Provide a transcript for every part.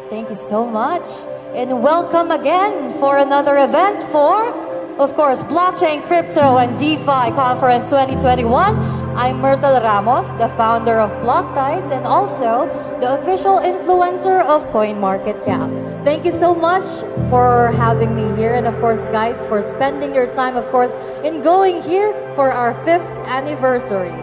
Thank you so much. And welcome again for another event for, of course, Blockchain, Crypto, and DeFi Conference 2021. I'm Myrtle Ramos, the founder of Blocktides and also the official influencer of CoinMarketCap. Thank you so much for having me here and of course guys for spending your time of course in going here for our 5th anniversary.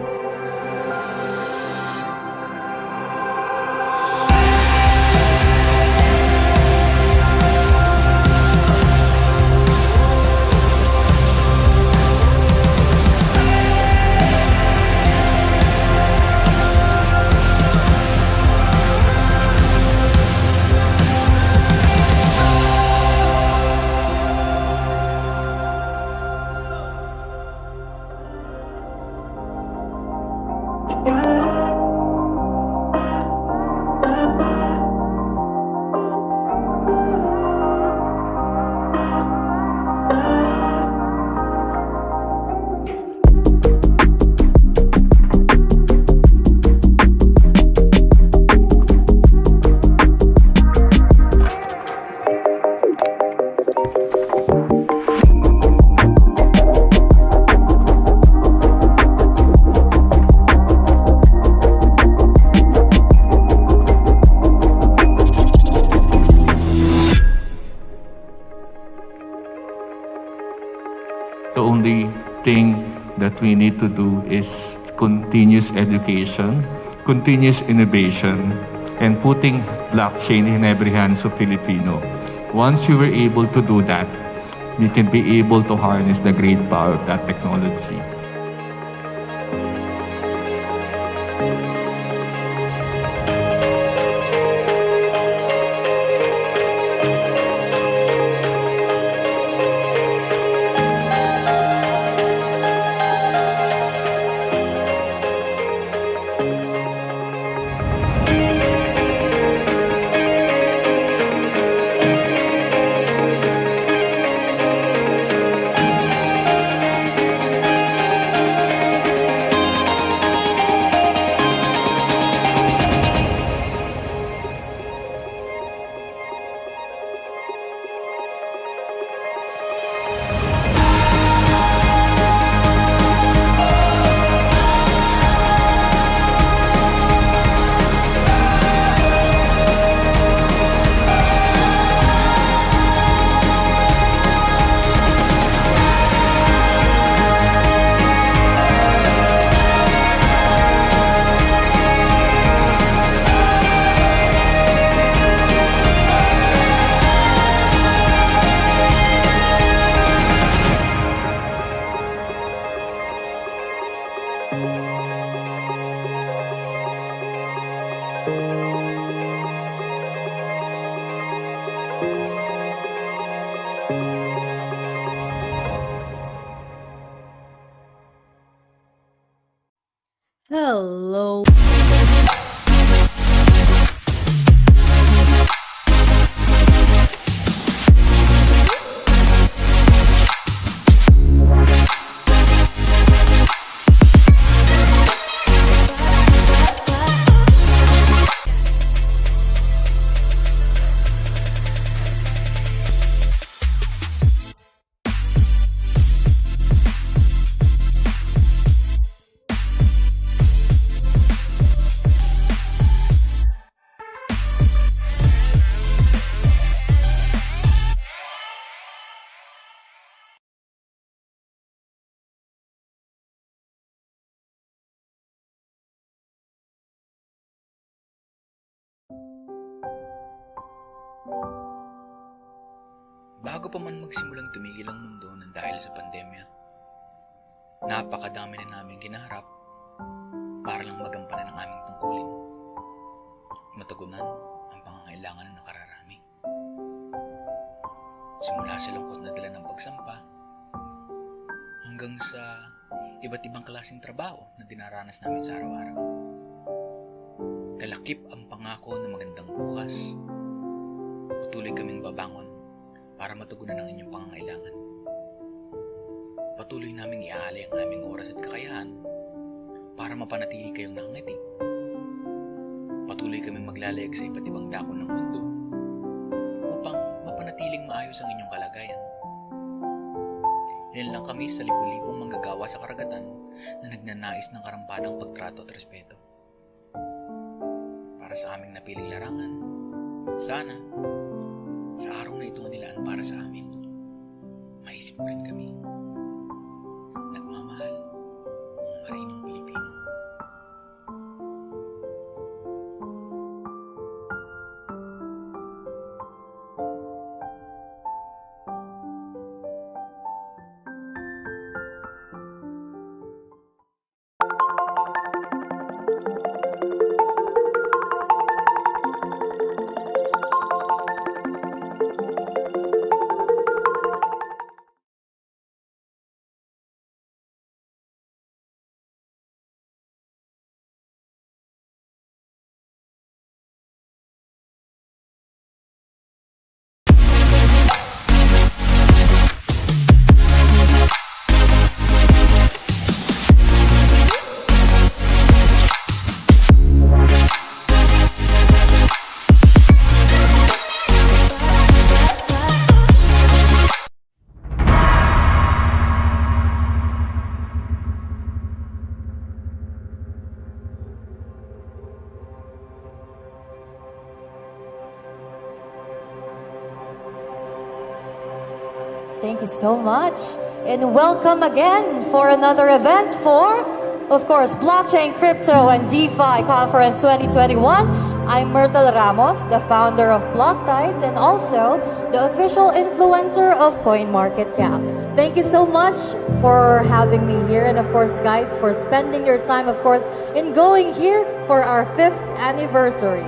The only thing that we need to do is continuous education, continuous innovation, and putting blockchain in every hands of Filipino. Once you were able to do that, we can be able to harness the great power of that technology. Hello. Bago pa man magsimulang tumigil ang mundo ng dahil sa pandemya, napakadami na namin ginaharap para lang magampanan ang aming tungkulin. Matugunan ang pangangailangan ng nakararami. Simula sa lungkot na dala ng pagsampa, hanggang sa iba't ibang klaseng trabaho na dinaranas namin sa araw-araw. Kalakip ang pangako ng magandang bukas. Patuloy kaming babangon para matugunan ang inyong pangangailangan. Patuloy naming iaalay ang aming oras at kakayahan para mapanatili kayong nakangiti. Patuloy kaming maglalayag sa iba't ibang dako ng mundo manatiling maayos ang inyong kalagayan. Ilan lang kami sa libu-libong manggagawa sa karagatan na nagnanais ng karampatang pagtrato at respeto. Para sa aming napiling larangan, sana, sa araw na ito nilaan para sa amin, maisip rin kami. Nagmamahal, mga marinong Pilipino. Thank you so much. And welcome again for another event for, of course, Blockchain, Crypto, and DeFi Conference 2021. I'm Myrtle Ramos, the founder of Blocktides and also the official influencer of CoinMarketCap. Thank you so much for having me here and, of course, guys, for spending your time, of course, in going here for our 5th anniversary.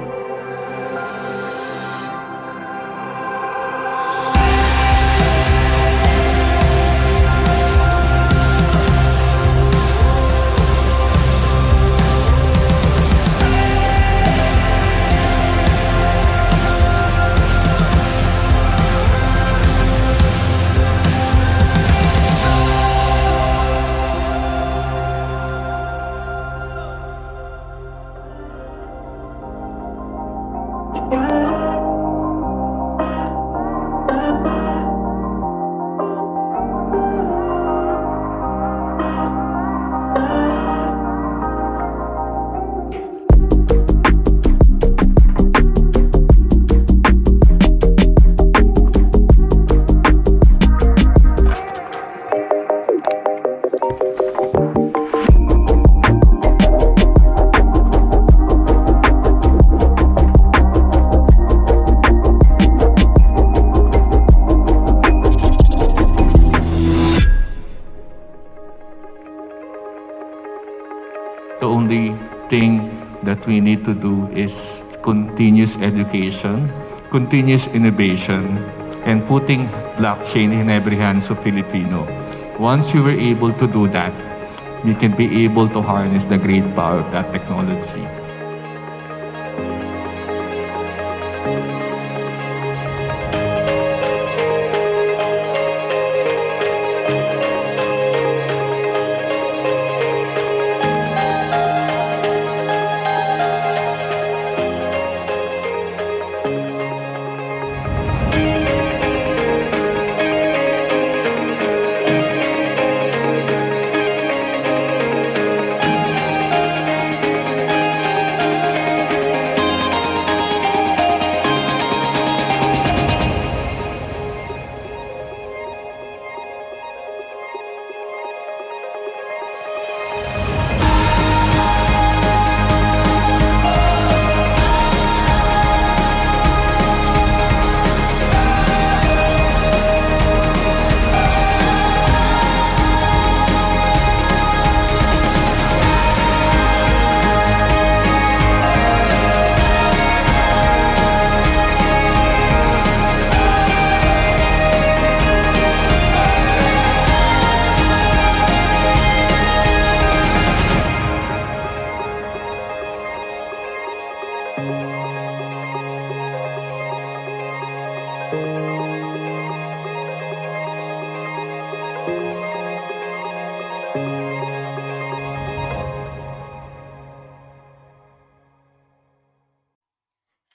The only thing that we need to do is continuous education, continuous innovation, and putting blockchain in every hands of Filipino. Once you were able to do that, we can be able to harness the great power of that technology.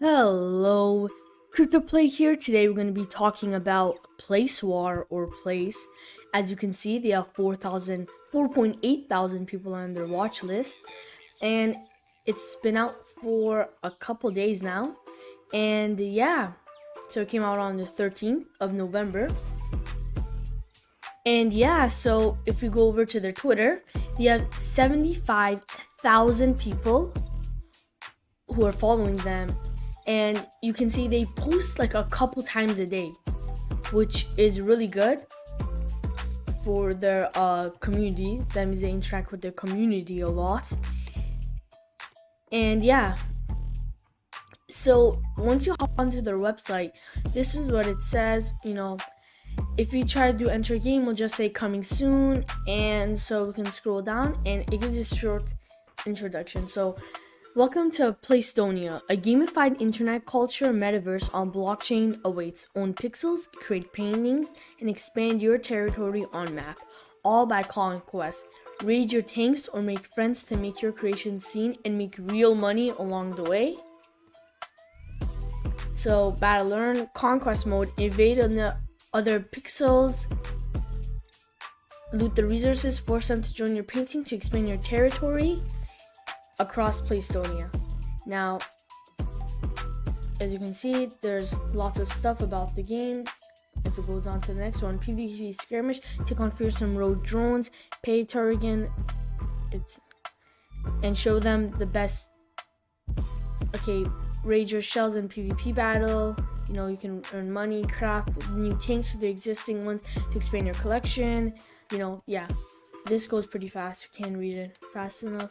Hello, Crypto Play here. Today we're going to be talking about Place War or Place. As you can see, they have 4.8 thousand people on their watch list, and it's been out for a couple days now. And yeah, so it came out on the 13th of November. And yeah, so if we go over to their Twitter, they have 75,000 people who are following them. And you can see they post like a couple times a day, which is really good for their community. That means they interact with their community a lot. And yeah, so once you hop onto their website, this is what it says. You know, if you try to enter game, we'll just say coming soon. And so we can scroll down and it gives you a short introduction. So welcome to Playstonia, a gamified internet culture metaverse on blockchain awaits. Own pixels, create paintings, and expand your territory on map, all by conquest. Raid your tanks or make friends to make your creation seen and make real money along the way. So battle learn, conquest mode, invade on the other pixels, loot the resources, force them to join your painting to expand your territory across Playstonia. Now, as you can see, there's lots of stuff about the game. If it goes on to the next one, PvP skirmish, take on fearsome road drones, pay Turrigan, and show them the best. Okay, raid your shells in PvP battle. You know, you can earn money, craft new tanks with the existing ones to expand your collection. You know, yeah, this goes pretty fast. You can't read it fast enough.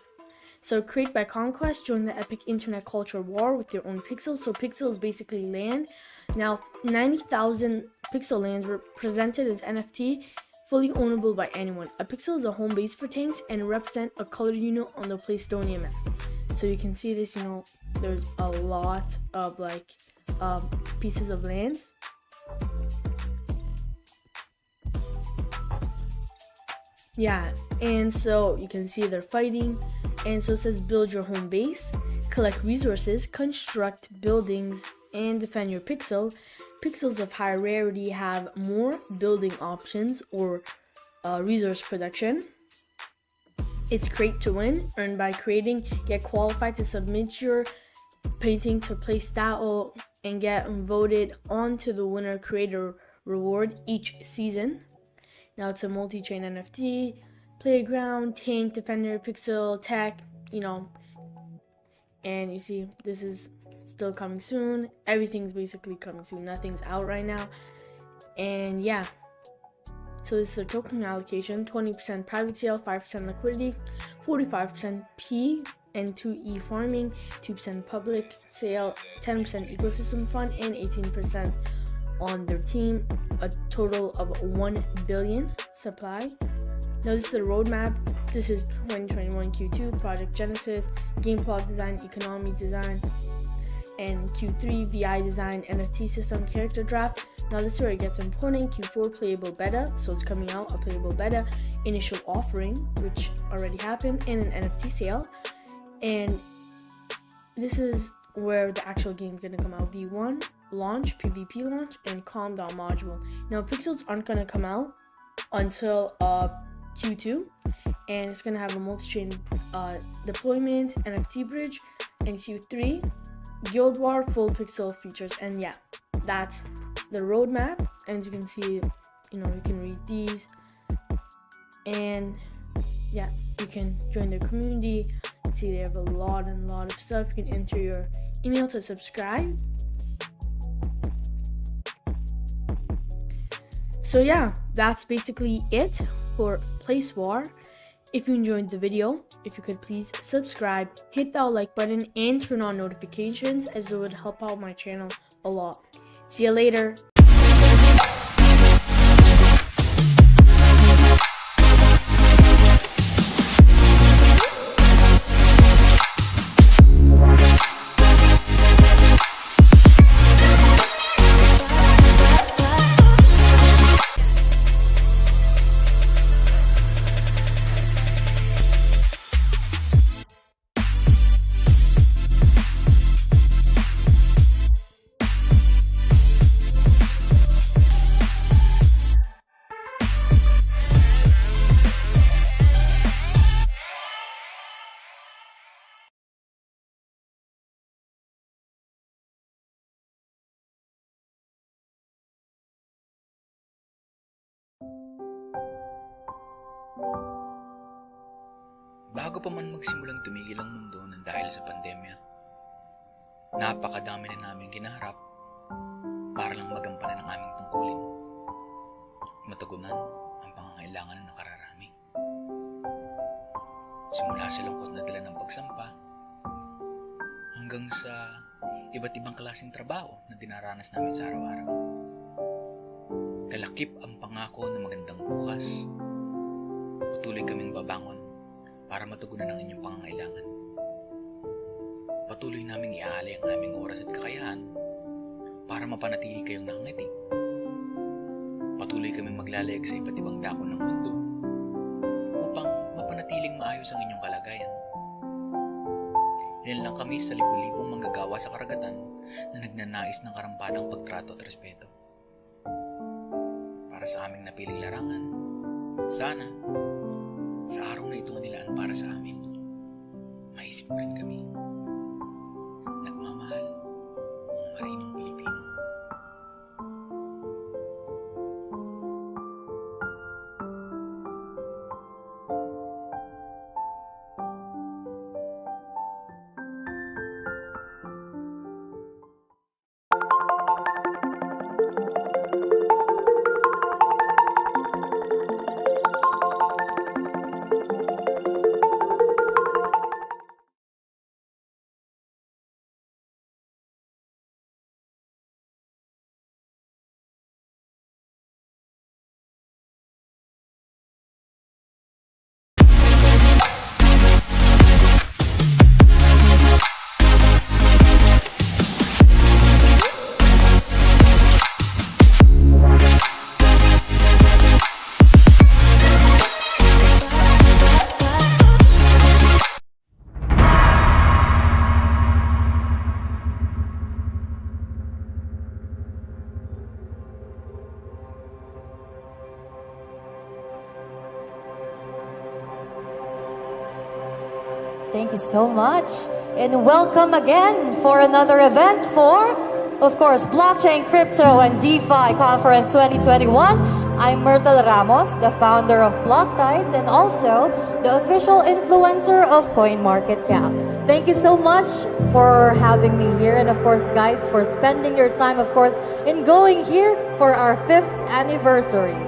So create by conquest, join the epic internet culture war with your own pixels. So pixels basically land. Now 90,000 pixel lands were presented as NFT, fully ownable by anyone. A pixel is a home base for tanks and represent a color unit on the Playstonia map. So you can see this, you know, there's a lot of like pieces of lands. Yeah, and so you can see they're fighting. And so it says build your home base, collect resources, construct buildings, and defend your pixel. Pixels of higher rarity have more building options or resource production. It's create to win, earn by creating, get qualified to submit your painting to Playstyle and get voted onto the winner creator reward each season. Now it's a multi-chain NFT, playground, tank, defender, pixel, tech, you know. And you see, this is still coming soon. Everything's basically coming soon. Nothing's out right now. And yeah. So this is a token allocation, 20% private sale, 5% liquidity, 45% P and 2E farming, 2% public sale, 10% ecosystem fund, and 18% on their team. A total of 1 billion supply. Now this is the roadmap. This is 2021 Q2, project genesis, game plot design, economy design, and Q3 VI design, NFT system, character draft. Now this is where it gets important. Q4 playable beta, so it's coming out, a playable beta, initial offering, which already happened, and an NFT sale. And this is where the actual game is gonna come out. V1 launch, PvP launch, and calm down module. Now pixels aren't gonna come out until Q2, and it's gonna have a multi-chain deployment, NFT bridge, and Q3 Guild War full pixel features. And yeah, that's the roadmap. And as you can see, you know, you can read these, and yeah, you can join their community. You see they have a lot of stuff. You can enter your email to subscribe. So yeah, that's basically it for Place War. If you enjoyed the video, if you could please subscribe, hit that like button, and turn on notifications, as it would help out my channel a lot. See you later. Bago pa man magsimulang tumigil ang mundo ng dahil sa pandemya, napakadami na namin ginaharap para lang magampanan ang aming tungkulin. Matugunan ang pangangailangan ng nakararami. Simula sa lungkot na dala ng pagsampa, hanggang sa iba't ibang klaseng trabaho na dinaranas namin sa araw-araw. Kalakip ang pangako ng magandang bukas. Patuloy kaming babangon para matugunan ang inyong pangangailangan. Patuloy namin iaalay ang aming oras at kakayahan para mapanatili kayong nakangiti. Patuloy kaming maglalayag sa iba't ibang dako ng mundo upang mapanatiling maayos ang inyong kalagayan. Ilan lang kami sa libu-libong manggagawa sa karagatan na nagnanais ng karampatang pagtrato at respeto. Para sa aming napiling larangan, sana sa araw na ito nilaan para sa amin, maisip mo rin kami. Nagmamahal, mga marinong Pilipino. Thank you so much. And welcome again for another event for, of course, Blockchain, Crypto, and DeFi Conference 2021. I'm Myrtle Ramos, the founder of Blocktides and also the official influencer of CoinMarketCap. Thank you so much for having me here and, of course, guys, for spending your time, of course, in going here for our 5th anniversary.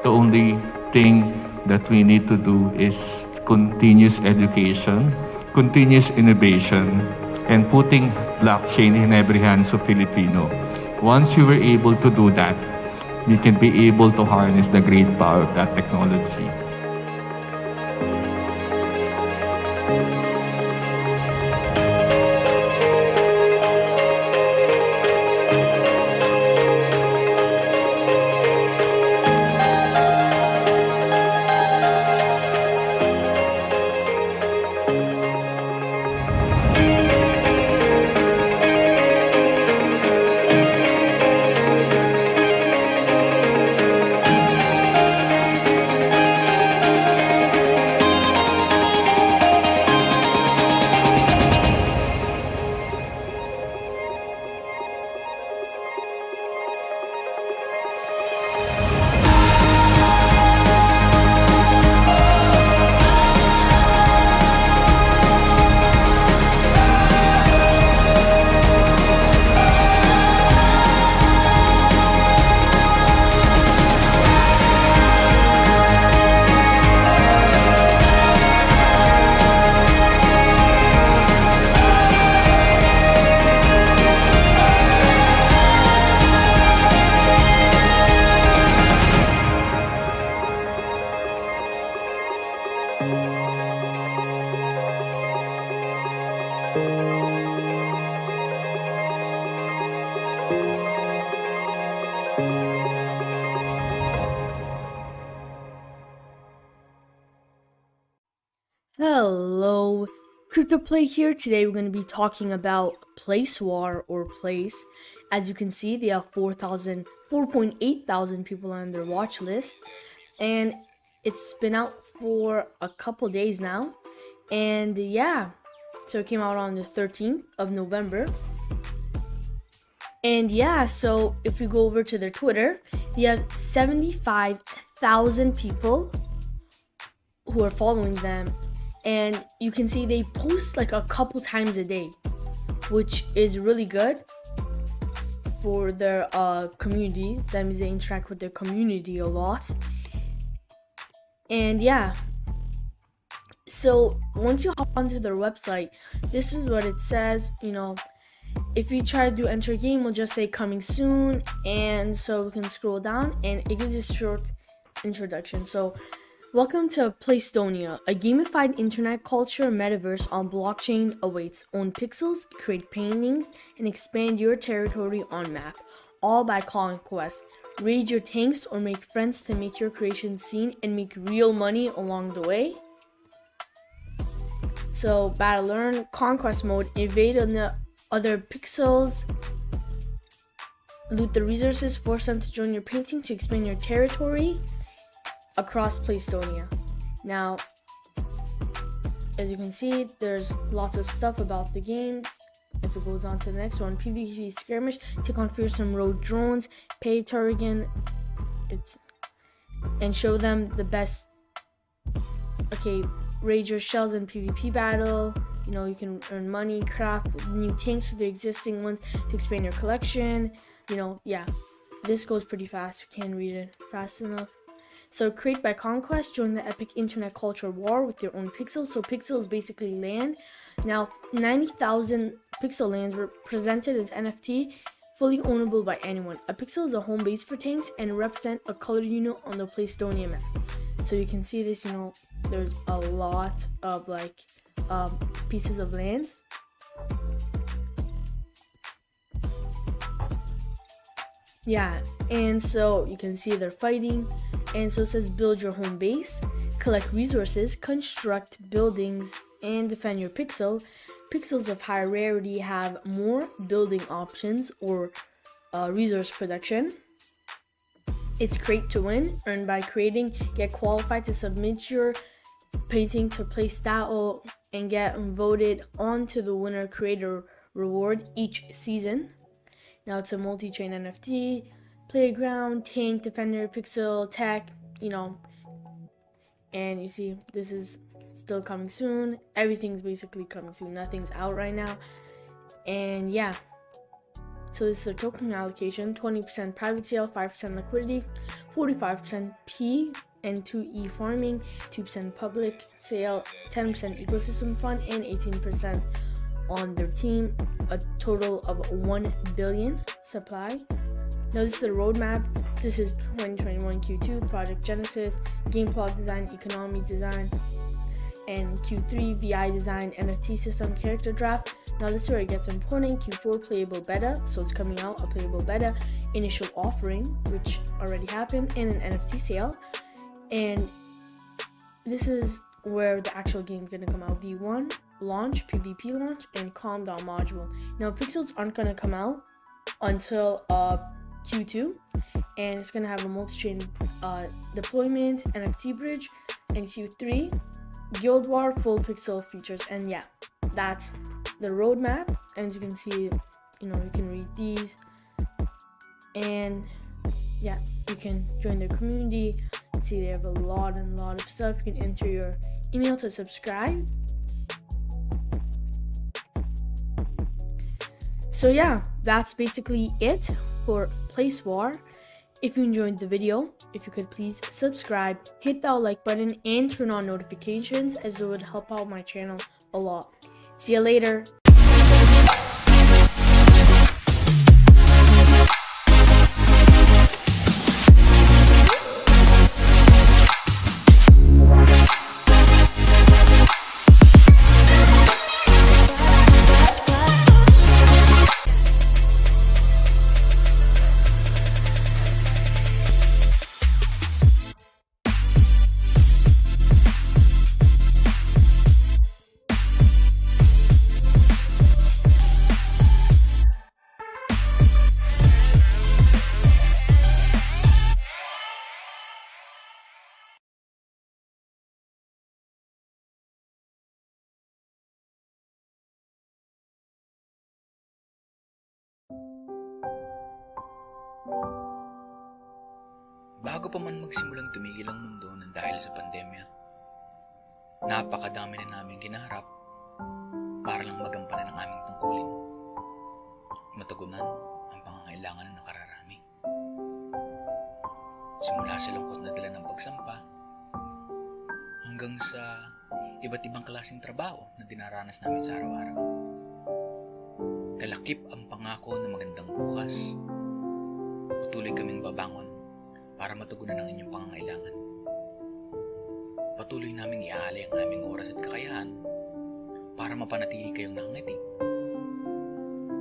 The only thing that we need to do is continuous education, continuous innovation, and putting blockchain in every hands of Filipino. Once you were able to do that, we can be able to harness the great power of that technology. Hello, Crypto Play here. Today we're going to be talking about Place War or Place. As you can see, they have 4.8 thousand people on their watch list, and it's been out for a couple days now. And yeah, so it came out on the 13th of November. And yeah, so if we go over to their Twitter, they have 75,000 people who are following them, and you can see they post like a couple times a day, which is really good for their community. That means they interact with their community a lot. And yeah, so once you hop onto their website, this is what it says. If you try to enter game, we'll just say coming soon, and so we can scroll down and it gives you a short introduction. So welcome to Playstonia, a gamified internet culture metaverse on blockchain awaits. Own pixels, create paintings, and expand your territory on map, all by conquest. Raid your tanks or make friends to make your creation seen and make real money along the way. So battle learn, conquest mode, invade on the other pixels, loot the resources, force them to join your painting to expand your territory across Playstonia. Now, as you can see, there's lots of stuff about the game. If it goes on to the next one, PvP skirmish, take on fearsome road drones, pay Turrigan, and show them the best. Okay, raid your shells in PvP battle. You can earn money, craft new tanks for the existing ones to expand your collection. Yeah, this goes pretty fast. You can't read it fast enough. So create by conquest, join the epic internet culture war with your own pixels. So pixels basically land. Now 90,000 pixel lands were presented as NFT, fully ownable by anyone. A pixel is a home base for tanks and represent a color unit on the Playstonia map. So you can see this, there's a lot of pieces of lands. Yeah, and so you can see they're fighting, and so it says build your home base, collect resources, construct buildings, and defend your pixel. Pixels of higher rarity have more building options or resource production. It's create to win, earn by creating, get qualified to submit your painting to PlayStyle and get voted onto the winner creator reward each season. Now it's a multi-chain NFT, playground, tank, defender, pixel, tech, and you see this is still coming soon. Everything's basically coming soon. Nothing's out right now. And yeah, so this is a token allocation, 20% private sale, 5% liquidity, 45% P and 2E farming, 2% public sale, 10% ecosystem fund, and 18% on their team, a total of 1 billion supply. Now this is the roadmap. This is 2021 Q2 project genesis, game plot design, economy design, and Q3 VI design, NFT system, character draft. Now this is where it gets important. Q4 playable beta, so it's coming out, a playable beta, initial offering, which already happened, and an NFT sale. And this is where the actual game is going to come out. V1 launch, PvP launch, and calm down module. Now pixels aren't going to come out until Q2, and it's going to have a multi-chain deployment, NFT bridge, and Q3 Guild War full pixel features. And yeah, that's the roadmap. And as you can see, you can read these, and yeah, you can join their community. See, they have a lot of stuff. You can enter your email to subscribe. So yeah, that's basically it for Place War. If you enjoyed the video, if you could please subscribe, hit that like button, and turn on notifications, as it would help out my channel a lot. See you later. Bago pa man magsimulang tumigil ang mundo ng dahil sa pandemya, napakadami na namin ginaharap para lang magampanan ang aming tungkulin. Matugunan ang pangangailangan ng nakararami. Simula sa lungkot na dala ng pagsampa, hanggang sa iba't ibang klaseng trabaho na dinaranas namin sa araw-araw. Kalakip ang pangako ng magandang bukas. Patuloy kaming babangon para matugunan ang inyong pangangailangan. Patuloy naming iaalay ang aming oras at kakayahan para mapanatili kayong nakangiti.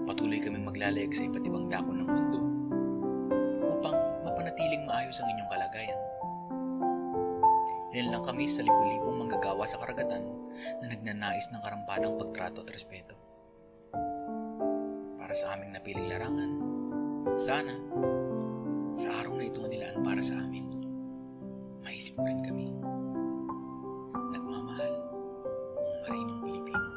Patuloy kaming maglalayag sa iba't ibang dako ng mundo upang mapanatiling maayos ang inyong kalagayan. Ilan lang kami sa libu-libong manggagawa sa karagatan na nagnanais ng karampatang pagtrato at respeto. Para sa aming napiling larangan, sana sa araw na ito ang nilaan para sa amin, maisip rin kami. Nagmamahal, mga marinong Pilipino.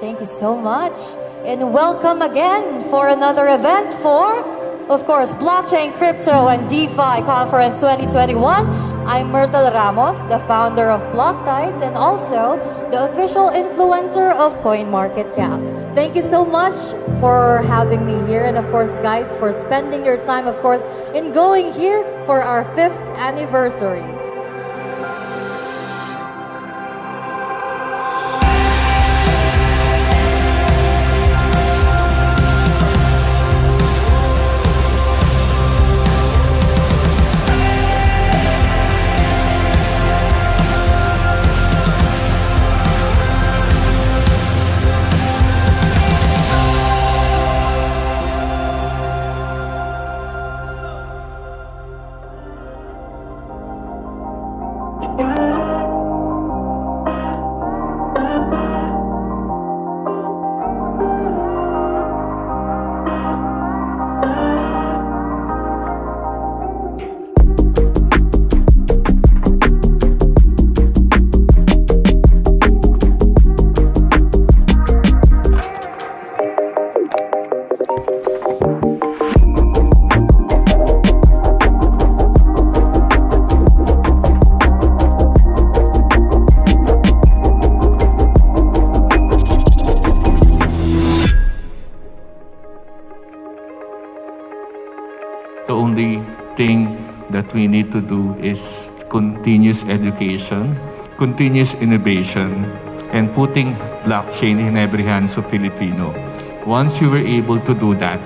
Thank you so much. And welcome again for another event for, of course, Blockchain, Crypto, and DeFi Conference 2021. I'm Myrtle Ramos, the founder of Blocktides and also the official influencer of CoinMarketCap. Thank you so much for having me here and, of course, guys, for spending your time, of course, in going here for our 5th anniversary. The only thing that we need to do is continuous education, continuous innovation, and putting blockchain in every hands of Filipino. Once you were able to do that,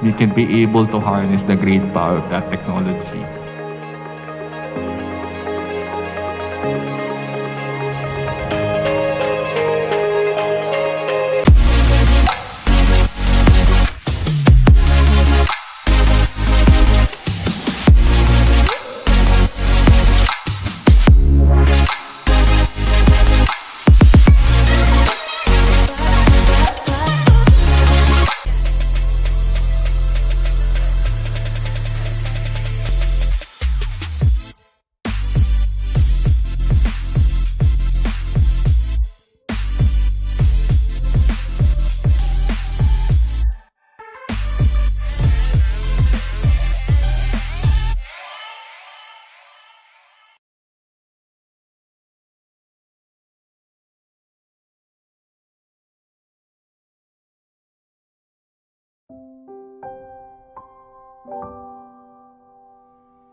we can be able to harness the great power of that technology.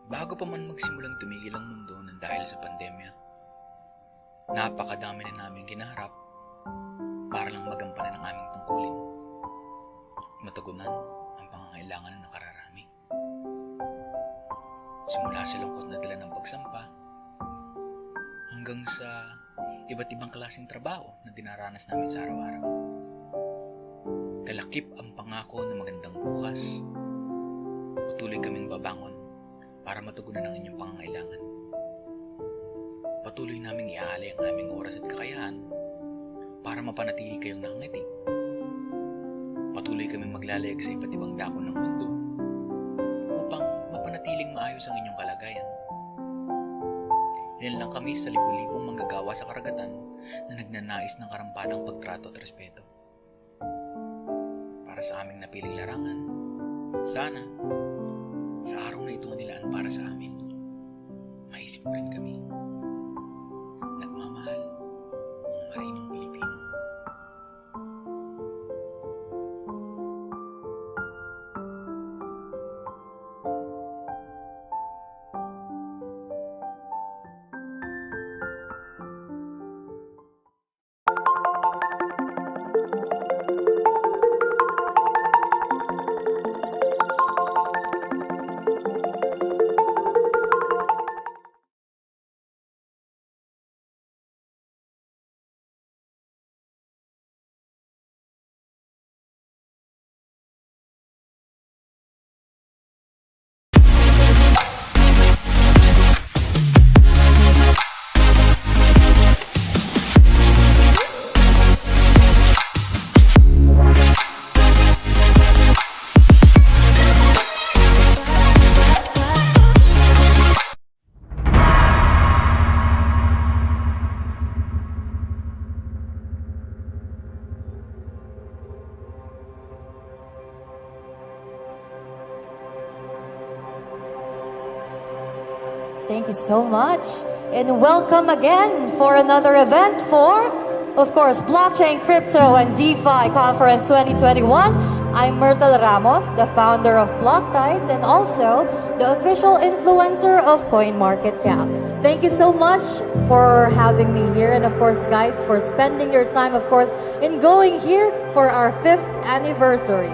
Bago pa man magsimulang tumigil ang mundo ng dahil sa pandemya, napakadami na namin kinaharap para lang magampanan ang aming tungkulin. Matugunan ang pangangailangan ng nakararami. Simula sa lungkot na dala ng pagsampa hanggang sa iba't ibang klaseng trabaho na dinaranas namin sa araw-araw. Kalakip ang pangako ng magandang bukas. Patuloy kaming babangon para matugunan ang inyong pangangailangan. Patuloy naming iaalay ang aming oras at kakayahan para mapanatili kayong nakangiti. Patuloy kaming maglalayag sa iba't ibang dako ng mundo upang mapanatiling maayos ang inyong kalagayan. Ilan lang kami sa libu-libong manggagawa sa karagatan na nagnanais ng karampatang pagtrato at respeto. Para sa aming napiling larangan, sana sa araw na ito ang nilaan para sa amin, maisip mo rin kami. Nagmamahal, mga marinong Pilipino. Thank you so much. And welcome again for another event for, of course, Blockchain, Crypto, and DeFi Conference 2021. I'm Myrtle Ramos, the founder of Blocktides and also the official influencer of CoinMarketCap. Thank you so much for having me here and, of course, guys, for spending your time, of course, in going here for our 5th anniversary.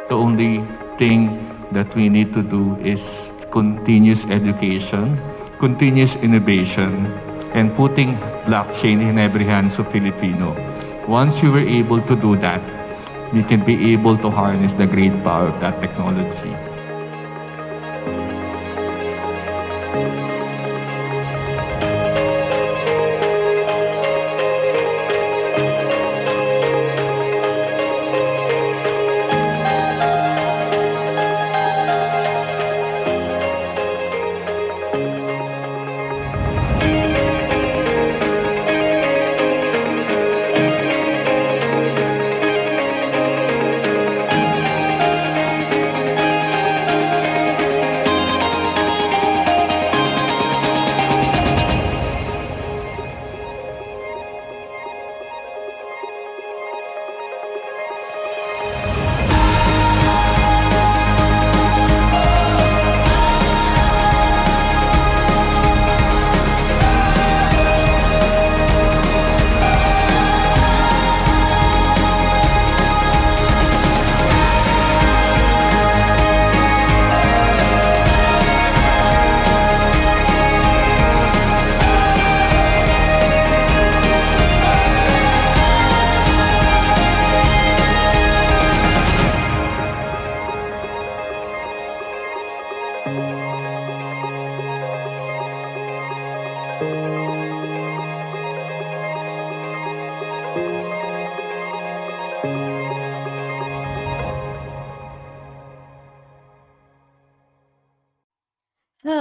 The only thing that we need to do is continuous education, continuous innovation, and putting blockchain in every hands of Filipino. Once you were able to do that, we can be able to harness the great power of that technology.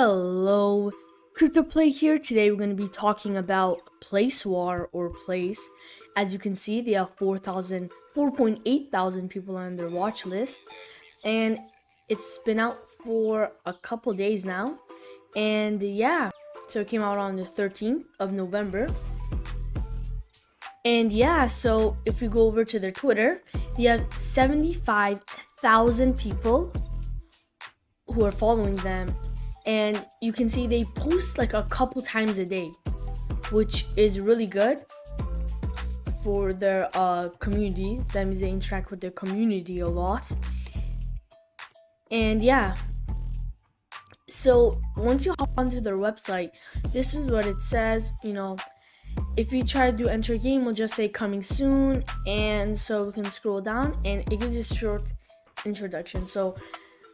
Hello, Crypto Play here. Today we're going to be talking about Place War or Place. As you can see, they have 4.8 thousand people on their watch list, and it's been out for a couple days now. And yeah, so it came out on the 13th of November. And yeah, so if we go over to their Twitter, they have 75,000 people who are following them. And you can see they post like a couple times a day, which is really good for their community. That means they interact with their community a lot. And yeah, so once you hop onto their website, this is what it says. You know, if you try to enter game, we'll just say coming soon. And so we can scroll down and it gives you a short introduction. So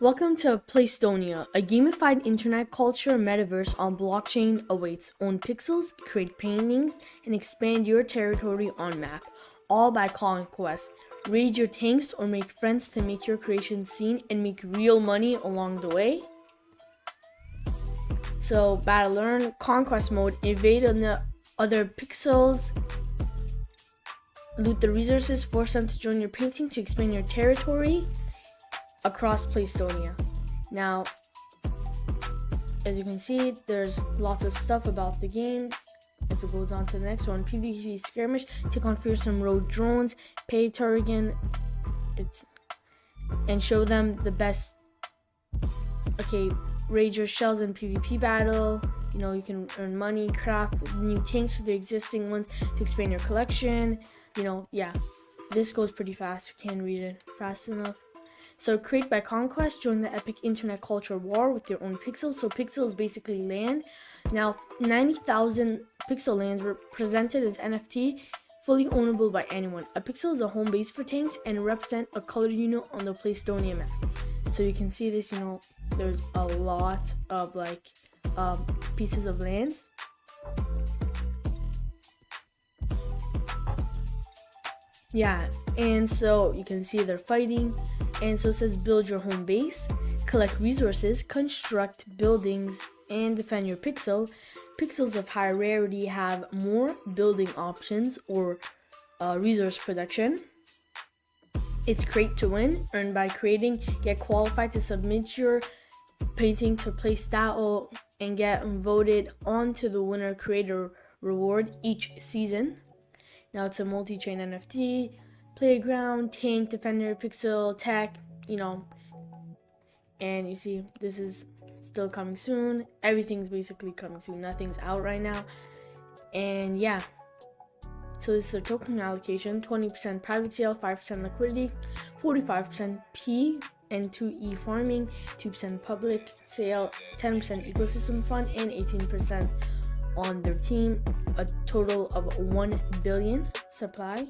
welcome to Playstonia, a gamified internet culture metaverse on blockchain awaits. Own pixels, create paintings, and expand your territory on map, all by conquest. Raid your tanks or make friends to make your creation seen and make real money along the way. So, battle learn, conquest mode, invade on the other pixels, loot the resources, force them to join your painting to expand your territory across Playstonia. Now, as you can see, there's lots of stuff about the game. If it goes on to the next one, PvP skirmish, take on fearsome road drones, pay Turrigan, and show them the best. Okay, raid your shells in PvP battle. You know, you can earn money, craft new tanks for the existing ones to expand your collection. You know, yeah, this goes pretty fast. You can't read it fast enough. So create by conquest, join the epic internet culture war with your own pixels. So pixels basically land. Now 90,000 pixel lands were presented as NFT, fully ownable by anyone. A pixel is a home base for tanks and represent a color unit on the Playstonia map. So you can see this, you know, there's a lot of like pieces of lands. Yeah, and so you can see they're fighting. And so it says build your home base, collect resources, construct buildings, and defend your pixel. Pixels of higher rarity have more building options or resource production. It's create to win, earn by creating, get qualified to submit your painting to Playstyle and get voted on to the winner creator reward each season. Now it's a multi-chain NFT, playground, tank, defender, pixel, tech, you know. And you see, this is still coming soon. Everything's basically coming soon. Nothing's out right now. And yeah. So this is a token allocation, 20% private sale, 5% liquidity, 45% P and 2E farming, 2% public sale, 10% ecosystem fund, and 18% on their team, a total of 1 billion supply.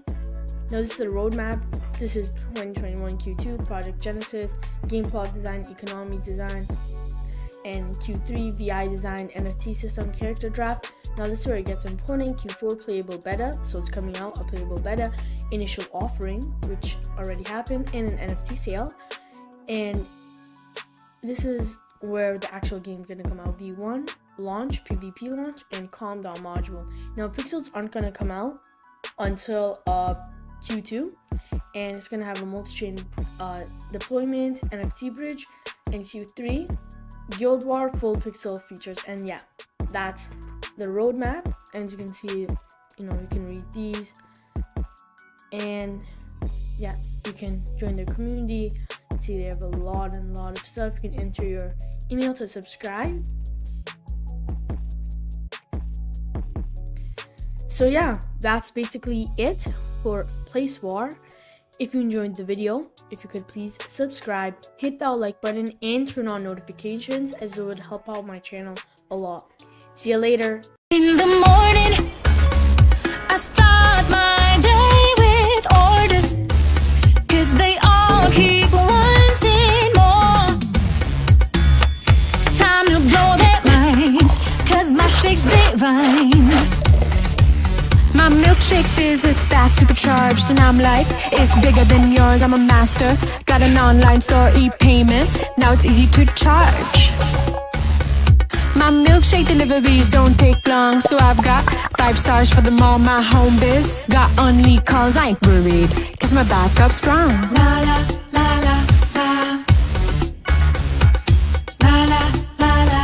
Now this is the roadmap. This is 2021 Q2 project genesis, game plot design, economy design, and Q3 VI design, NFT system, character draft. Now this is where it gets important. Q4 playable beta, so it's coming out, a playable beta, initial offering, which already happened, and an NFT sale. And this is where the actual game is gonna come out. V1 launch, PvP launch, and calm down module. Now pixels aren't gonna come out until Q2, and it's gonna have a multi-chain deployment, NFT bridge, and Q3 Guild War full pixel features. And yeah, that's the roadmap. And as you can see, you know, you can read these, and yeah, you can join their community. See, they have a lot of stuff. You can enter your email to subscribe. So yeah, that's basically it for Place War. If you enjoyed the video, if you could please subscribe, hit that like button, and turn on notifications, as it would help out my channel a lot. See you later. In the morning, I start my day with orders, 'cause they all keep wanting more. Time to blow their minds, 'cause my shake's divine. My milkshake is this fast, supercharged, and I'm like, it's bigger than yours, I'm a master. Got an online store, e-payments, now it's easy to charge. My milkshake deliveries don't take long, so I've got 5 stars for the mall, my home biz. Got only calls, I ain't worried, cause my backup's strong. La la la la la. La la la la la.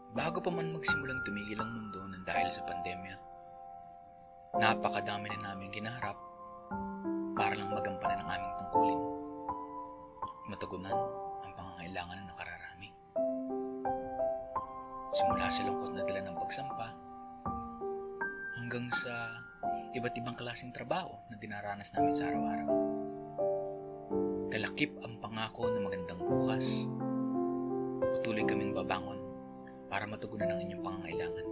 Bago pa man magsimulang tumigil ang mundo ng dahil sa pandemya, napakadami na namin ginaharap para lang magampanan ang aming tungkulin. Matugunan ang pangangailangan ng nakararami. Simula sa lungkot na dala ng pagsampa, hanggang sa iba't ibang klaseng trabaho na dinaranas namin sa araw-araw. Kalakip ang pangako ng magandang bukas. Patuloy kaming babangon para matugunan ang inyong pangangailangan.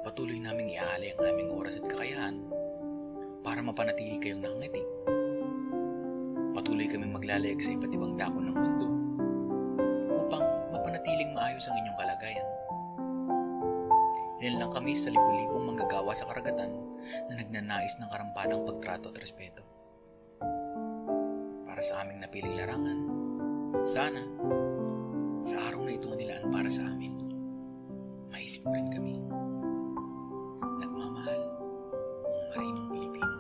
Patuloy naming iaalay ang aming oras at kakayahan para mapanatili kayong nakangiti. Patuloy kaming maglalayag sa iba't ibang dako ng mundo upang mapanatiling maayos ang inyong kalagayan. Ilan lang kami sa libu-libong manggagawa sa karagatan na nagnanais ng karampatang pagtrato at respeto. Para sa aming napiling larangan, sana sa araw na ito ang nilaan para sa amin, maisip rin kami. Nagmamahal, mga marinong Pilipino.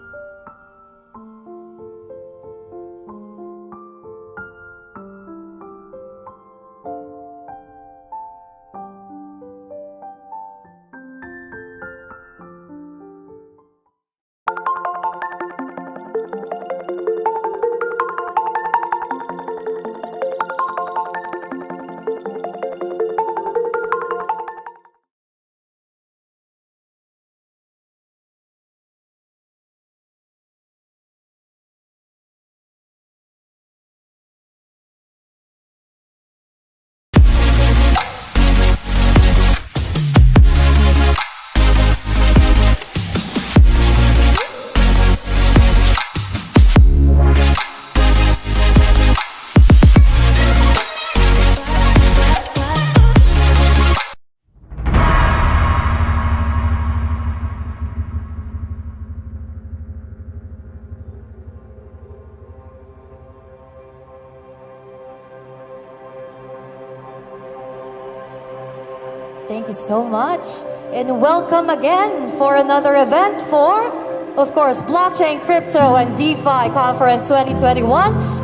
Thank you so much. And welcome again for another event for, of course, Blockchain, Crypto, and DeFi Conference 2021.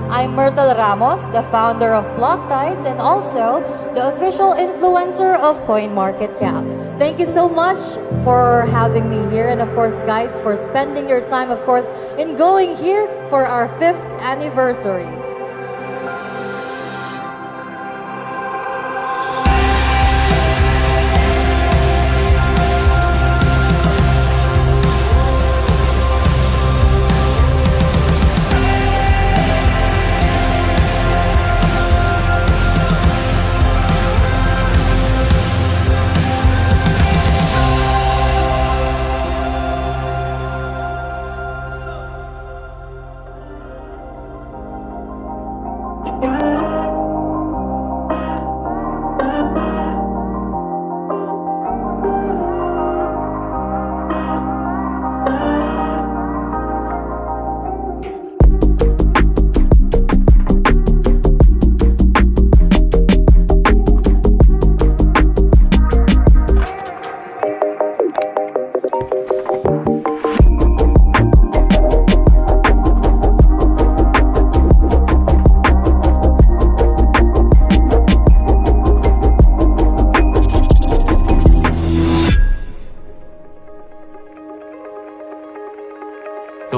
I'm Myrtle Ramos, the founder of Blocktides and also the official influencer of CoinMarketCap. Thank you so much for having me here and, of course, guys, for spending your time, of course, in going here for our 5th anniversary.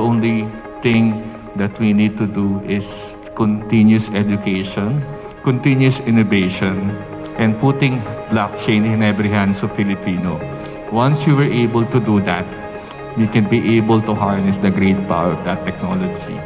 only thing that we need to do is continuous education, continuous innovation, and putting blockchain in every hands of Filipino. Once you were able to do that, we can be able to harness the great power of that technology.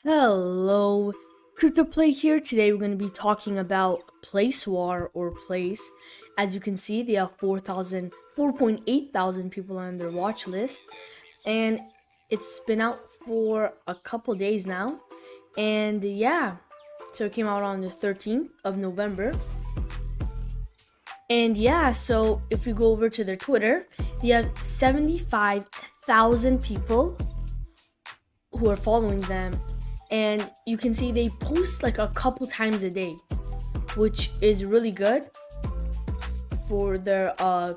Hello, CryptoPlay here. Today we're going to be talking about Place War or Place. As you can see, they have 4.8 thousand people on their watch list, and it's been out for a couple days now. And yeah, so it came out on the 13th of November. And yeah, so if we go over to their Twitter, they have 75,000 people who are following them. And you can see they post like a couple times a day, which is really good for their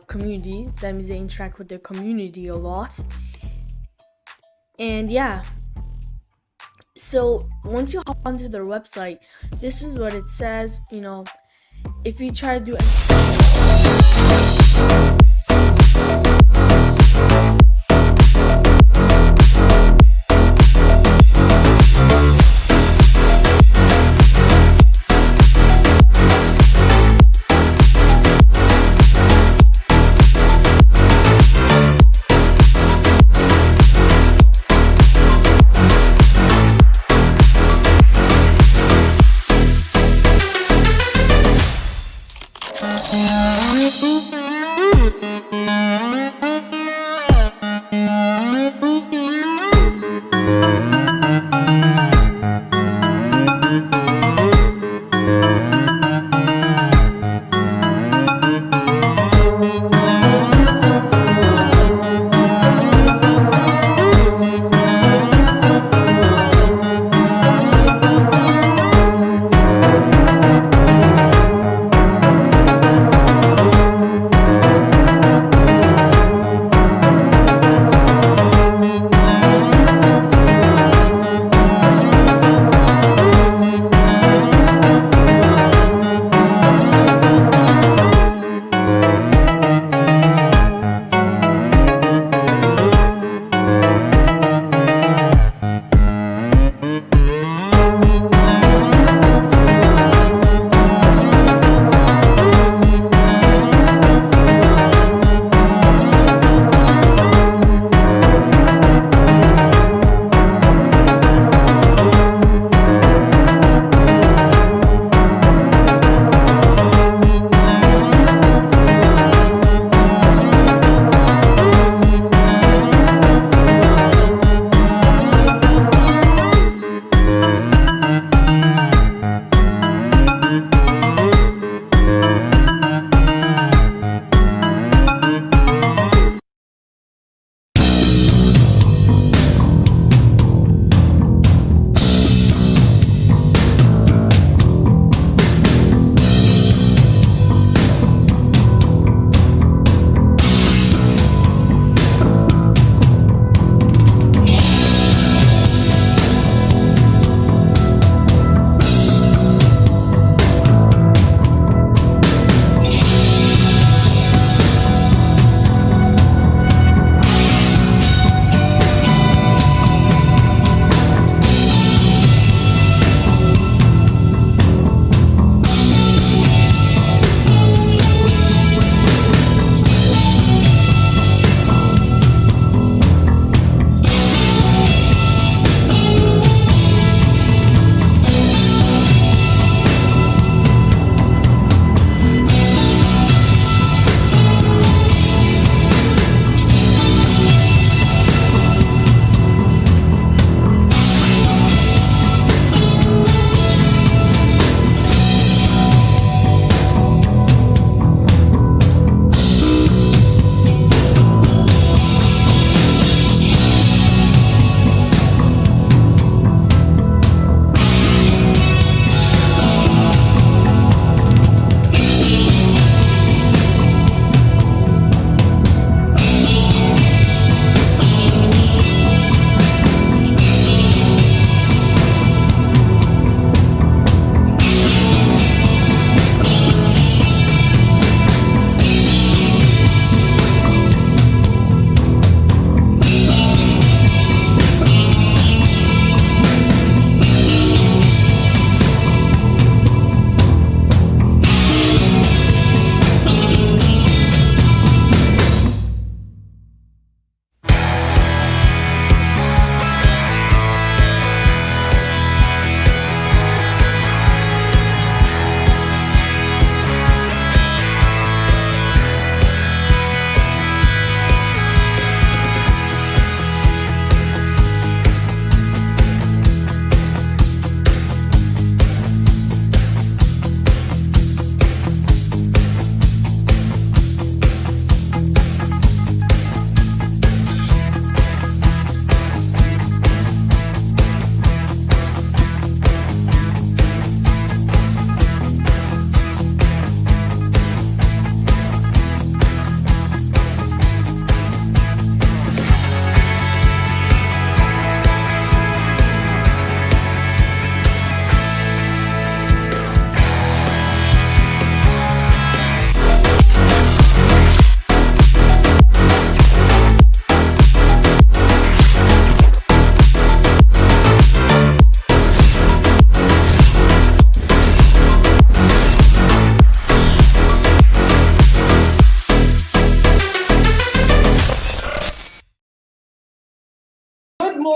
community. That means they interact with their community a lot. And yeah, so once you hop onto their website, this is what it says. You know, if you try to do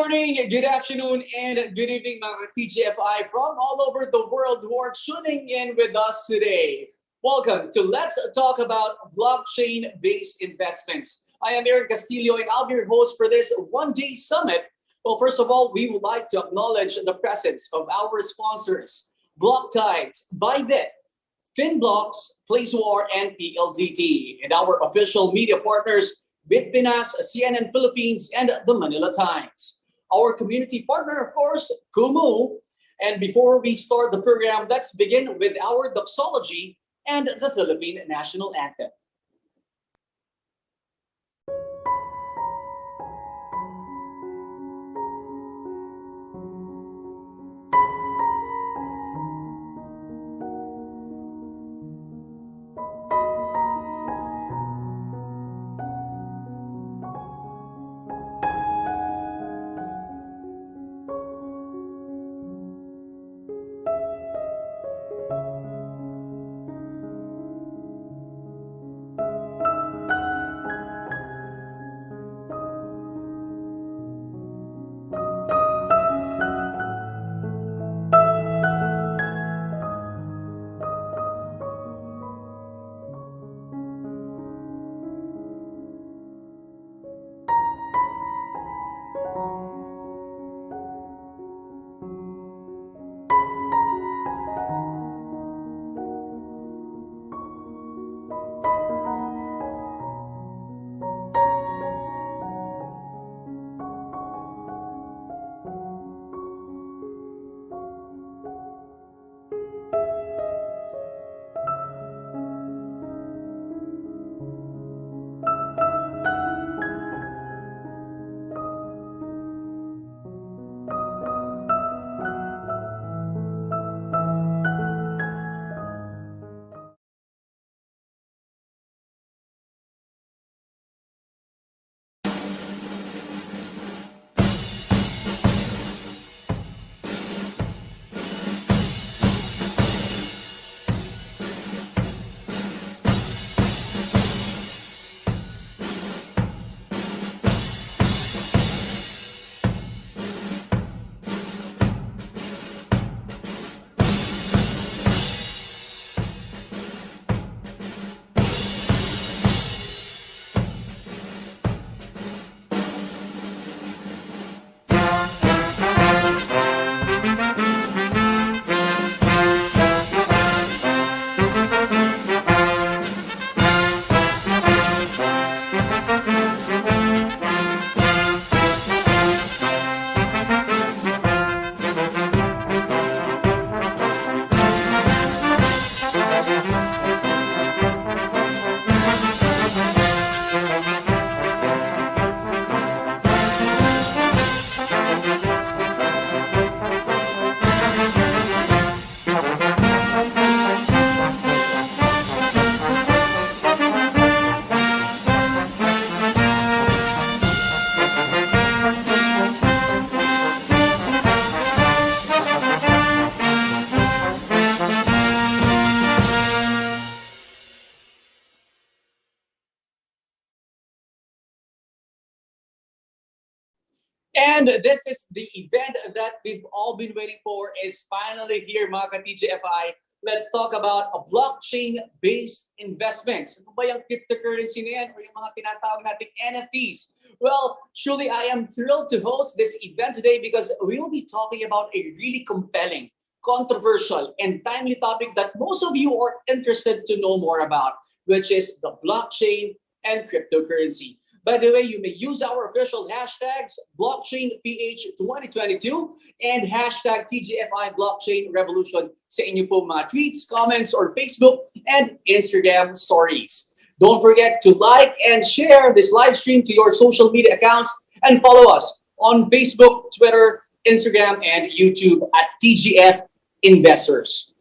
morning, good afternoon, and good evening, mga TGFI from all over the world who are tuning in with us today. Welcome to Let's Talk About Blockchain-Based Investments. I am Eric Castillo, and I'll be your host for this one-day summit. Well, first of all, we would like to acknowledge the presence of our sponsors, Blocktides, Bybit, Finblocks, PlaceWar, and PLDT, and our official media partners, Bitpinas, CNN Philippines, and the Manila Times. Our community partner, of course, Kumu. And before we start the program, let's begin with our doxology and the Philippine National Anthem. And this is the event that we've all been waiting for is finally here, mga ka-TGFI. Let's talk about a blockchain-based investments. Ano ba yung cryptocurrency na yan or yung mga tinatawag nating NFTs? Well, truly, I am thrilled to host this event today because we will be talking about a really compelling, controversial, and timely topic that most of you are interested to know more about, which is the blockchain and cryptocurrency. By the way, you may use our official hashtags BlockchainPH2022 and hashtag TGFI Blockchain Revolution sa inyo po mga tweets, comments, or Facebook and Instagram stories. Don't forget to like and share this live stream to your social media accounts and follow us on Facebook, Twitter, Instagram, and YouTube at TGF Investors.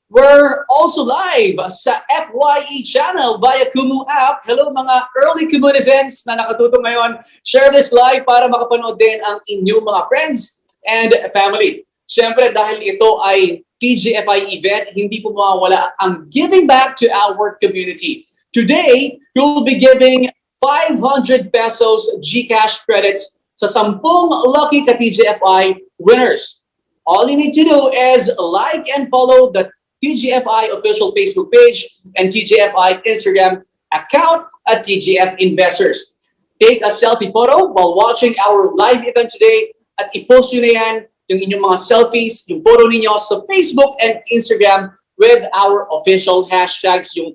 We're also live sa FYE channel via Kumu app. Hello mga early Kumunizens na nakatuto ngayon. Share this live para makapanood din ang inyong mga friends and family. Siyempre dahil ito ay TGFI event, hindi po mawawala ang giving back to our community. Today, you'll be giving 500 pesos GCash credits sa 10 lucky ka-TGFI winners. All you need to do is like and follow the TGFI official Facebook page and TGFI Instagram account at TGF Investors. Take a selfie photo while watching our live event today at i-post nyo na yan, yung inyong mga selfies, yung photo ninyo sa Facebook and Instagram with our official hashtags. Yung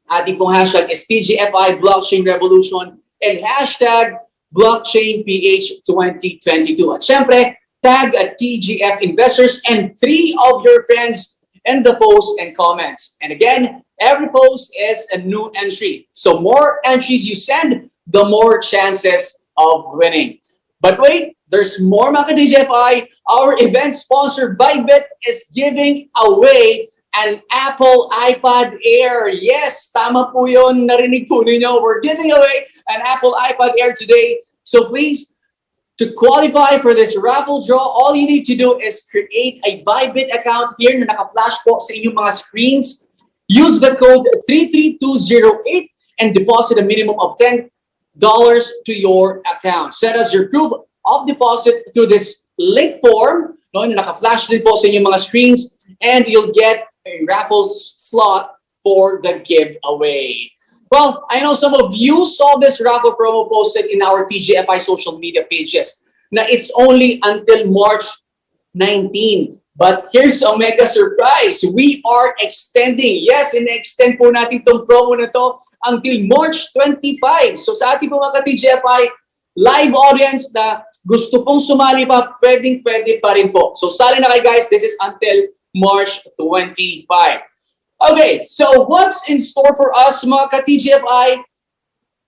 ating pong hashtag is TGFI Blockchain Revolution and hashtag Blockchain PH 2022. At syempre, tag at TGF Investors and 3 of your friends in the posts and comments. And again, every post is a new entry. So more entries you send, the more chances of winning. But wait, there's more mga ka-TGFI. Our event sponsored by Bit is giving away an Apple iPad Air. Yes, tama po yun. Narinig po ninyo. We're giving away an Apple iPad Air today. So please, to qualify for this raffle draw, all you need to do is create a Bybit account here na naka-flash po sa inyong mga screens. Use the code 33208 and deposit a minimum of $10 to your account. Send us your proof of deposit through this link form, no, na naka-flash din po sa inyong mga screens, and you'll get a raffle slot for the giveaway. Well, I know some of you saw this raffle promo posted in our TGFI social media pages. Na it's only until March 19. But here's a mega surprise. We are extending. Yes, in-extend po natin itong promo na to until March 25. So sa ating po mga ka-TGFI live audience na gusto pong sumali pa, pwede pa rin po. So sali na kayo guys. This is until March 25. Okay, so what's in store for us mga ka-TGFI?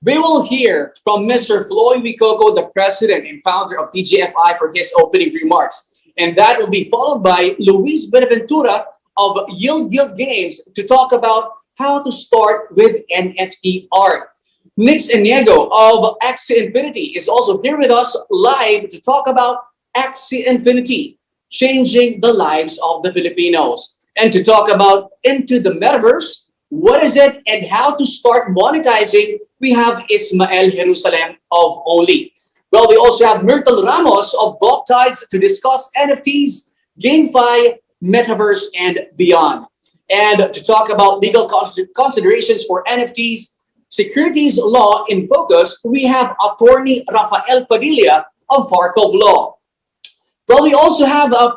We will hear from Mr. Floyd Wicoco, the president and founder of TGFI, for his opening remarks. And that will be followed by Luis Benaventura of Yield Games to talk about how to start with NFT art. Nix Eniego of Axie Infinity is also here with us live to talk about Axie Infinity, changing the lives of the Filipinos. And to talk about Into the Metaverse, what is it and how to start monetizing, we have Ismael Jerusalem of Only. Well, we also have Myrtle Ramos of Block Tides to discuss NFTs, GameFi, Metaverse, and beyond. And to talk about legal considerations for NFTs, securities law in focus, we have attorney Rafael Padilla of Farkov Law. Well, we also have a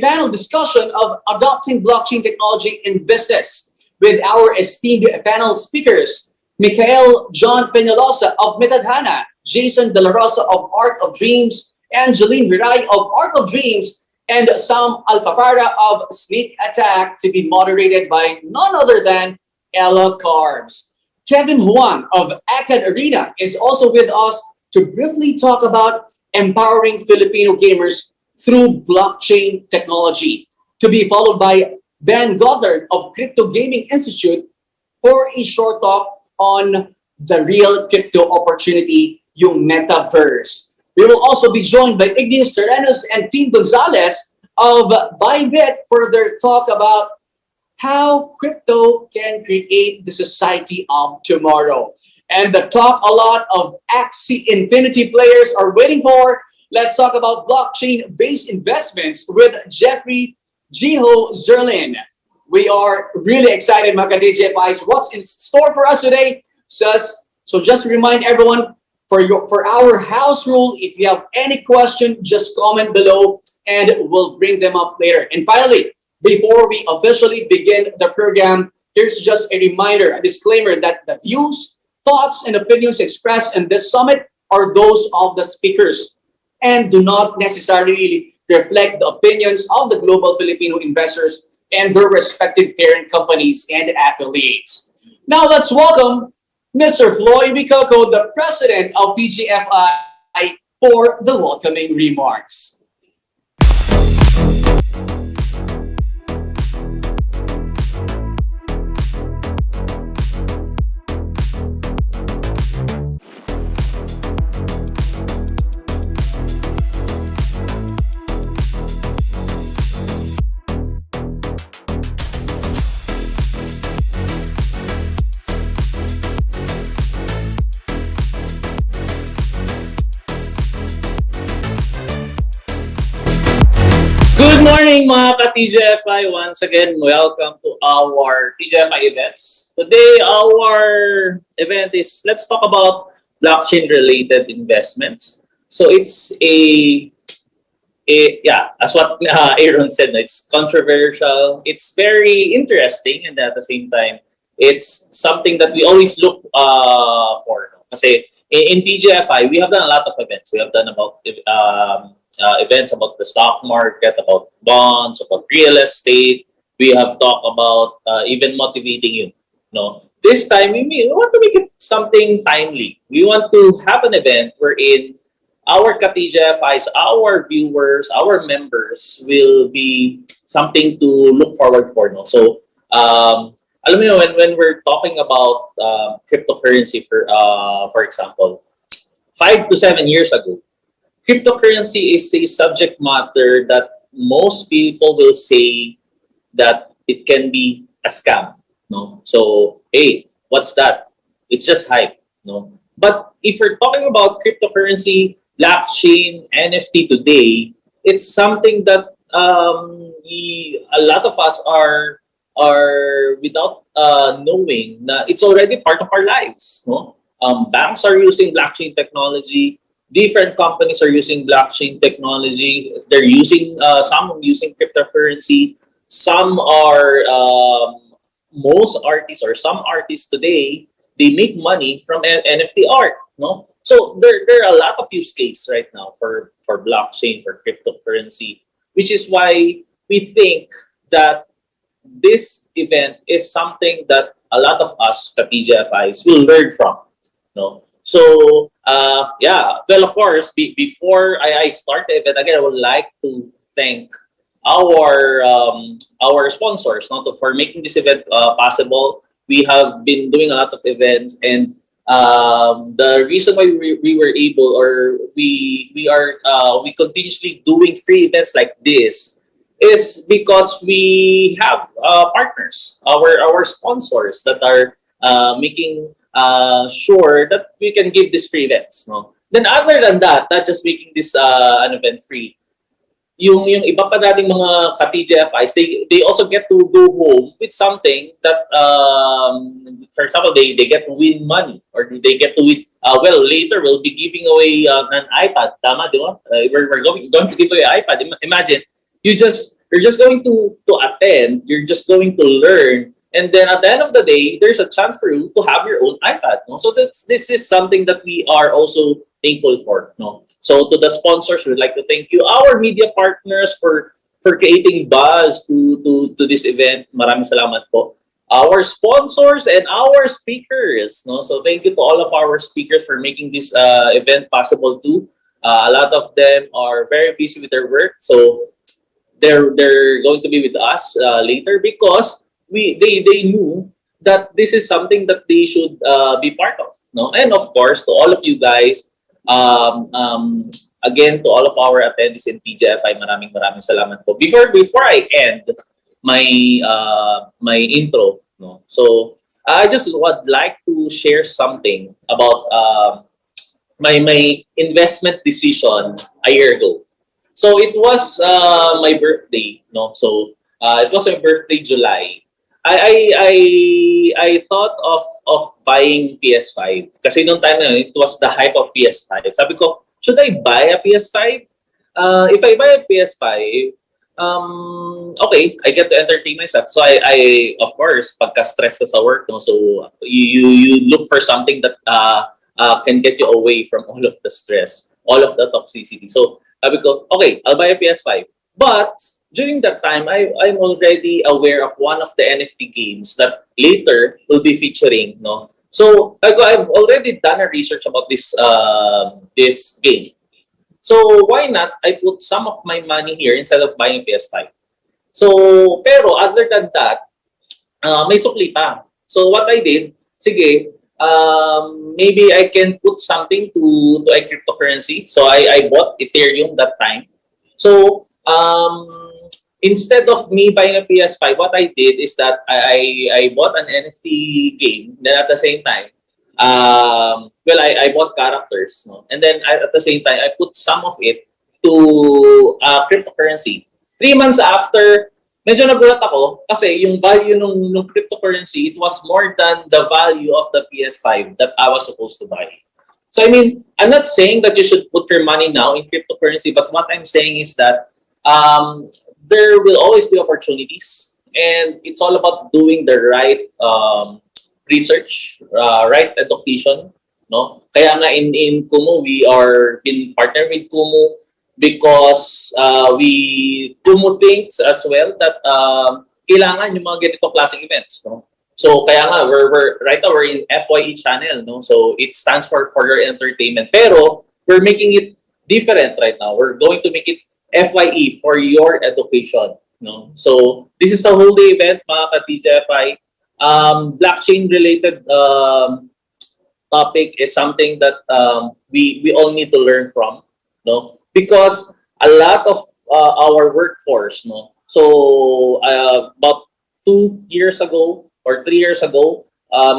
panel discussion of adopting blockchain technology in business with our esteemed panel speakers, Mikhail John Peñalosa of Metadhana, Jason De La Rosa of Art of Dreams, Angeline Viray of Art of Dreams, and Sam Alfafara of Sneak Attack, to be moderated by none other than Ella Carbs. Kevin Huang of Acad Arena is also with us to briefly talk about empowering Filipino gamers through blockchain technology, to be followed by Ben Gothard of Crypto Gaming Institute for a short talk on the real crypto opportunity, yung Metaverse. We will also be joined by Ignacio Serenos and Team Gonzalez of Bybit for their talk about how crypto can create the society of tomorrow. And the talk a lot of Axie Infinity players are waiting for. Let's talk about blockchain-based investments with Jeffrey Jiho Zerlin. We are really excited, mga ka-DJFIs. What's in store for us today? So just to remind everyone, for our house rule, if you have any question, just comment below and we'll bring them up later. And finally, before we officially begin the program, here's just a reminder, a disclaimer that the views, thoughts, and opinions expressed in this summit are those of the speakers and do not necessarily reflect the opinions of the global Filipino investors and their respective parent companies and affiliates. Now let's welcome Mr. Floyd Wicoco, the president of TGFI, for the welcoming remarks. morning mga ka-TGFI. Once again, welcome to our TGFI events. Today, our event is, let's talk about blockchain-related investments. So it's as what Aaron said, it's controversial. It's very interesting, and at the same time, it's something that we always look for. Kasi in TGFI, we have done a lot of events. We have done about events about the stock market, about bonds, about real estate. We have talked about even motivating you. No, this time we want to make it something timely. We want to have an event wherein our ka-TGFIs, our viewers, our members will be something to look forward for. No, so alam mo yun, when we're talking about cryptocurrency, for example, 5 to 7 years ago, cryptocurrency is a subject matter that most people will say that it can be a scam. No, so hey, what's that? It's just hype. No, but if we're talking about cryptocurrency, blockchain, NFT today, it's something that a lot of us are without knowing that it's already part of our lives. No, banks are using blockchain technology. Different companies are using blockchain technology. They're using some using cryptocurrency. Some are most artists or some artists today, they make money from NFT art. No, so there are a lot of use cases right now for blockchain, for cryptocurrency, which is why we think that this event is something that a lot of us, the PGFIs, will learn from. No. So, well, of course, before I start the event, again, I would like to thank our sponsors for making this event possible. We have been doing a lot of events, and the reason why we were able, or we continuously doing free events like this is because we have partners, our sponsors that are making sure that we can give these free events. No? Then other than that, not just making this an event free, yung iba pa dating mga ka-TGFIs, they also get to go home with something that, for example, they get to win money, or they get to win, well, later we'll be giving away an iPad. Tama, di ba? We're going to give away an iPad. Imagine, you're just going to attend, you're just going to learn, and then at the end of the day, there's a chance for you to have your own iPad. No? So this is something that we are also thankful for. No? So to the sponsors, we'd like to thank you. Our media partners for creating buzz to this event. Maraming salamat po. Our sponsors and our speakers. No? So thank you to all of our speakers for making this event possible too. A lot of them are very busy with their work. So they're going to be with us later because they knew that this is something that they should be part of. No? And of course, to all of you guys, again, to all of our attendees in TGFI, maraming salamat po. Before I end my intro, no? So I just would like to share something about my investment decision a year ago. So it was my birthday, no? So it was my birthday, July. I thought of buying PS5 kasi noong time na it was the hype of PS5. Sabi ko, should I buy a PS5? If I buy a PS5, okay, I get to entertain myself. So I of course, pagka-stress ka sa work, no? So you look for something that can get you away from all of the stress, all of the toxicity. So sabi ko, okay, I'll buy a PS5. But during that time, I'm already aware of one of the NFT games that later will be featuring. No, so I've already done a research about this game. So why not I put some of my money here instead of buying PS5? So pero other than that, may sukli pa. So what I did, sige, maybe I can put something to a cryptocurrency. So I bought Ethereum that time. So instead of me buying a PS5, what I did is that I bought an NFT game. Then at the same time, well, I bought characters, no? And then at the same time, I put some of it to cryptocurrency. 3 months after, medyo nagulat ako kasi yung value nung cryptocurrency, it was more than the value of the PS5 that I was supposed to buy. So I mean, I'm not saying that you should put your money now in cryptocurrency, but what I'm saying is that there will always be opportunities, and it's all about doing the right research, right education. No, kaya nga in Kumu we are been partnered with Kumu because Kumu thinks as well that kailangan yung mga ganito klaseng events, no? So kaya nga we're right now we're in FYE channel, no? So it stands for your entertainment. Pero we're making it different right now. We're going to make it FYE for your education, no? So this is a whole day event, mga ka-TGFI. Blockchain related topic is something that we all need to learn from, no? Because a lot of our workforce, no? So about 2 years ago or 3 years ago,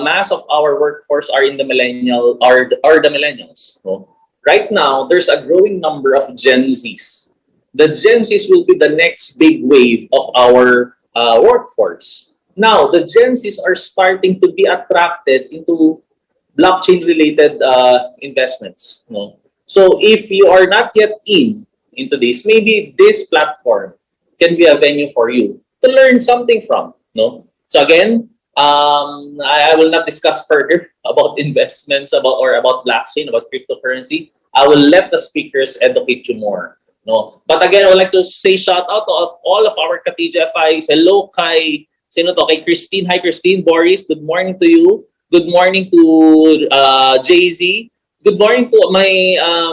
mass of our workforce are in the the millennials. No? Right now, there's a growing number of Gen Zs. The Gen Zs will be the next big wave of our workforce. Now, the Gen Zs are starting to be attracted into blockchain-related investments. No? So if you are not yet into this, maybe this platform can be a venue for you to learn something from. No? So again, I will not discuss further about investments, about blockchain, about cryptocurrency. I will let the speakers educate you more. No? But again, I would like to say shout out to all of our ka-TGFIs. Hello kay kay Christine. Hi Christine, Boris. Good morning to you. Good morning to Jay-Z. Good morning to my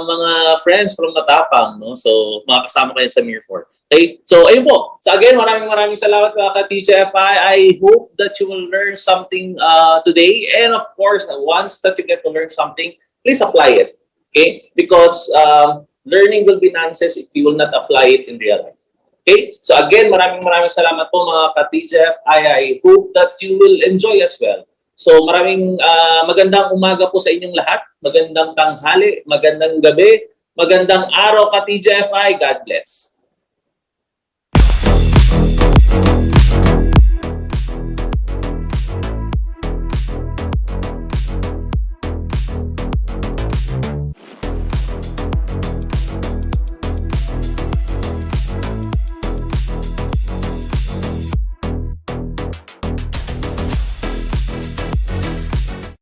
mga friends from Matapang, no? So mga kasama ko yan sa Mirror. Okay? So ayun po. So again, maraming salamat mga ka-TGFI. I hope that you will learn something today, and of course, once that you get to learn something, please apply it. Okay? Because learning will be nonsense if you will not apply it in real life. Okay? So again, maraming salamat po mga ka-TGFI. I hope that you will enjoy as well. So maraming magandang umaga po sa inyong lahat. Magandang tanghali, magandang gabi, magandang araw ka-TGFI. God bless.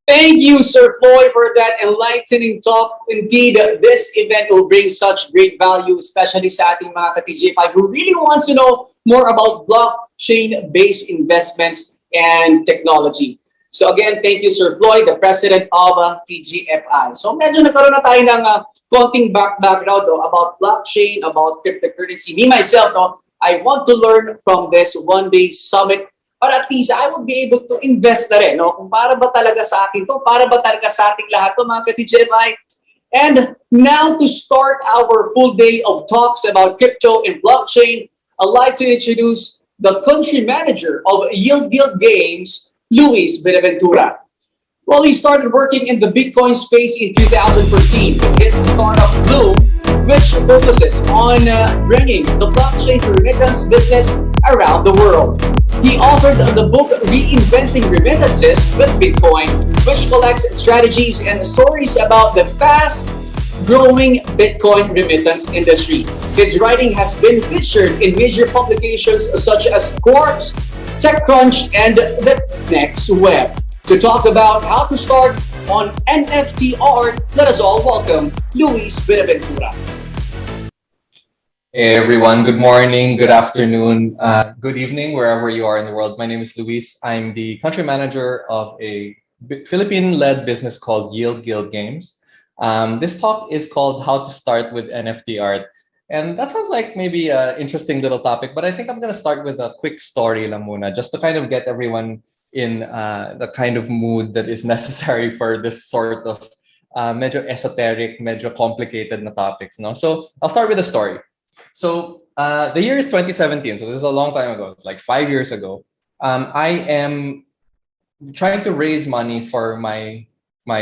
Thank you, Sir Floyd, for that enlightening talk. Indeed, this event will bring such great value, especially sa ating mga ka-TGFI who really wants to know more about blockchain-based investments and technology. So again, thank you, Sir Floyd, the president of TGFI. So medyo nagkaroon na tayo ng konting background about blockchain, about cryptocurrency. Me, myself, I want to learn from this one-day summit. But at least I would be able to invest na rin, no? Kung para ba talaga sa akin to, para ba talaga sa ating lahat to, mga ka-TGFI. And now to start our full day of talks about crypto and blockchain, I'd like to introduce the country manager of Yield Games, Luis Benaventura. Well, he started working in the Bitcoin space in 2014 with his startup Bloom, which focuses on bringing the blockchain to remittance business around the world. He authored the book Reinventing Remittances with Bitcoin, which collects strategies and stories about the fast-growing Bitcoin remittance industry. His writing has been featured in major publications such as Quartz, TechCrunch, and The Next Web. To talk about how to start on NFT art, let us all welcome Luis Benaventura. Hey everyone, good morning, good afternoon, good evening, wherever you are in the world. My name is Luis. I'm the country manager of a Philippine-led business called Yield Games. This talk is called How to Start with NFT Art. And that sounds like maybe an interesting little topic, but I think I'm going to start with a quick story lang muna, just to kind of get everyone in the kind of mood that is necessary for this sort of medyo esoteric, medyo complicated na topics. No? So I'll start with a story. So the year is 2017, so this is a long time ago. It's like 5 years ago. I am trying to raise money for my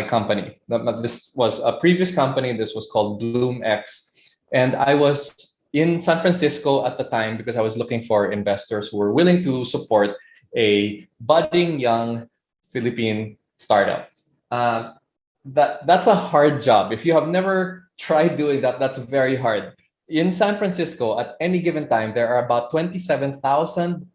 company. This was a previous company. This was called BloomX, and I was in San Francisco at the time because I was looking for investors who were willing to support a budding young Philippine startup. That's a hard job. If you have never tried doing that, that's very hard. In San Francisco, at any given time, there are about 27,000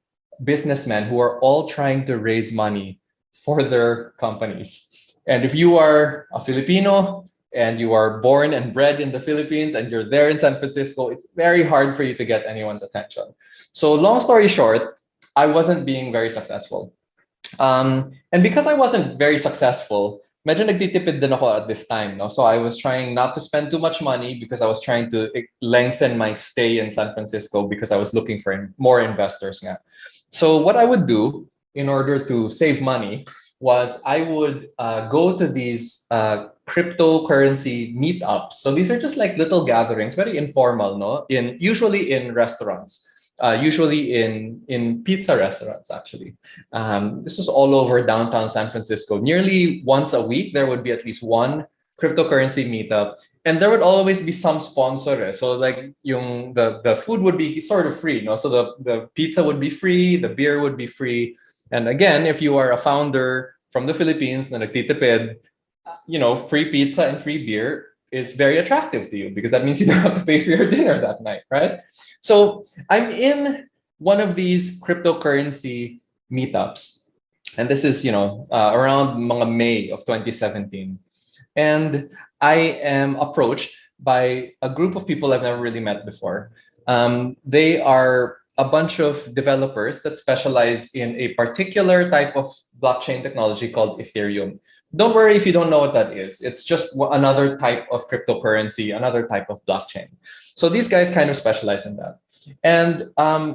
businessmen who are all trying to raise money for their companies. And if you are a Filipino and you are born and bred in the Philippines and you're there in San Francisco, it's very hard for you to get anyone's attention. So long story short, I wasn't being very successful. And because I wasn't very successful, medyo nagtitipid din ako at this time. No? So I was trying not to spend too much money because I was trying to lengthen my stay in San Francisco because I was looking for more investors. Nga. So what I would do in order to save money was I would go to these cryptocurrency meetups. So these are just like little gatherings, very informal, no? Usually in restaurants. Usually in pizza restaurants, actually. This was all over downtown San Francisco. Nearly once a week, there would be at least one cryptocurrency meetup. And there would always be some sponsor. So like the food would be sort of free. No? So the pizza would be free, the beer would be free. And again, if you are a founder from the Philippines na nagtitipid, free pizza and free beer is very attractive to you because that means you don't have to pay for your dinner that night, right? So I'm in one of these cryptocurrency meetups, and this is around mga May of 2017, and I am approached by a group of people I've never really met before. They are a bunch of developers that specialize in a particular type of blockchain technology called Ethereum. Don't worry if you don't know what that is. It's just another type of cryptocurrency, another type of blockchain. So these guys kind of specialize in that. And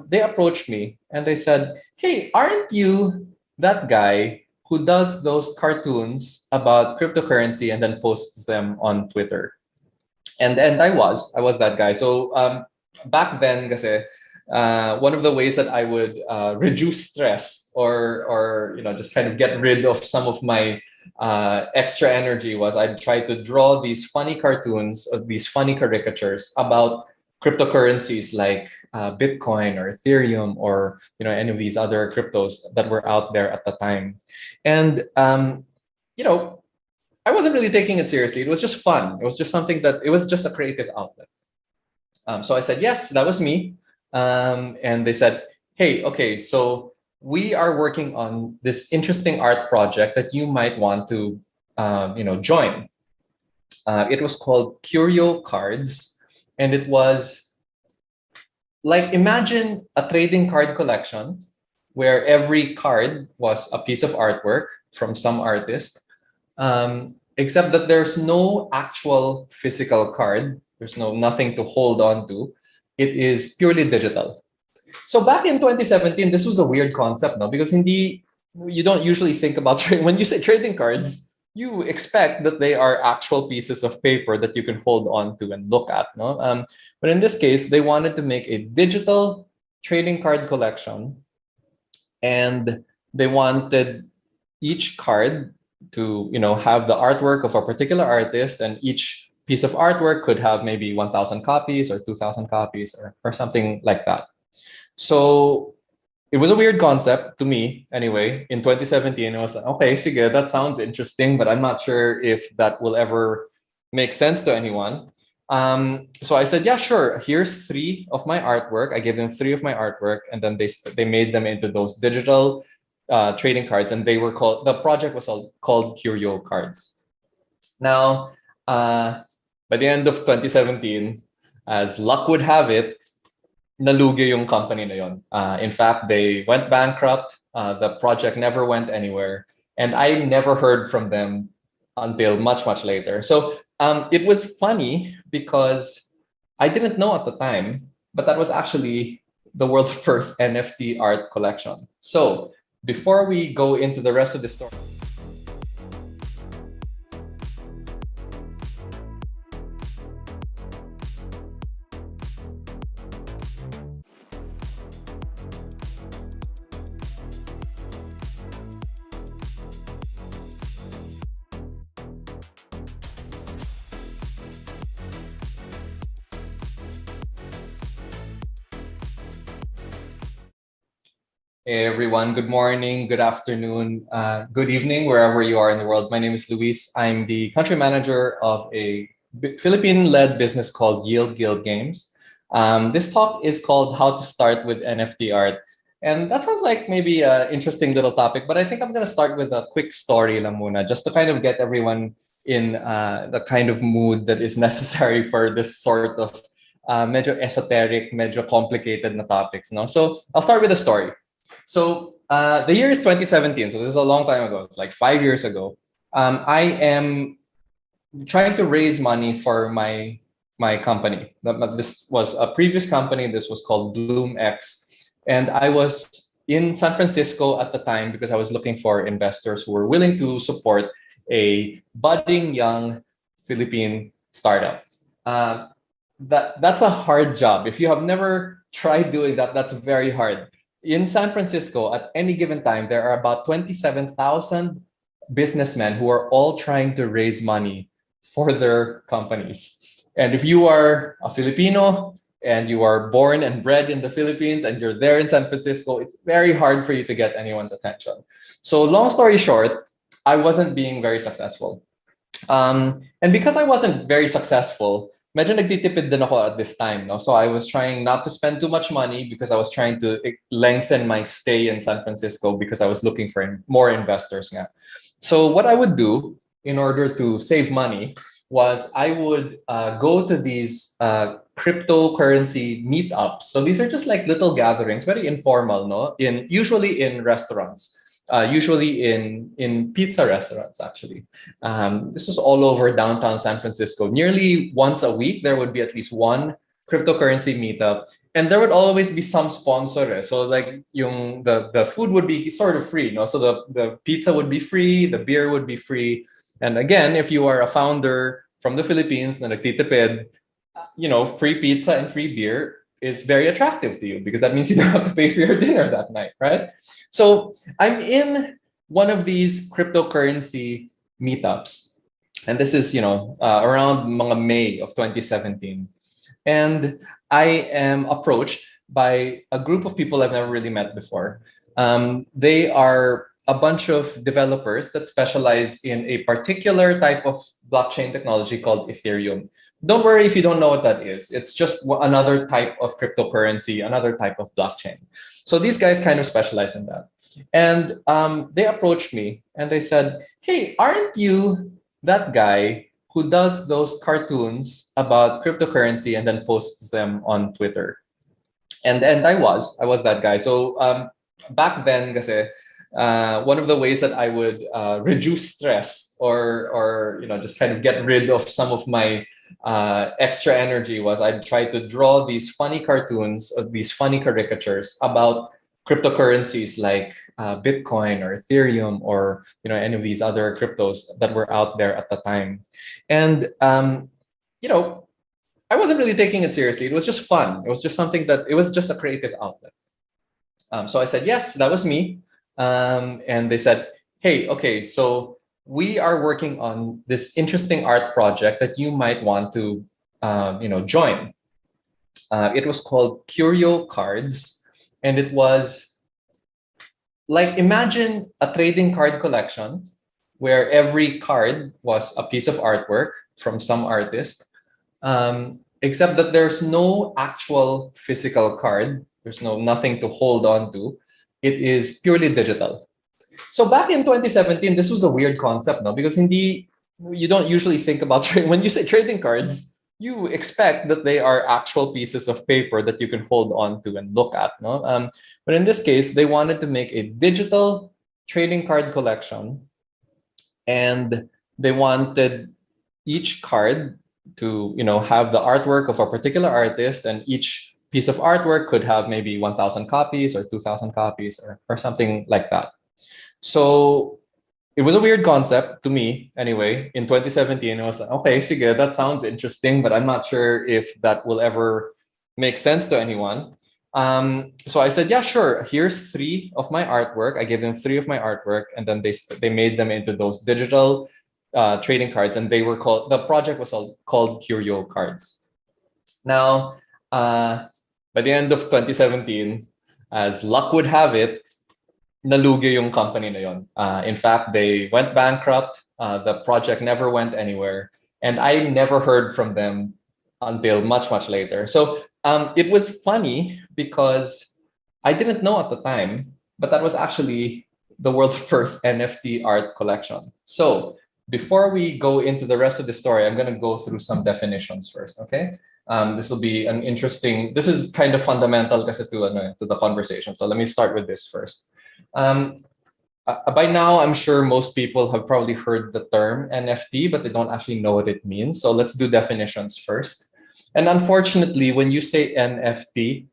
they approached me and they said, hey, aren't you that guy who does those cartoons about cryptocurrency and then posts them on Twitter? And I was that guy. So back then, kasi, one of the ways that I would reduce stress or just kind of get rid of some of my extra energy was I'd try to draw these funny cartoons of these funny caricatures about cryptocurrencies like Bitcoin or Ethereum or any of these other cryptos that were out there at the time. And I wasn't really taking it seriously. It was just fun. It was just it was just a creative outlet. So I said, yes, that was me. And they said, hey, okay, so we are working on this interesting art project that you might want to, join. It was called Curio Cards. And it was like, imagine a trading card collection where every card was a piece of artwork from some artist, except that there's no actual physical card. There's nothing to hold on to. It is purely digital. So back in 2017, this was a weird concept, no? Because you don't usually think about when you say trading cards, you expect that they are actual pieces of paper that you can hold on to and look at, no? But in this case, they wanted to make a digital trading card collection, and they wanted each card to, have the artwork of a particular artist, and each piece of artwork could have maybe 1,000 copies or 2,000 copies or something like that. So it was a weird concept to me anyway. In 2017, I was like, okay, sige, that sounds interesting, but I'm not sure if that will ever make sense to anyone. So I said, yeah, sure. Here's 3 of my artwork. I gave them 3 of my artwork, and then they made them into those digital trading cards, and the project was called Curio Cards. Now, by the end of 2017, as luck would have it, nalugi yung company na yon. In fact, they went bankrupt. The project never went anywhere. And I never heard from them until much, much later. So it was funny because I didn't know at the time, but that was actually the world's first NFT art collection. So before we go into the rest of the story, Hey everyone, good morning, good afternoon, good evening, wherever you are in the world. My name is Luis. I'm the country manager of a Philippine-led business called Yield Guild Games. This talk is called How to Start with NFT Art. And that sounds like maybe an interesting little topic, but I think I'm going to start with a quick story lang muna, just to kind of get everyone in the kind of mood that is necessary for this sort of medyo esoteric, medyo complicated na topics. No? So I'll start with a story. So the year is 2017, so this is a long time ago. It's like 5 years ago. I am trying to raise money for my company. This was a previous company. This was called BloomX, and I was in San Francisco at the time because I was looking for investors who were willing to support a budding young Philippine startup. That's a hard job. If you have never tried doing that, that's very hard. In San Francisco, at any given time, there are about 27,000 businessmen who are all trying to raise money for their companies. And if you are a Filipino and you are born and bred in the Philippines and you're there in San Francisco, it's very hard for you to get anyone's attention. So long story short, I wasn't being very successful. And because I wasn't very successful, medyo nagtitipid din ako at this time. No? So I was trying not to spend too much money because I was trying to lengthen my stay in San Francisco because I was looking for more investors. Nga. So what I would do in order to save money was I would go to these cryptocurrency meetups. So these are just like little gatherings, very informal, no? Usually in restaurants. Usually in pizza restaurants, actually. This was all over downtown San Francisco. Nearly once a week, there would be at least one cryptocurrency meetup. And there would always be some sponsor. So like the food would be sort of free. No? So the pizza would be free, the beer would be free. And again, if you are a founder from the Philippines na nagtitipid, free pizza and free beer is very attractive to you because that means you don't have to pay for your dinner that night, right? So I'm in one of these cryptocurrency meetups, and this is around mga May of 2017, and I am approached by a group of people I've never really met before. They are a bunch of developers that specialize in a particular type of blockchain technology called Ethereum. Don't worry if you don't know what that is. It's just another type of cryptocurrency, another type of blockchain. So these guys kind of specialize in that. And they approached me and they said, hey, aren't you that guy who does those cartoons about cryptocurrency and then posts them on Twitter? And I was that guy. So back then, kasi, one of the ways that I would reduce stress or just kind of get rid of some of my extra energy was I'd try to draw these funny cartoons of these funny caricatures about cryptocurrencies like Bitcoin or Ethereum or any of these other cryptos that were out there at the time. And I wasn't really taking it seriously. It was just fun. It was just it was just a creative outlet. So I said, yes, that was me. And they said, hey, okay, so we are working on this interesting art project that you might want to join. It was called Curio Cards, and it was like, imagine a trading card collection where every card was a piece of artwork from some artist, except that there's no actual physical card. There's nothing to hold on to. It is purely digital. So back in 2017, this was a weird concept, no? Because you don't usually think about when you say trading cards, you expect that they are actual pieces of paper that you can hold on to and look at, no? But in this case, they wanted to make a digital trading card collection, and they wanted each card to have the artwork of a particular artist, and each piece of artwork could have maybe 1,000 copies or 2,000 copies or something like that. So it was a weird concept to me anyway. In 2017, I was like, okay, sige, that sounds interesting, but I'm not sure if that will ever make sense to anyone. So I said, yeah, sure. Here's 3 of my artwork. I gave them 3 of my artwork, and then they made them into those digital trading cards, and the project was called Curio Cards. Now, by the end of 2017, as luck would have it, nalugi yung company na yon. In fact, they went bankrupt. The project never went anywhere. And I never heard from them until much, much later. So it was funny because I didn't know at the time, but that was actually the world's first NFT art collection. So before we go into the rest of the story, I'm going to go through some definitions first, okay? This will be an interesting, this is kind of fundamental kasi to the conversation. So let me start with this first. By now, I'm sure most people have probably heard the term NFT, but they don't actually know what it means. So let's do definitions first. And unfortunately, when you say NFT,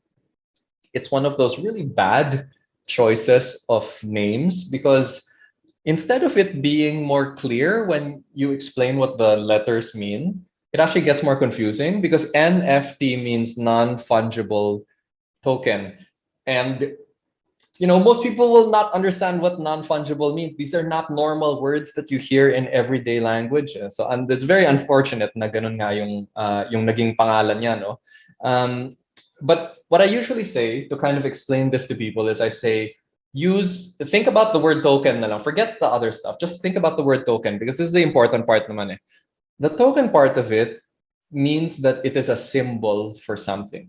it's one of those really bad choices of names because instead of it being more clear when you explain what the letters mean, it actually gets more confusing because NFT means non-fungible token. And most people will not understand what non-fungible means. These are not normal words that you hear in everyday language. So it's very unfortunate na ganun nga yung naging pangalan niya, no? But what I usually say to kind of explain this to people is I say, think about the word token na lang. Forget the other stuff. Just think about the word token because this is the important part naman eh. The token part of it means that it is a symbol for something.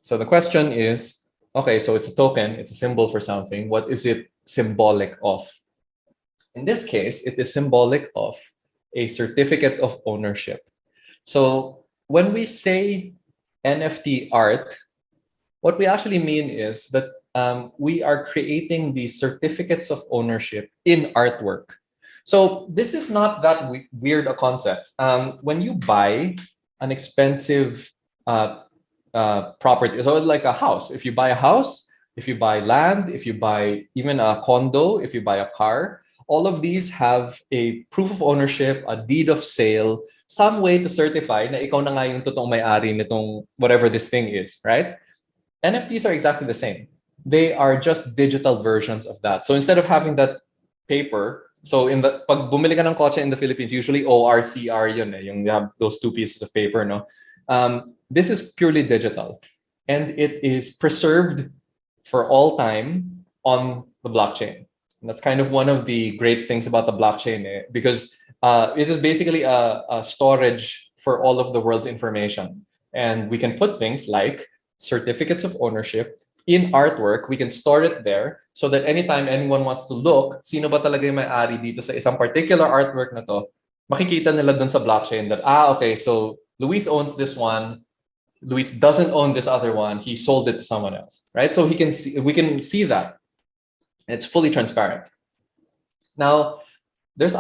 So the question is, okay, so it's a token, it's a symbol for something. What is it symbolic of? In this case, it is symbolic of a certificate of ownership. So when we say NFT art, what we actually mean is that we are creating these certificates of ownership in artwork. So this is not that weird a concept. When you buy an expensive property, so like a house, if you buy a house, if you buy land, if you buy even a condo, if you buy a car, all of these have a proof of ownership, a deed of sale, some way to certify na ikaw na nga yung totoong may-ari nitong whatever this thing is, right? NFTs are exactly the same. They are just digital versions of that. So instead of having that paper, so pag bumili ka ng kotse in the Philippines, usually ORCR yun eh, you have those two pieces of paper, no? This is purely digital and it is preserved for all time on the blockchain. And that's kind of one of the great things about the blockchain because it is basically a storage for all of the world's information. And we can put things like certificates of ownership in artwork. We can store it there so that anytime anyone wants to look, sino ba talaga yung may-ari dito sa isang particular artwork na to, makikita nila dun sa blockchain that, okay, so Luis owns this one, Luis doesn't own this other one, he sold it to someone else, right? So we can see that. It's fully transparent. Now, there's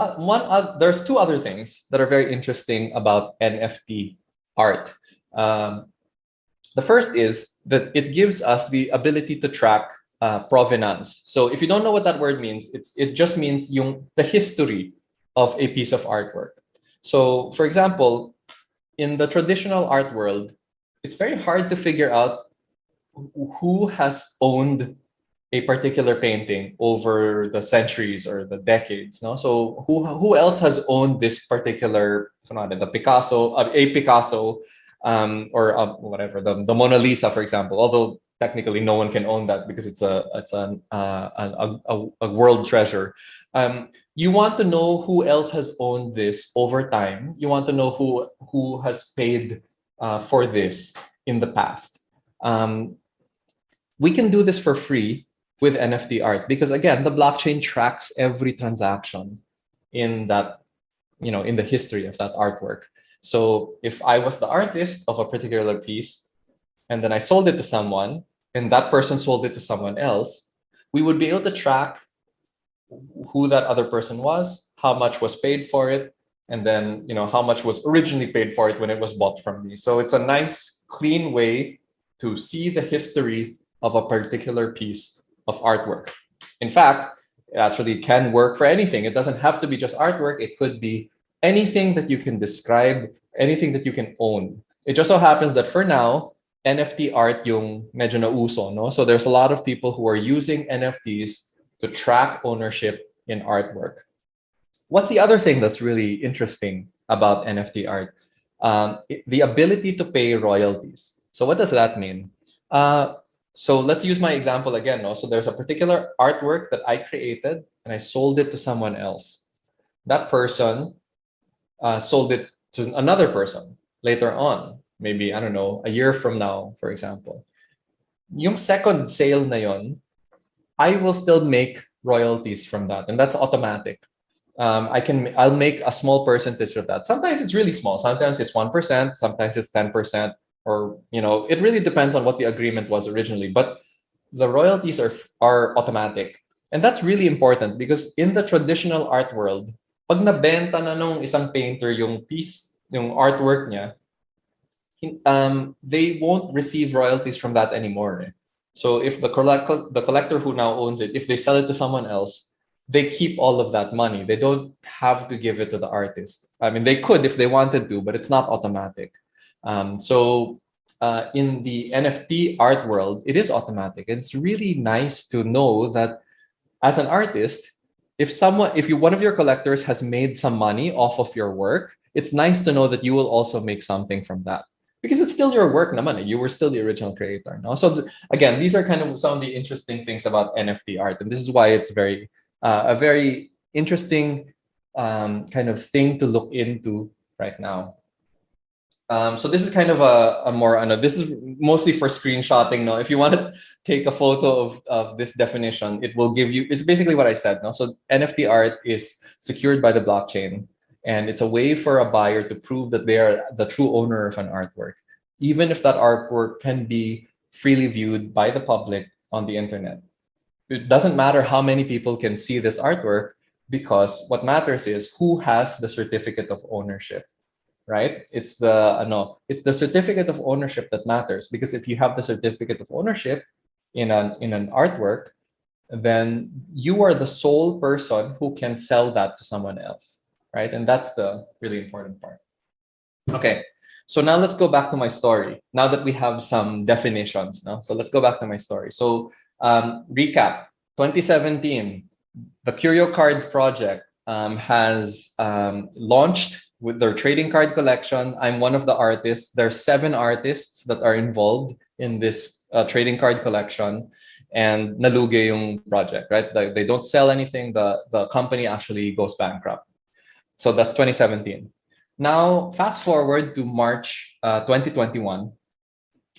two other things that are very interesting about NFT art. The first is that it gives us the ability to track provenance. So if you don't know what that word means, it just means the history of a piece of artwork. So for example, in the traditional art world, it's very hard to figure out who has owned a particular painting over the centuries or the decades. No? So who else has owned this particular, a Picasso, or whatever, the Mona Lisa, for example, although technically no one can own that because it's a world treasure. You want to know who else has owned this over time. You want to know who has paid for this in the past. We can do this for free with NFT art because again, the blockchain tracks every transaction in that, in the history of that artwork. So if I was the artist of a particular piece and then I sold it to someone and that person sold it to someone else, we would be able to track who that other person was, how much was paid for it, and then how much was originally paid for it when it was bought from me. So it's a nice, clean way to see the history of a particular piece of artwork. In fact, it actually can work for anything. It doesn't have to be just artwork. It could be anything that you can describe, anything that you can own. It just so happens that for now, NFT art yung medyo nauso, no? So there's a lot of people who are using NFTs to track ownership in artwork. What's the other thing that's really interesting about NFT art? The ability to pay royalties. So what does that mean? So let's use my example again. No? So there's a particular artwork that I created and I sold it to someone else. That person sold it to another person later on, maybe, I don't know, a year from now, for example. Yung second sale na yon, I will still make royalties from that, and that's automatic. I'll make a small percentage of that. Sometimes it's really small. Sometimes it's 1%. Sometimes it's 10%. Or it really depends on what the agreement was originally. But the royalties are automatic, and that's really important because in the traditional art world, pag nabenta na nung isang painter yung piece, yung artwork niya, they won't receive royalties from that anymore. So if the collector who now owns it, if they sell it to someone else, they keep all of that money. They don't have to give it to the artist. I mean, they could if they wanted to, but it's not automatic. So in the NFT art world, it is automatic. It's really nice to know that as an artist, if one of your collectors has made some money off of your work, it's nice to know that you will also make something from that. Because it's still your work naman. You were still the original creator. No? So again, these are kind of some of the interesting things about NFT art. And this is why it's a very interesting kind of thing to look into right now. So this is kind of a more, this is mostly for screenshotting. No? If you want to take a photo of this definition, it will give you, it's basically what I said. No? So NFT art is secured by the blockchain. And it's a way for a buyer to prove that they are the true owner of an artwork, even if that artwork can be freely viewed by the public on the internet. It doesn't matter how many people can see this artwork, because what matters is who has the certificate of ownership, right? It's the certificate of ownership that matters, because if you have the certificate of ownership in an artwork, then you are the sole person who can sell that to someone else. Right? And that's the really important part. Okay, so now let's go back to my story. Now that we have some definitions, no? So let's go back to my story. So recap, 2017, the Curio Cards project has launched with their trading card collection. I'm one of the artists. There's 7 artists that are involved in this trading card collection. And nalugi yung project, right? They don't sell anything. The company actually goes bankrupt. So that's 2017. Now, fast forward to March 2021.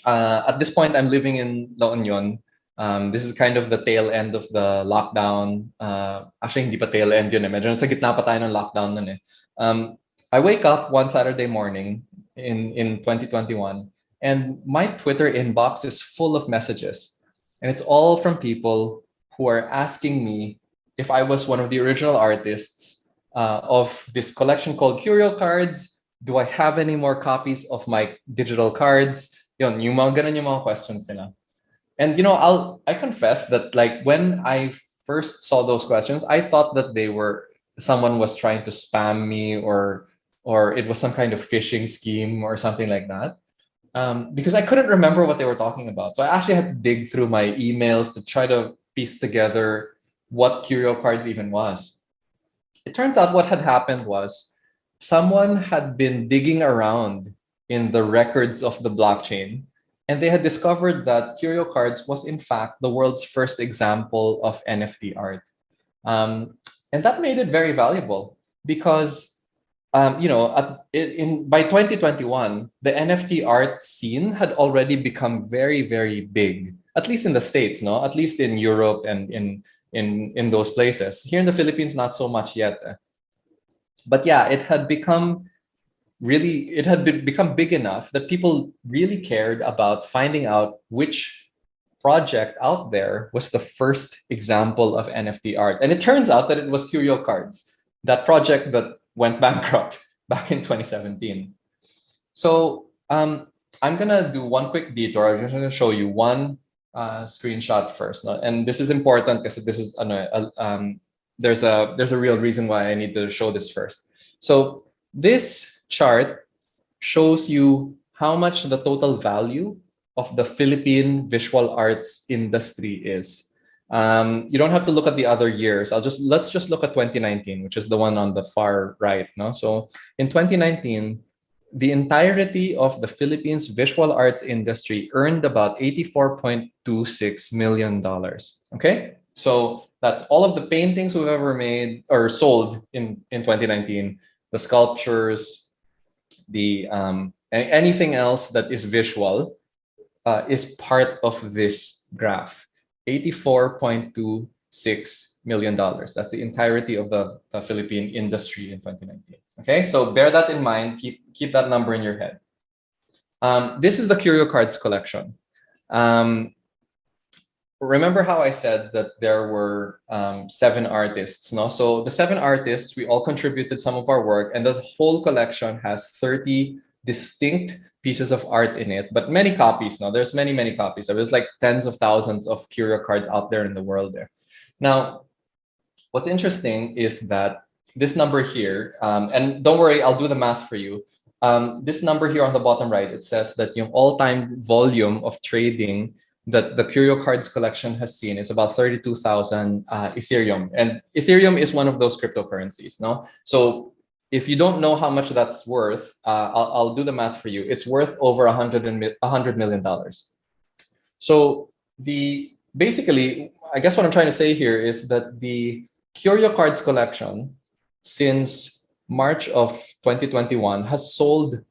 At this point, I'm living in La Union. This is kind of the tail end of the lockdown. Actually, hindi pa tail end yun. Medyo nasa gitna pa tayo ng lockdown nun eh. I wake up one Saturday morning in 2021, and my Twitter inbox is full of messages. And it's all from people who are asking me if I was one of the original artists of this collection called Curio Cards. Do I have any more copies of my digital cards? Yun, yung mga ganun yung mga questions nila. And I confess that like when I first saw those questions, I thought that someone was trying to spam me or it was some kind of phishing scheme or something like that. Because I couldn't remember what they were talking about. So I actually had to dig through my emails to try to piece together what Curio Cards even was. It turns out what had happened was someone had been digging around in the records of the blockchain, and they had discovered that Curio Cards was in fact the world's first example of NFT art. And that made it very valuable because, by 2021, the NFT art scene had already become very, very big, at least in the States, no? At least in Europe and in those places. Here in the Philippines, not so much yet. But yeah, it had become big enough that people really cared about finding out which project out there was the first example of NFT art. And it turns out that it was Curio Cards, that project that went bankrupt back in 2017. So I'm gonna do one quick detour. I'm just gonna show you one screenshot first, no? And this is important because this is there's a real reason why I need to show this first. So this chart shows you how much the total value of the Philippine visual arts industry is. You don't have to look at the other years. Let's just look at 2019, which is the one on the far right. No, so in 2019, the entirety of the Philippines visual arts industry earned about $84.26 million. Okay? So that's all of the paintings we've ever made or sold in 2019, the sculptures, the anything else that is visual is part of this graph. $84.26 million. That's the entirety of the Philippine industry in 2019. Okay, so bear that in mind. Keep that number in your head. This is the Curio Cards collection. Remember how I said that there were 7 artists, no? So the 7 artists, we all contributed some of our work, and the whole collection has 30 distinct pieces of art in it, but many copies. No, there's many copies. So there's like tens of thousands of Curio Cards out there in the world there. Now, what's interesting is that this number here, and don't worry, I'll do the math for you. This number here on the bottom right, it says that yung all-time volume of trading that the Curio Cards collection has seen is about 32,000 Ethereum. And Ethereum is one of those cryptocurrencies, no? So if you don't know how much that's worth, I'll do the math for you. It's worth over $100 million. So basically, I guess what I'm trying to say here is that the Curio Cards collection, since March of 2021, has sold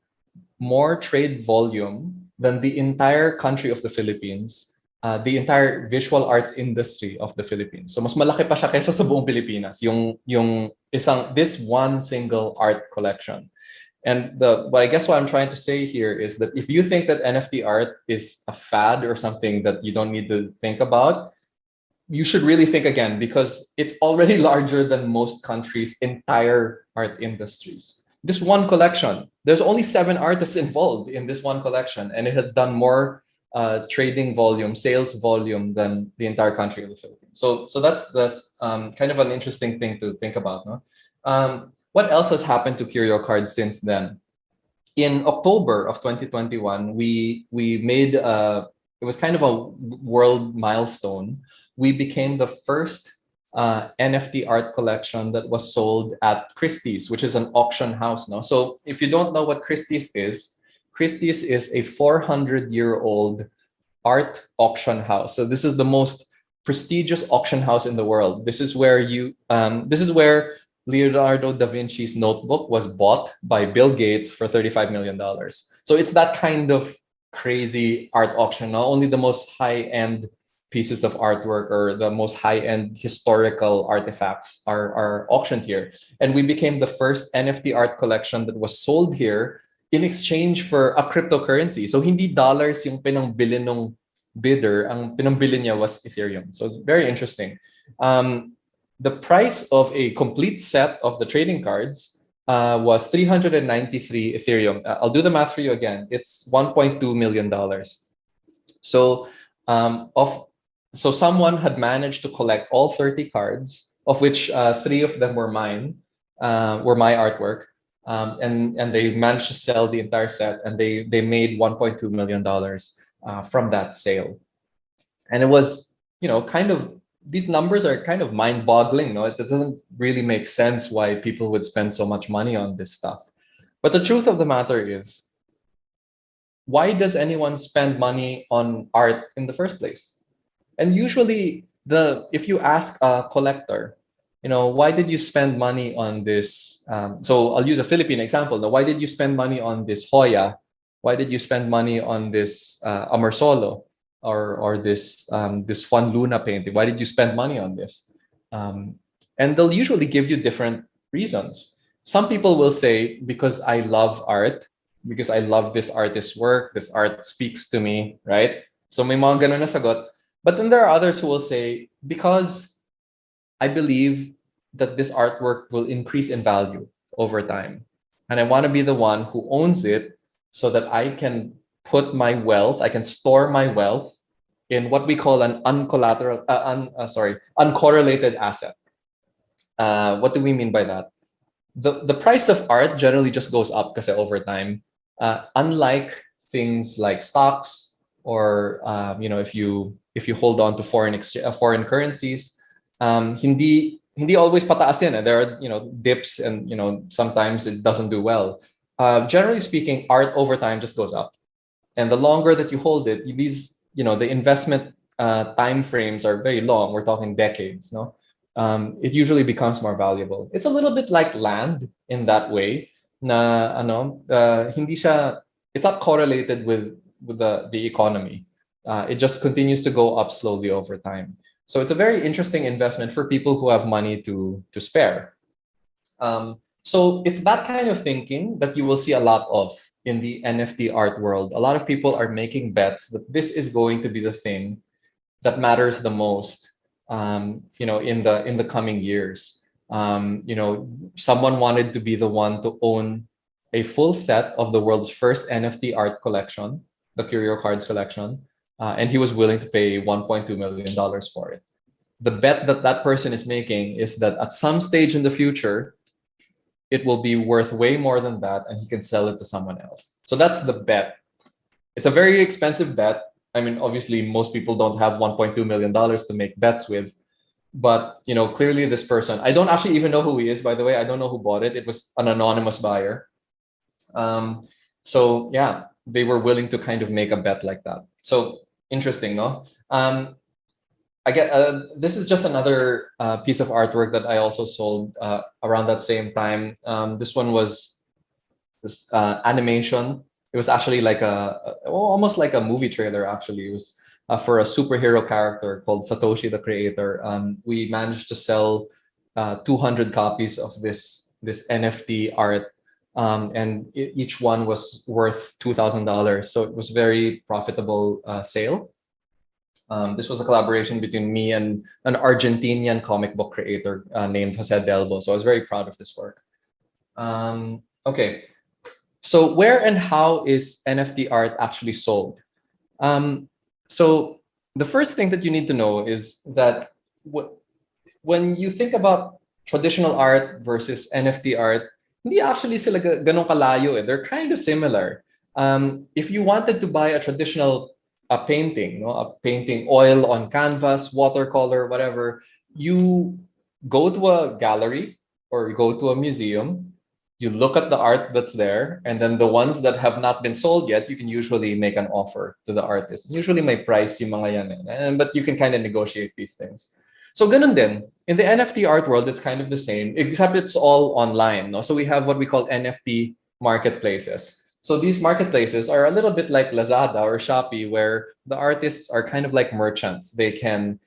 more trade volume than the entire country of the Philippines, the entire visual arts industry of the Philippines. So mas malaki pa siya kaysa sa buong Pilipinas, this one single art collection. And what I guess what I'm trying to say here is that if you think that NFT art is a fad or something that you don't need to think about, you should really think again, because it's already larger than most countries' entire art industries. This one collection, there's only 7 artists involved in this one collection, and it has done more trading volume, sales volume than the entire country of the Philippines. So that's kind of an interesting thing to think about. No? What else has happened to Curio Cards since then? In October of 2021, we made it was kind of a world milestone. We became the first NFT art collection that was sold at Christie's, which is an auction house now. So if you don't know what Christie's is a 400-year-old art auction house. So this is the most prestigious auction house in the world. This is where Leonardo da Vinci's notebook was bought by Bill Gates for $35 million. So it's that kind of crazy art auction. Not only the most high-end pieces of artwork or the most high-end historical artifacts are auctioned here. And we became the first NFT art collection that was sold here in exchange for a cryptocurrency. So hindi dollars yung pinangbili ng bidder, ang pinangbili niya was Ethereum. So it's very interesting. The price of a complete set of the trading cards was 393 Ethereum. I'll do the math for you again. It's $1.2 million. So someone had managed to collect all 30 cards, of which 3 of them were mine, were my artwork. And they managed to sell the entire set, and they made $1.2 million from that sale. And it was, these numbers are kind of mind-boggling. No, it doesn't really make sense why people would spend so much money on this stuff. But the truth of the matter is, why does anyone spend money on art in the first place? And usually, if you ask a collector, why did you spend money on this? So I'll use a Philippine example. Now, why did you spend money on this Hoya? Why did you spend money on this Amersolo or this Juan Luna painting? Why did you spend money on this? And they'll usually give you different reasons. Some people will say, because I love art, because I love this artist's work, this art speaks to me, right? So may mga ganun na sagot. But then there are others who will say, because I believe that this artwork will increase in value over time. And I want to be the one who owns it so that I can put my wealth, I can store my wealth in what we call an uncorrelated asset. What do we mean by that? The price of art generally just goes up kasi over time. Unlike things like stocks or if you hold on to foreign currencies, hindi always pataas yan. There are dips, and sometimes it doesn't do well. generally speaking, art over time just goes up. And the longer that you hold it, the investment time frames are very long. We're talking decades, no? It usually becomes more valuable. It's a little bit like land in that way. Hindi siya, it's not correlated with the economy. It just continues to go up slowly over time. So it's a very interesting investment for people who have money to spare. So it's that kind of thinking that you will see a lot of in the NFT art world. A lot of people are making bets that this is going to be the thing that matters the most, in the coming years. Someone wanted to be the one to own a full set of the world's first NFT art collection, the Curio Cards collection, and he was willing to pay $1.2 million for it. The bet that person is making is that at some stage in the future, it will be worth way more than that, and he can sell it to someone else. So that's the bet. It's a very expensive bet. I mean, obviously, most people don't have $1.2 million to make bets with. But, clearly this person, I don't actually even know who he is, by the way. I don't know who bought it. It was an anonymous buyer. So yeah, they were willing to kind of make a bet like that. So interesting, no? This is just another piece of artwork that I also sold around that same time. This one was this animation. It was actually like almost like a movie trailer. Actually, it was for a superhero character called Satoshi the Creator. We managed to sell 200 copies of this NFT art, and each one was worth $2,000. So it was very profitable sale. This was a collaboration between me and an Argentinian comic book creator named Jose Delbo. So I was very proud of this work. Okay, so where and how is NFT art actually sold? So the first thing that you need to know is that when you think about traditional art versus NFT art, hindi actually sila ganun kalayo eh. They're kind of similar. If you wanted to buy a traditional painting, a painting oil on canvas, watercolor, whatever, you go to a gallery or you go to a museum, you look at the art that's there, and then the ones that have not been sold yet, you can usually make an offer to the artist. Usually may price yung mga yan, but you can kind of negotiate these things. So ganun din. In the NFT art world, it's kind of the same, except it's all online. No? So we have what we call NFT marketplaces. So these marketplaces are a little bit like Lazada or Shopee, where the artists are kind of like merchants. They can,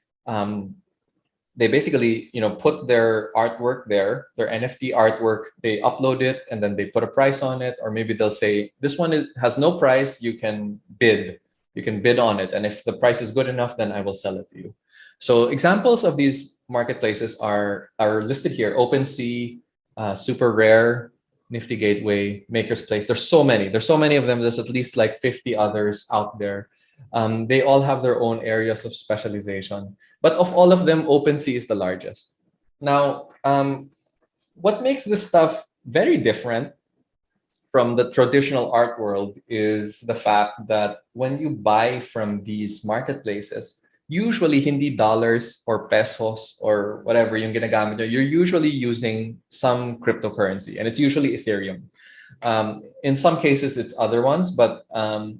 they basically, put their artwork there, their NFT artwork, they upload it, and then they put a price on it. Or maybe they'll say, this one has no price, you can bid. You can bid on it. And if the price is good enough, then I will sell it to you. So examples of these marketplaces are listed here. OpenSea, Super Rare, Nifty Gateway, Maker's Place. There's so many. There's so many of them. There's at least like 50 others out there. They all have their own areas of specialization. But of all of them, OpenSea is the largest. Now, what makes this stuff very different from the traditional art world is the fact that when you buy from these marketplaces, usually hindi dollars or pesos or whatever yung ginagamit nyo, you're usually using some cryptocurrency, and it's usually Ethereum. In some cases, it's other ones, but the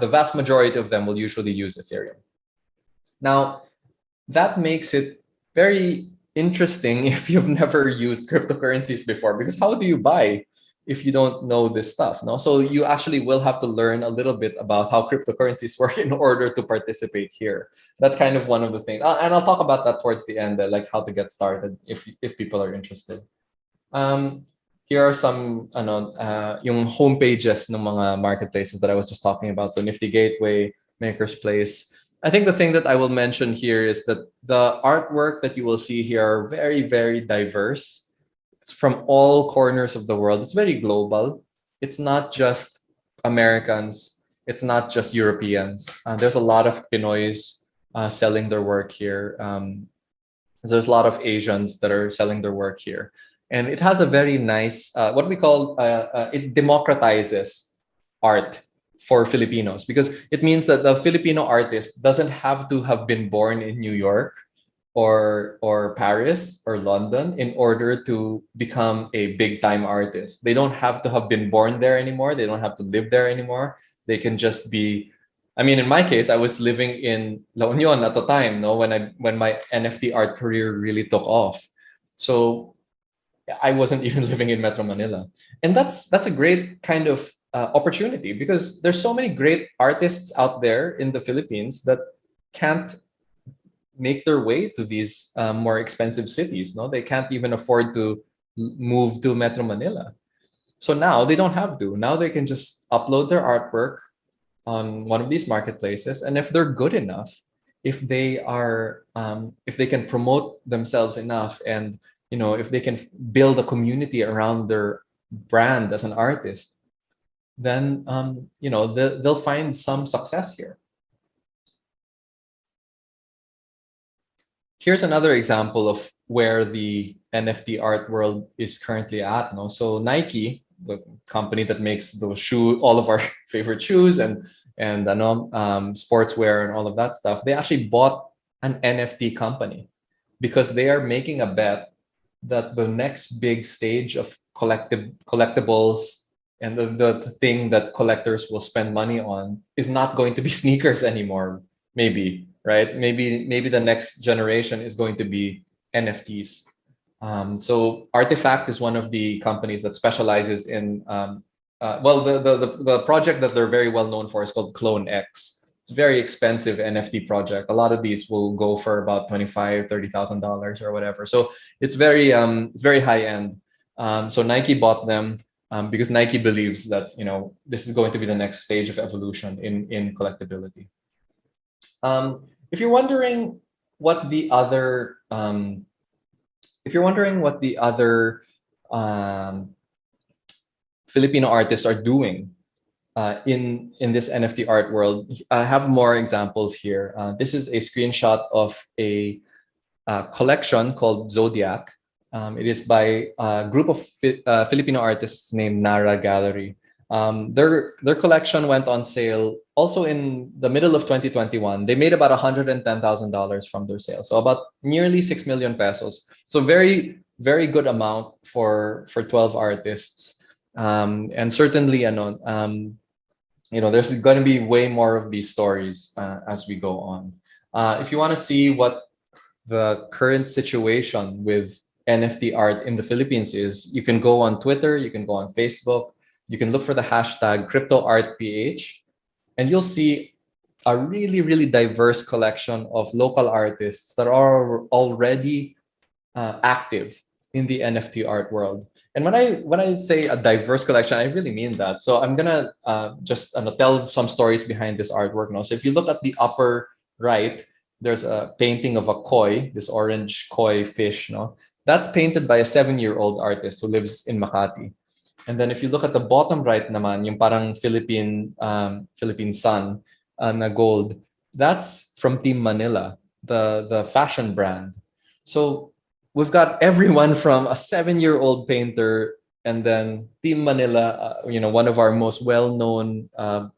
vast majority of them will usually use Ethereum. Now, that makes it very interesting if you've never used cryptocurrencies before, because how do you buy if you don't know this stuff? No? So you actually will have to learn a little bit about how cryptocurrencies work in order to participate here. That's kind of one of the things. And I'll talk about that towards the end, like how to get started if people are interested. Here are some yung home pages ng mga marketplaces that I was just talking about. So Nifty Gateway, Maker's Place. I think the thing that I will mention here is that the artwork that you will see here are very, very diverse. It's from all corners of the world. It's very global. It's not just Americans. It's not just Europeans. There's a lot of Pinoys selling their work here. There's a lot of Asians that are selling their work here. And it has a very nice, what we call, it democratizes art for Filipinos, because it means that the Filipino artist doesn't have to have been born in New York or Paris or London in order to become a big time artist. They don't have to have been born there anymore. They don't have to live there anymore. They can just be. I mean, in my case, I was living in La Union at the time, no, when my NFT art career really took off. So I wasn't even living in Metro Manila, and that's a great kind of opportunity because there's so many great artists out there in the Philippines that can't make their way to these more expensive cities. No, they can't even afford to move to Metro Manila. So now they don't have to. Now they can just upload their artwork on one of these marketplaces, and if they're good enough, if they can promote themselves enough, and if they can build a community around their brand as an artist, then they'll find some success here. Here's another example of where the NFT art world is currently at. No, so Nike, the company that makes those all of our favorite shoes and sportswear and all of that stuff, they actually bought an NFT company because they are making a bet that the next big stage of collectibles and the thing that collectors will spend money on is not going to be sneakers anymore. Maybe, right? Maybe the next generation is going to be NFTs. So Artifact is one of the companies that specializes in the project that they're very well known for is called Clone X. It's a very expensive NFT project. A lot of these will go for about $25,000-$30,000 or whatever. So it's very high end. So Nike bought them because Nike believes that this is going to be the next stage of evolution in collectability. If you're wondering what the other Filipino artists are doing in this NFT art world, I have more examples here. This is a screenshot of a collection called Zodiac. It is by a group of Filipino artists named Nara Gallery. Their collection went on sale also in the middle of 2021. They made about $110,000 from their sale, so about nearly 6 million pesos. So very, very good amount for 12 artists. And certainly, there's going to be way more of these stories as we go on. If you want to see what the current situation with NFT art in the Philippines is, you can go on Twitter, you can go on Facebook, you can look for the hashtag CryptoArtPH, and you'll see a really, really diverse collection of local artists that are already active in the NFT art world. And when I say a diverse collection, I really mean that. So I'm gonna just tell some stories behind this artwork now. So if you look at the upper right, there's a painting of a koi, this orange koi fish. No, that's painted by a 7-year-old artist who lives in Makati. And then if you look at the bottom right naman, yung parang Philippine sun na gold, that's from Team Manila, the fashion brand. So we've got everyone from a 7-year-old painter and then Team Manila, one of our most well-known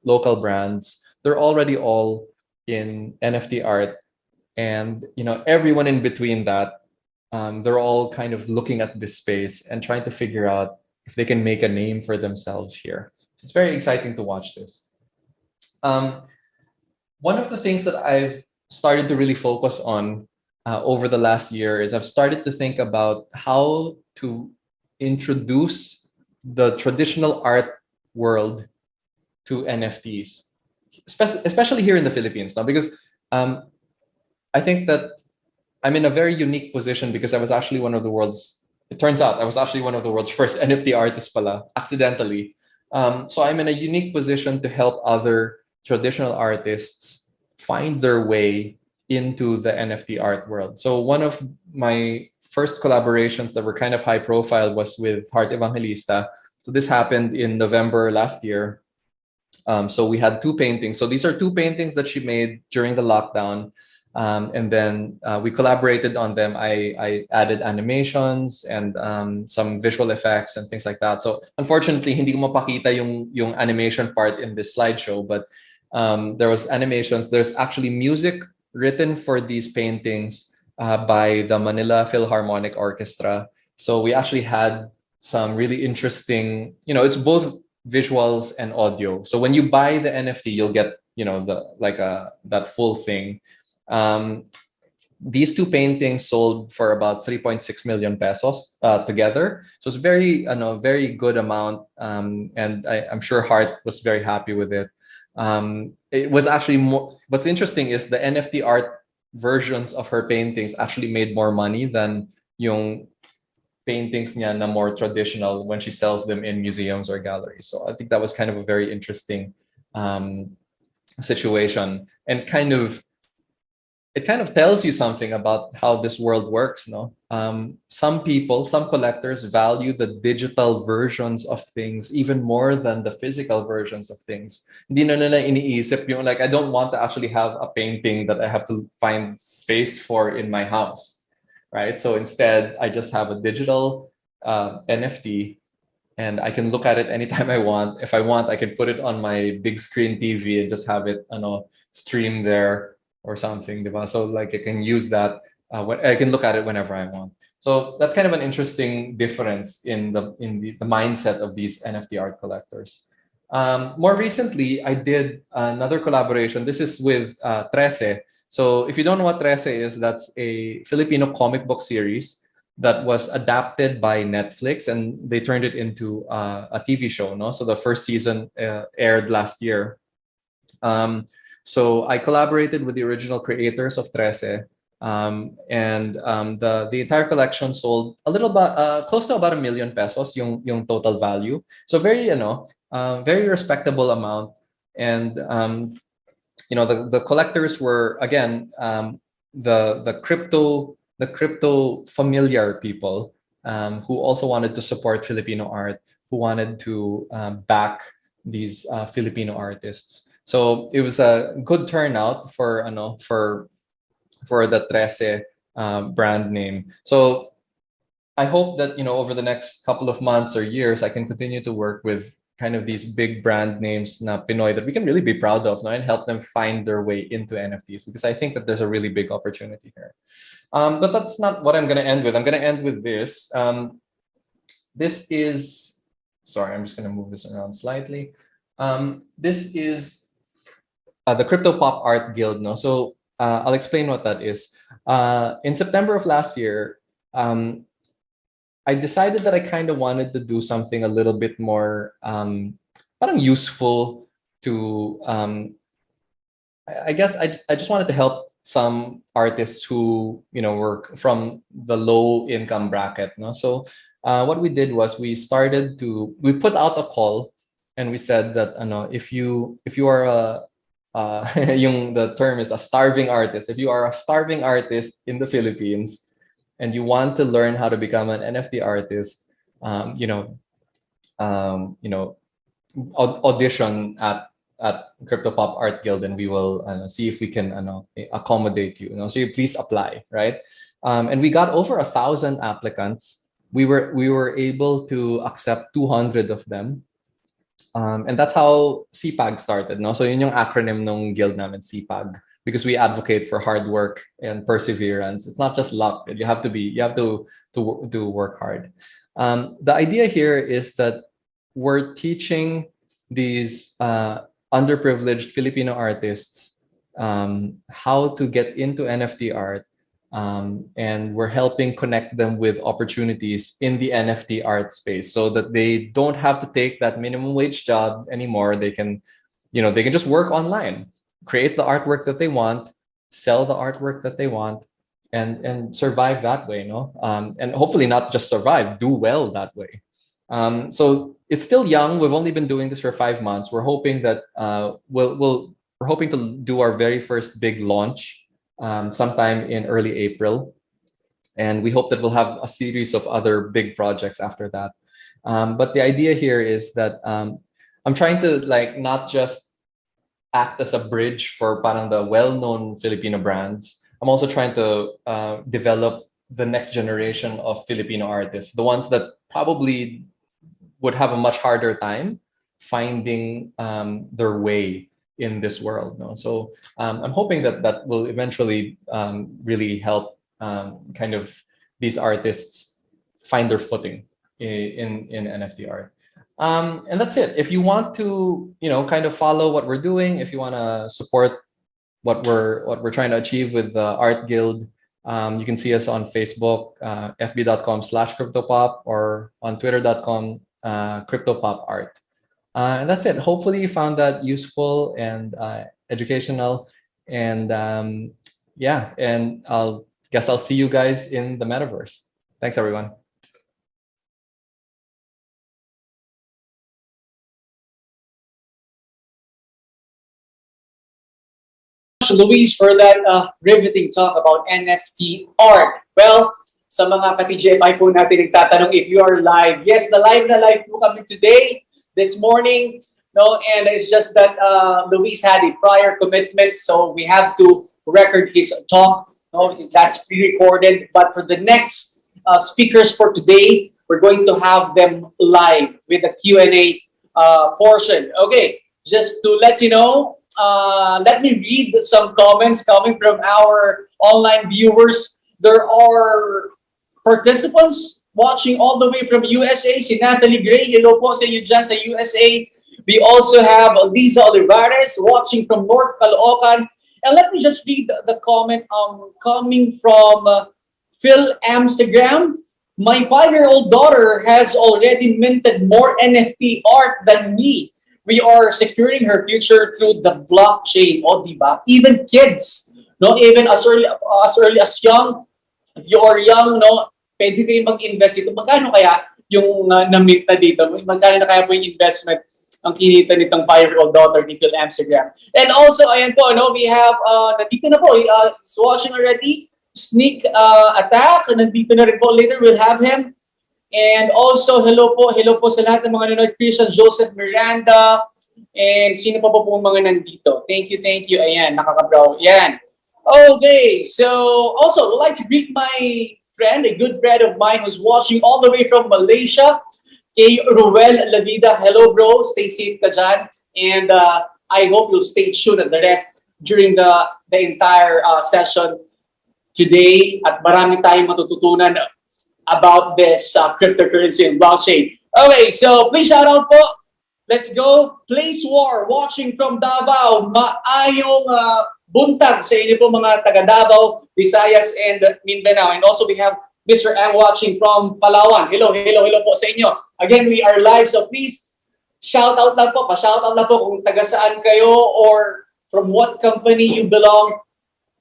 local brands. They're already all in NFT art, and everyone in between that, they're all kind of looking at this space and trying to figure out if they can make a name for themselves here. So it's very exciting to watch this. One of the things that I've started to really focus on over the last year is I've started to think about how to introduce the traditional art world to NFTs, especially here in the Philippines now, because I think that I'm in a very unique position because it turns out I was actually one of the world's first NFT artists pala, accidentally. So I'm in a unique position to help other traditional artists find their way into the NFT art world. So one of my first collaborations that were kind of high profile was with Heart Evangelista. So this happened in November last year. So we had 2 paintings. So these are 2 paintings that she made during the lockdown. And then we collaborated on them. I added animations and some visual effects and things like that. So unfortunately, hindi ko mapakita yung animation part in this slideshow, but there was animations. There's actually music written for these paintings by the Manila Philharmonic Orchestra. So we actually had some really interesting, it's both visuals and audio. So when you buy the NFT, you'll get, that full thing. These two paintings sold for about 3.6 million pesos together. So it's very good amount. And I'm sure Hart was very happy with it. It was actually more, what's interesting is the NFT art versions of her paintings actually made more money than yung paintings niya na more traditional when she sells them in museums or galleries. So I think that was kind of a very interesting situation, and it kind of tells you something about how this world works, no? Some collectors value the digital versions of things even more than the physical versions of things. Hindi na nila iniisip yung like, I don't want to actually have a painting that I have to find space for in my house, right? So instead, I just have a digital NFT, and I can look at it anytime I want. If I want, I can put it on my big screen TV and just have it, stream there or something, diba? So like I can use that, I can look at it whenever I want. So that's kind of an interesting difference in the mindset of these NFT art collectors. More recently, I did another collaboration. This is with Trece. So if you don't know what Trece is, that's a Filipino comic book series that was adapted by Netflix, and they turned it into a TV show. No, so the first season aired last year. So I collaborated with the original creators of Trece, and the entire collection sold a little bit close to about 1 million pesos, yung total value. So very very respectable amount, and the collectors were again the crypto familiar people who also wanted to support Filipino art, who wanted to back these Filipino artists. So it was a good turnout for the Trece brand name. So I hope that over the next couple of months or years, I can continue to work with kind of these big brand names na Pinoy that we can really be proud of, no? And help them find their way into NFTs, because I think that there's a really big opportunity here. But that's not what I'm going to end with. I'm going to end with this. This is, sorry, I'm just going to move this around slightly. This is the Crypto Pop Art Guild. No, so I'll explain what that is. In September of last year, I decided that I kind of wanted to do something a little bit more parang useful to. I guess I just wanted to help some artists who were from the low income bracket. No, so what we did was we put out a call, and we said that if you are a the term is a starving artist. If you are a starving artist in the Philippines and you want to learn how to become an NFT artist, audition at Crypto Pop Art Guild, and we will see if we can accommodate you. So you please apply, right? And we got over 1,000 applicants. We were able to accept 200 of them. And that's how CPAG started. No? So yun yung acronym ng guild namin, CPAG, because we advocate for hard work and perseverance. It's not just luck. You have to work hard. The idea here is that we're teaching these underprivileged Filipino artists how to get into NFT art. And we're helping connect them with opportunities in the NFT art space, so that they don't have to take that minimum wage job anymore. They can just work online, create the artwork that they want, sell the artwork that they want, and survive that way. And hopefully not just survive, do well that way. So it's still young. We've only been doing this for 5 months. We're hoping that we're hoping to do our very first big launch sometime in early April. And we hope that we'll have a series of other big projects after that. But the idea here is that I'm trying to not just act as a bridge for parang the well-known Filipino brands. I'm also trying to develop the next generation of Filipino artists, the ones that probably would have a much harder time finding their way in this world. So I'm hoping that will eventually really help kind of these artists find their footing in NFT art. And that's it. If you want to, kind of follow what we're doing, if you want to support what we're trying to achieve with the Art Guild, you can see us on Facebook, fb.com/cryptopop, or on twitter.com, cryptopopart. And that's it. Hopefully you found that useful and educational. And yeah, and I'll see you guys in the metaverse. Thanks, everyone. Luis, for that riveting talk about NFT art. Well, sa mga ka-TGFI po natin nagtatanong if you are live. Yes, na live po kami today, this morning. No, and it's just that Luis had a prior commitment, so we have to record his talk. No, that's pre-recorded. But for the next speakers for today, we're going to have them live with a Q&A portion. Okay, just to let you know, let me read some comments coming from our online viewers. There are participants watching all the way from USA. Si Natalie Gray, hello po sa inyo dyan sa USA. We also have Lisa Olivares watching from North Caloocan. And let me just read the comment coming from Phil Amsterdam. My 5-year-old daughter has already minted more NFT art than me. We are securing her future through the blockchain. O, diba? Even kids, no? Even as early as young, if you are young, no? Pwede kayo mag-invest dito. Magkano kaya yung na-minta dito? Magkano na kaya po yung investment ang kinita nitong 5-year-old daughter ni Phil Amsterdam? And also, ayan po, no? We have, nandito na po, is watching already, Sneak Attack. Nandito na rin po. Later, we'll have him. And also, hello po sa lahat ng mga nanonood. Christian Joseph Miranda. And sino pa po mga nandito? Thank you. Ayan, nakakabraw. Ayan. Okay, so also, I'd like to greet my friend, a good friend of mine who's watching all the way from Malaysia. Kay Ruel Lavida. Hello, bro. Stay safe ka dyan. And I hope you'll stay tuned at the rest during the entire session today. At marami tayong matututunan about this cryptocurrency and blockchain. Okay, so please shout out po. Let's go. Place War, watching from Davao. Maayong buntag sa inyo po mga taga Davao, Visayas, and Mindanao. And also we have Mr. M watching from Palawan. Hello po sa inyo. Again, we are live, so please shout out lang po. Pa-shout out lang po kung taga saan kayo or from what company you belong.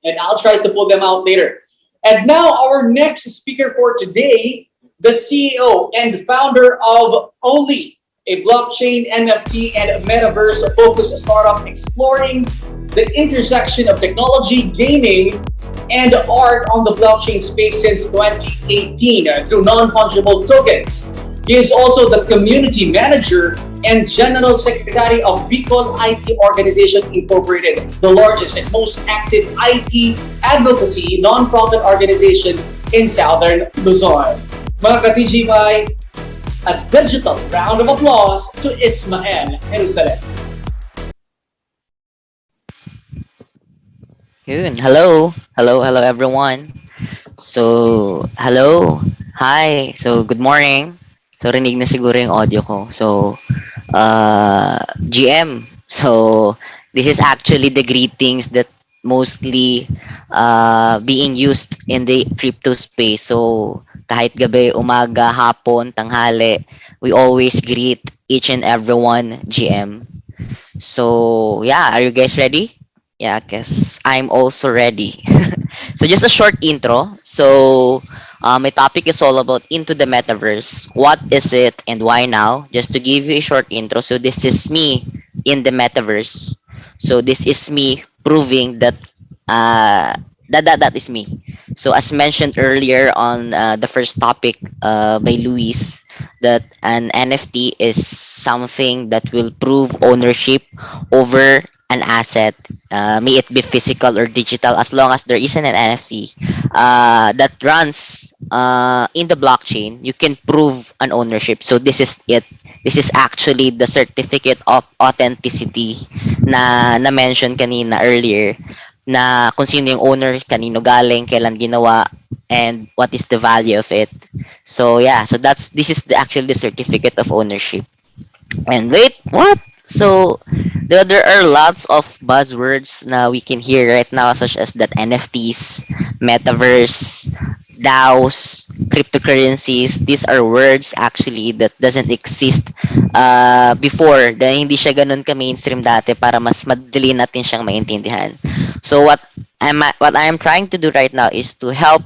And I'll try to pull them out later. And now our next speaker for today, the CEO and founder of Only, a blockchain, NFT, and Metaverse-focused startup exploring the intersection of technology, gaming, and art on the blockchain space since 2018 through non-fungible tokens. He is also the community manager and general secretary of Bicol IT Organization Incorporated, the largest and most active IT advocacy non-profit organization in Southern Luzon. Mga ka-TGFI, a digital round of applause to Ismael Jerusalem. Yun. Hello everyone. So, hello. Hi. So, good morning. So, rinig na siguro yung audio ko. So, GM. So, this is actually the greetings that mostly being used in the crypto space. So, kahit gabi, umaga, hapon, tanghali, we always greet each and everyone, GM. So, yeah, are you guys ready? Yeah, because I'm also ready. So, just a short intro. So, my topic is all about into the metaverse. What is it and why now? Just to give you a short intro. So, this is me in the metaverse. So, this is me proving that that is me. So, as mentioned earlier on the first topic by Luis, that an NFT is something that will prove ownership over an asset, may it be physical or digital, as long as there isn't an NFT that runs in the blockchain, you can prove an ownership. So this is it. This is actually the certificate of authenticity na mention kanina earlier, na kung sino yung owner, kanino galing, kailan ginawa, and what is the value of it. So yeah, so this is actually the certificate of ownership. And wait, what? So there are lots of buzzwords now we can hear right now, such as that NFTs, Metaverse, DAOs, cryptocurrencies. These are words actually that doesn't exist before. Dahil hindi siya ganun ka-mainstream dati para mas madali natin siyang maintindihan. So what I'm trying to do right now is to help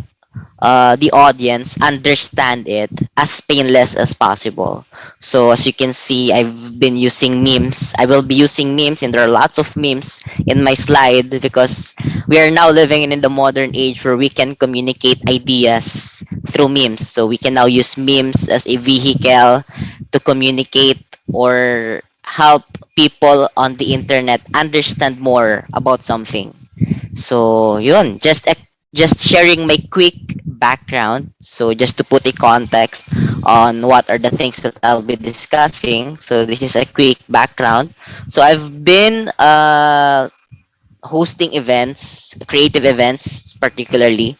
the audience understand it as painless as possible. So as you can see, I've been using memes. I will be using memes, and there are lots of memes in my slide because we are now living in the modern age where we can communicate ideas through memes. So we can now use memes as a vehicle to communicate or help people on the internet understand more about something. So yun, just sharing my quick background. So just to put a context on what are the things that I'll be discussing. So this is a quick background. So I've been hosting events, creative events, particularly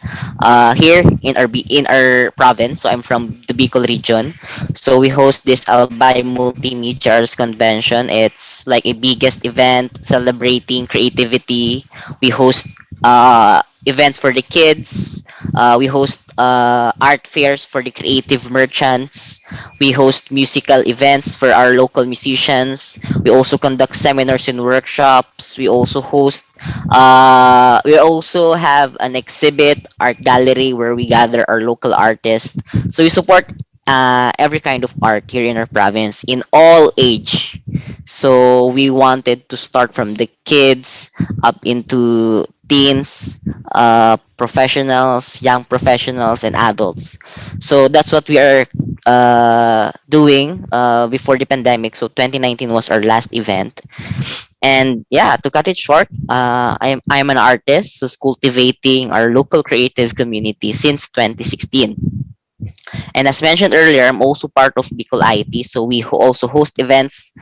here in in our province. So I'm from the Bicol region. So we host this Albay Multimedia Arts Convention. It's like a biggest event celebrating creativity. We host events for the kids. We host art fairs for the creative merchants. We host musical events for our local musicians. We also conduct seminars and workshops. We also have an exhibit, art gallery where we gather our local artists. So we support every kind of art here in our province in all age. So we wanted to start from the kids up into teens, professionals, young professionals, and adults. So that's what we are doing before the pandemic. So 2019 was our last event. And yeah, to cut it short, I'm an artist who's cultivating our local creative community since 2016. And as mentioned earlier, I'm also part of Bicol IT. So we also host events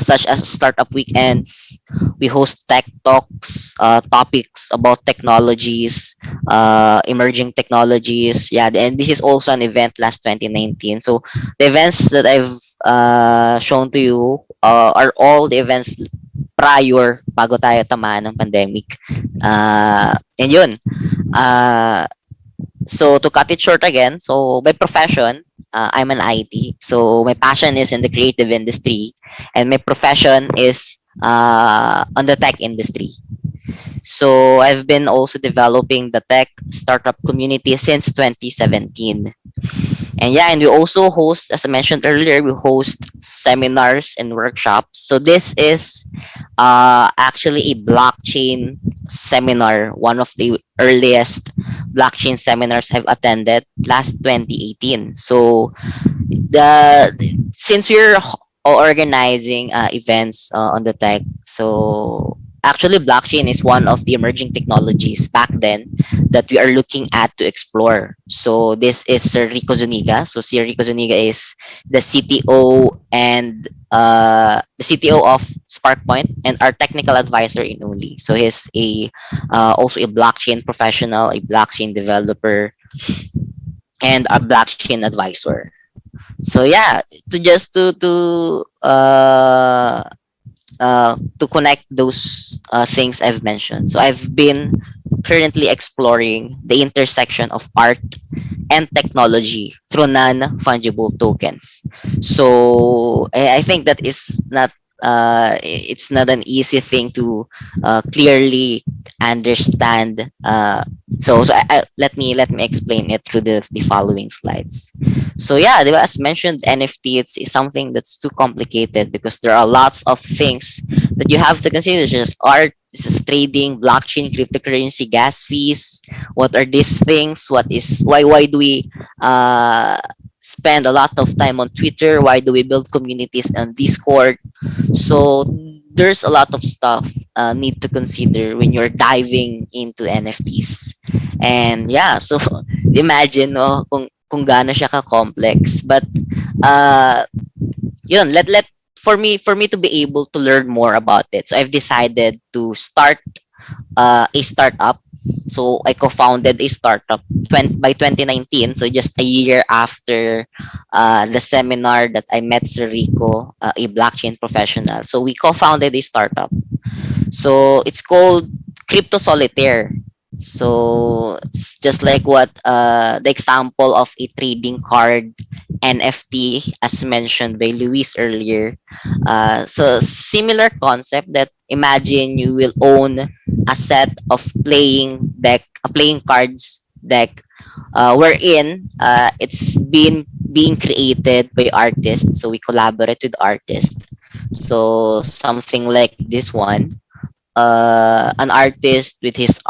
such as startup weekends. We host tech talks, topics about technologies, emerging technologies. Yeah, and this is also an event last 2019. So the events that I've shown to you are all the events prior bago tayo tamaan ng pandemic. And yun. So to cut it short again, so by profession, I'm an IT. So my passion is in the creative industry, and my profession is on the tech industry. So I've been also developing the tech startup community since 2017. And yeah, and we also host, as I mentioned earlier, we host seminars and workshops. So this is actually a blockchain seminar, one of the earliest blockchain seminars I've attended last 2018. So since we're organizing events on the tech, so actually blockchain is one of the emerging technologies back then that we are looking at to explore. So this is Sir Rico Zuniga. So Sir Rico Zuniga is the CTO and the CTO of SparkPoint and our technical advisor in Uli. So he's also a blockchain professional, a blockchain developer, and a blockchain advisor. So yeah, to connect those things I've mentioned. So I've been currently exploring the intersection of art and technology through non-fungible tokens. So I think that is not it's not an easy thing to clearly understand. Let me explain it through the following slides. So yeah, as mentioned, NFT is something that's too complicated because there are lots of things that you have to consider. Just art, this is trading, blockchain, cryptocurrency, gas fees. What are these things? Why do we spend a lot of time on Twitter? Why do we build communities on Discord? So there's a lot of stuff need to consider when you're diving into NFTs. And yeah, so imagine kung gaano siya ka-complex. But yun, let for me to be able to learn more about it. So I've decided to start a startup So I co-founded a startup by 2019. So just a year after the seminar that I met Sir Rico, a blockchain professional. So we co-founded a startup. So it's called Crypto Solitaire. So it's just like what the example of a trading card NFT as mentioned by Luis earlier. So similar concept that imagine you will own a set of playing cards deck wherein it's been being created by artists. So we collaborate with artists. So something like this one, an artist with his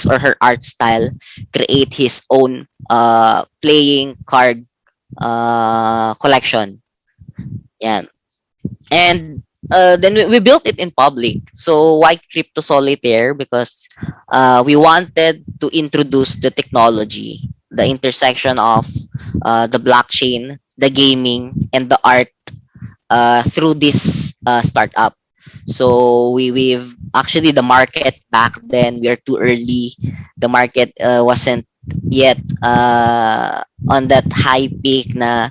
or her art style create his own playing card collection. Yeah. And then we built it in public. So why crypto solitaire? Because we wanted to introduce the technology, the intersection of the blockchain, the gaming, and the art through this startup. So we've actually the market back then we are too early. The market wasn't yet on that high peak na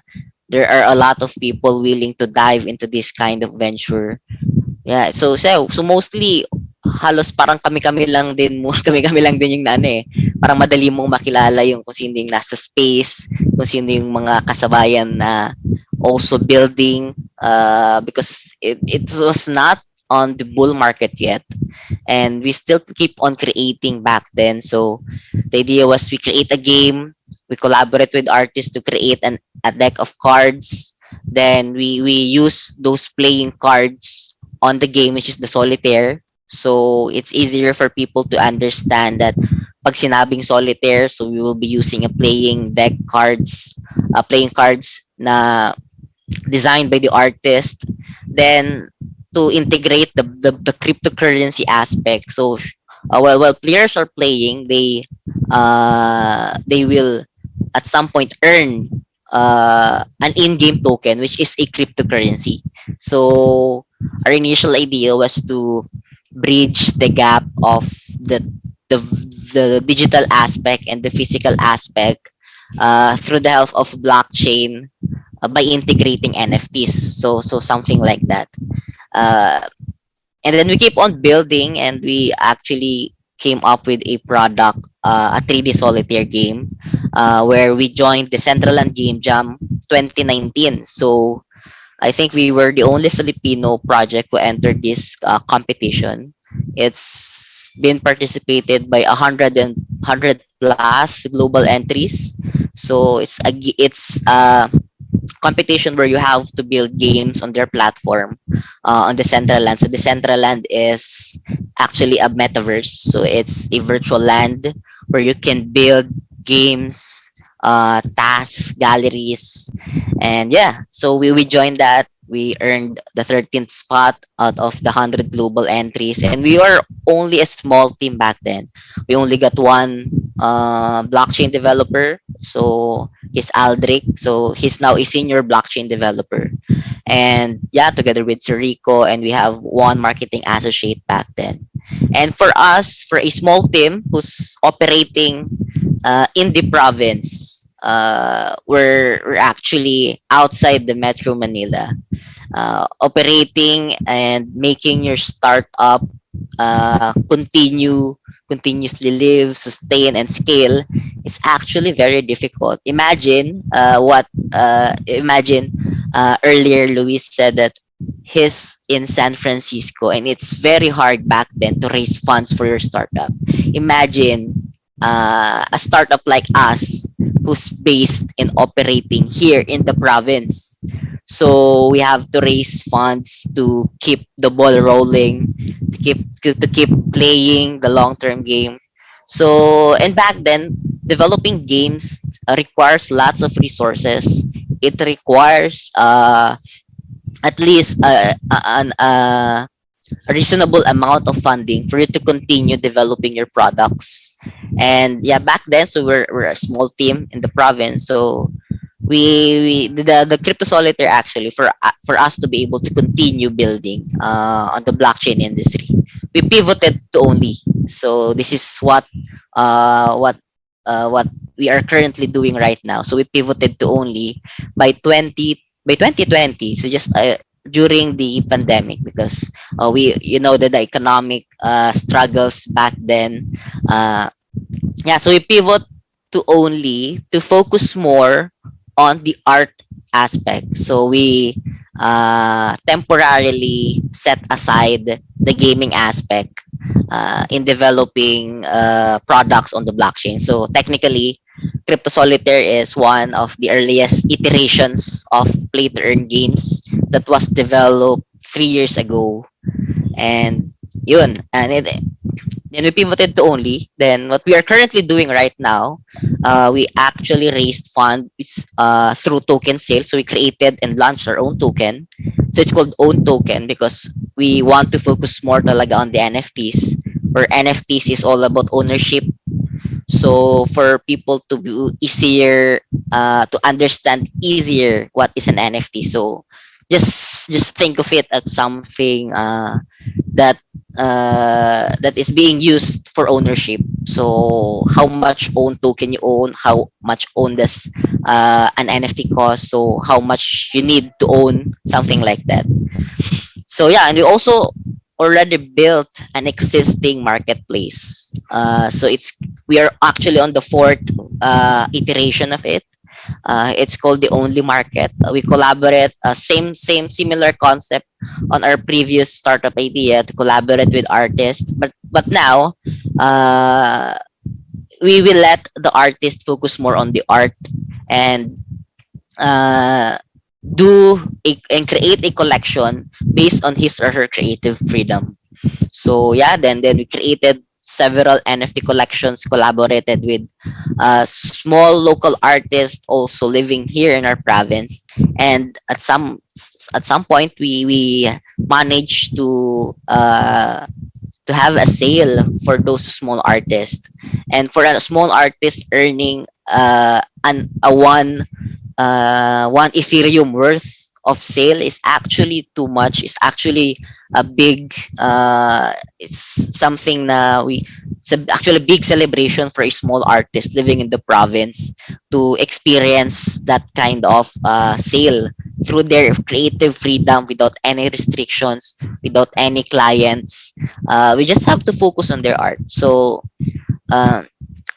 there are a lot of people willing to dive into this kind of venture. Yeah, so mostly halos parang kami-kami lang din mo, kami-kami lang din yung ano eh. Parang madali mong makilala yung kung sino yung nasa space, kung sino yung mga kasabayan na also building because it was not on the bull market yet, and we still keep on creating back then. So the idea was we create a game, we collaborate with artists to create a deck of cards, then we use those playing cards on the game, which is the solitaire. So it's easier for people to understand that pag sinabing solitaire, so we will be using a playing deck cards, playing cards na designed by the artist. Then to integrate the cryptocurrency aspect. So while players are playing, they will at some point earn an in-game token, which is a cryptocurrency. So our initial idea was to bridge the gap of the, the digital aspect and the physical aspect through the help of blockchain by integrating NFTs. So something like that. And then we keep on building, and we actually came up with a product, a 3D solitaire game, where we joined the Centraland Game Jam 2019. So I think we were the only Filipino project who entered this competition. It's been participated by 100 plus global entries. So it's competition where you have to build games on their platform on the Central Land. So the Central Land is actually a metaverse. So it's a virtual land where you can build games, tasks, galleries, and yeah. So we joined that. We earned the 13th spot out of the 100 global entries, and we were only a small team back then. We only got one blockchain developer. So he's Aldrich. So he's now a senior blockchain developer. And yeah, together with Surico, and we have one marketing associate back then. And for us, for a small team who's operating in the province, we're actually outside the Metro Manila, operating and making your startup continuously live, sustain, and scale is actually very difficult. Imagine earlier Luis said that he's in San Francisco, and it's very hard back then to raise funds for your startup. Imagine a startup like us who's based and operating here in the province. So we have to raise funds to keep the ball rolling, to keep playing the long-term game. So, and back then, developing games requires lots of resources. It requires at least a reasonable amount of funding for you to continue developing your products. And yeah, back then, so we're a small team in the province. So we the crypto solitaire actually for us to be able to continue building on the blockchain industry, we pivoted to only So this is what we are currently doing right now. So we pivoted to only by 2020. So just during the pandemic, because we that the economic struggles back then. Yeah, so we pivot to only to focus more on the art aspect. So we temporarily set aside the gaming aspect in developing products on the blockchain. So technically, Crypto Solitaire is one of the earliest iterations of play to earn games that was developed 3 years ago. And yun, and then we pivoted to only. Then what we are currently doing right now, we actually raised funds through token sales. So we created and launched our own token. So it's called own token because we want to focus more talaga on the NFTs, where NFTs is all about ownership. So for people to be easier to understand easier what is an NFT. So just think of it as something that that is being used for ownership. So how much own token you own, how much own does an NFT cost, so how much you need to own something like that. So yeah, and we also already built an existing marketplace. So we are actually on the fourth iteration of it. It's called the Only Market. We collaborate similar concept on our previous startup idea to collaborate with artists, but now we will let the artist focus more on the art and and create a collection based on his or her creative freedom. So yeah, then we created several NFT collections, collaborated with small local artists also living here in our province, and at some point we managed to have a sale for those small artists, and for a small artist earning one Ethereum worth of sale is actually too much. It's actually a big it's something na it's actually a big celebration for a small artist living in the province to experience that kind of sale through their creative freedom without any restrictions, without any clients. We just have to focus on their art. So uh,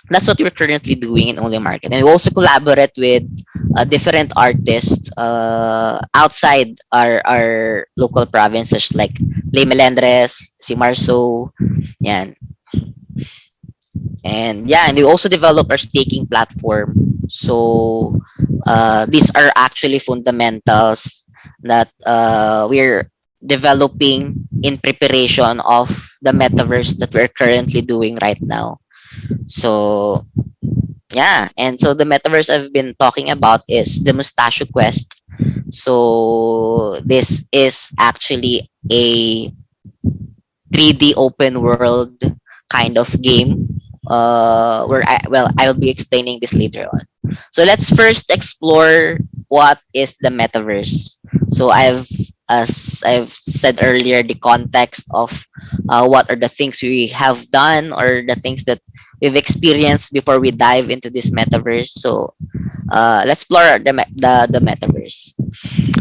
that's what we're currently doing in Only Market. And we also collaborate with different artists outside our local provinces like Lay Melendres, si Marso, yan. And yeah, and we also develop our staking platform. So these are actually fundamentals that we're developing in preparation of the metaverse that we're currently doing right now. So yeah, and so the metaverse I've been talking about is the Mustache Quest. So this is actually a 3D open world kind of game where I'll be explaining this later on. So let's first explore what is the metaverse. So as I've said earlier, the context of what are the things we have done or the things that we've experienced before we dive into this metaverse. So let's explore the metaverse.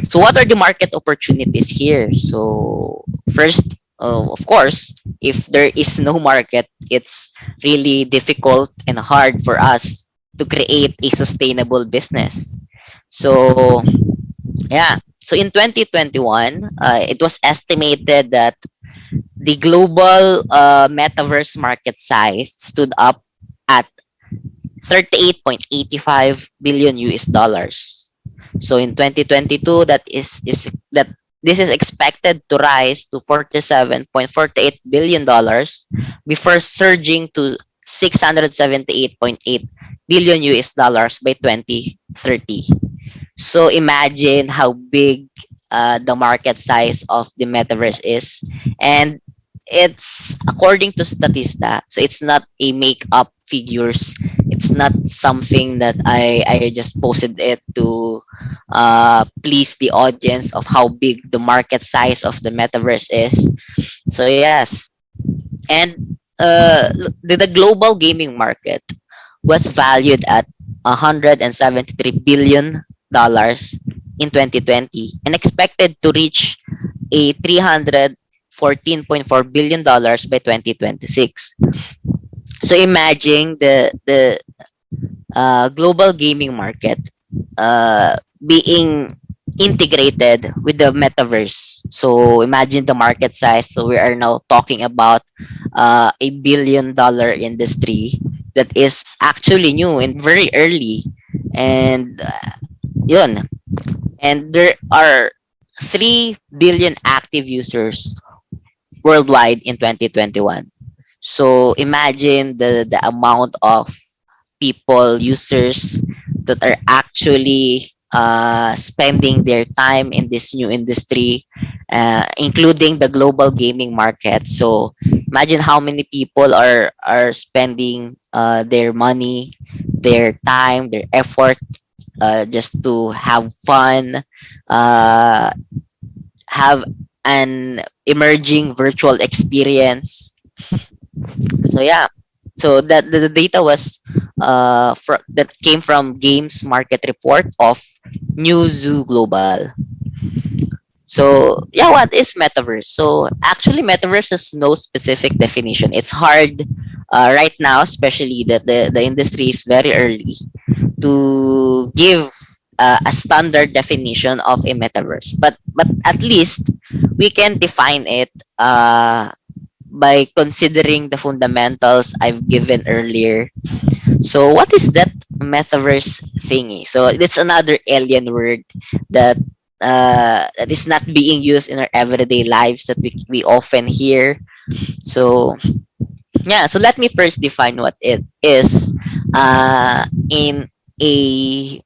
So what are the market opportunities here? So first, of course, if there is no market, it's really difficult and hard for us to create a sustainable business. So yeah, so in 2021, it was estimated that the global metaverse market size stood up at 38.85 billion US dollars. So in 2022, that this is expected to rise to 47.48 billion dollars before surging to 678.8 billion US dollars by 2030. So imagine how big the market size of the metaverse is, and it's according to Statista. So it's not a make-up figures. It's not something that I just posted it to please the audience of how big the market size of the metaverse is. So yes, and the global gaming market was valued at 173 billion dollars in 2020 and expected to reach a 314.4 billion dollars by 2026. So imagine the global gaming market being integrated with the metaverse. So imagine the market size. So we are now talking about $1 billion industry that is actually new and very early. And yun. And there are 3 billion active users worldwide in 2021. So imagine the amount of people, users that are actually spending their time in this new industry, including the global gaming market. So imagine how many people are spending their money, their time, their effort just to have fun, have an emerging virtual experience. So yeah, so that the data was that came from Games Market Report of New Zoo Global. So yeah, what is metaverse? So actually, metaverse has no specific definition. It's hard right now, especially that the industry is very early to give a standard definition of a metaverse. But at least we can define it by considering the fundamentals I've given earlier. So what is that metaverse thingy? So it's another alien word that that is not being used in our everyday lives that we often hear. So yeah, so let me first define what it is in a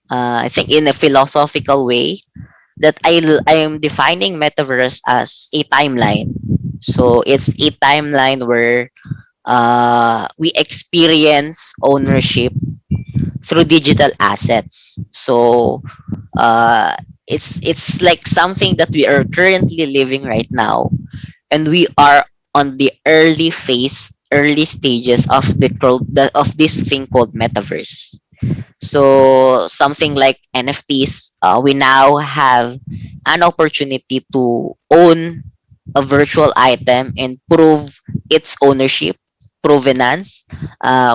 I think in a philosophical way that I am defining metaverse as a timeline. So it's a timeline where we experience ownership through digital assets. So it's like something that we are currently living right now, and we are on the early stages of of this thing called metaverse. So something like NFTs, we now have an opportunity to own a virtual item and prove its ownership, provenance.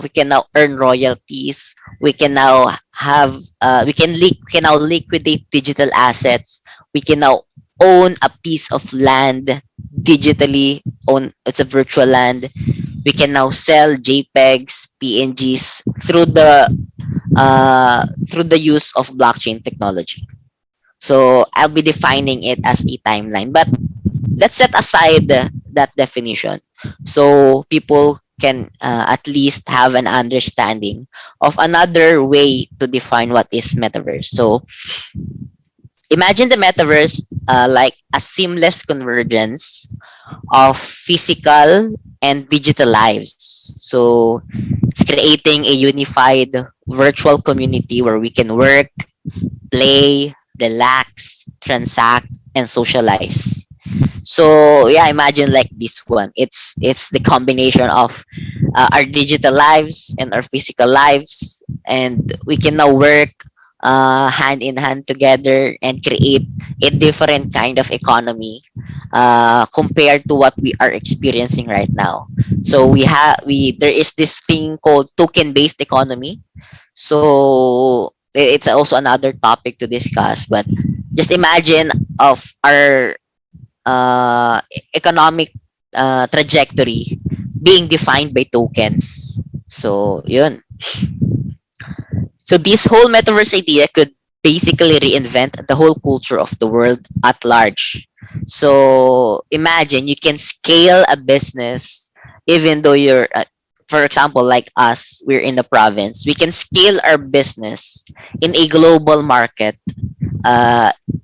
We can now earn royalties. We can now have we can now liquidate digital assets. We can now own a piece of land digitally. Own It's a virtual land. We can now sell JPEGs, PNGs through the use of blockchain technology. So I'll be defining it as a timeline. But let's set aside that definition so people can at least have an understanding of another way to define what is metaverse. So imagine the metaverse like a seamless convergence of physical and digital lives. So it's creating a unified virtual community where we can work, play, relax, transact, and socialize. So yeah, imagine like this one. It's the combination of our digital lives and our physical lives, and we can now work hand in hand together and create a different kind of economy compared to what we are experiencing right now. So we there is this thing called token based economy. So it's also another topic to discuss, but just imagine of our economic trajectory being defined by tokens. So yun. So this whole metaverse idea could basically reinvent the whole culture of the world at large. So imagine you can scale a business even though you're for example, like us, we're in the province. We can scale our business in a global market.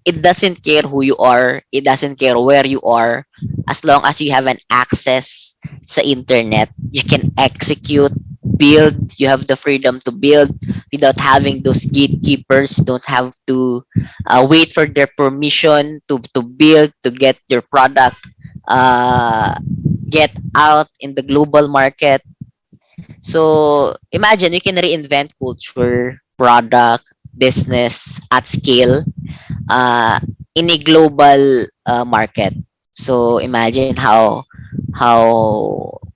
It doesn't care who you are. It doesn't care where you are. As long as you have an access sa internet, you can execute, build. You have the freedom to build without having those gatekeepers. You don't have to wait for their permission to build, to get your product get out in the global market. So imagine we can reinvent culture, product, business at scale uh, in a global market. So imagine how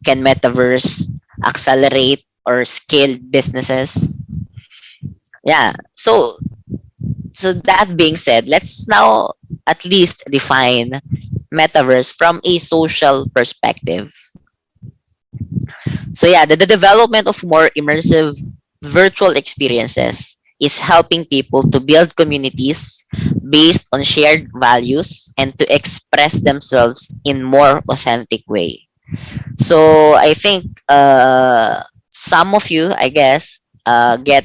can metaverse accelerate or scale businesses. Yeah. So that being said, let's now at least define metaverse from a social perspective. So yeah, the development of more immersive virtual experiences is helping people to build communities based on shared values and to express themselves in more authentic way. So I think some of you, I guess, get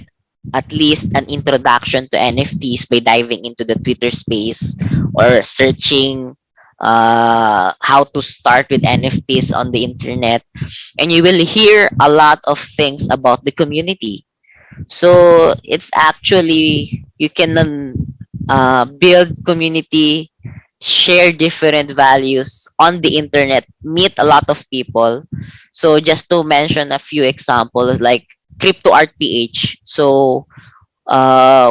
at least an introduction to NFTs by diving into the Twitter space or searching how to start with NFTs on the internet, and you will hear a lot of things about the community. So it's actually you can build community, share different values on the internet, meet a lot of people. So just to mention a few examples, like Crypto Art PH. So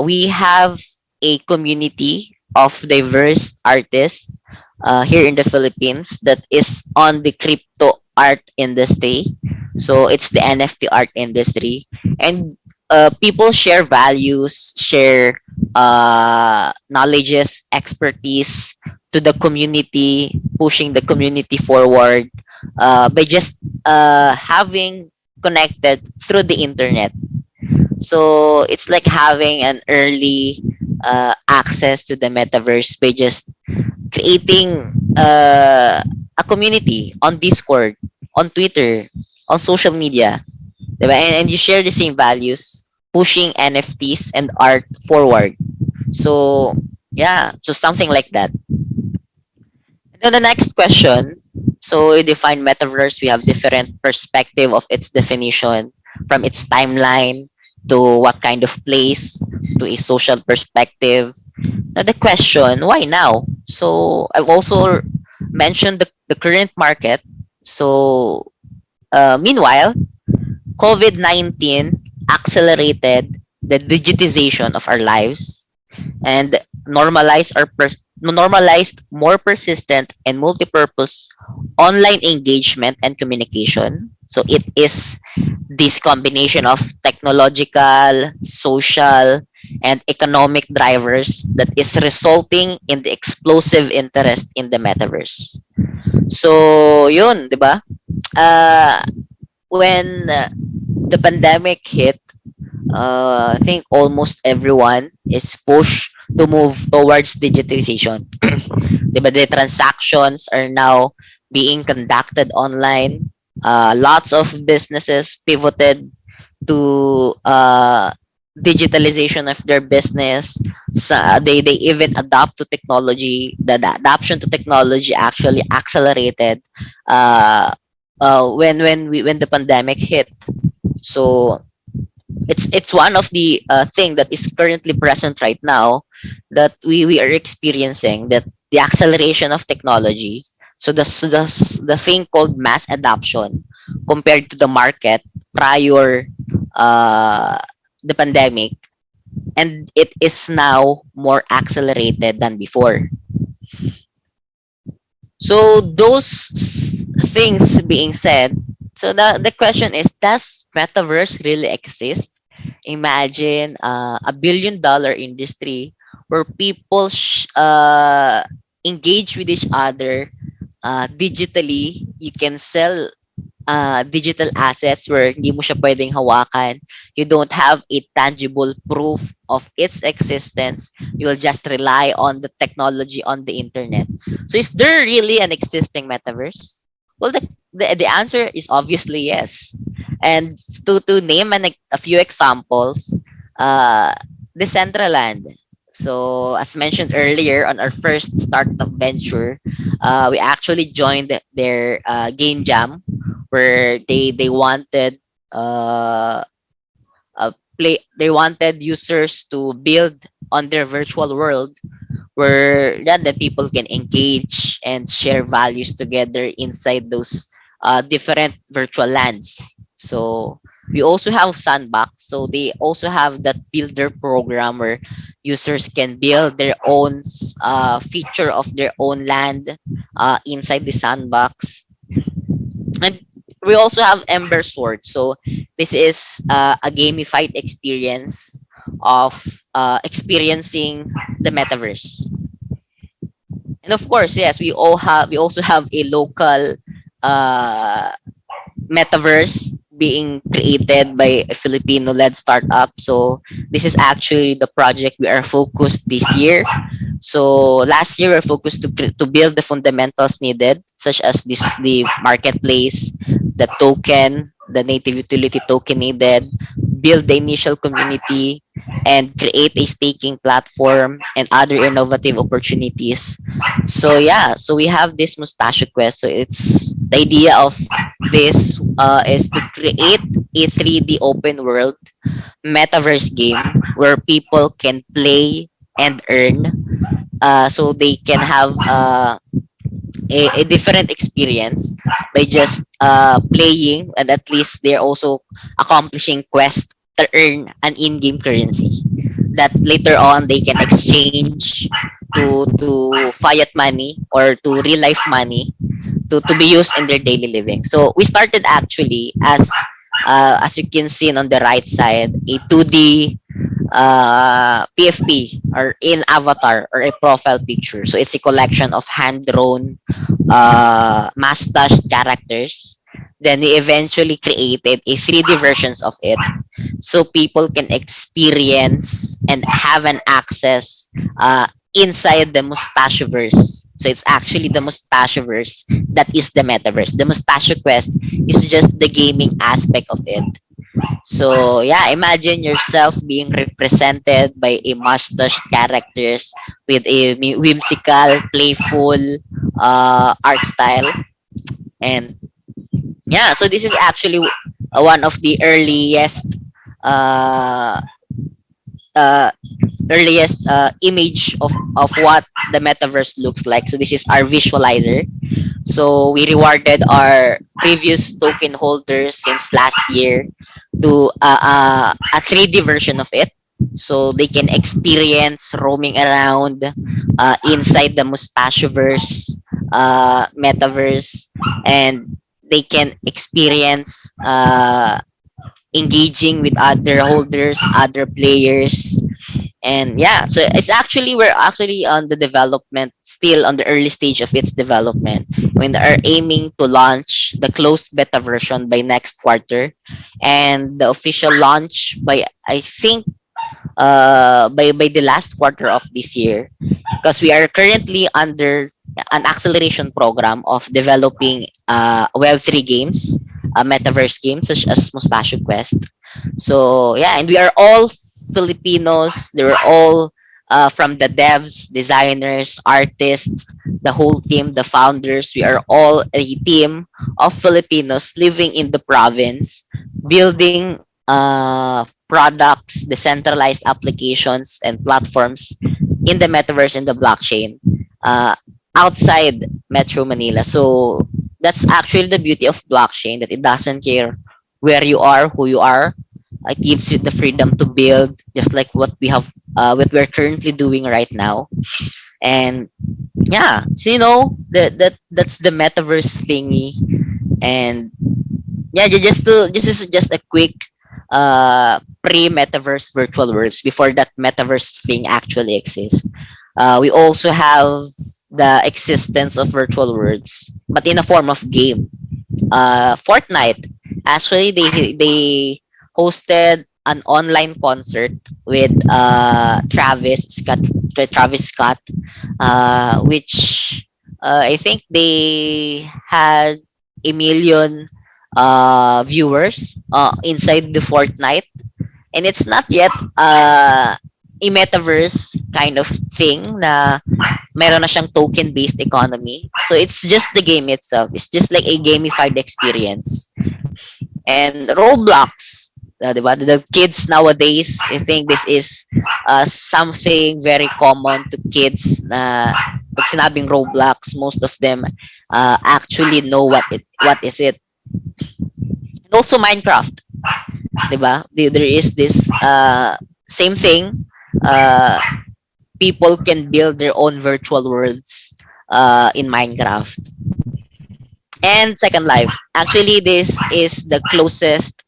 we have a community of diverse artists here in the Philippines that is on the crypto art industry. So it's the NFT art industry, and people share values, share knowledges, expertise to the community, pushing the community forward by just having connected through the internet. So it's like having an early access to the metaverse by just creating a community on Discord, on Twitter, on social media, diba? And you share the same values, pushing NFTs and art forward. So yeah, so something like that. And then the next question. So we define metaverse. We have different perspective of its definition, from its timeline to what kind of place to a social perspective. Now the question, why now? So I've also mentioned the current market. So meanwhile, COVID-19 accelerated the digitization of our lives and normalized more persistent and multi-purpose online engagement and communication. So it is this combination of technological, social, and economic drivers that is resulting in the explosive interest in the metaverse. So yun, 'di ba? Uh, when the pandemic hit, I think almost everyone is pushed to move towards digitalization. Diba, the transactions are now being conducted online. Lots of businesses pivoted to digitalization of their business. So, they even adapt to technology. The adoption to technology actually accelerated when the pandemic hit. So it's one of the thing that is currently present right now that we are experiencing, that the acceleration of technology. So the thing called mass adoption compared to the market prior the pandemic, and it is now more accelerated than before. So those things being said, so the question is, does metaverse really exist? Imagine a $1 billion industry where people engage with each other digitally. You can sell digital assets where hindi mo siya pwedeng hawakan. You don't have a tangible proof of its existence. You'll just rely on the technology on the internet. So is there really an existing metaverse? Well, the answer is obviously yes. And to name a few examples, Decentraland. So as mentioned earlier on our first startup venture, we actually joined their game jam where they wanted they wanted users to build on their virtual world where then that people can engage and share values together inside those different virtual lands. So we also have sandbox. So they also have that builder program where users can build their own feature of their own land inside the sandbox. And we also have Ember Sword. So this is a gamified experience of experiencing the metaverse. And of course, yes, we also have a local uh, metaverse being created by a Filipino-led startup. So this is actually the project we are focused this year. So last year we're focused to build the fundamentals needed, such as the marketplace, the token, the native utility token needed, build the initial community, and create a staking platform and other innovative opportunities. So yeah, so we have this Mustache quest. So it's the idea of this is to create a 3D open world metaverse game where people can play and earn, so they can have a different experience by just playing, and at least they're also accomplishing quests to earn an in-game currency that later on they can exchange to fiat money or to real life money to be used in their daily living. So we started actually as you can see on the right side, a 2D PFP or in avatar or a profile picture. So it's a collection of hand drawn mustache characters. Then we eventually created a 3D versions of it, so people can experience and have an access inside the Mustacheverse. So it's actually the Mustacheverse that is the metaverse. The Mustache Quest is just the gaming aspect of it. So yeah, imagine yourself being represented by a mustache characters with a whimsical, playful art style. And yeah, so this is actually one of the uh, earliest image of what the metaverse looks like. So this is our visualizer. So we rewarded our previous token holders since last year to a 3D version of it. So they can experience roaming around inside the Mustacheverse metaverse, and they can experience engaging with other holders, other players. And yeah, so it's actually we're actually on the development, still on the early stage of its development. We are aiming to launch the closed beta version by next quarter, and the official launch by I think by the last quarter of this year, because we are currently under an acceleration program of developing Web3 games, metaverse games such as Mustache Quest. So yeah, and we are all Filipinos. They were all from the devs, designers, artists, the whole team, the founders. We are all a team of Filipinos living in the province, building products, decentralized applications, and platforms in the metaverse and the blockchain outside Metro Manila. So that's actually the beauty of blockchain, that it doesn't care where you are, who you are. It gives you the freedom to build, just like what we're currently doing right now. And yeah, so that's the metaverse thingy. And yeah, this is just a quick pre-metaverse virtual worlds before that metaverse thing actually exists. We also have the existence of virtual worlds, but in a form of game. Fortnite, actually, they hosted an online concert with Travis Scott, which I think they had 1 million viewers inside the Fortnite, and it's not yet a metaverse kind of thing na meron na siyang token-based economy. So it's just the game itself. It's just like a gamified experience. And Roblox, diba? The kids nowadays, I think this is something very common to kids na pag sinabing Roblox, most of them actually know what is it. And also Minecraft, 'di ba? There is this same thing. Uh, People can build their own virtual worlds in Minecraft. And Second Life. Actually, this is the closest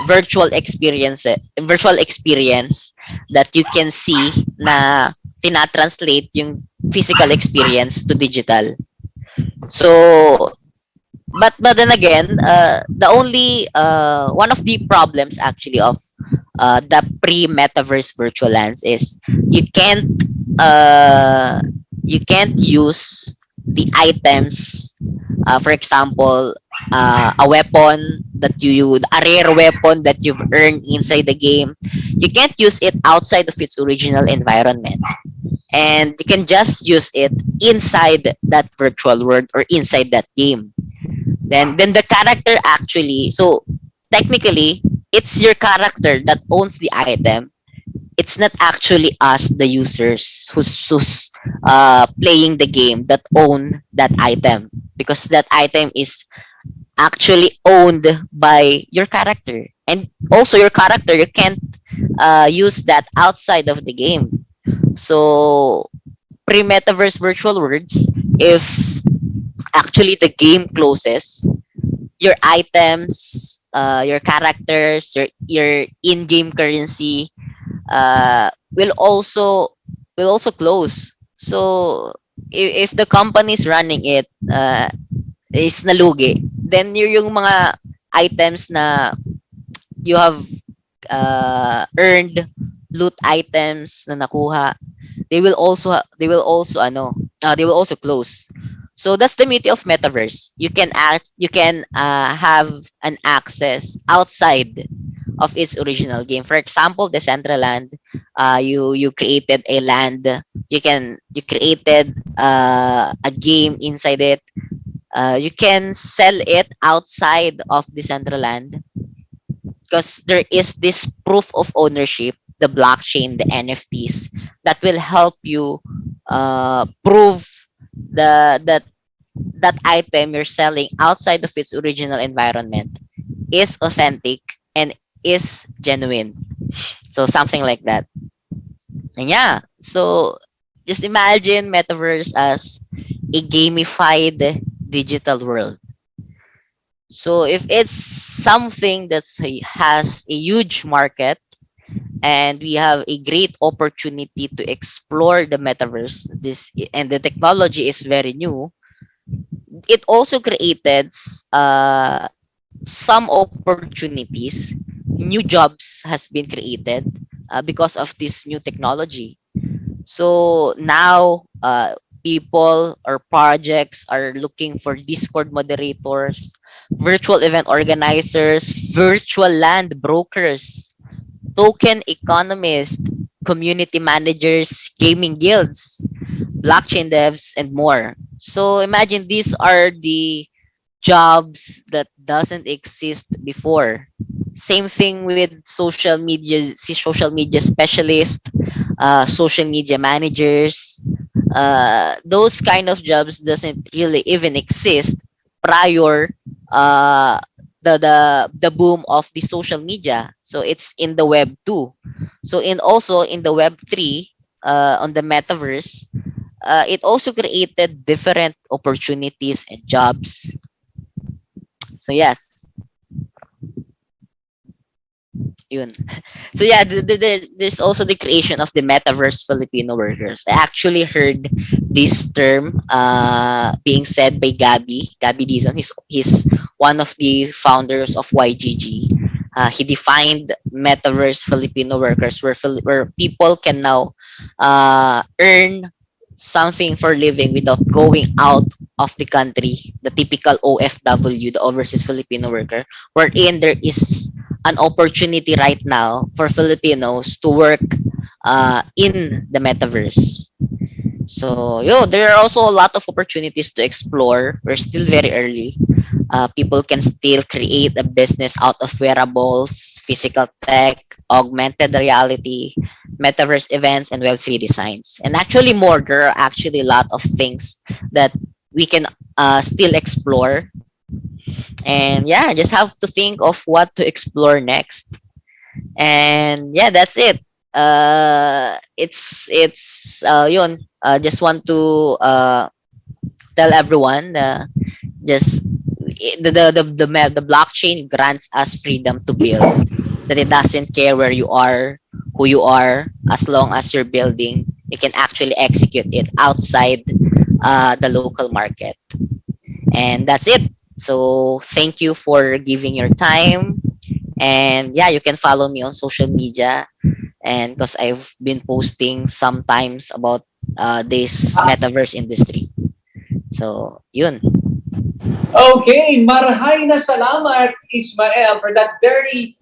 virtual experience that you can see na tinatranslate yung physical experience to digital. So, but then again, the only one of the problems actually of the pre-metaverse virtual lands is you can't uh, you can't use the items. For example, a weapon that a rare weapon that you've earned inside the game, you can't use it outside of its original environment, and you can just use it inside that virtual world or inside that game. Then the character actually, so technically it's your character that owns the item. It's not actually us, the users, who's playing the game, that own that item, because that item is actually owned by your character. And also your character, you can't use that outside of the game. So pre-metaverse virtual worlds, if actually the game closes, your items, your characters, your in-game currency will also close. So if the company is running it is nalugi, then yung mga items na you have earned, loot items na nakuha, they will also close. So that's the beauty of metaverse. You can have an access outside of its original game. For example, Decentraland, you created a land. You created a game inside it. You can sell it outside of Decentraland because there is this proof of ownership, the blockchain, the NFTs, that will help you prove that item you're selling outside of its original environment is authentic and is genuine. So something like that. And yeah, so just imagine metaverse as a gamified digital world. So if it's something that has a huge market and we have a great opportunity to explore the metaverse, and the technology is very new, it also created some opportunities. New jobs has been created because of this new technology. So now people or projects are looking for Discord moderators, virtual event organizers, virtual land brokers, token economists, community managers, gaming guilds, blockchain devs, and more. So imagine these are the jobs that doesn't exist before. Same thing with social media specialists, social media managers. Those kind of jobs doesn't really even exist prior the boom of the social media. So it's in the web 2. So also in the web 3, on the metaverse, it also created different opportunities and jobs. So yes, yun. So yeah, there's also the creation of the Metaverse Filipino workers. I actually heard this term being said by Gabby Dizon. He's one of the founders of YGG. He defined Metaverse Filipino workers where people can now earn something for living without going out of the country, the typical OFW, the overseas Filipino worker, wherein there is an opportunity right now for Filipinos to work in the metaverse. So, there are also a lot of opportunities to explore. We're still very early. People can still create a business out of wearables, physical tech, augmented reality, metaverse events, and Web3 designs. And actually more, there are actually a lot of things that we can still explore. And yeah, just have to think of what to explore next. And yeah, that's it. It's yun. Just want to tell everyone, just the blockchain grants us freedom to build. That it doesn't care where you are, who you are, as long as you're building, you can actually execute it outside the local market. And that's it. So thank you for giving your time. And yeah, you can follow me on social media, and because I've been posting sometimes about this metaverse industry. So yun. Okay, marhay na salamat, Ismael, for that very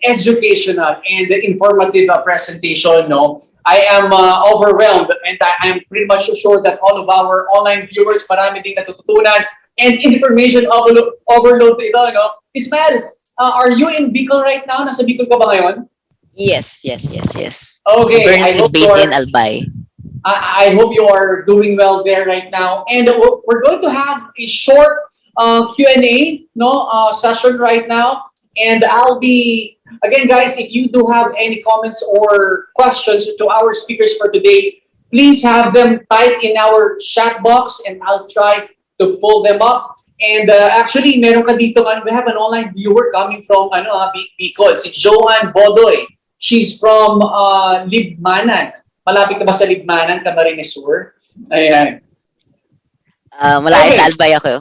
educational and informative presentation. No, I am overwhelmed, and I'm pretty much sure that all of our online viewers marami ding natututunan and information overload ito. No, Ismael, are you in Bicol right now? Nasa Bicol ka ba ngayon? Yes. Okay, I Currently hope based you're in Albay. I hope you are doing well there right now. And we're going to have a short Q&A session right now. And I'll be, again, guys, if you do have any comments or questions to our speakers for today, please have them type in our chat box and I'll try to pull them up. And actually, meron ka dito, we have an online viewer coming from Bicol, si Joanne Bodoy. She's from Libmanan. Malapit ka ba sa Libmanan, Camarines Sur? Ayan. Malayo Okay. sa Albay ako.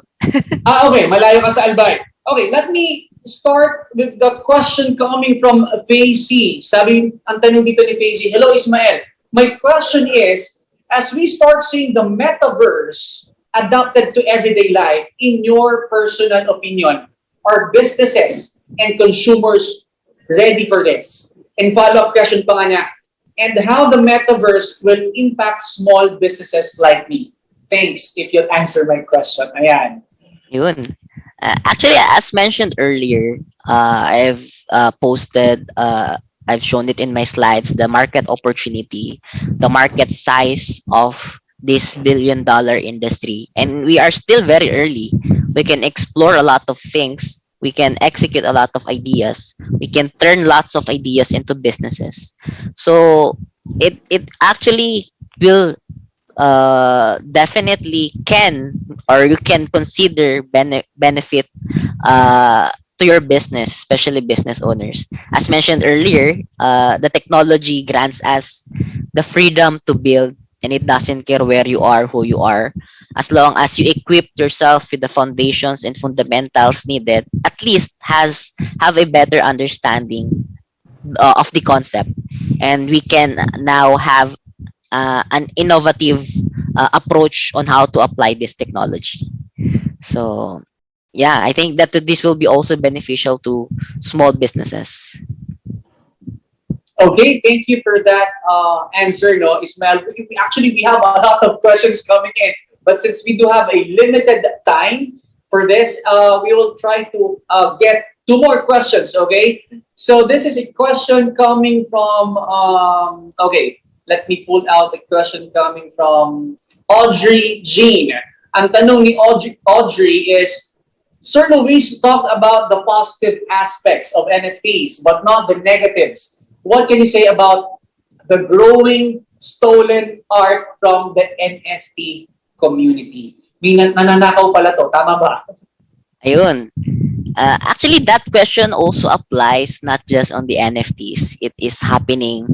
Okay. Malayo ka sa Albay. Okay, let me start with the question coming from Faisy. Sabi, ang tanong dito ni Faisy, hello Ismael. My question is, as we start seeing the metaverse adapted to everyday life, in your personal opinion, are businesses and consumers ready for this? And follow-up question pa nga niya, and how the metaverse will impact small businesses like me? Thanks if you'll answer my question. Ayan. Yun. Actually, as mentioned earlier, I've posted, I've shown it in my slides, the market opportunity, the market size of this billion-dollar industry. And we are still very early. We can explore a lot of things. We can execute a lot of ideas. We can turn lots of ideas into businesses. So it actually will definitely can, or you can consider benefit to your business, especially business owners. As mentioned earlier, the technology grants us the freedom to build, and it doesn't care where you are, who you are. As long as you equip yourself with the foundations and fundamentals needed, at least have a better understanding of the concept. And we can now have an innovative approach on how to apply this technology. So yeah, I think that this will be also beneficial to small businesses. Okay, thank you for that answer, Ismael. Actually, we have a lot of questions coming in, but since we do have a limited time for this, we will try to get two more questions, okay? So this is a question coming from, okay, let me pull out the question coming from Audrey Jean. Ang tanong ni Audrey is, Sir Luis talked about the positive aspects of NFTs, but not the negatives. What can you say about the growing stolen art from the NFT community? Nananakaw pala to, tama ba? Ayun. Actually, that question also applies not just on the NFTs. It is happening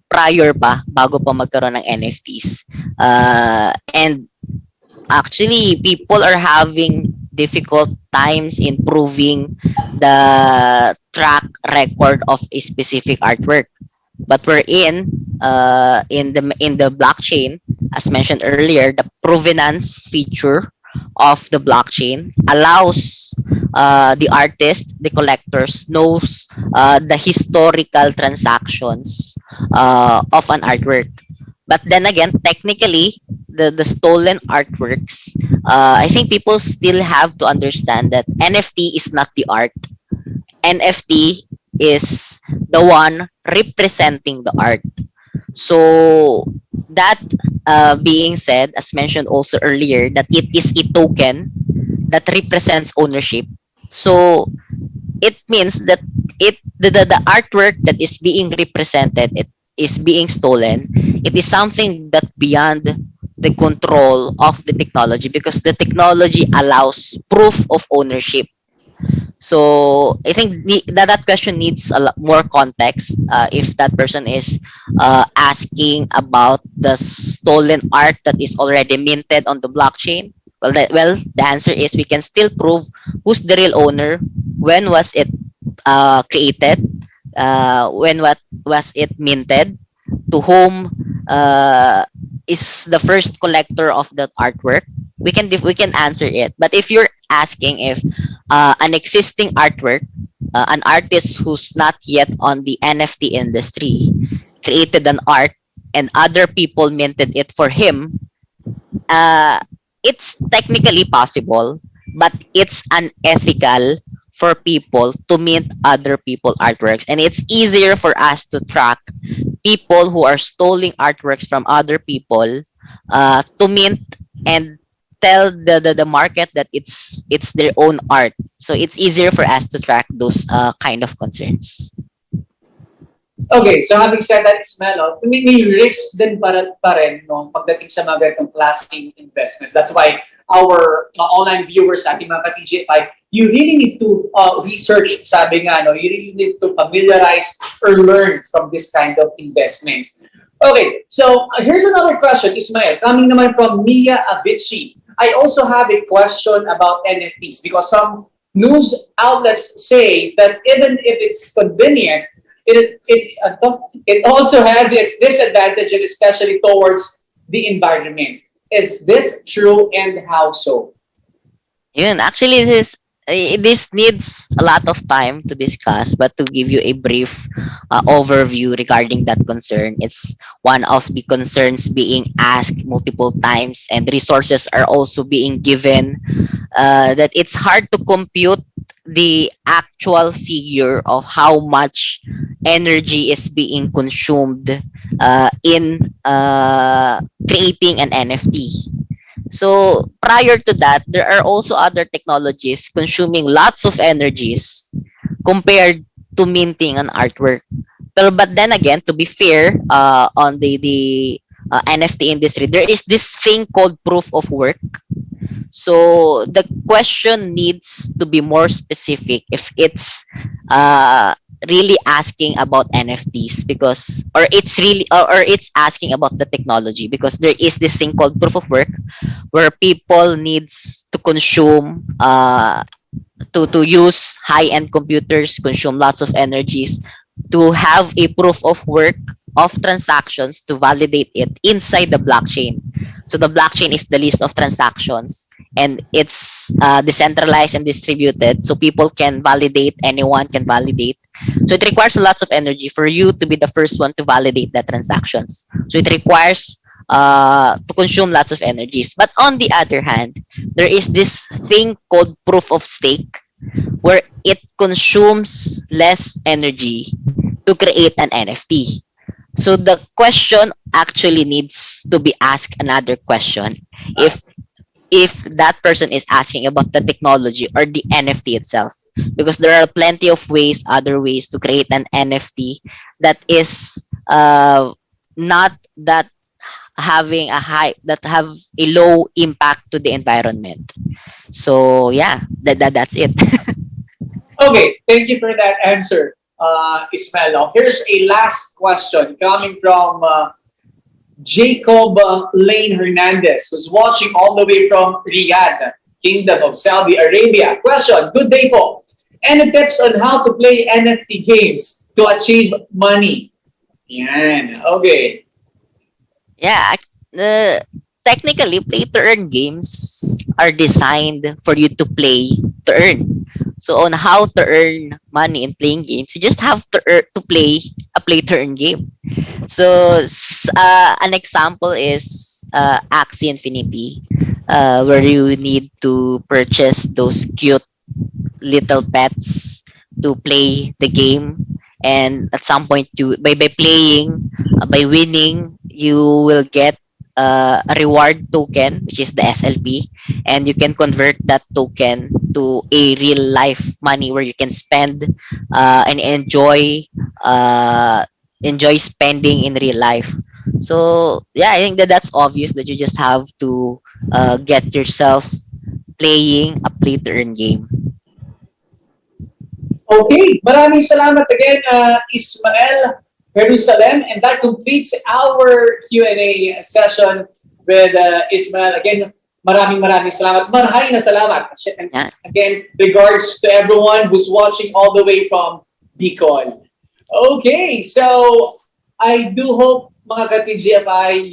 prior pa, bago pa magkaroon ng NFTs. And actually, people are having difficult times in proving the track record of a specific artwork. But we're in the blockchain, as mentioned earlier, the provenance feature of the blockchain allows the artist, the collectors, knows the historical transactions of an artwork. But then again, technically, the stolen artworks, I think people still have to understand that NFT is not the art. NFT is the one representing the art. So that being said, as mentioned also earlier, that it is a token that represents ownership. So it means that the artwork that is being represented, it is being stolen. It is something that beyond the control of the technology, because the technology allows proof of ownership. So I think that question needs a lot more context. If that person is asking about the stolen art that is already minted on the blockchain, the answer is we can still prove who's the real owner, when was it created, when what was it minted, to whom is the first collector of that artwork. We can answer it. But if you're asking if an existing artwork, an artist who's not yet on the NFT industry created an art and other people minted it for him, it's technically possible, but it's unethical for people to mint other people artworks, and it's easier for us to track people who are stealing artworks from other people, to mint and tell the market that it's their own art. So it's easier for us to track those kind of concerns. Okay, so having said that, Ismael, may risk din pa rin no, pagdating sa mga ganitong klaseng investments. That's why our online viewers, ating mga ka-TGFI, you really need to research, sabi nga, no, you really need to familiarize or learn from this kind of investments. Okay, so here's another question, Ismael, coming naman from Mia Avicii. I also have a question about NFTs because some news outlets say that even if it's convenient, it also has its disadvantages, especially towards the environment. Is this true, and how so? Yun, actually, this needs a lot of time to discuss, but to give you a brief overview regarding that concern, it's one of the concerns being asked multiple times, and resources are also being given, that it's hard to compute the actual figure of how much energy is being consumed in creating an NFT. So prior to that, there are also other technologies consuming lots of energies compared to minting an artwork. But then again, to be fair, on the NFT industry, there is this thing called proof of work. So the question needs to be more specific if it's really asking about NFTs, because or it's asking about the technology, because there is this thing called proof of work where people needs to consume to use high-end computers, consume lots of energies to have a proof of work of transactions to validate it inside the blockchain. So the blockchain is the list of transactions, and it's decentralized and distributed, so people can validate, anyone can validate. So it requires lots of energy for you to be the first one to validate the transactions. So it requires to consume lots of energies. But on the other hand, there is this thing called proof of stake, where it consumes less energy to create an NFT. So the question actually needs to be asked another question. If that person is asking about the technology or the NFT itself, because there are plenty of other ways to create an NFT that is not that having that have a low impact to the environment. So yeah, that's it. Okay, thank you for that answer, Ismael. Now, here's a last question coming from Jacob Lane Hernandez, who's watching all the way from Riyadh, Kingdom of Saudi Arabia. Question, good day po. Any tips on how to play NFT games to achieve money? Yan, okay. Yeah, technically, play-to-earn games are designed for you to play to earn. So on how to earn money in playing games, you just have to play a play-to-earn game. So an example is Axie Infinity, where you need to purchase those cute little pets to play the game, and at some point you by playing, by winning, you will get a reward token, which is the SLP, and you can convert that token to a real life money where you can spend and enjoy spending in real life. So yeah, I think that that's obvious that you just have to get yourself playing a play to earn game. Okay, maraming salamat again, Ismael Jerusalem, and that completes our Q&A session with Ismael. Again, maraming salamat. Marhay na salamat. And Yeah. again, regards to everyone who's watching all the way from Bicol. Okay, so I do hope, mga ka-TGFI,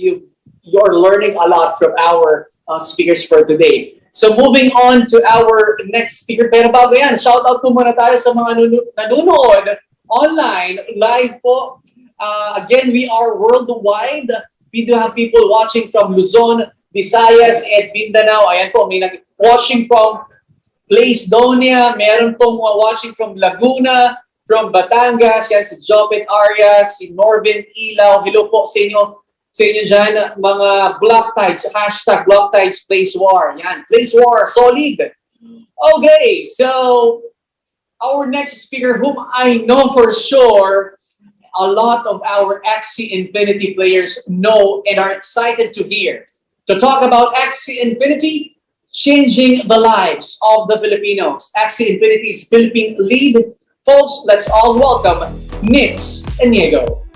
you're learning a lot from our speakers for today. So moving on to our next speaker. Pero bago yan, shout out po muna tayo sa mga nanonood online, live po. Again, we are worldwide. We do have people watching from Luzon, Visayas, and Mindanao. Ayan po, may watching from Placedonia, meron pong watching from Laguna, from Batangas, yan si Jopet Arias, si Norvin Ilaw. Hello po sa inyo dyan, mga Block Tides, hashtag Block Tides Place War. Yan, Place War, solid. Okay, so our next speaker, whom I know for sure, a lot of our Axie Infinity players know and are excited to hear. To talk about Axie Infinity, changing the lives of the Filipinos. Axie Infinity's Philippine lead. Folks, let's all welcome Nix Inigo.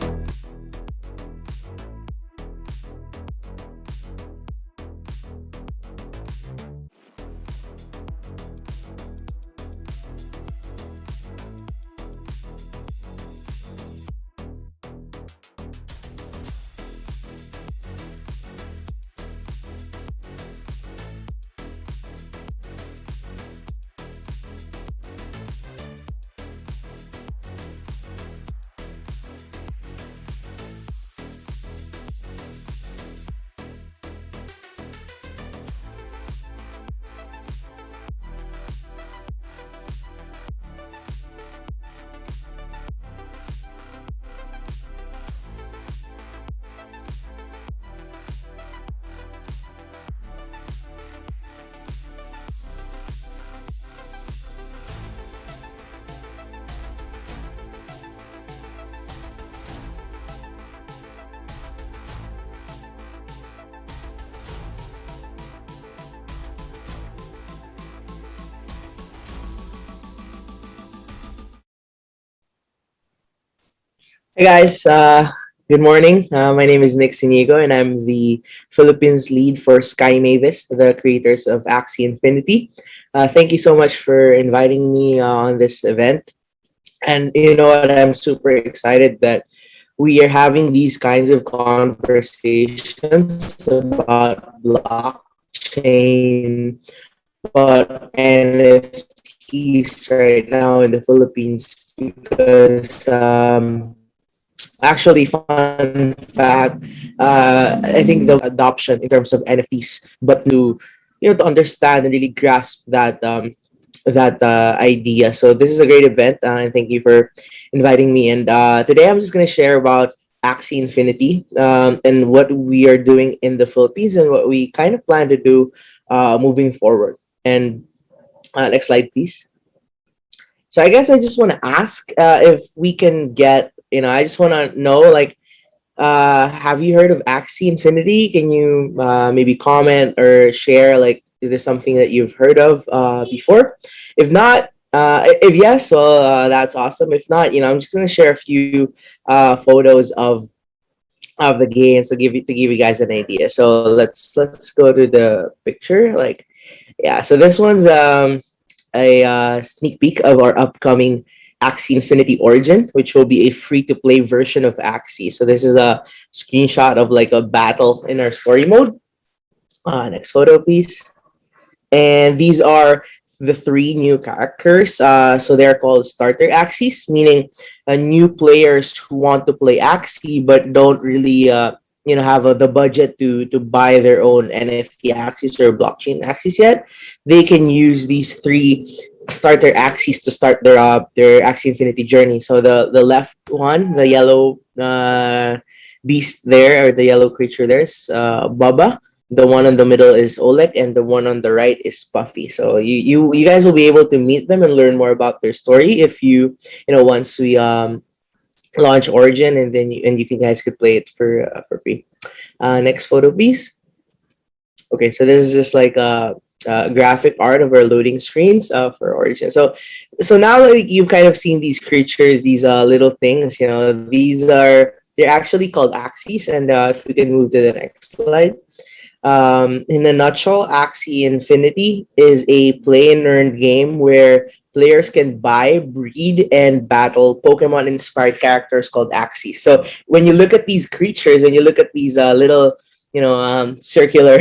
Hey guys, good morning. My name is Nick Sinigo and I'm the Philippines lead for Sky Mavis, the creators of Axie Infinity. Thank you so much for inviting me on this event. And you know what, I'm super excited that we are having these kinds of conversations about blockchain, but NFTs right now in the Philippines because actually, fun fact, I think the adoption in terms of NFTs, but to to understand and really grasp that idea. So this is a great event, and thank you for inviting me. And today I'm just going to share about Axie Infinity and what we are doing in the Philippines and what we kind of plan to do moving forward. And next slide, please. So I guess I just want to ask if we can get, I just want to know, like, have you heard of Axie Infinity? Can you maybe comment or share, like, is this something that you've heard of before? If not, if yes, well, that's awesome. If not, I'm just going to share a few photos of the game to give you guys an idea. So let's go to the picture. Like, yeah, so this one's a sneak peek of our upcoming Axie Infinity Origin, which will be a free-to-play version of Axie. So this is a screenshot of like a battle in our story mode. Next photo, please. And these are the 3 new characters. So they're called starter Axies, meaning new players who want to play Axie but don't really have the budget to buy their own NFT Axies or blockchain Axies yet. They can use these 3 start their Axies to start their Axie Infinity journey. So the left one, the yellow beast there, or the yellow creature there, is Baba. The one in the middle is Oleg, and the one on the right is Puffy. So you guys will be able to meet them and learn more about their story if once we launch Origin, and then you can guys could play it for free. Next photo, please. Okay, so this is just like graphic art of our loading screens for Origin. So now that you've kind of seen these creatures, these little things, they're actually called Axies. And if we can move to the next slide. In a nutshell, Axie Infinity is a play and earn game where players can buy, breed, and battle Pokemon-inspired characters called Axies. So when you look at these creatures, when you look at these little circular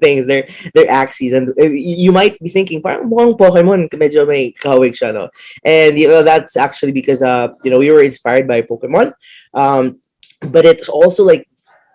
things, they're Axies, and you might be thinking parang mukhang Pokemon, medyo may kahawig siya, no? And that's actually because we were inspired by Pokemon, but it's also like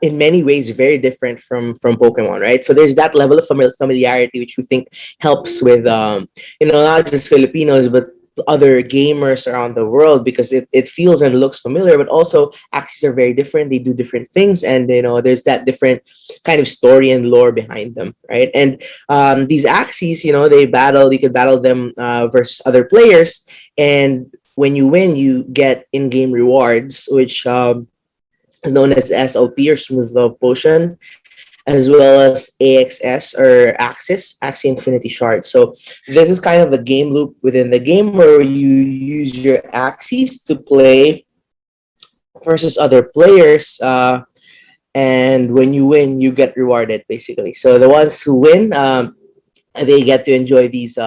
in many ways very different from Pokemon, right? So there's that level of familiarity which we think helps with not just Filipinos but other gamers around the world, because it feels and looks familiar, but also Axies are very different. They do different things, and there's that different kind of story and lore behind them, right? And these Axies, they battle. You can battle them versus other players, and when you win, you get in-game rewards, which is known as SLP, or Smooth Love Potion, as well as AXS, or Axie Infinity Shard. So this is kind of the game loop within the game where you use your Axies to play versus other players, and when you win, you get rewarded, basically. So the ones who win, they get to enjoy these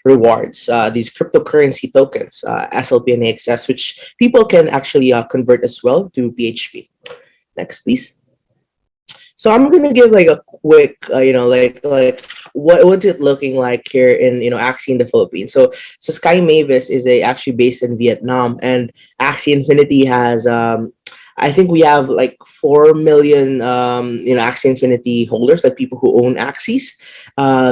rewards, these cryptocurrency tokens, SLP and AXS, which people can actually convert as well to PHP. Next, please. So I'm gonna give like a quick, like what's it looking like here in Axie in the Philippines. So Sky Mavis is actually based in Vietnam, and Axie Infinity has I think we have like 4 million Axie Infinity holders, like people who own Axies.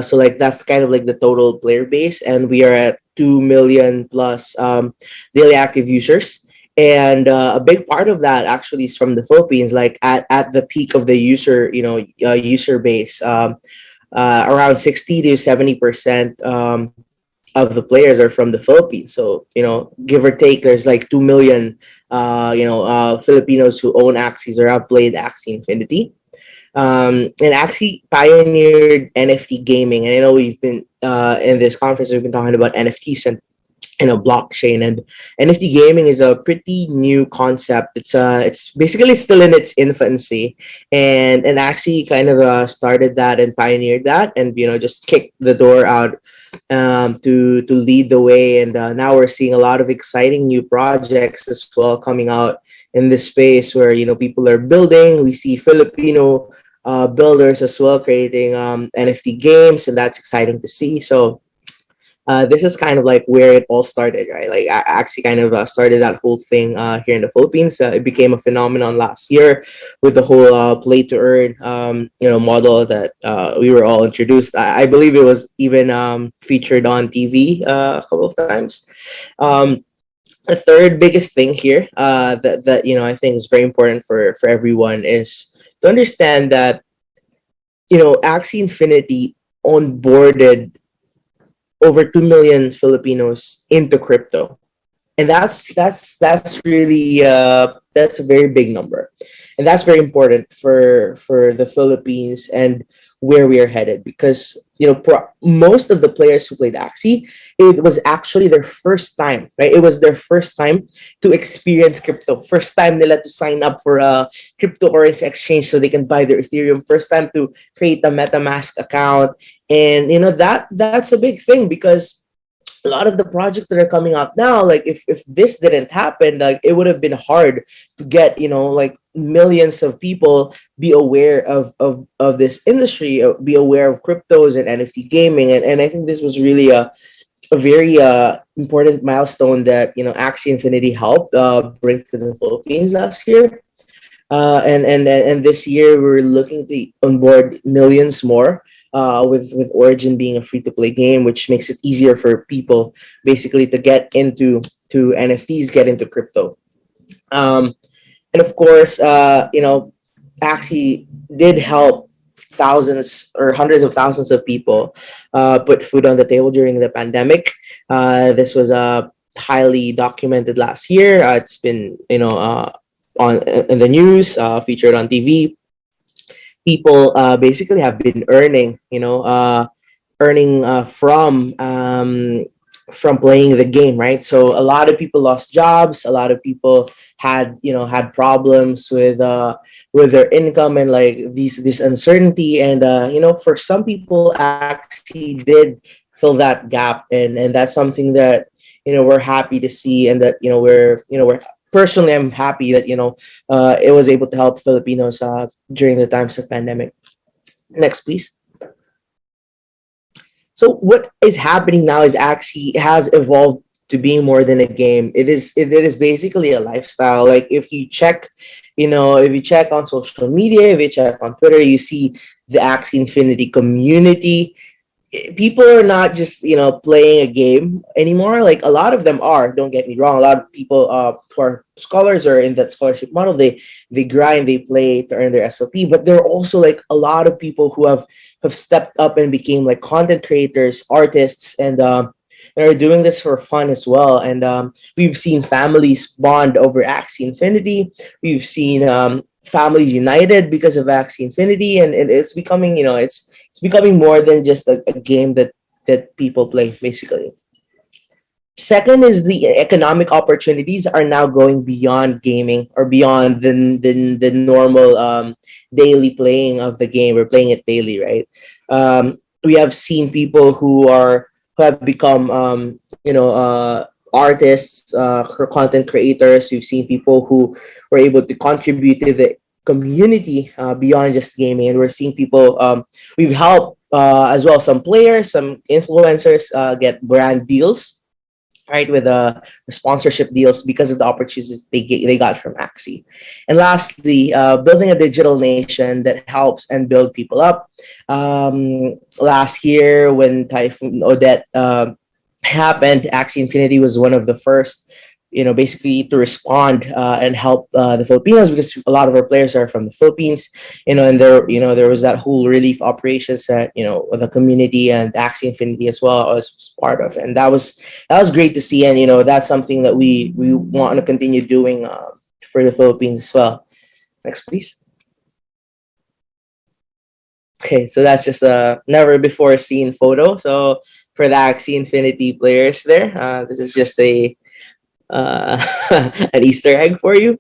So like that's kind of like the total player base, and we are at 2 million plus daily active users. And a big part of that actually is from the Philippines. Like at the peak of the user base, around 60 to 70% of the players are from the Philippines. So give or take, there's like 2 million Filipinos who own Axies or have played Axie Infinity. And Axie pioneered NFT gaming, and I know we've been in this conference we've been talking about NFTs and blockchain, and NFT gaming is a pretty new concept. It's basically still in its infancy, and Axie kind of started that and pioneered that, and just kicked the door out to lead the way. And now we're seeing a lot of exciting new projects as well coming out in this space where people are building. We see Filipino builders as well creating NFT games, and that's exciting to see. So this is kind of like where it all started, right? Like Axie kind of started that whole thing here in the Philippines. It became a phenomenon last year with the whole play to earn, model that we were all introduced. I believe it was even featured on TV a couple of times. The third biggest thing here that I think is very important for everyone is to understand that Axie Infinity onboarded over 2 million Filipinos into crypto, and that's really that's a very big number, and that's very important for the Philippines and where we are headed, because most of the players who played Axie, it was actually their first time, right? It was their first time to experience crypto, first time nila to sign up for a cryptocurrency exchange so they can buy their Ethereum, first time to create a MetaMask account. And that's a big thing, because a lot of the projects that are coming out now, like if this didn't happen, like it would have been hard to get like millions of people be aware of this industry, be aware of cryptos and NFT gaming. And I think this was really a very important milestone that Axie Infinity helped bring to the Philippines last year. And this year we're looking to onboard millions more with Origin being a free to play game, which makes it easier for people basically to get into NFTs, get into crypto. And of course, Axie did help thousands or hundreds of thousands of people put food on the table during the pandemic. This was highly documented last year. It's been on in the news, featured on TV. People basically have been earning, earning from playing the game, right? So a lot of people lost jobs. A lot of people had problems with their income and like this uncertainty. And for some people, actually did fill that gap, and that's something that we're happy to see, and that we're personally, I'm happy that it was able to help Filipinos during the times of pandemic. Next, please. So what is happening now is Axie has evolved to being more than a game. It is basically a lifestyle. Like if you check on social media, if you check on Twitter, you see the Axie Infinity community. People are not just playing a game anymore. Like a lot of them are, don't get me wrong, a lot of people who are scholars or in that scholarship model, they grind, they play to earn their SOP. But there are also like a lot of people who have stepped up and became like content creators, artists, and are doing this for fun as well. And we've seen families bond over Axie Infinity. We've seen families united because of Axie Infinity, and it's becoming it's becoming more than just a game that people play, basically. Second is the economic opportunities are now going beyond gaming or beyond the normal daily playing of the game. We're playing it daily, right? We have seen people who have become artists, content creators. We've seen people who were able to contribute to the community beyond just gaming, and we're seeing people. We've helped as well some players, some influencers get brand deals, right, with sponsorship deals because of the opportunities they got from Axie. And lastly, building a digital nation that helps and build people up. Last year, when Typhoon Odette happened, Axie Infinity was one of the first, basically to respond and help the Filipinos, because a lot of our players are from the Philippines, and there was that whole relief operations that the community and Axie Infinity as well was part of, and that was great to see, and that's something that we want to continue doing for the Philippines as well. Next, please. Okay, so that's just a never before seen photo. So for the Axie Infinity players there, this is just an Easter egg for you.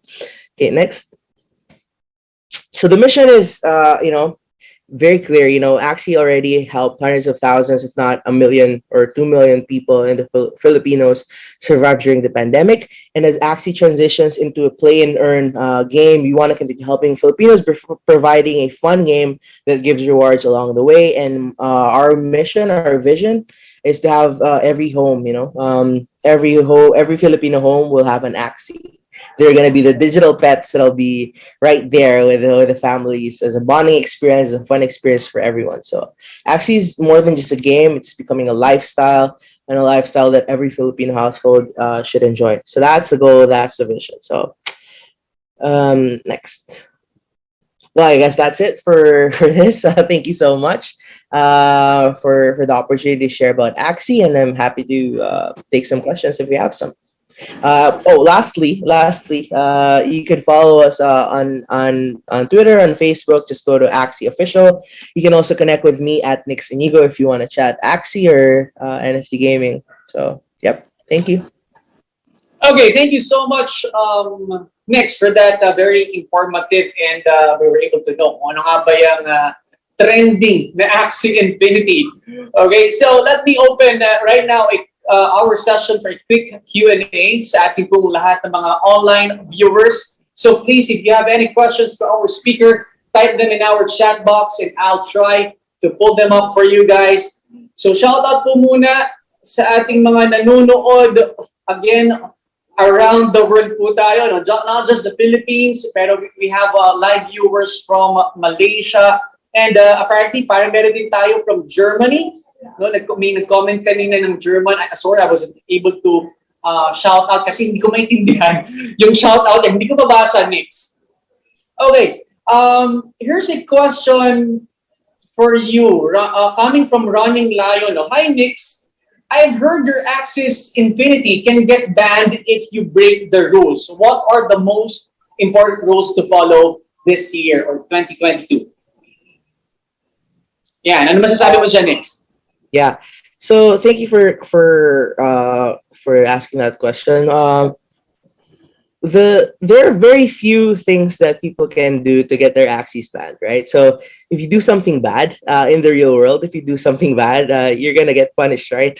Okay, next. So the mission is, very clear. Axie already helped hundreds of thousands, if not 1 million or 2 million people in the Filipinos survive during the pandemic. And as Axie transitions into a play and earn game, we want to continue helping Filipinos, providing a fun game that gives rewards along the way. And our mission, our vision, is to have every home, every Filipino home will have an Axie. They're going to be the digital pets that'll be right there with the families as a bonding experience, as a fun experience for everyone. So Axie is more than just a game. It's becoming a lifestyle, and a lifestyle that every Filipino household should enjoy. So that's the goal. That's the vision. So next. Well, I guess that's it for this. Thank you so much for the opportunity to share about Axie, and I'm happy to take some questions if you have some. Lastly, you can follow us on Twitter, on Facebook. Just go to Axie Official. You can also connect with me at Nix Inigo if you want to chat Axie or NFT gaming. So, yep. Thank you. Okay, thank you so much, Nix, for that very informative, and we were able to know kung ano nga ba yung trending na Axie Infinity. Okay, so let me open right now our session for a quick Q&A sa ating pong lahat ng mga online viewers. So please, if you have any questions to our speaker, type them in our chat box and I'll try to pull them up for you guys. So shout out po muna sa ating mga nanonood, again, around the world po tayo, not just the Philippines, pero we have live viewers from Malaysia And apparently, parang meron din tayo from Germany. No, may nag-comment kanina ng German. Sorry, I wasn't able to shout out kasi hindi ko maintindihan yung shout out. Hindi ko mabasa, Nix. Okay, here's a question for you. Coming from Running Lion. No? Hi, Nix. I've heard your Axie Infinity can get banned if you break the rules. What are the most important rules to follow this year or 2022? Yeah, ano masasabi mo dyan, Nix? Yeah. So thank you for asking that question. There are very few things that people can do to get their Axies banned, right? So if you do something bad in the real world, if you do something bad, you're gonna get punished, right?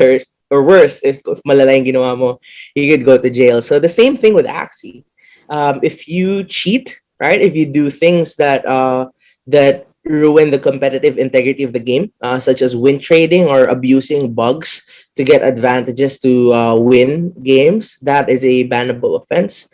Or worse, if malala yung ginawa mo, you could go to jail. So the same thing with Axie. If you cheat, right? If you do things that ruin the competitive integrity of the game, such as win trading or abusing bugs to get advantages to win games, that is a bannable offense.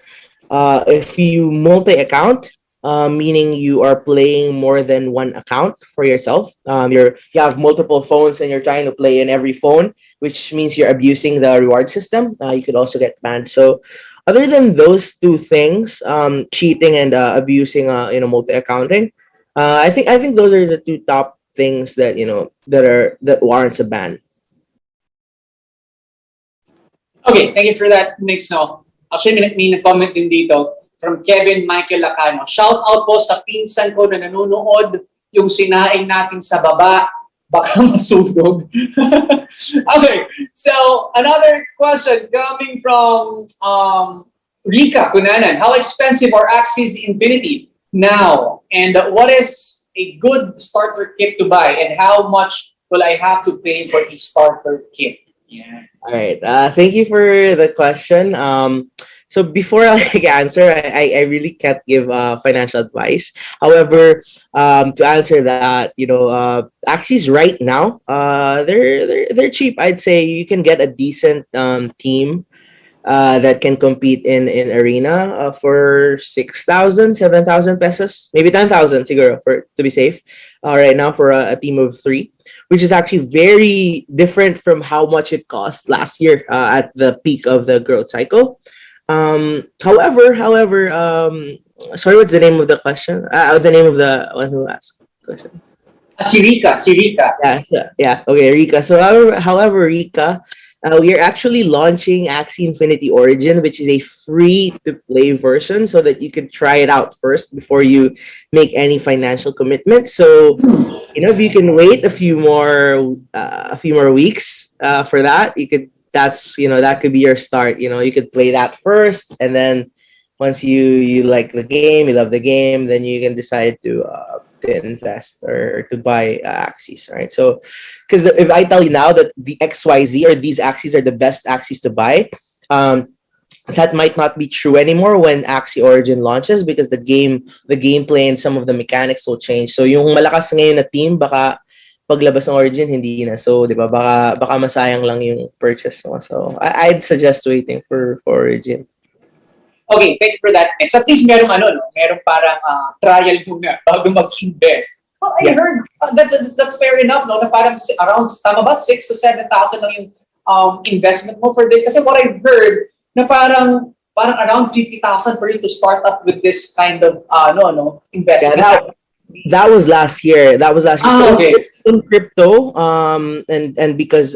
If you multi-account, meaning you are playing more than one account for yourself, you have multiple phones and you're trying to play in every phone, which means you're abusing the reward system. You could also get banned. So, other than those two things, cheating and abusing, multi-accounting, I think those are the two top things that that warrants a ban. Okay, thank you for that, Nix. No, actually, may nag-comment din dito from Kevin Michael Lacano. Shout out po sa pinsan ko na nanonood, yung sinaing natin sa baba, baka masunog. Okay, so another question coming from Rika Kunanan. How expensive are Axie Infinity now? And what is a good starter kit to buy? And how much will I have to pay for a starter kit? Yeah. All right. Thank you for the question. So before I answer, I really can't give financial advice. However, to answer that, Axies right now, they're cheap. I'd say you can get a decent team that can compete in arena for 6,000, 7,000 pesos, maybe 10,000 siguro to be safe. Right now for a team of 3, which is actually very different from how much it cost last year at the peak of the growth cycle. However, sorry, what's the name of the question? The name of the one who asked questions. Rika. Yeah. Okay, Rika. So, however, Rika, we are actually launching Axie Infinity Origin, which is a free-to-play version, so that you can try it out first before you make any financial commitment. So, if you can wait a few more weeks for that, that could be your start. You could play that first, and then once you like the game, you love the game, then you can decide to invest or to buy Axies, right? So, because if I tell you now that the XYZ or these Axies are the best Axies to buy, that might not be true anymore when Axie Origin launches, because the gameplay and some of the mechanics will change. So, yung malakas ngayon na team, baka paglabas ng Origin, hindi na. So, di ba, baka masayang lang yung purchase mo. So, I'd suggest waiting for Origin. Okay, thank you for that. Next, at least merong parang trial muna bago mag-invest. Well, I heard that's fair enough, no? Na parang around, tama ba, 6,000 to 7,000 lang yung investment mo for this. Kasi what I've heard, na parang around 50,000 for you to start up with this kind of investment. Yeah, that was last year. So okay. In crypto, and because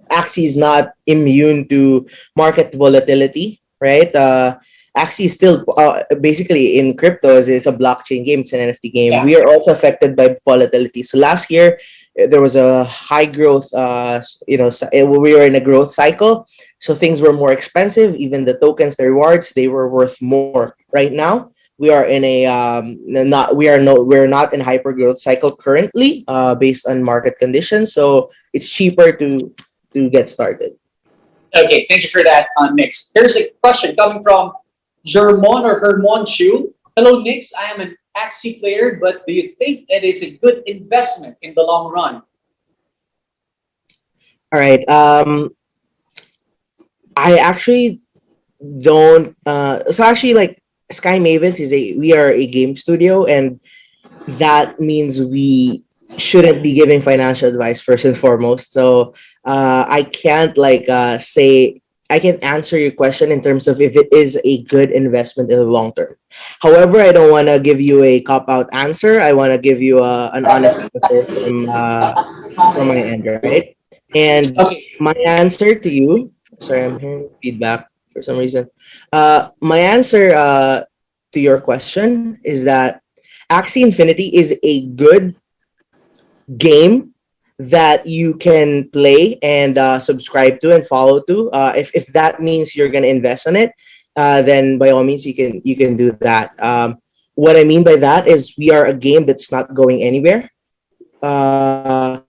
Axie is not immune to market volatility, right? Axie is still basically in crypto. It's a blockchain game. It's an NFT game. Yeah. We are also affected by volatility. So last year there was a high growth. We were in a growth cycle, so things were more expensive. Even the tokens, the rewards, they were worth more. Right now, we are in we're not in hyper growth cycle currently, based on market conditions. So it's cheaper to get started. Okay, thank you for that, Nix. Here's a question coming from Germon or Hermon Chu. Hello, Nix. I am an Axie player, but do you think it is a good investment in the long run? All right. I actually don't. So actually, like Sky Mavens we are a game studio, and that means we shouldn't be giving financial advice first and foremost. So I can't say I can answer your question in terms of if it is a good investment in the long term. However, I don't want to give you a cop out answer. I want to give you an honest answer from my end, right? And my answer to you, sorry, I'm hearing feedback for some reason. My answer to your question is that Axie Infinity is a good game that you can play and subscribe to and follow to. If that means you're gonna invest on it, then by all means you can do that. What I mean by that is we are a game that's not going anywhere. Uh,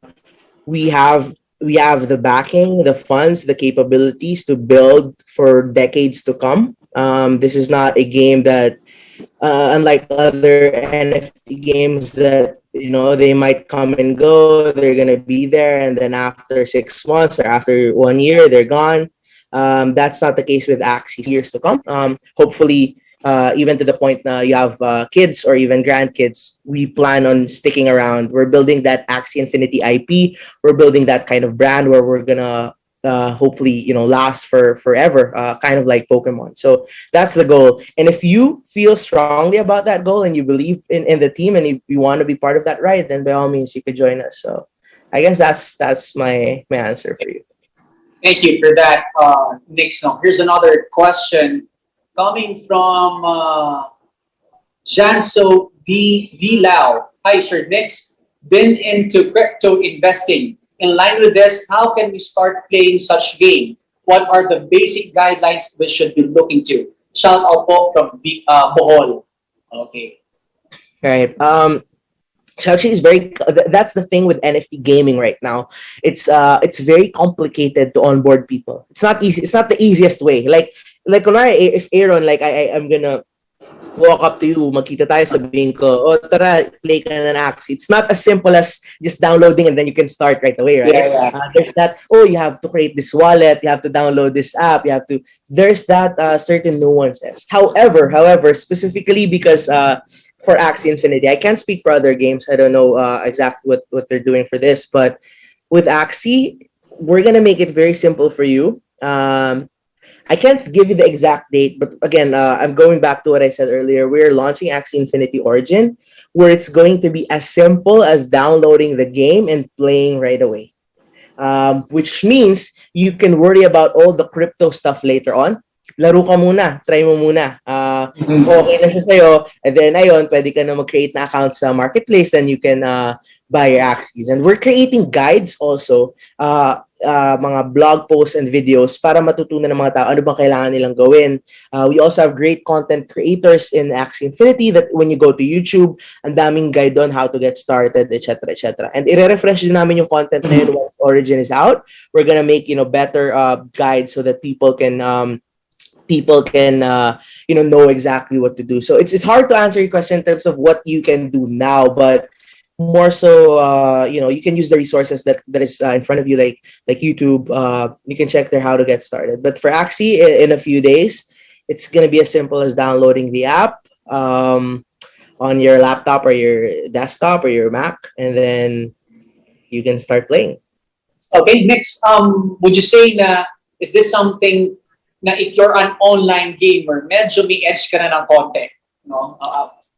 we have we have the backing, the funds, the capabilities to build for decades to come. This is not a game that unlike other NFT games that they might come and go, they're gonna be there, and then after 6 months or after 1 year, they're gone. That's not the case with Axie. Years to come. Hopefully, even to the point you have kids or even grandkids, we plan on sticking around. We're building that Axie Infinity IP. We're building that kind of brand where we're gonna hopefully last for forever, kind of like Pokemon. So that's the goal. And if you feel strongly about that goal and you believe in the team and if you want to be part of that ride, then by all means you could join us. So I guess that's my answer for you. Thank you for that, Nixon. Here's another question coming from Janso D. Lau. Hi, Sir Nix. Been into crypto investing. In line with this, how can we start playing such game? What are the basic guidelines we should be looking to? Shout out po from Bohol. Okay. Right. So actually, that's the thing with NFT gaming right now. It's very complicated to onboard people. It's not easy. It's not the easiest way. Like if Aaron, I'm gonna walk up to you, magkita tayo, sabihin ko, oh, tara, play ka na ng Axie. It's not as simple as just downloading and then you can start right away, right? Yeah. There's that, you have to create this wallet, you have to download this app, there's that certain nuances. However, specifically because for Axie Infinity, I can't speak for other games. I don't know exactly what they're doing for this, but with Axie, we're going to make it very simple for you. I can't give you the exact date, but again, I'm going back to what I said earlier. We're launching Axie Infinity Origin, where it's going to be as simple as downloading the game and playing right away. Which means you can worry about all the crypto stuff later on. Laro ka muna, try mo muna. Okay na siya sa'yo, and then ayun, pwede ka na mag-create na account sa marketplace, then you can buy your Axies. And we're creating guides also, mga blog posts and videos para matutunan ng mga tao ano bang kailangan nilang gawin. We also have great content creators in Axie Infinity that when you go to YouTube, ang daming guide on how to get started, etc., etc. And i-refresh din namin yung content na yun once Origin is out. We're gonna make better guides so that people can know exactly what to do. So it's hard to answer your question in terms of what you can do now, but more so, you can use the resources that is in front of you, like YouTube. You can check there how to get started. But for Axie, in a few days, it's gonna be as simple as downloading the app on your laptop or your desktop or your Mac, and then you can start playing. Okay, next, would you say na is this something na if you're an online gamer, medyo may edge ka na ng konti,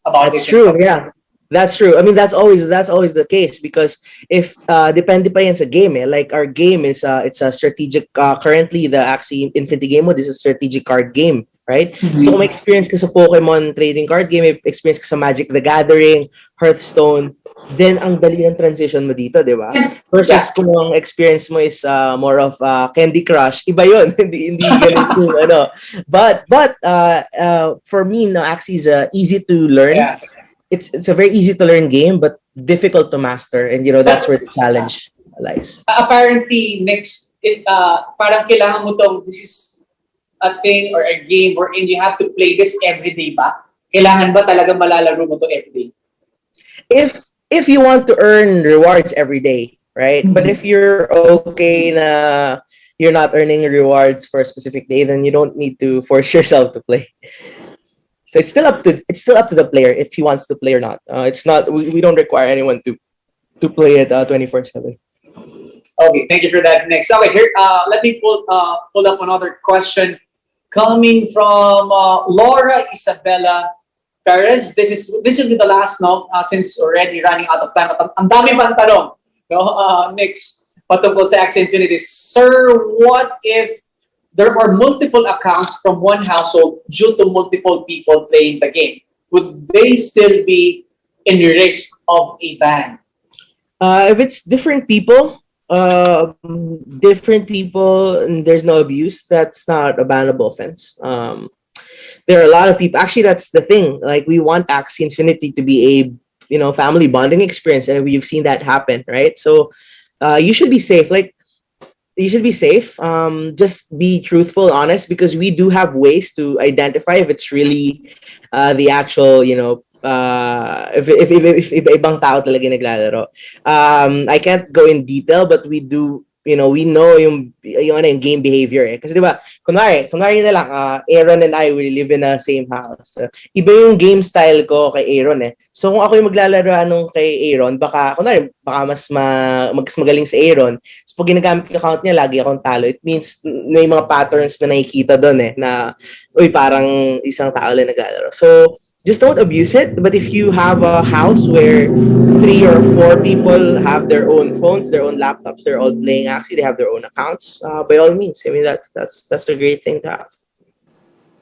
about That's it? true, yeah. That's true. I mean, that's always the case because if depende pa yan sa game, like our game is it's a strategic. Currently, the Axie Infinity game mode is a strategic card game, right? Mm-hmm. So, may experience ka sa Pokemon trading card game, may experience ka sa Magic the Gathering, Hearthstone, then ang dali ng transition mo dito, di ba? Versus kung ang experience mo is more of Candy Crush, iba yun. hindi ganun yung But for me, Axie is easy to learn. Yeah. It's a very easy to learn game, but difficult to master, and that's where the challenge lies. Apparently, next, parang kailangan mo this is a thing or a game wherein you have to play this every day ba? Kailangan ba talaga malalaro mo to every day? If you want to earn rewards every day, right? Mm-hmm. But if you're okay na you're not earning rewards for a specific day, then you don't need to force yourself to play. So it's still up to the player if he wants to play or not. It's not we don't require anyone to play it 24/7. Okay, thank you for that. Next, okay, here, let me pull up another question coming from Laura Isabella Perez. This will be the last no, since already running out of time. Ang dami pang tanong. No, next, patungkol sa Axie Infinity. Sir, what if there are multiple accounts from one household due to multiple people playing the game? Would they still be in risk of a ban? If it's different people, and there's no abuse, that's not a bannable offense. There are a lot of people. Actually, that's the thing. Like, we want Axie Infinity to be a family bonding experience, and we've seen that happen, right? So, you should be safe. Like, you should be safe. Just be truthful, honest, because we do have ways to identify if it's really the actual, if ibang tao talaga naglalaro. I can't go in detail, but we do, we know yung game behavior eh. Kasi diba, kunwari na lang, Aaron and I, we live in a same house. Iba yung game style ko kay Aaron eh. So kung ako yung maglalaro kay Aaron, baka mas magaling sa Aaron. So pag ginagamit yung account niya, lagi akong talo. It means may mga patterns na nakikita doon eh, na, parang isang tao lang naglalaro. So, just don't abuse it. But if you have a house where 3 or 4 people have their own phones, their own laptops, they're all playing Axie, they have their own accounts, by all means. I mean, that's a great thing to have.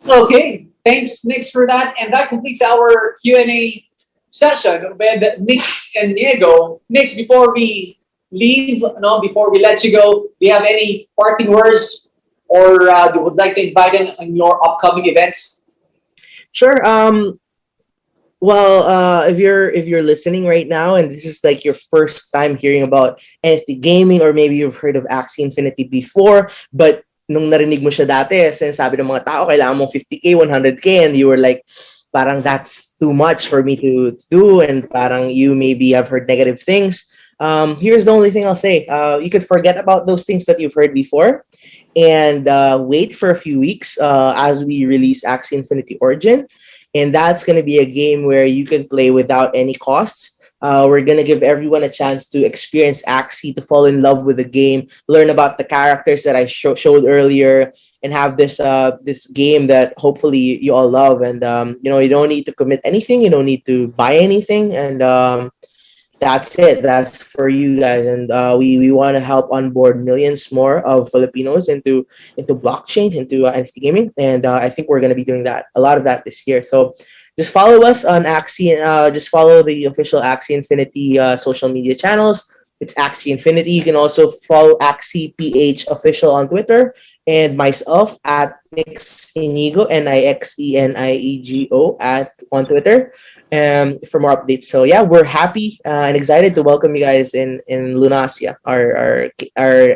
Okay, thanks, Nix, for that. And that completes our Q&A session with Nix and Diego. Nix, before we leave, before we let you go, do you have any parting words, or you would like to invite them on your upcoming events? Sure. Well, if you're listening right now and this is like your first time hearing about NFT gaming, or maybe you've heard of Axie Infinity before, but nung narinig mo siya dati, sinasabi ng mga tao, kailangan mong 50K, 100K, and you were like, parang that's too much for me to do, and parang you maybe have heard negative things. Here's the only thing I'll say. You could forget about those things that you've heard before and wait for a few weeks as we release Axie Infinity Origin. And that's going to be a game where you can play without any costs. We're going to give everyone a chance to experience Axie, to fall in love with the game, learn about the characters that I showed earlier, and have this game that hopefully you all love. And, you don't need to commit anything. You don't need to buy anything. And that's it. That's for you guys. And we want to help onboard millions more of Filipinos into blockchain, into NFT gaming. And I think we're going to be doing a lot of that this year. So just follow us on Axie. Just follow the official Axie Infinity social media channels. It's Axie Infinity. You can also follow Axie PH official on Twitter, and myself at Nix Inigo, NIXENIEGO on Twitter. For more updates. So yeah, we're happy and excited to welcome you guys in Lunasia, our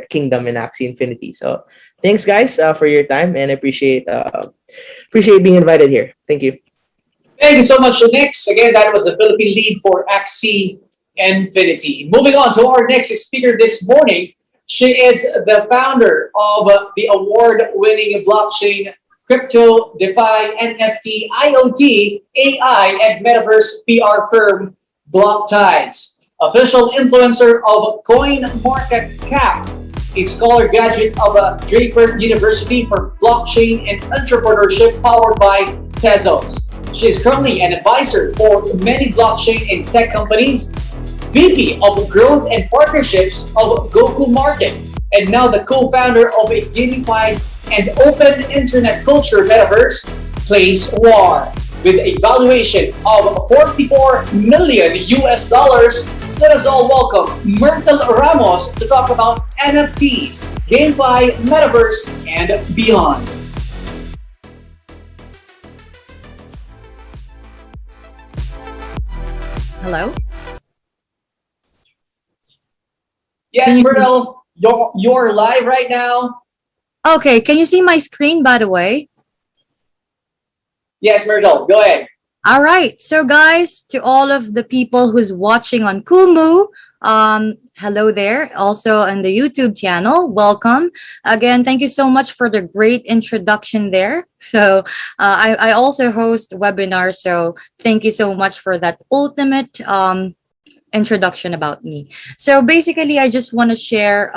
kingdom in Axie Infinity. So thanks guys for your time, and appreciate being invited here. Thank you. Thank you so much, Nix. Again, that was the Philippine lead for Axie Infinity. Moving on to our next speaker this morning. She is the founder of the award-winning blockchain, crypto, DeFi, NFT, IoT, AI, and Metaverse PR firm BlockTides. Official influencer of CoinMarketCap, a scholar graduate of Draper University for blockchain and entrepreneurship powered by Tezos. She is currently an advisor for many blockchain and tech companies, VP of Growth and Partnerships of Goku Market, and now the co-founder of a gamified and open internet culture metaverse, Place War. With a valuation of $44 million US, let us all welcome Myrtle Ramos to talk about NFTs, GameFi, Metaverse, and beyond. Hello? Yes, Myrtle, you're live right now. Okay, can you see my screen, by the way? Yes, Myrtle, go ahead. All right. So, guys, to all of the people who's watching on Kumu, hello there. Also on the YouTube channel, welcome. Again, thank you so much for the great introduction there. So I also host webinars, so thank you so much for that ultimate introduction about me. So basically, I just want to share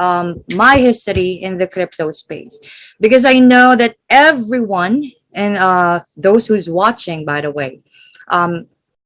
my history in the crypto space because I know that everyone and those who's watching, by the way,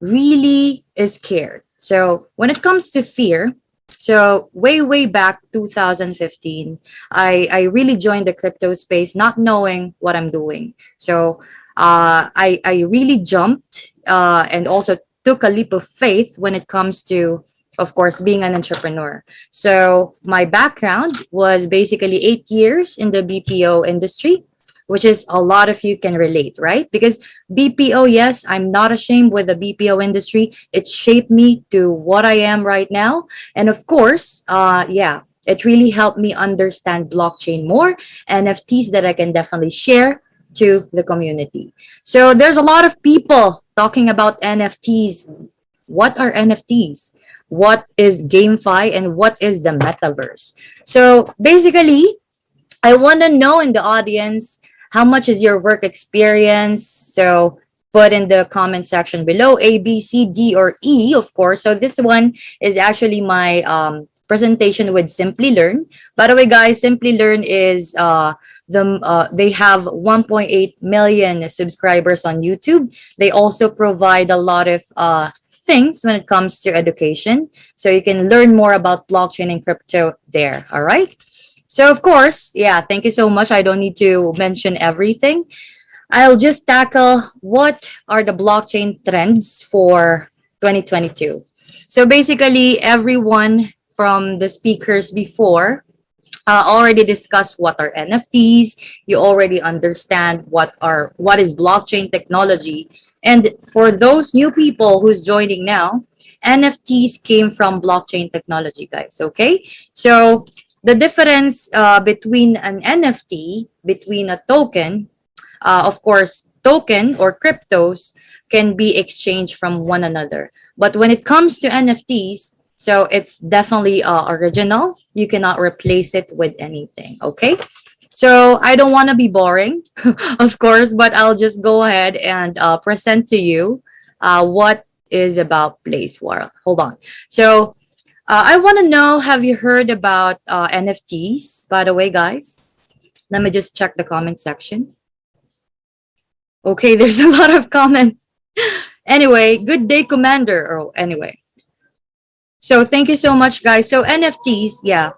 really is scared. So when it comes to fear, so way back 2015, I really joined the crypto space not knowing what I'm doing. So I really jumped and also took a leap of faith when it comes to, of course, being an entrepreneur. So my background was basically 8 years in the BPO industry, which is a lot of you can relate, right? Because BPO, yes, I'm not ashamed with the BPO industry. It shaped me to what I am right now. And of course, it really helped me understand blockchain more, NFTs that I can definitely share to the community. So there's a lot of people talking about NFTs. What are NFTs? What is GameFi and what is the Metaverse? So basically, I want to know in the audience, how much is your work experience? So put in the comment section below, A, B, C, D, or E, of course. So this one is actually my presentation with Simply Learn. By the way, guys, Simply Learn is they have 1.8 million subscribers on YouTube. They also provide a lot of things when it comes to education. So you can learn more about blockchain and crypto there. All right. So of course, thank you so much. I don't need to mention everything. I'll just tackle what are the blockchain trends for 2022. So basically, everyone from the speakers before already discussed what are NFTs. You already understand what is blockchain technology. And for those new people who's joining now, NFTs came from blockchain technology, guys. Okay, so the difference between an NFT, between a token, of course, token or cryptos can be exchanged from one another. But when it comes to NFTs, so it's definitely original. You cannot replace it with anything, okay? So I don't want to be boring, of course, but I'll just go ahead and present to you what is about Place War. Hold on. So I want to know, have you heard about NFTs, by the way, guys? Let me just check the comment section. Okay, there's a lot of comments. Anyway, good day, Commander. Oh, anyway. So thank you so much, guys. So NFTs,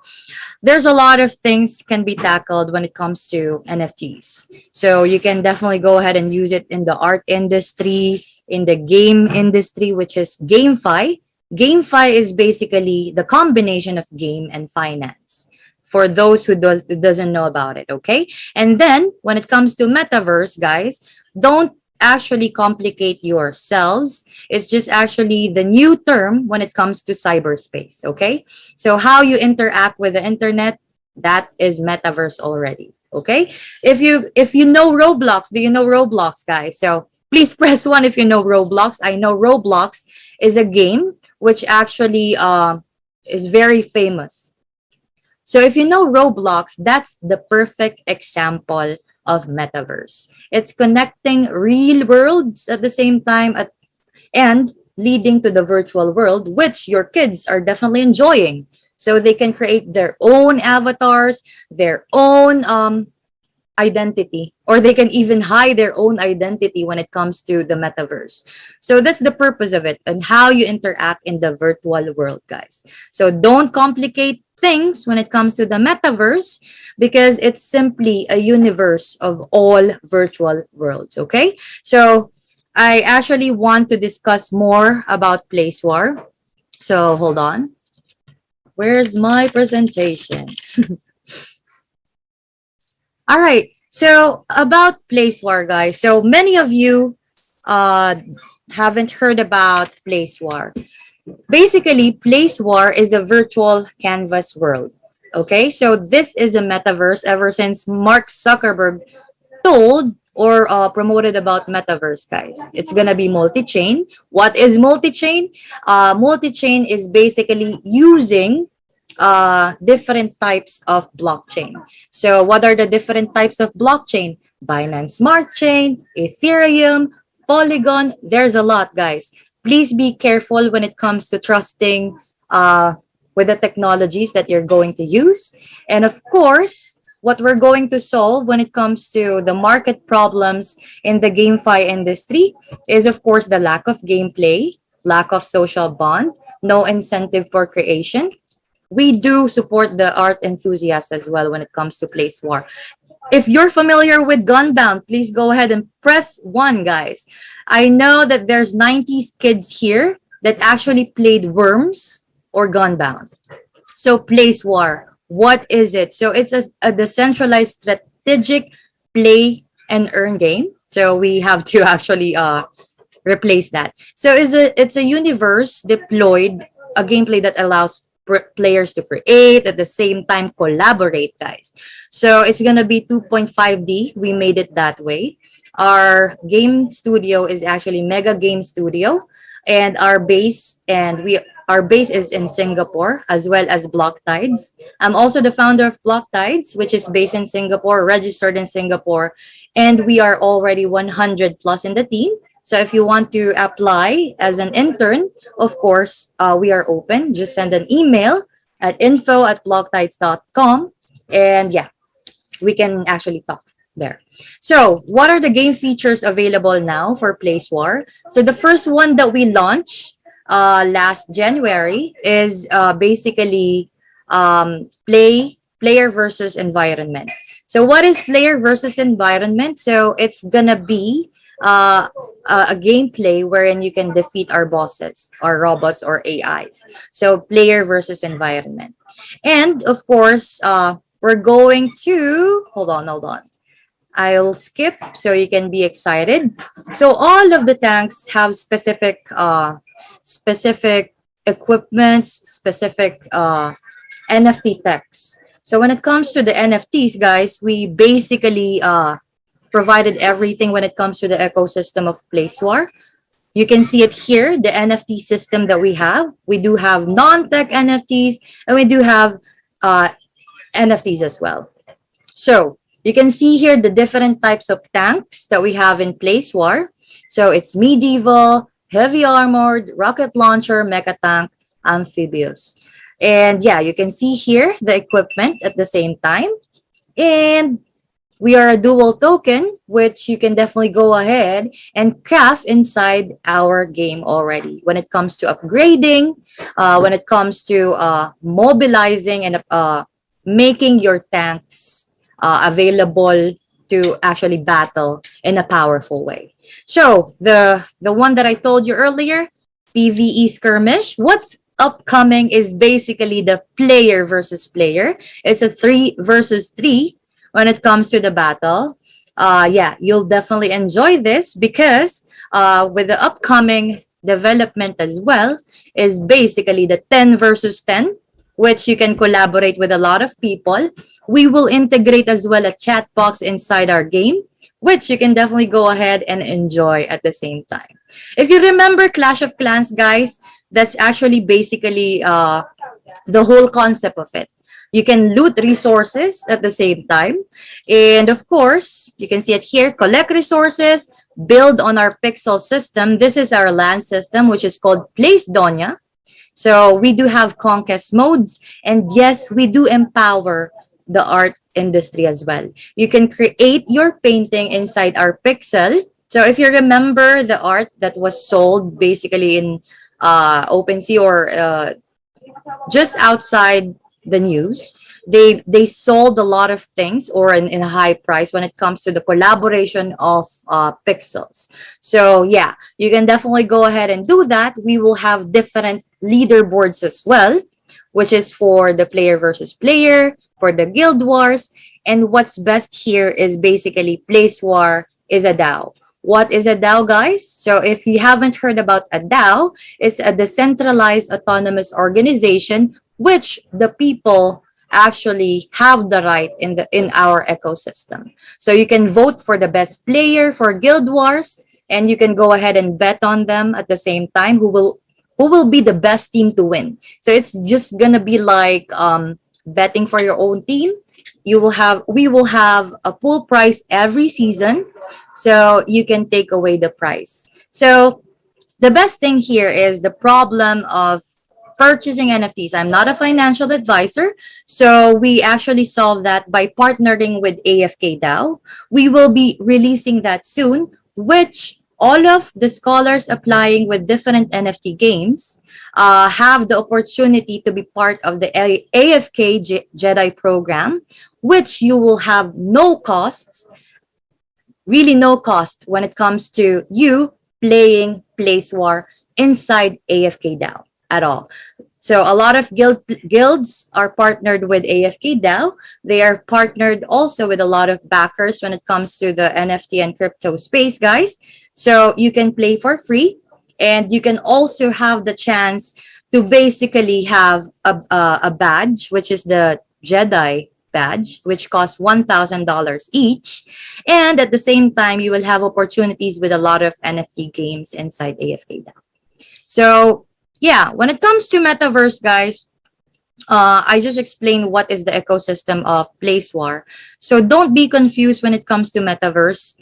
there's a lot of things can be tackled when it comes to NFTs. So you can definitely go ahead and use it in the art industry, in the game industry, which is GameFi. GameFi is basically the combination of game and finance for those who doesn't know about it, okay? And then when it comes to Metaverse, guys, don't actually complicate yourselves. It's just actually the new term when it comes to cyberspace, okay? So how you interact with the internet, that is Metaverse already, okay? If you know Roblox, do you know Roblox, guys? So please press 1 if you know Roblox. I know Roblox is a game which actually is very famous. So if you know Roblox, that's the perfect example of Metaverse. It's connecting real worlds at the same time and leading to the virtual world, which your kids are definitely enjoying. So they can create their own avatars, their own identity, or they can even hide their own identity when it comes to the Metaverse. So that's the purpose of it and how you interact in the virtual world, guys. So don't complicate things when it comes to the Metaverse because it's simply a universe of all virtual worlds, okay? So I actually want to discuss more about Place War. So hold on. Where's my presentation? All right. So about Place War, guys. So many of you haven't heard about Place War. Basically, Place War is a virtual canvas world. Okay, so this is a metaverse ever since Mark Zuckerberg told or promoted about metaverse, guys. It's gonna be multi-chain. What is multi-chain? Multi-chain is basically using different types of blockchain. So what are the different types of blockchain? Binance Smart Chain, Ethereum, Polygon. There's a lot, guys. Please be careful when it comes to trusting with the technologies that you're going to use. And of course, what we're going to solve when it comes to the market problems in the GameFi industry is, of course, the lack of gameplay, lack of social bond, no incentive for creation. We do support the art enthusiasts as well when it comes to Place War. If you're familiar with Gunbound, please go ahead and press 1, guys. I know that there's 90s kids here that actually played Worms or Gunbound. So Place War, what is it? So it's a decentralized strategic play and earn game. So we have to actually replace that. So it's a universe deployed, a gameplay that allows players to create at the same time collaborate, guys. So it's gonna be 2.5D. We made it that way. Our game studio is actually Mega Game Studio, and our base is in Singapore as well as Block Tides. I'm also the founder of Block Tides, which is based in Singapore, registered in Singapore, and we are already 100 plus in the team. So if you want to apply as an intern, of course, we are open. Just send an email at info@blocktides.com. And yeah, we can actually talk there. So what are the game features available now for Place War? So the first one that we launched last January is basically player versus environment. So what is player versus environment? So it's gonna be a gameplay wherein you can defeat our bosses or robots or AIs. So player versus environment. And of course, we're going to, hold on. I'll skip so you can be excited. So all of the tanks have specific equipments, specific NFT techs. So when it comes to the NFTs, guys, we basically provided everything when it comes to the ecosystem of Place War. You can see it here, the NFT system that we have. We do have non-tech NFTs, and we do have NFTs as well. So you can see here the different types of tanks that we have in Place War. So it's medieval, heavy armored, rocket launcher, mecha tank, amphibious. And yeah, you can see here the equipment at the same time. And we are a dual token, which you can definitely go ahead and craft inside our game already. When it comes to upgrading, when it comes to mobilizing and making your tanks available to actually battle in a powerful way. So the one that I told you earlier, PvE skirmish, what's upcoming is basically the player versus player. It's a 3 versus 3 when it comes to the battle. Yeah, you'll definitely enjoy this because with the upcoming development as well is basically the 10 versus 10, which you can collaborate with a lot of people. We will integrate as well a chat box inside our game, which you can definitely go ahead and enjoy at the same time. If you remember Clash of Clans, guys, that's actually basically the whole concept of it. You can loot resources at the same time. And of course, you can see it here, collect resources, build on our pixel system. This is our land system, which is called Place Doña. So we do have conquest modes. And yes, we do empower the art industry as well. You can create your painting inside our pixel. So if you remember the art that was sold basically in OpenSea or just outside the news, they sold a lot of things or in a high price when it comes to the collaboration of pixels. So yeah, you can definitely go ahead and do that. We will have different leaderboards as well, which is for the player versus player, for the guild wars. And what's best here is basically Place War is a DAO. What is a DAO, guys? So if you haven't heard about a DAO, it's a decentralized autonomous organization which the people actually have the right in our ecosystem. So you can vote for the best player for guild wars, and you can go ahead and bet on them at the same time who who will be the best team to win. So it's just gonna be like betting for your own team. We will have a pool prize every season, so you can take away the prize. So the best thing here is the problem of purchasing NFTs. I'm not a financial advisor, so we actually solve that by partnering with AFK DAO. We will be releasing that soon, which all of the scholars applying with different NFT games have the opportunity to be part of the AFK Jedi program, which you will have no costs, really no cost when it comes to you playing Place War inside AFK DAO at all. So a lot of guilds are partnered with AFK DAO. They are partnered also with a lot of backers when it comes to the NFT and crypto space, guys. So you can play for free, and you can also have the chance to basically have a badge, which is the Jedi badge, which costs $1,000 each. And at the same time, you will have opportunities with a lot of NFT games inside AFK DAO. So yeah, when it comes to Metaverse, guys, I just explained what is the ecosystem of Place War. So don't be confused when it comes to Metaverse.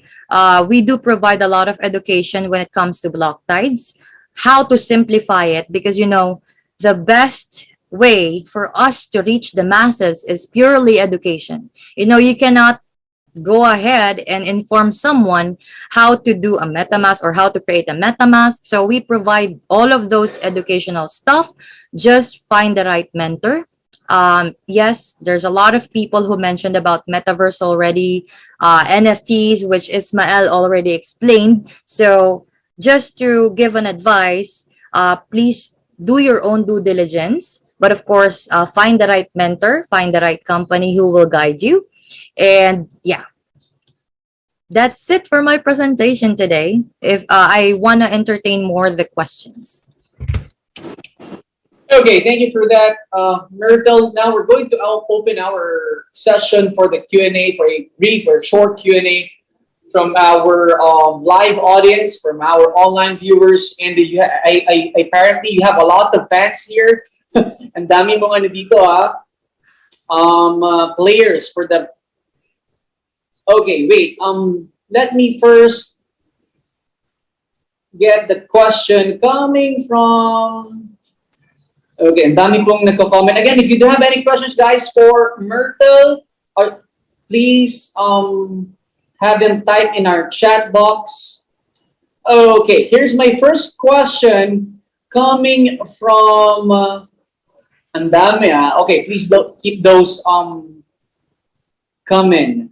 We do provide a lot of education when it comes to block tides, how to simplify it, because, you know, the best way for us to reach the masses is purely education. You know, you cannot go ahead and inform someone how to do a MetaMask or how to create a MetaMask. So we provide all of those educational stuff. Just find the right mentor. Yes, there's a lot of people who mentioned about Metaverse already, NFTs, which Ismael already explained. So just to give an advice, please do your own due diligence. But of course, find the right mentor, find the right company who will guide you. And yeah, that's it for my presentation today. If I want to entertain more the questions. Okay, thank you for that, Myrtle. Now we're going to open our session for the Q&A, for a brief or short Q&A from our live audience, from our online viewers. And apparently you have a lot of fans here. Ang dami mga nandito, players for the... Okay, wait. Let me first get the question coming from... Okay, ang dami pong nagko-comment. Again, if you do have any questions, guys, for Myrtle, please have them type in our chat box. Okay, here's my first question coming from... ang dami, Okay, please keep those coming.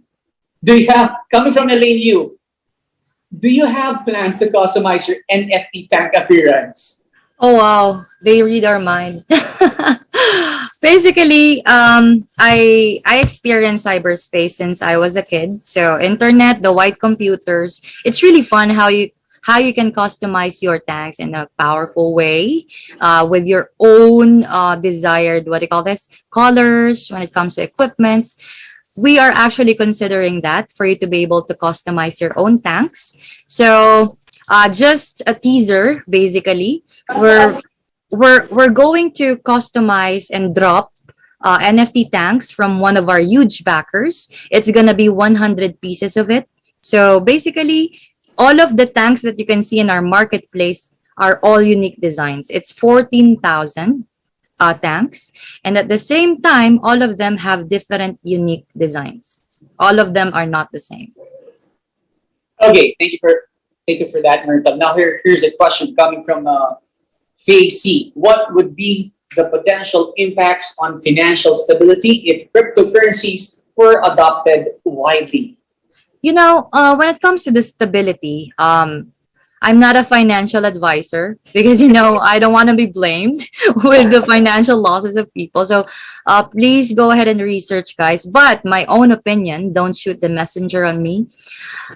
Coming from Elaine Yu, do you have plans to customize your NFT tank appearance? Oh wow, they read our mind. Basically, I experienced cyberspace since I was a kid. So internet, the white computers, it's really fun how you can customize your tags in a powerful way with your own desired, what do you call this, colors when it comes to equipments. We are actually considering that for you to be able to customize your own tanks. So just a teaser, basically, we're going to customize and drop NFT tanks from one of our huge backers. It's gonna be 100 pieces of it. So basically, all of the tanks that you can see in our marketplace are all unique designs. It's 14,000 tanks. And at the same time, all of them have different unique designs. All of them are not the same. Okay, thank you for that, Myrtle. Now here's a question coming from Faye C. What would be the potential impacts on financial stability if cryptocurrencies were adopted widely? You know, when it comes to the stability, I'm not a financial advisor because, you know, I don't want to be blamed with the financial losses of people. So please go ahead and research, guys. But my own opinion, don't shoot the messenger on me.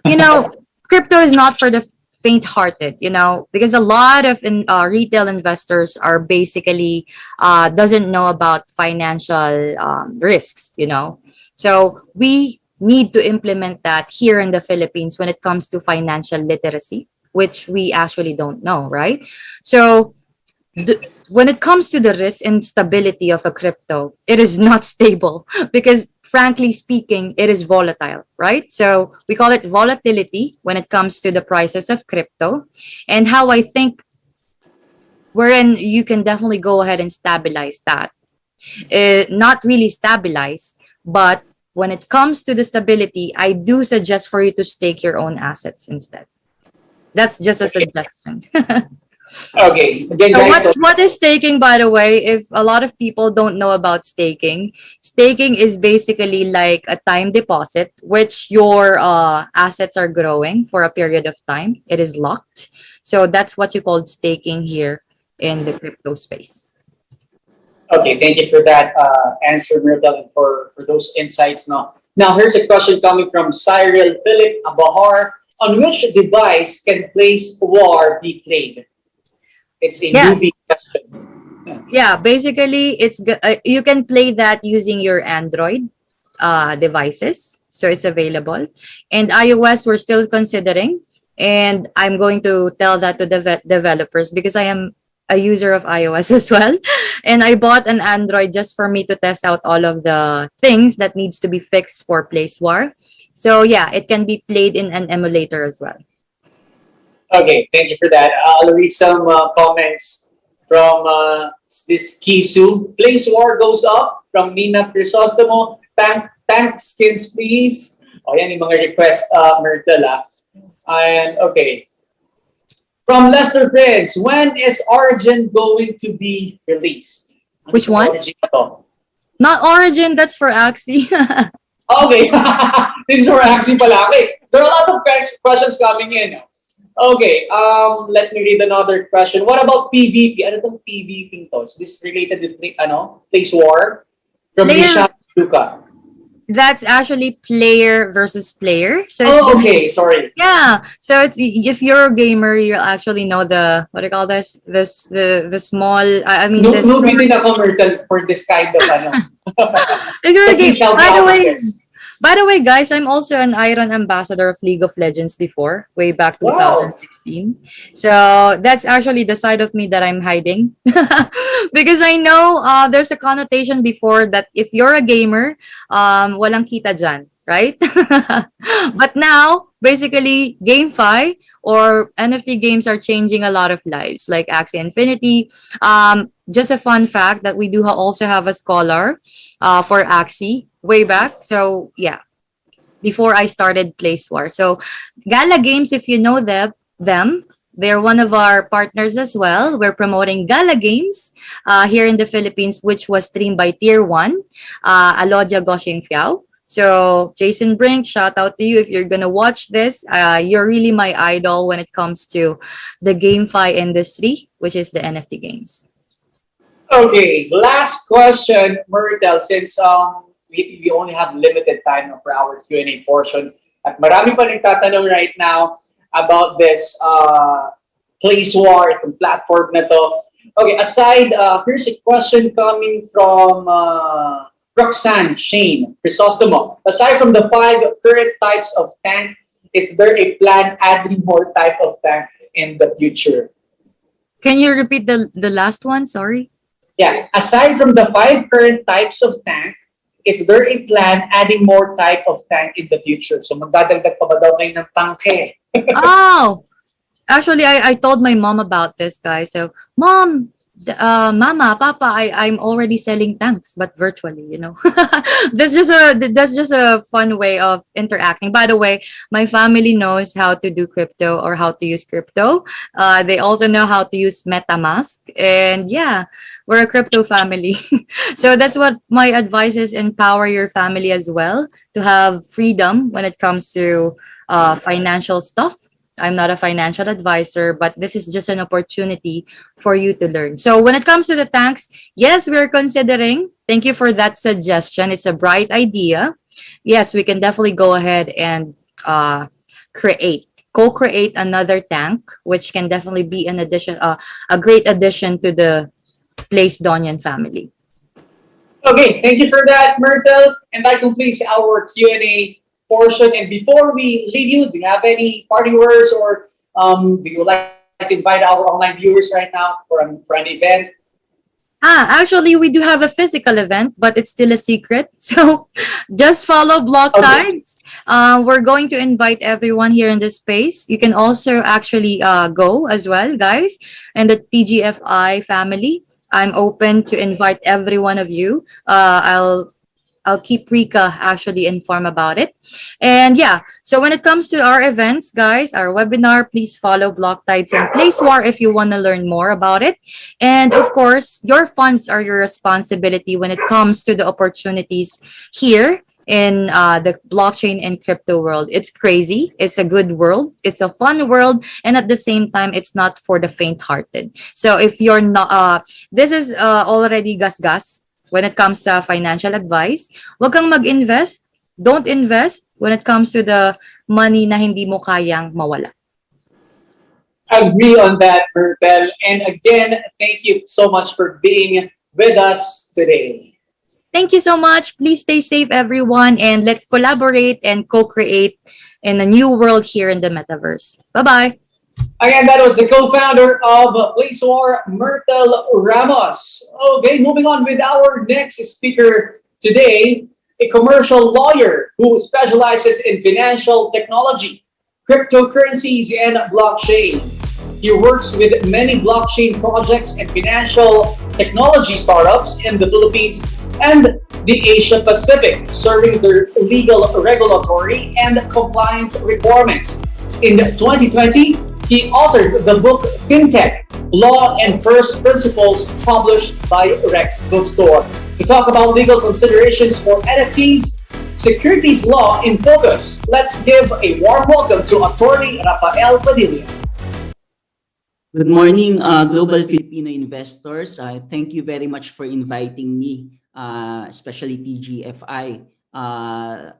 You know, crypto is not for the faint-hearted, you know, because a lot of retail investors are basically doesn't know about financial risks, you know. So we need to implement that here in the Philippines when it comes to financial literacy, which we actually don't know, right? So when it comes to the risk and stability of a crypto, it is not stable because, frankly speaking, it is volatile, right? So we call it volatility when it comes to the prices of crypto. And how I think wherein you can definitely go ahead and stabilize that. Not really stabilize, but when it comes to the stability, I do suggest for you to stake your own assets instead. That's just a suggestion. Okay, again, So guys. what is staking, by the way? If a lot of people don't know about staking, staking is basically like a time deposit, which your assets are growing for a period of time. It is locked. So that's what you call staking here in the crypto space. Okay, thank you for that answer, Myrtle, and for those insights. Now, here's a question coming from Cyril Philip Abahar. On which device can Place War be played? It's a Yes. newbie question. Yeah, basically, you can play that using your Android devices, so it's available. And iOS, we're still considering, and I'm going to tell that to developers because I am a user of iOS as well, and I bought an Android just for me to test out all of the things that needs to be fixed for Place War. So yeah, it can be played in an emulator as well. Okay, thank you for that. I'll read some comments from this Kisu. Place War goes up from Nina Crisostomo. Tank skins, please. O yan yung mga request, Myrtle. And okay. From Lester Prince, when is Origin going to be released? Which one? Origin to? Not Origin, that's for Axie. Okay, this is for Axie pala. Okay, there are a lot of questions coming in. Okay, let me read another question. What about PvP? Ano tong PvP to? Is this related with Place War? From Nisha Luka. That's actually player versus player. So okay, sorry. Yeah, so it's if you're a gamer, you'll actually know the what do you call this? The small. I mean, newbie din ako, Myrtle, for this kind of If you're a gamer, by the way, this. guys, I'm also an Iron ambassador of League of Legends before, way back 2016. So that's actually the side of me that I'm hiding because I know there's a connotation before that if you're a gamer, walang kita dyan, right? But now, basically, GameFi or NFT games are changing a lot of lives, like Axie Infinity. Just a fun fact that we do also have a scholar for Axie way back. So yeah, before I started Place War. So Gala Games, if you know them, they're one of our partners as well. We're promoting Gala Games here in the Philippines, which was streamed by Tier 1, Alodia Goshing Fiao. So Jason Brink, shout out to you if you're gonna watch this. You're really my idol when it comes to the GameFi industry, which is the NFT games. Okay, last question, Myrtle, since we only have limited time for our Q&A portion. At marami pa nagtatanong right now about this Place War, itong platform na to. Okay, aside, here's a question coming from Roxanne Shane Crisostomo. Aside from the 5 current types of tank, is there a plan adding more type of tank in the future? Can you repeat the last one? Sorry. Yeah, aside from the 5 current types of tank, is there a plan adding more type of tank in the future? So magdadagdag pa ba daw kayo ng tanke? Oh, actually, I told my mom about this, guy. So, Mom, Mama, Papa, I'm already selling tanks, but virtually, you know. that's just a fun way of interacting. By the way, my family knows how to do crypto or how to use crypto. They also know how to use MetaMask, and yeah, we're a crypto family. So that's what my advice is: empower your family as well to have freedom when it comes to financial stuff. I'm not a financial advisor, but this is just an opportunity for you to learn. So when it comes to the tanks, yes, we're considering. Thank you for that suggestion. It's a bright idea. Yes, we can definitely go ahead and co-create another tank, which can definitely be an addition, a great addition to the Place Donian family. Okay, thank you for that, Myrtle. And that completes our Q&A portion. And before we leave you, do you have any parting words or do you like to invite our online viewers right now for an event? Actually, we do have a physical event, but it's still a secret. So just follow Block Okay. Tides. We're going to invite everyone here in this space. You can also actually go as well, guys, and the TGFI family. I'm open to invite every one of you. I'll keep Rika actually informed about it. And yeah, so when it comes to our events, guys, our webinar, please follow Block Tides and Place War if you want to learn more about it. And of course, your funds are your responsibility when it comes to the opportunities here in the blockchain and crypto world. It's crazy. It's a good world. It's a fun world. And at the same time, it's not for the faint-hearted. So if you're not, this is already gas-gas when it comes to financial advice. Huwag kang mag-invest. Don't invest when it comes to the money na hindi mo kayang mawala. Agree on that, Myrtle. And again, thank you so much for being with us today. Thank you so much. Please stay safe, everyone. And let's collaborate and co-create in a new world here in the Metaverse. Bye-bye. Again, that was the co-founder of Place War, Myrtle Ramos. Okay, moving on with our next speaker today, a commercial lawyer who specializes in financial technology, cryptocurrencies, and blockchain. He works with many blockchain projects and financial technology startups in the Philippines and the Asia Pacific, serving their legal, regulatory, and compliance requirements. In 2020, he authored the book FinTech, Law and First Principles, published by Rex Bookstore. To talk about legal considerations for NFTs, securities law in focus, let's give a warm welcome to attorney Rafael Padilla. Good morning, global Filipino investors. Thank you very much for inviting me, especially TGFI,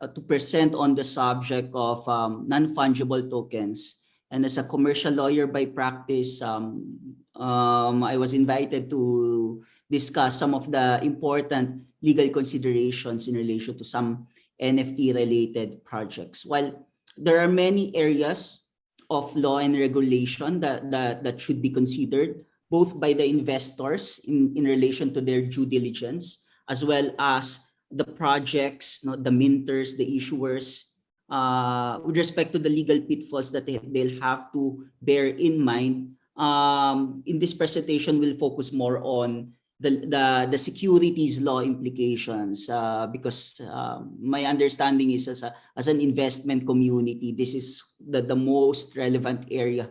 to present on the subject of non-fungible tokens. And as a commercial lawyer by practice, I was invited to discuss some of the important legal considerations in relation to some NFT-related projects. While there are many areas of law and regulation that should be considered, both by the investors in relation to their due diligence, as well as the projects, the minters, the issuers, with respect to the legal pitfalls that they'll have to bear in mind. In this presentation, we'll focus more on the securities law implications, because my understanding is as an investment community, this is the most relevant area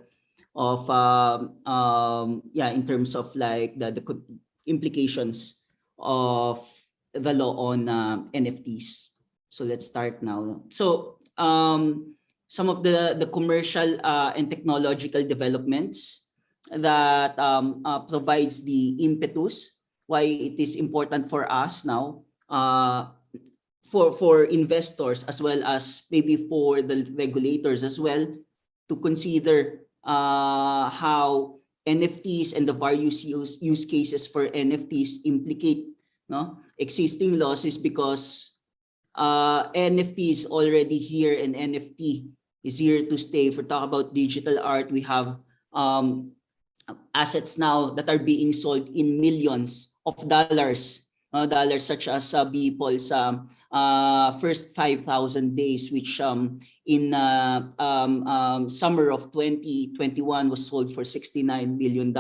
of in terms of like the implications of the law on NFTs. So let's start now. So some of the commercial and technological developments that provides the impetus why it is important for us now, for investors as well as maybe for the regulators as well, to consider how NFTs and the various use cases for NFTs implicate existing laws, is because NFT is already here and NFT is here to stay. If we talk about digital art, we have assets now that are being sold in millions of dollars, such as Beeple's first 5,000 days, which in summer of 2021 was sold for $69 million.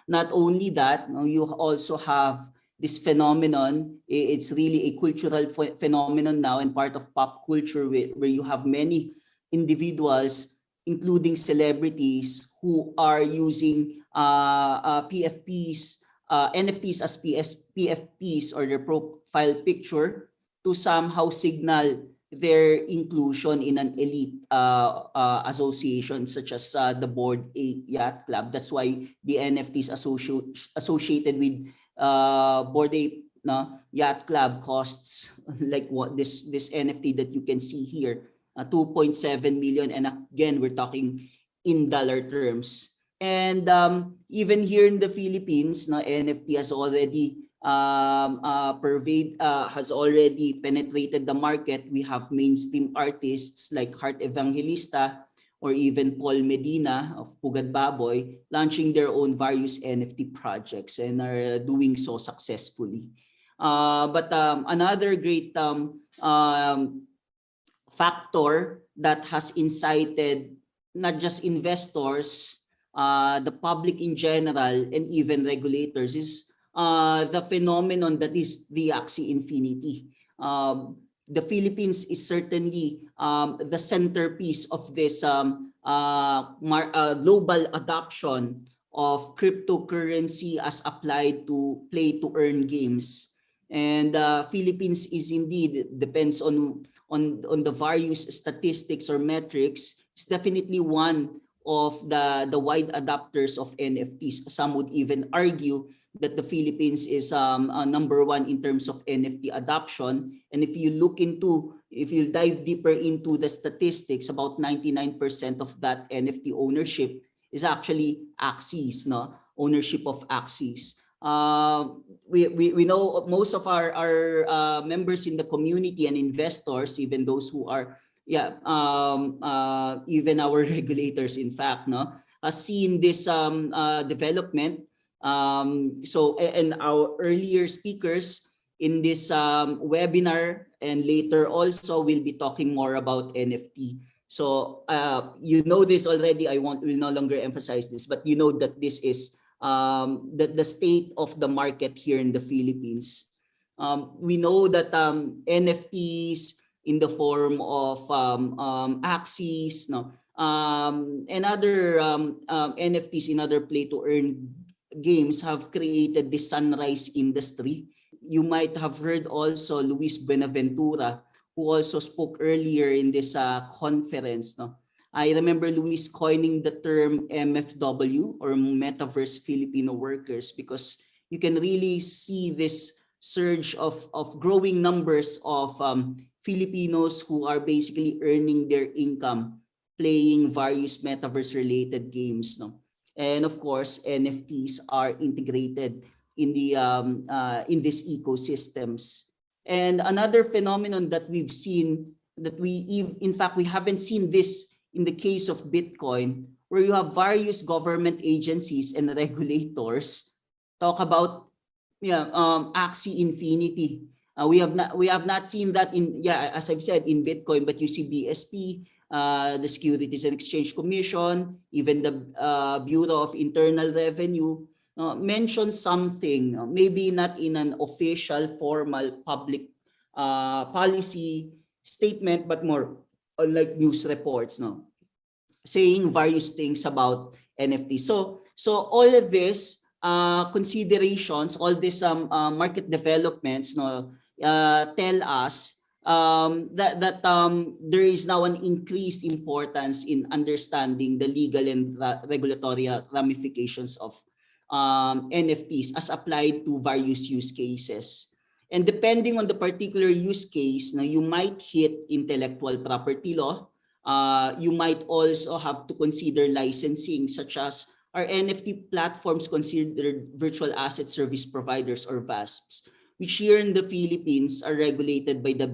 Not only that, you also have this phenomenon. It's really a cultural phenomenon now and part of pop culture, where you have many individuals, including celebrities, who are using PFPs, NFTs as PFPs, or their profile picture, to somehow signal their inclusion in an elite association, such as the Bored Ape Yacht Club. That's why the NFTs associated with Bored Ape Yacht Club costs like what this NFT that you can see here, 2.7 million, and again we're talking in dollar terms. And even here in the Philippines, NFT has already has already penetrated the market. We have mainstream artists like Heart Evangelista or even Paul Medina of Pugad Baboy, launching their own various NFT projects and are doing so successfully. But another great factor that has incited not just investors, the public in general, and even regulators is the phenomenon that is the Axie Infinity. The Philippines is certainly the centerpiece of this global adoption of cryptocurrency as applied to play-to-earn games. And Philippines is indeed, depends on the various statistics or metrics, is definitely one of the wide adopters of NFTs. Some would even argue that the Philippines is number one in terms of NFT adoption. And if you dive deeper into the statistics, about 99% of that NFT ownership is actually Axies, no? Ownership of Axies. We know most of our members in the community and investors, even those who are even our regulators, in fact, no, has seen this development. And our earlier speakers in this webinar and later also will be talking more about NFT. So you know this already. Will no longer emphasize this, but you know that this is the state of the market here in the Philippines. We know that NFTs in the form of Axies, no, and other NFTs in other play-to-earn games have created the sunrise industry. You might have heard also Luis Buenaventura, who also spoke earlier in this conference. No? I remember Luis coining the term MFW, or Metaverse Filipino Workers, because you can really see this surge of growing numbers of Filipinos who are basically earning their income playing various metaverse-related games. No? And of course, NFTs are integrated in in these ecosystems. And another phenomenon that we've seen, that in fact we haven't seen this in the case of Bitcoin, where you have various government agencies and regulators talk about Axie Infinity. We have not seen that as I've said, in Bitcoin, but you see BSP, the Securities and Exchange Commission, even the Bureau of Internal Revenue mention something, maybe not in an official, formal, public policy statement, but more like news reports, no, saying various things about NFT. So all of this considerations, all these market developments, no, tell us that there is now an increased importance in understanding the legal and regulatory ramifications of NFTs as applied to various use cases. And depending on the particular use case, now you might hit intellectual property law. You might also have to consider licensing, such as, are NFT platforms considered virtual asset service providers, or VASPs, which here in the Philippines are regulated by the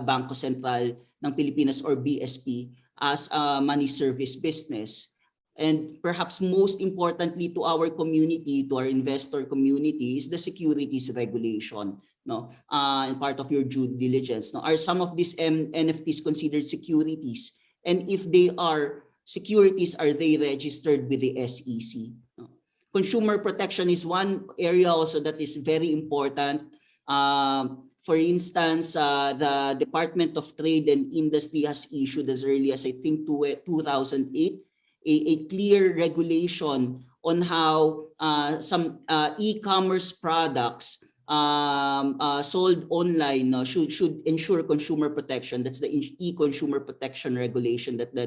Bangko Sentral ng Pilipinas, or BSP, as a money service business. And perhaps most importantly to our community, to our investor community, is the securities regulation. No, and part of your due diligence. Now, are some of these NFTs considered securities? And if they are securities, are they registered with the SEC? No. Consumer protection is one area also that is very important. For instance, the Department of Trade and Industry has issued as early as I think 2008 a clear regulation on how some e-commerce products sold online should ensure consumer protection. That's the e-consumer protection regulation that the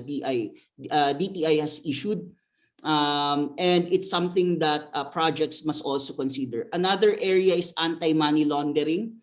DTI has issued. And it's something that projects must also consider. Another area is anti-money laundering.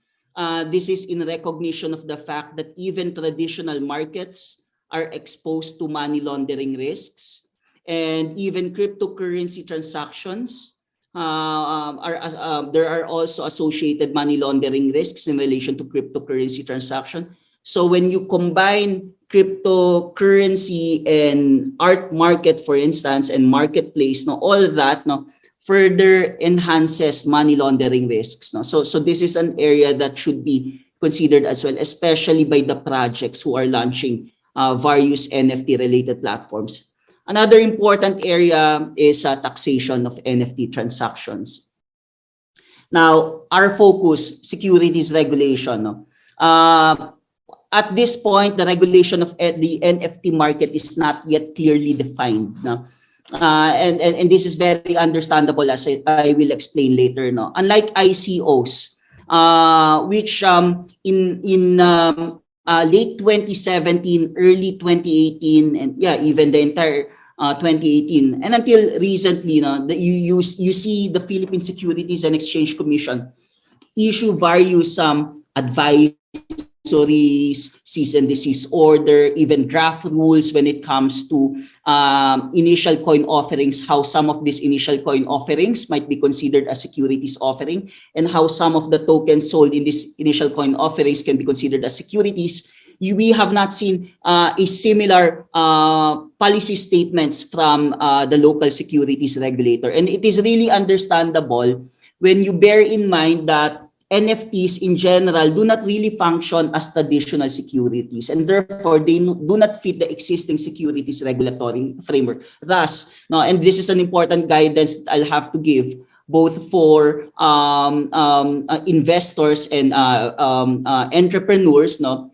This is in recognition of the fact that even traditional markets are exposed to money laundering risks, and even cryptocurrency transactions there are also associated money laundering risks in relation to cryptocurrency transaction. So when you combine cryptocurrency and art market, for instance, and marketplace, no, all that, no, further enhances money laundering risks. No? So this is an area that should be considered as well, especially by the projects who are launching various NFT-related platforms. Another important area is taxation of NFT transactions. Now, our focus, securities regulation. No? At this point, the regulation of the NFT market is not yet clearly defined. No? And this is very understandable, as I will explain later. No? Unlike ICOs, which in late 2017, early 2018, and yeah, even the entire 2018, and until recently, no, you see the Philippine Securities and Exchange Commission issue various advisories, cease and desist order, even draft rules when it comes to initial coin offerings, how some of these initial coin offerings might be considered as securities offering, and how some of the tokens sold in these initial coin offerings can be considered as securities. We have not seen a similar policy statements from the local securities regulator. And it is really understandable when you bear in mind that NFTs in general do not really function as traditional securities, and therefore they do not fit the existing securities regulatory framework. Thus, no, and this is an important guidance that I'll have to give both for investors and entrepreneurs. No,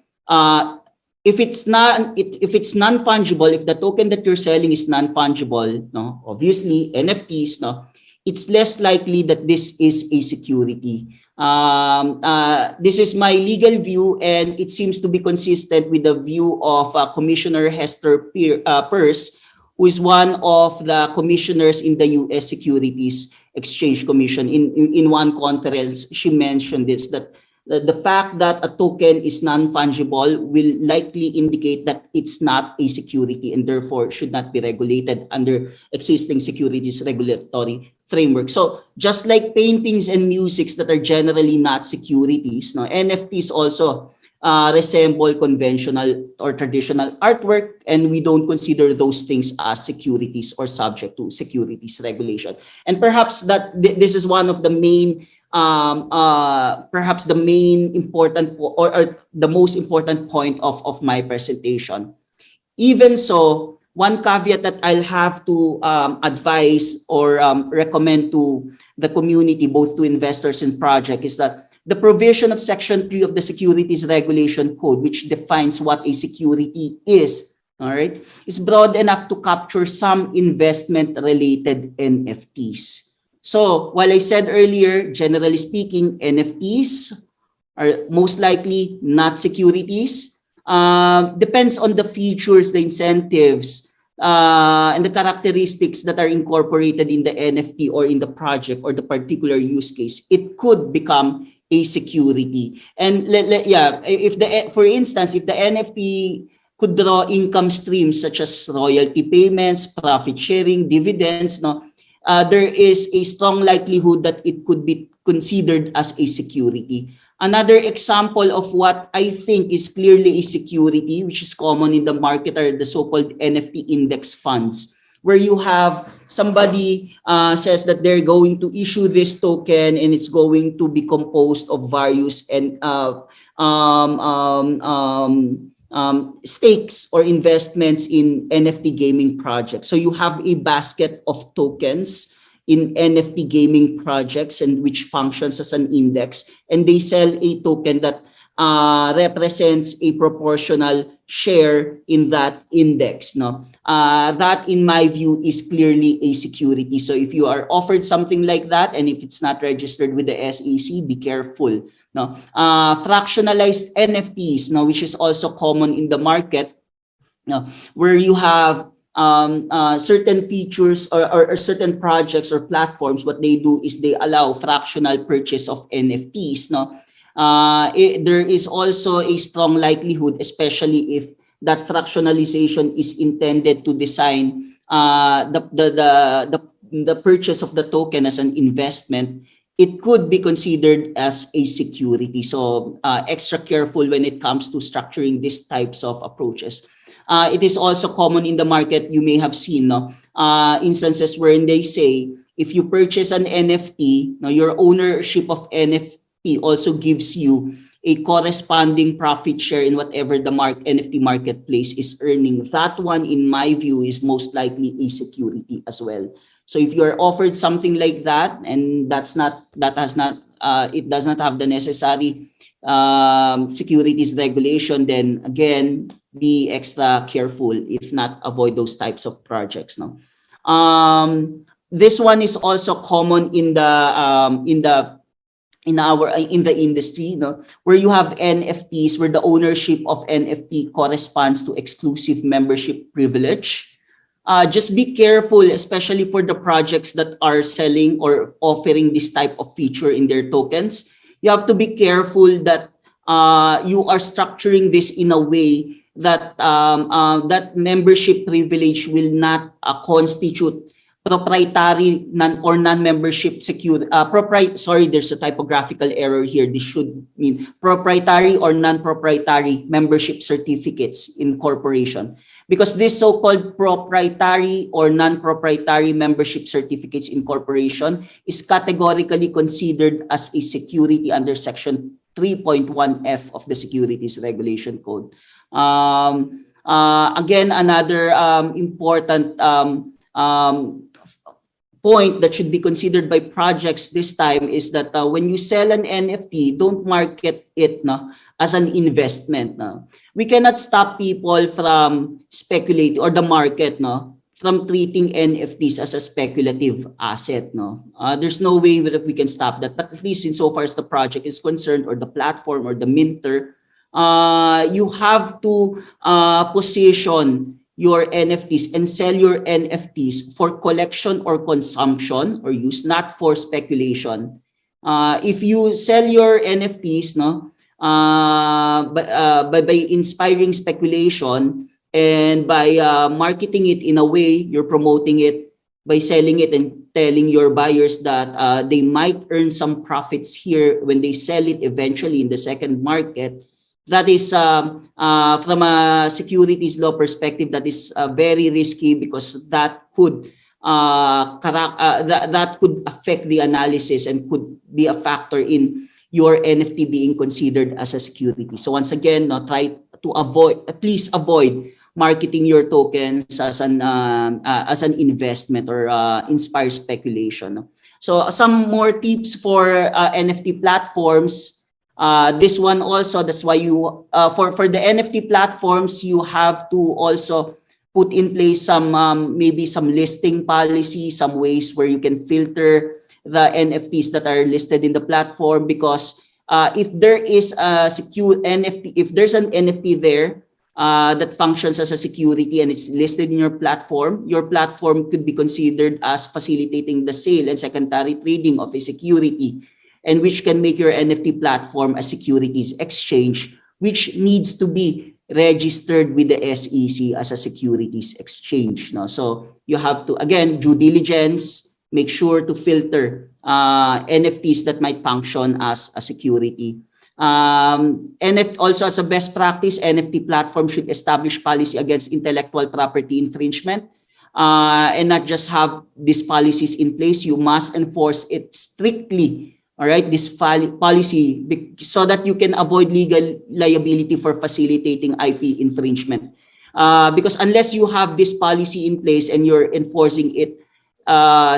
if it's non-fungible, if the token that you're selling is non-fungible, no, obviously NFTs, no, it's less likely that this is a security. This is my legal view, and it seems to be consistent with the view of Commissioner Hester Peirce, who is one of the commissioners in the U.S. Securities Exchange Commission. In one conference, she mentioned this, that the fact that a token is non-fungible will likely indicate that it's not a security and therefore should not be regulated under existing securities regulatory framework. So just like paintings and musics that are generally not securities, no, NFTs also resemble conventional or traditional artwork, and we don't consider those things as securities or subject to securities regulation. And perhaps that this is one of the main perhaps the main important or the most important point of my presentation. Even so, one caveat that I'll have to advise or recommend to the community, both to investors and project, is that the provision of Section 3 of the Securities Regulation Code, which defines what a security is, all right, is broad enough to capture some investment-related NFTs. So while I said earlier, generally speaking, NFTs are most likely not securities, depends on the features, the incentives, and the characteristics that are incorporated in the NFT or in the project or the particular use case. It could become a security. And for instance, if the NFT could draw income streams such as royalty payments, profit sharing, dividends, no, there is a strong likelihood that it could be considered as a security. Another example of what I think is clearly a security, which is common in the market, are the so-called NFT index funds, where you have somebody says that they're going to issue this token and it's going to be composed of various and stakes or investments in NFT gaming projects. So you have a basket of tokens in NFT gaming projects, and which functions as an index, and they sell a token that represents a proportional share in that index. No, that in my view is clearly a security. So if you are offered something like that, and if it's not registered with the SEC, be careful. No, fractionalized NFTs, no, which is also common in the market, no, where you have certain features or certain projects or platforms. What they do is they allow fractional purchase of NFTs. No, there is also a strong likelihood, especially if that fractionalization is intended to design the purchase of the token as an investment. it could be considered as a security. So extra careful when it comes to structuring these types of approaches. It is also common in the market, you may have seen instances wherein they say, if you purchase an NFT, your ownership of NFT also gives you a corresponding profit share in whatever the NFT marketplace is earning. That one, in my view, is most likely a security as well. So if you're offered something like that, and it does not have the necessary securities regulation, then again, be extra careful, if not avoid those types of projects. This one is also common in the industry, where you have NFTs, where the ownership of NFT corresponds to exclusive membership privilege. Just be careful, especially for the projects that are selling or offering this type of feature in their tokens. You have to be careful that you are structuring this in a way that that membership privilege will not constitute proprietary non-membership secure there's a typographical error here. This should mean proprietary or non-proprietary membership certificates in corporation, because this so-called proprietary or non-proprietary membership certificates in corporation is categorically considered as a security under section 3.1F of the Securities Regulation Code. Again, another important point that should be considered by projects this time is that when you sell an NFT, don't market it as an investment. We cannot stop people from speculating, or the market from treating NFTs as a speculative asset. There's no way that we can stop that, but at least insofar as the project is concerned, or the platform, or the minter, you have to position your NFTs and sell your NFTs for collection or consumption or use, not for speculation. If you sell your NFTs by inspiring speculation, and by marketing it in a way, you're promoting it by selling it and telling your buyers that they might earn some profits here when they sell it eventually in the second market. That is, from a securities law perspective, that is very risky, because that could that could affect the analysis and could be a factor in your NFT being considered as a security. So once again, try to at least avoid marketing your tokens as an investment or inspire speculation. So some more tips for NFT platforms. This one also, that's why you for the NFT platforms, you have to also put in place some maybe some listing policy, some ways where you can filter the NFTs that are listed in the platform, because if there is a secure NFT, if there's an NFT there that functions as a security and it's listed in your platform could be considered as facilitating the sale and secondary trading of a security, and which can make your NFT platform a securities exchange, which needs to be registered with the SEC as a securities exchange. So you have to, again, due diligence, make sure to filter NFTs that might function as a security. Also, as a best practice, NFT platform should establish policy against intellectual property infringement, and not just have these policies in place. You must enforce it strictly. All right, this policy, so that you can avoid legal liability for facilitating IP infringement. Because unless you have this policy in place and you're enforcing it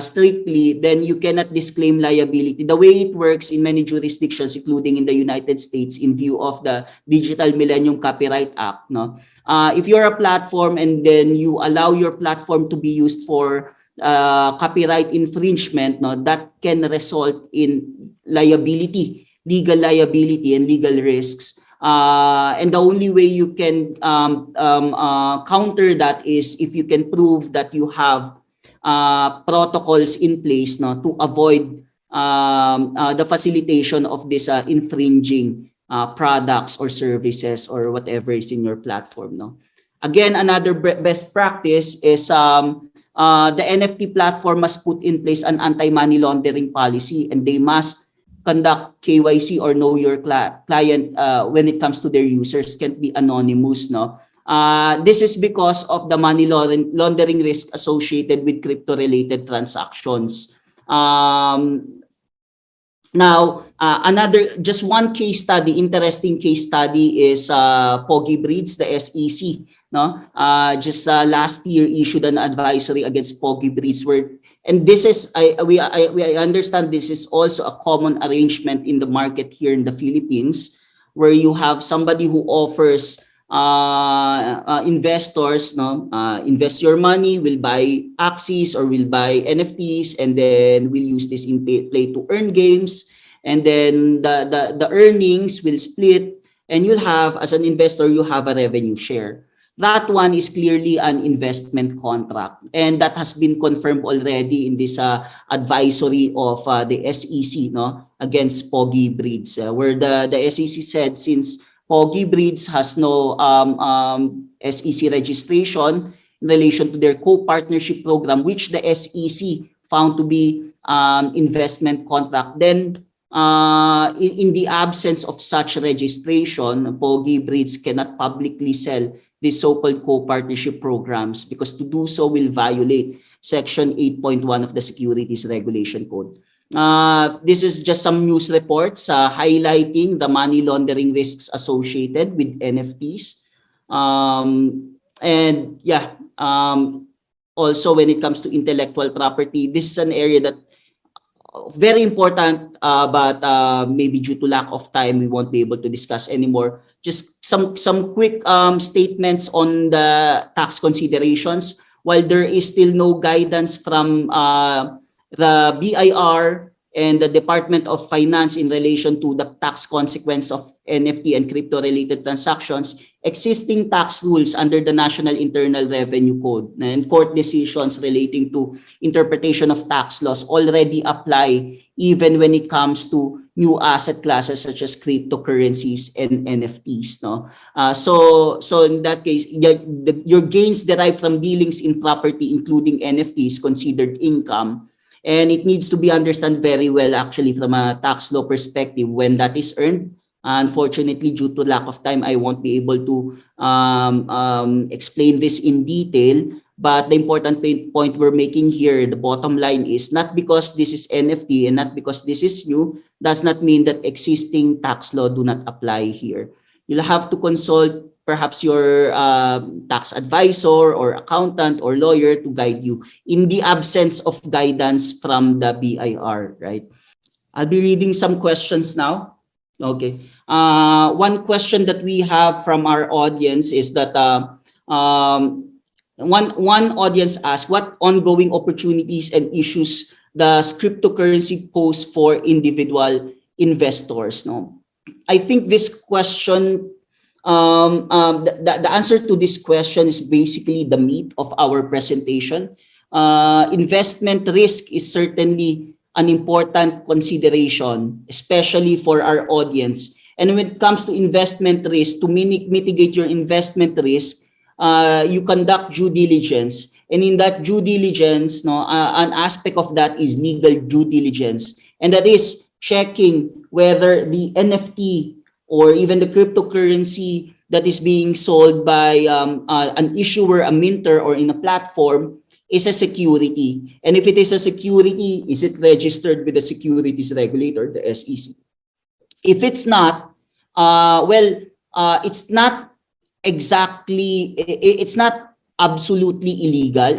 strictly, then you cannot disclaim liability. The way it works in many jurisdictions, including in the United States, in view of the Digital Millennium Copyright Act, if you're a platform and then you allow your platform to be used for copyright infringement, that can result in liability, legal liability, and legal risks. And the only way you can counter that is if you can prove that you have protocols in place to avoid the facilitation of this infringing products or services or whatever is in your platform. Again, another best practice is the NFT platform must put in place an anti-money laundering policy, and they must conduct KYC or know your client when it comes to their users. Can't be anonymous, no? This is because of the money laundering risk associated with crypto-related transactions. Now, just one case study, interesting case study is Poggy Breeds, the SEC. No, just last year issued an advisory against Poggy Breeds, and this is we understand this is also a common arrangement in the market here in the Philippines, where you have somebody who offers investors, invest your money, will buy Axies or will buy NFTs, and then will use this in play to earn games, and then the earnings will split, and you'll have, as an investor, you have a revenue share. That one is clearly an investment contract, and that has been confirmed already in this advisory of the SEC, against Poggy Breeds, where the SEC said, since Poggy Breeds has no SEC registration in relation to their co-partnership program, which the SEC found to be investment contract, then in the absence of such registration, Poggy Breeds cannot publicly sell these so-called co-partnership programs, because to do so will violate Section 8.1 of the Securities Regulation Code. This is just some news reports highlighting the money laundering risks associated with NFTs. And yeah, also when it comes to intellectual property, this is an area that very important, but maybe due to lack of time, we won't be able to discuss anymore. Just some quick statements on the tax considerations. While there is still no guidance from the BIR and the Department of Finance in relation to the tax consequence of NFT and crypto-related transactions, existing tax rules under the National Internal Revenue Code and court decisions relating to interpretation of tax laws already apply, even when it comes to new asset classes such as cryptocurrencies and NFTs. So in that case, your gains derived from dealings in property, including NFTs, considered income. And it needs to be understood very well, actually, from a tax law perspective, when that is earned. Unfortunately, due to lack of time, I won't be able to explain this in detail. But the important point we're making here, the bottom line is, not because this is NFT and not because this is new, does not mean that existing tax law do not apply here. You'll have to consult perhaps your tax advisor or accountant or lawyer to guide you in the absence of guidance from the BIR, right? I'll be reading some questions now. Okay. One question that we have from our audience is that one audience asked, what ongoing opportunities and issues does cryptocurrency pose for individual investors? I think this question, the answer to this question is basically the meat of our presentation. Investment risk is certainly an important consideration, especially for our audience. And when it comes to investment risk, to mitigate your investment risk, you conduct due diligence. And in that due diligence, an aspect of that is legal due diligence. And that is checking whether the NFT or even the cryptocurrency that is being sold by an issuer, a minter, or in a platform is a security. And if it is a security, is it registered with the securities regulator, the SEC? If it's not, it's not exactly, it's not absolutely illegal.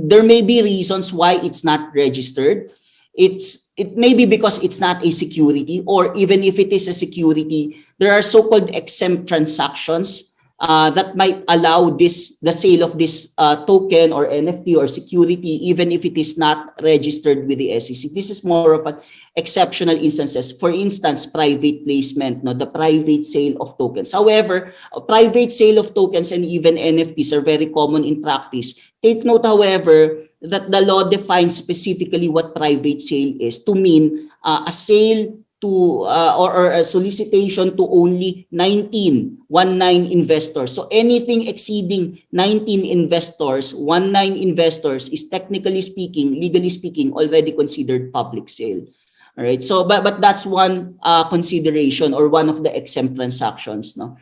There may be reasons why it's not registered. It may be because it's not a security, or even if it is a security, there are so-called exempt transactions that might allow the sale of this token or NFT or security, even if it is not registered with the SEC. This is more of an exceptional instances. For instance, private placement, the private sale of tokens. However, a private sale of tokens and even NFTs are very common in practice. Take note, however, that the law defines specifically what private sale is, to mean a sale or a solicitation to only 19 investors. So anything exceeding 19 investors, 19 investors is technically speaking, legally speaking, already considered public sale. All right. So but that's one consideration or one of the exempt transactions. No.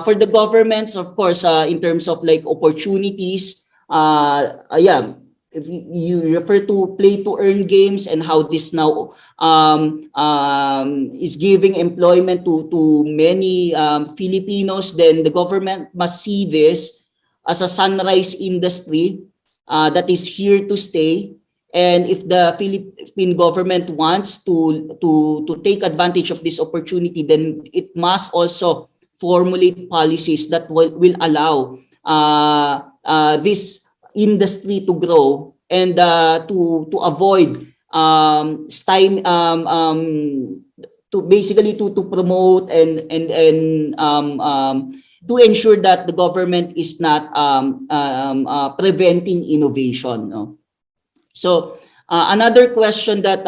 For the governments, of course, in terms of like opportunities, yeah. If you refer to play to earn games and how this now is giving employment to many Filipinos, then the government must see this as a sunrise industry that is here to stay. And if the Philippine government wants to take advantage of this opportunity, then it must also formulate policies that will allow this industry to grow and to avoid to basically to promote and to ensure that the government is not preventing innovation. No? So another question that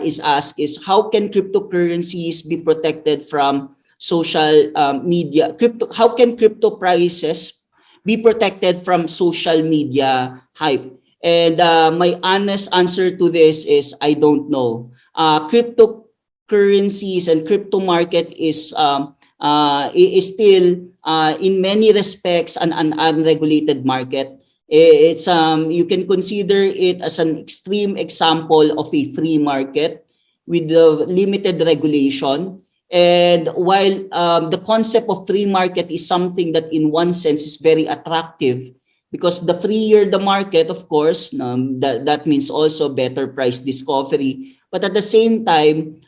is asked is, how can cryptocurrencies be protected from social media? How can crypto prices be protected from social media hype? And my honest answer to this is I don't know. Cryptocurrencies and crypto market is still in many respects an unregulated market. It's you can consider it as an extreme example of a free market with limited regulation. And while the concept of free market is something that in one sense is very attractive, because the freer the market, of course, that means also better price discovery. But at the same time,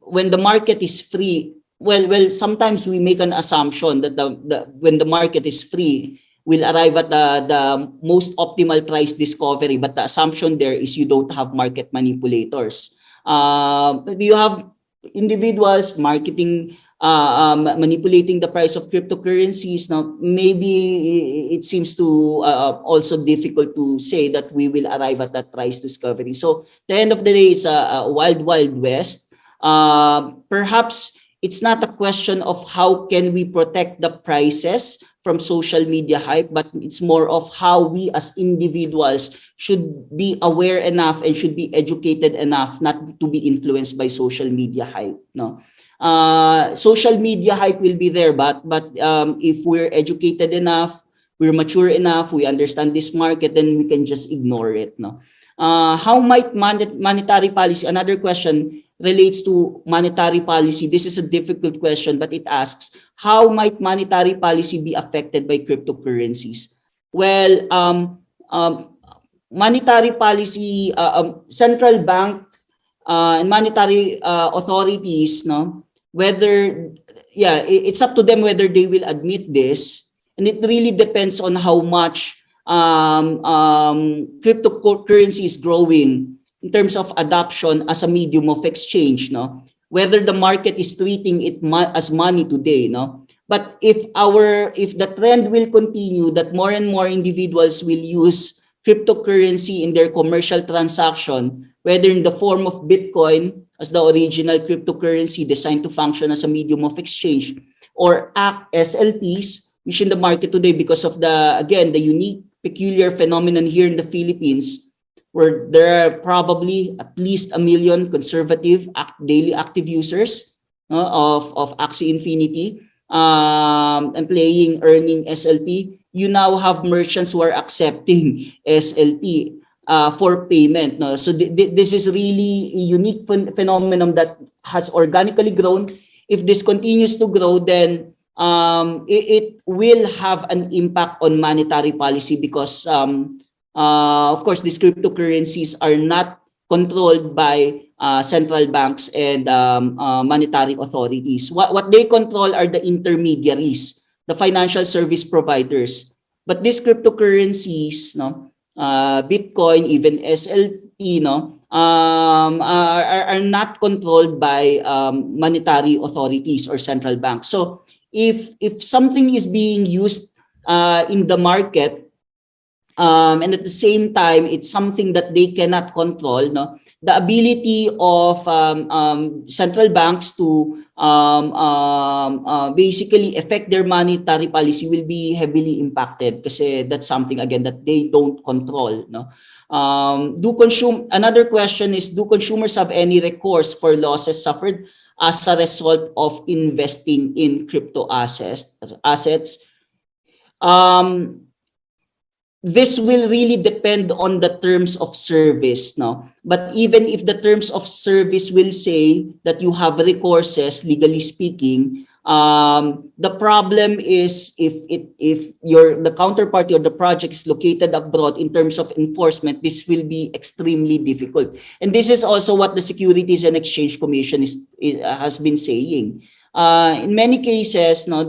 when the market is free, well, sometimes we make an assumption that when the market is free, we'll arrive at the most optimal price discovery. But the assumption there is you don't have market manipulators. You have individuals marketing, manipulating the price of cryptocurrencies. Now, maybe it seems to also difficult to say that we will arrive at that price discovery. So, the end of the day, it's a wild west. Perhaps it's not a question of how can we protect the prices from social media hype, but it's more of how we as individuals should be aware enough and should be educated enough not to be influenced by social media hype. No, social media hype will be there, but if we're educated enough, we're mature enough, we understand this market, then we can just ignore it. No, how might monetary policy? Another question relates to monetary policy. This is a difficult question, but it asks, how might monetary policy be affected by cryptocurrencies? Well, monetary policy, central bank and monetary authorities, no, whether, yeah, it's up to them whether they will admit this. And it really depends on how much cryptocurrency is growing in terms of adoption as a medium of exchange, no? Whether the market is treating it as money today, no? But if the trend will continue that more and more individuals will use cryptocurrency in their commercial transaction, whether in the form of Bitcoin as the original cryptocurrency designed to function as a medium of exchange, or SLPs, which in the market today, because of the unique peculiar phenomenon here in the Philippines, where there are probably at least 1 million conservative daily active users of Axie Infinity and earning SLP. You now have merchants who are accepting SLP for payment. No? So this is really a unique phenomenon that has organically grown. If this continues to grow, then it will have an impact on monetary policy because of course, these cryptocurrencies are not controlled by central banks and monetary authorities. What they control are the intermediaries, the financial service providers. But these cryptocurrencies, no, Bitcoin, even SLP, no, are not controlled by monetary authorities or central banks. So if something is being used in the market, and at the same time, it's something that they cannot control. No, the ability of central banks to basically affect their monetary policy will be heavily impacted because that's something again that they don't control. No, another question is, do consumers have any recourse for losses suffered as a result of investing in crypto assets? This will really depend on the terms of service, no? But even if the terms of service will say that you have recourses, legally speaking, the problem is if the counterparty or the project is located abroad, in terms of enforcement, this will be extremely difficult. And this is also what the Securities and Exchange Commission has been saying. In many cases, no,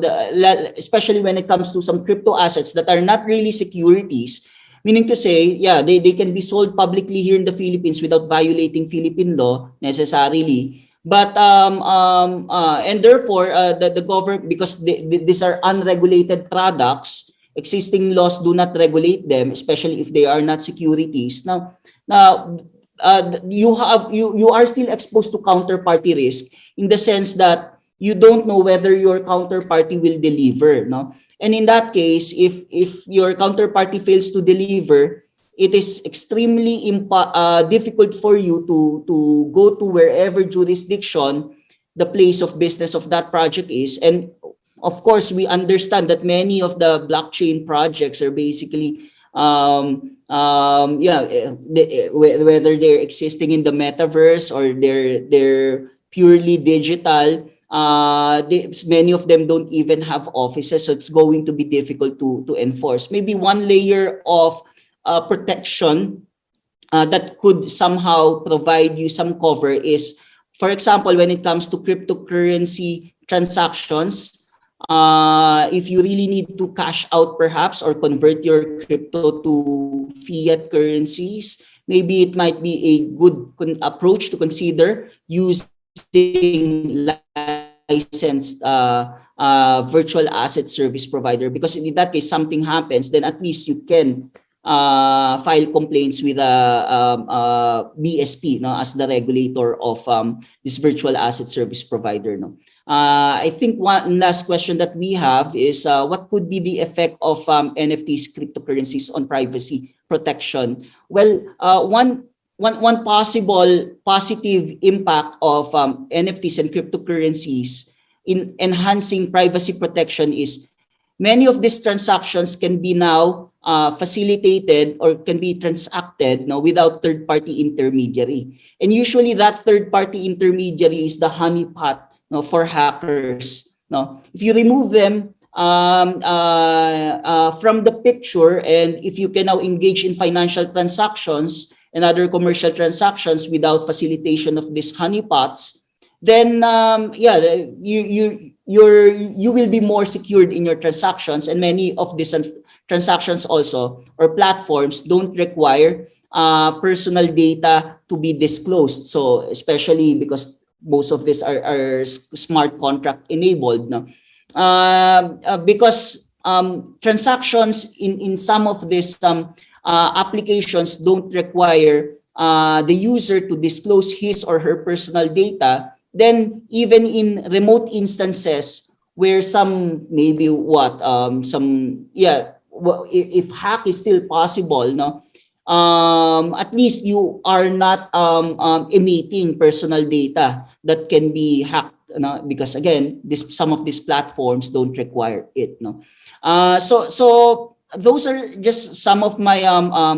especially when it comes to some crypto assets that are not really securities, meaning to say, yeah, they can be sold publicly here in the Philippines without violating Philippine law necessarily. But and therefore, the government, because these are unregulated products, existing laws do not regulate them, especially if they are not securities. Now, you are still exposed to counterparty risk in the sense that you don't know whether your counterparty will deliver, no? And in that case, if your counterparty fails to deliver, it is extremely difficult for you to go to wherever jurisdiction the place of business of that project is. And of course, we understand that many of the blockchain projects are basically whether they're existing in the metaverse or they're purely digital. Many of them don't even have offices, so it's going to be difficult to enforce. Maybe one layer of protection that could somehow provide you some cover is, for example, when it comes to cryptocurrency transactions, if you really need to cash out perhaps or convert your crypto to fiat currencies, maybe it might be a good approach to consider using licensed virtual asset service provider, because in that case something happens, then at least you can file complaints with a BSP, no, as the regulator of this virtual asset service provider, no. I think one last question that we have is what could be the effect of NFTs, cryptocurrencies, on privacy protection? Well, one possible positive impact of NFTs and cryptocurrencies in enhancing privacy protection is many of these transactions can be now facilitated or can be transacted without third-party intermediary. And usually that third-party intermediary is the honeypot for hackers. If you remove them from the picture, and if you can now engage in financial transactions and other commercial transactions without facilitation of these honeypots, then you will be more secured in your transactions. And many of these transactions also, or platforms, don't require personal data to be disclosed. So especially because most of these are smart contract enabled, no? Because transactions in some of these applications don't require the user to disclose his or her personal data, then even in remote instances where some maybe if hack is still possible, no, at least you are not emitting personal data that can be hacked, no? Because again, some of these platforms don't require it, no. So those are just some of my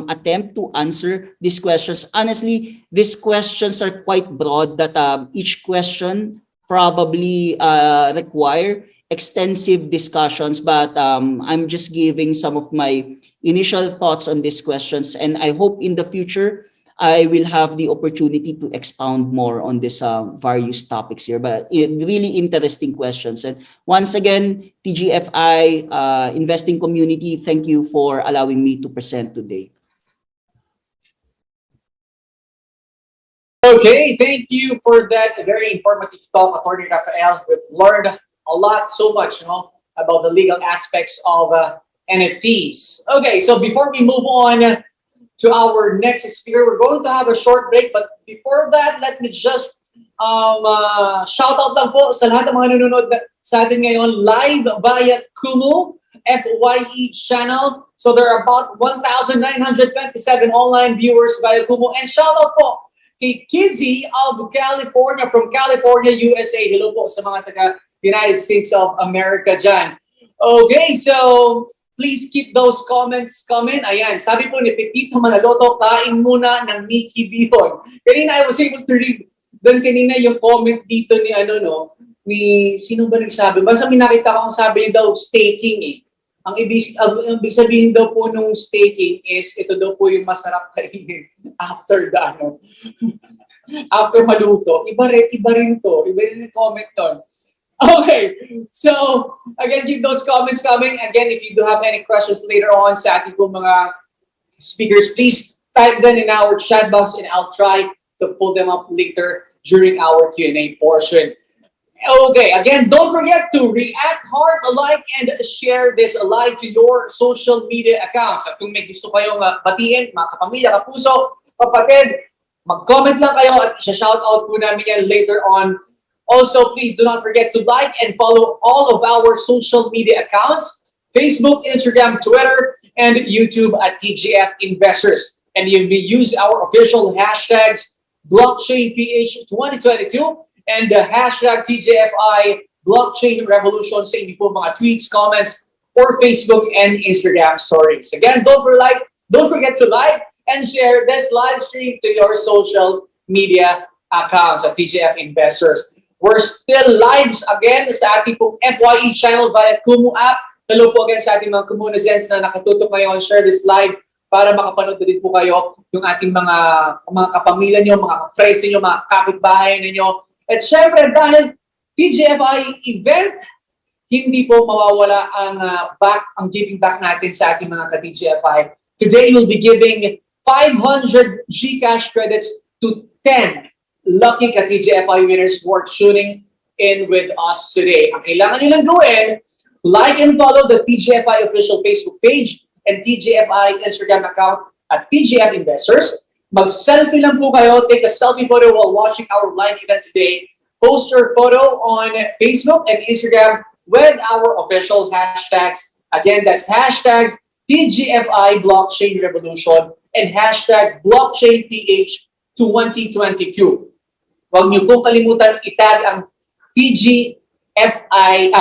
attempt to answer these questions. Honestly, these questions are quite broad, that each question probably require extensive discussions, but I'm just giving some of my initial thoughts on these questions, and I hope in the future I will have the opportunity to expound more on these various topics here. But really interesting questions. And once again, TGFI investing community, thank you for allowing me to present today. Okay, thank you for that very informative talk, Attorney Rafael. We've learned a lot, so much, about the legal aspects of NFTs. Okay, so before we move on to our next speaker, we're going to have a short break. But before that, let me just shout out lang po sa lahat ng mga nanonood sa atin ngayon live via Kumu FYE channel. So there are about 1,927 online viewers via Kumu. And shout out po kay Kizzy of California, from California, USA. Hello po sa mga taga United States of America dyan. Okay, so please keep those comments coming. Ayan, sabi po ni Pepito Manaloto, kain muna ng Mickey Bihon. Kanina I was able to read doon kanina yung comment dito ni ni sino ba nagsabi? Basta may nakita ko ang sabi niya daw staking eh. Ang ibig sabihin daw po nung staking is ito daw po yung masarap kainin after after maluto. Iba rin to. Iba rin yung comment doon. Okay, so again, keep those comments coming. Again, if you do have any questions later on sa ating po mga speakers, please type them in our chat box and I'll try to pull them up later during our Q&A portion. Okay, again, don't forget to react, heart, like, and share this live to your social media accounts. At kung may gusto kayong batiin, mga kapamilya, kapuso, kapatid, mag-comment lang kayo at isa-shoutout po namin yan later on. Also, please do not forget to like and follow all of our social media accounts, Facebook, Instagram, Twitter, and YouTube at TGF Investors. And you may use our official hashtags BlockchainPH2022 and the hashtag TGFI Blockchain Revolution sa inyo po mga tweets, comments, or Facebook and Instagram stories. Again, don't forget to like and share this live stream to your social media accounts at TGF Investors. We're still live again sa ating pong FYE channel via Kumu app. Hello po again sa ating mga Kumunizens na nakatutok ngayon. Share this live para makapanood din po kayo yung ating mga kapamilya nyo, mga friends nyo, mga kapitbahay ninyo. At syempre, dahil TGFI event, hindi po mawawala ang giving back natin sa ating mga ka-TGFI. Today, we'll be giving 500 GCash credits to 10 lucky ka-TGFI winners who are tuning in with us today. Ang kailangan nyo lang gawin, like and follow the TGFI official Facebook page and TGFI Instagram account at TGF Investors. Mag-selfie lang po kayo. Take a selfie photo while watching our live event today. Post your photo on Facebook and Instagram with our official hashtags. Again, that's hashtag TGFI Blockchain Revolution and hashtag BlockchainPH2022. Huwag niyo pong kalimutan itag ang TGFI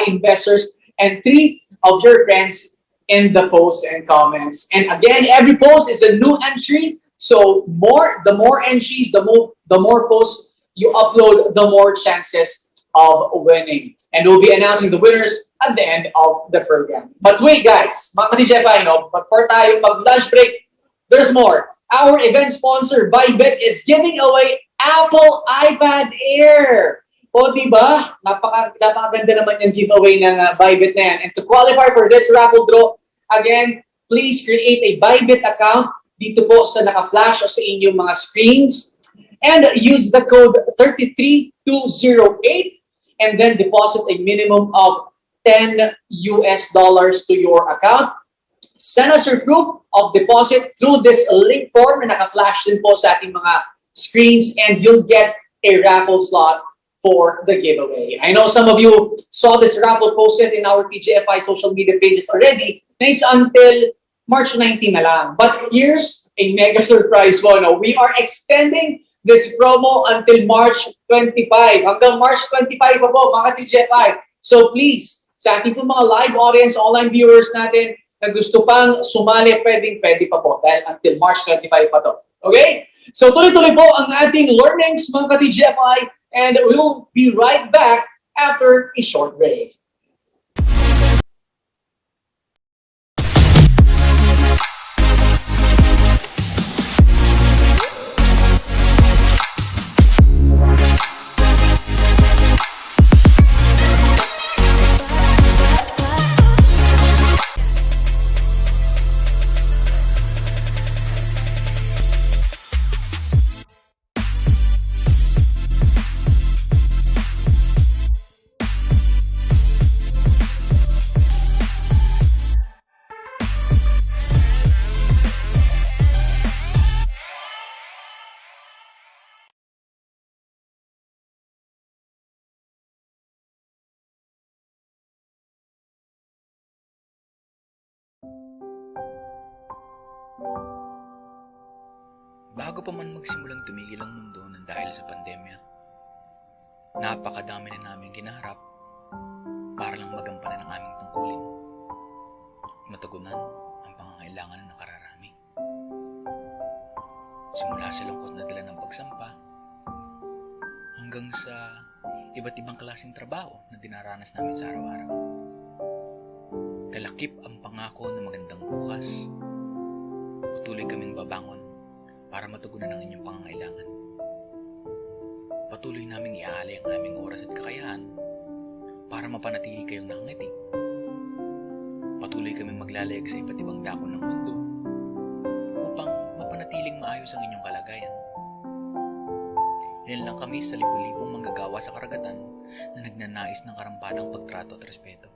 Investors and 3 of your friends in the posts and comments. And again, every post is a new entry. So the more entries, the more posts you upload, the more chances of winning. And we'll be announcing the winners at the end of the program. But wait, guys, mga ka-TGFI, before tayo mag-lunch break, there's more. Our event sponsor, Bybit, is giving away Apple iPad Air. O diba? Napakaganda naman yung giveaway ng Bybit na yan. And to qualify for this raffle draw, again, please create a Bybit account dito po sa naka-flash o sa inyong mga screens and use the code 33208 and then deposit a minimum of $10 to your account. Send us your proof of deposit through this link form na naka-flash din po sa ating mga screens and you'll get a raffle slot for the giveaway. I know some of you saw this raffle posted in our TGFI social media pages already. Nice until March 19 na lang. But here's a mega surprise po. We are extending this promo until March 25. Hanggang March 25 pa po, mga TGFI. So please, sa ating po mga live audience, online viewers natin, na gusto pang sumali, pwede pa po. Dahil until March 25 pa to. Okay? So tuloy-tuloy po ang ating learnings, mga ka-TGFI. And we'll be right back after a short break. Bago pa man magsimulang tumigil ang mundo ng dahil sa pandemya, napakadami na namin ginaharap para lang magampanan ang aming tungkulin. Matugunan ang pangangailangan ng nakararami. Simula sa lungkot na dala ng pagsampa, hanggang sa iba't ibang klaseng trabaho na dinaranas namin sa araw-araw. Kalakip ang pangako ng magandang bukas. Patuloy kaming babangon para matugunan ang inyong pangangailangan. Patuloy naming iaalay ang aming oras at kakayahan para mapanatili kayong nakangiti. Patuloy kaming maglalayag sa iba't ibang dako ng mundo upang mapanatiling maayos ang inyong kalagayan. Ilan lang kami sa libu-libong manggagawa sa karagatan na nagnanais ng karampatang pagtrato at respeto.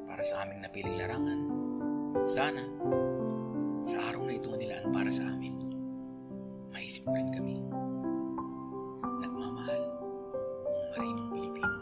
Para sa aming napiling larangan, sana sa araw na ito nilaan para sa amin, maisip mo rin kami. Nagmamahal, mga marinong Pilipino.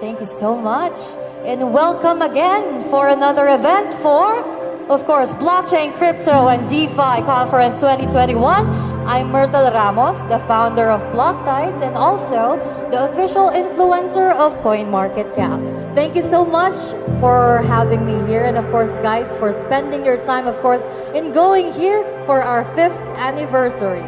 Thank you so much. And welcome again for another event for, of course, Blockchain, Crypto, and DeFi Conference 2021. I'm Myrtle Ramos, the founder of Blocktides and also the official influencer of CoinMarketCap. Thank you so much for having me here and, of course, guys, for spending your time, of course, in going here for our 5th anniversary.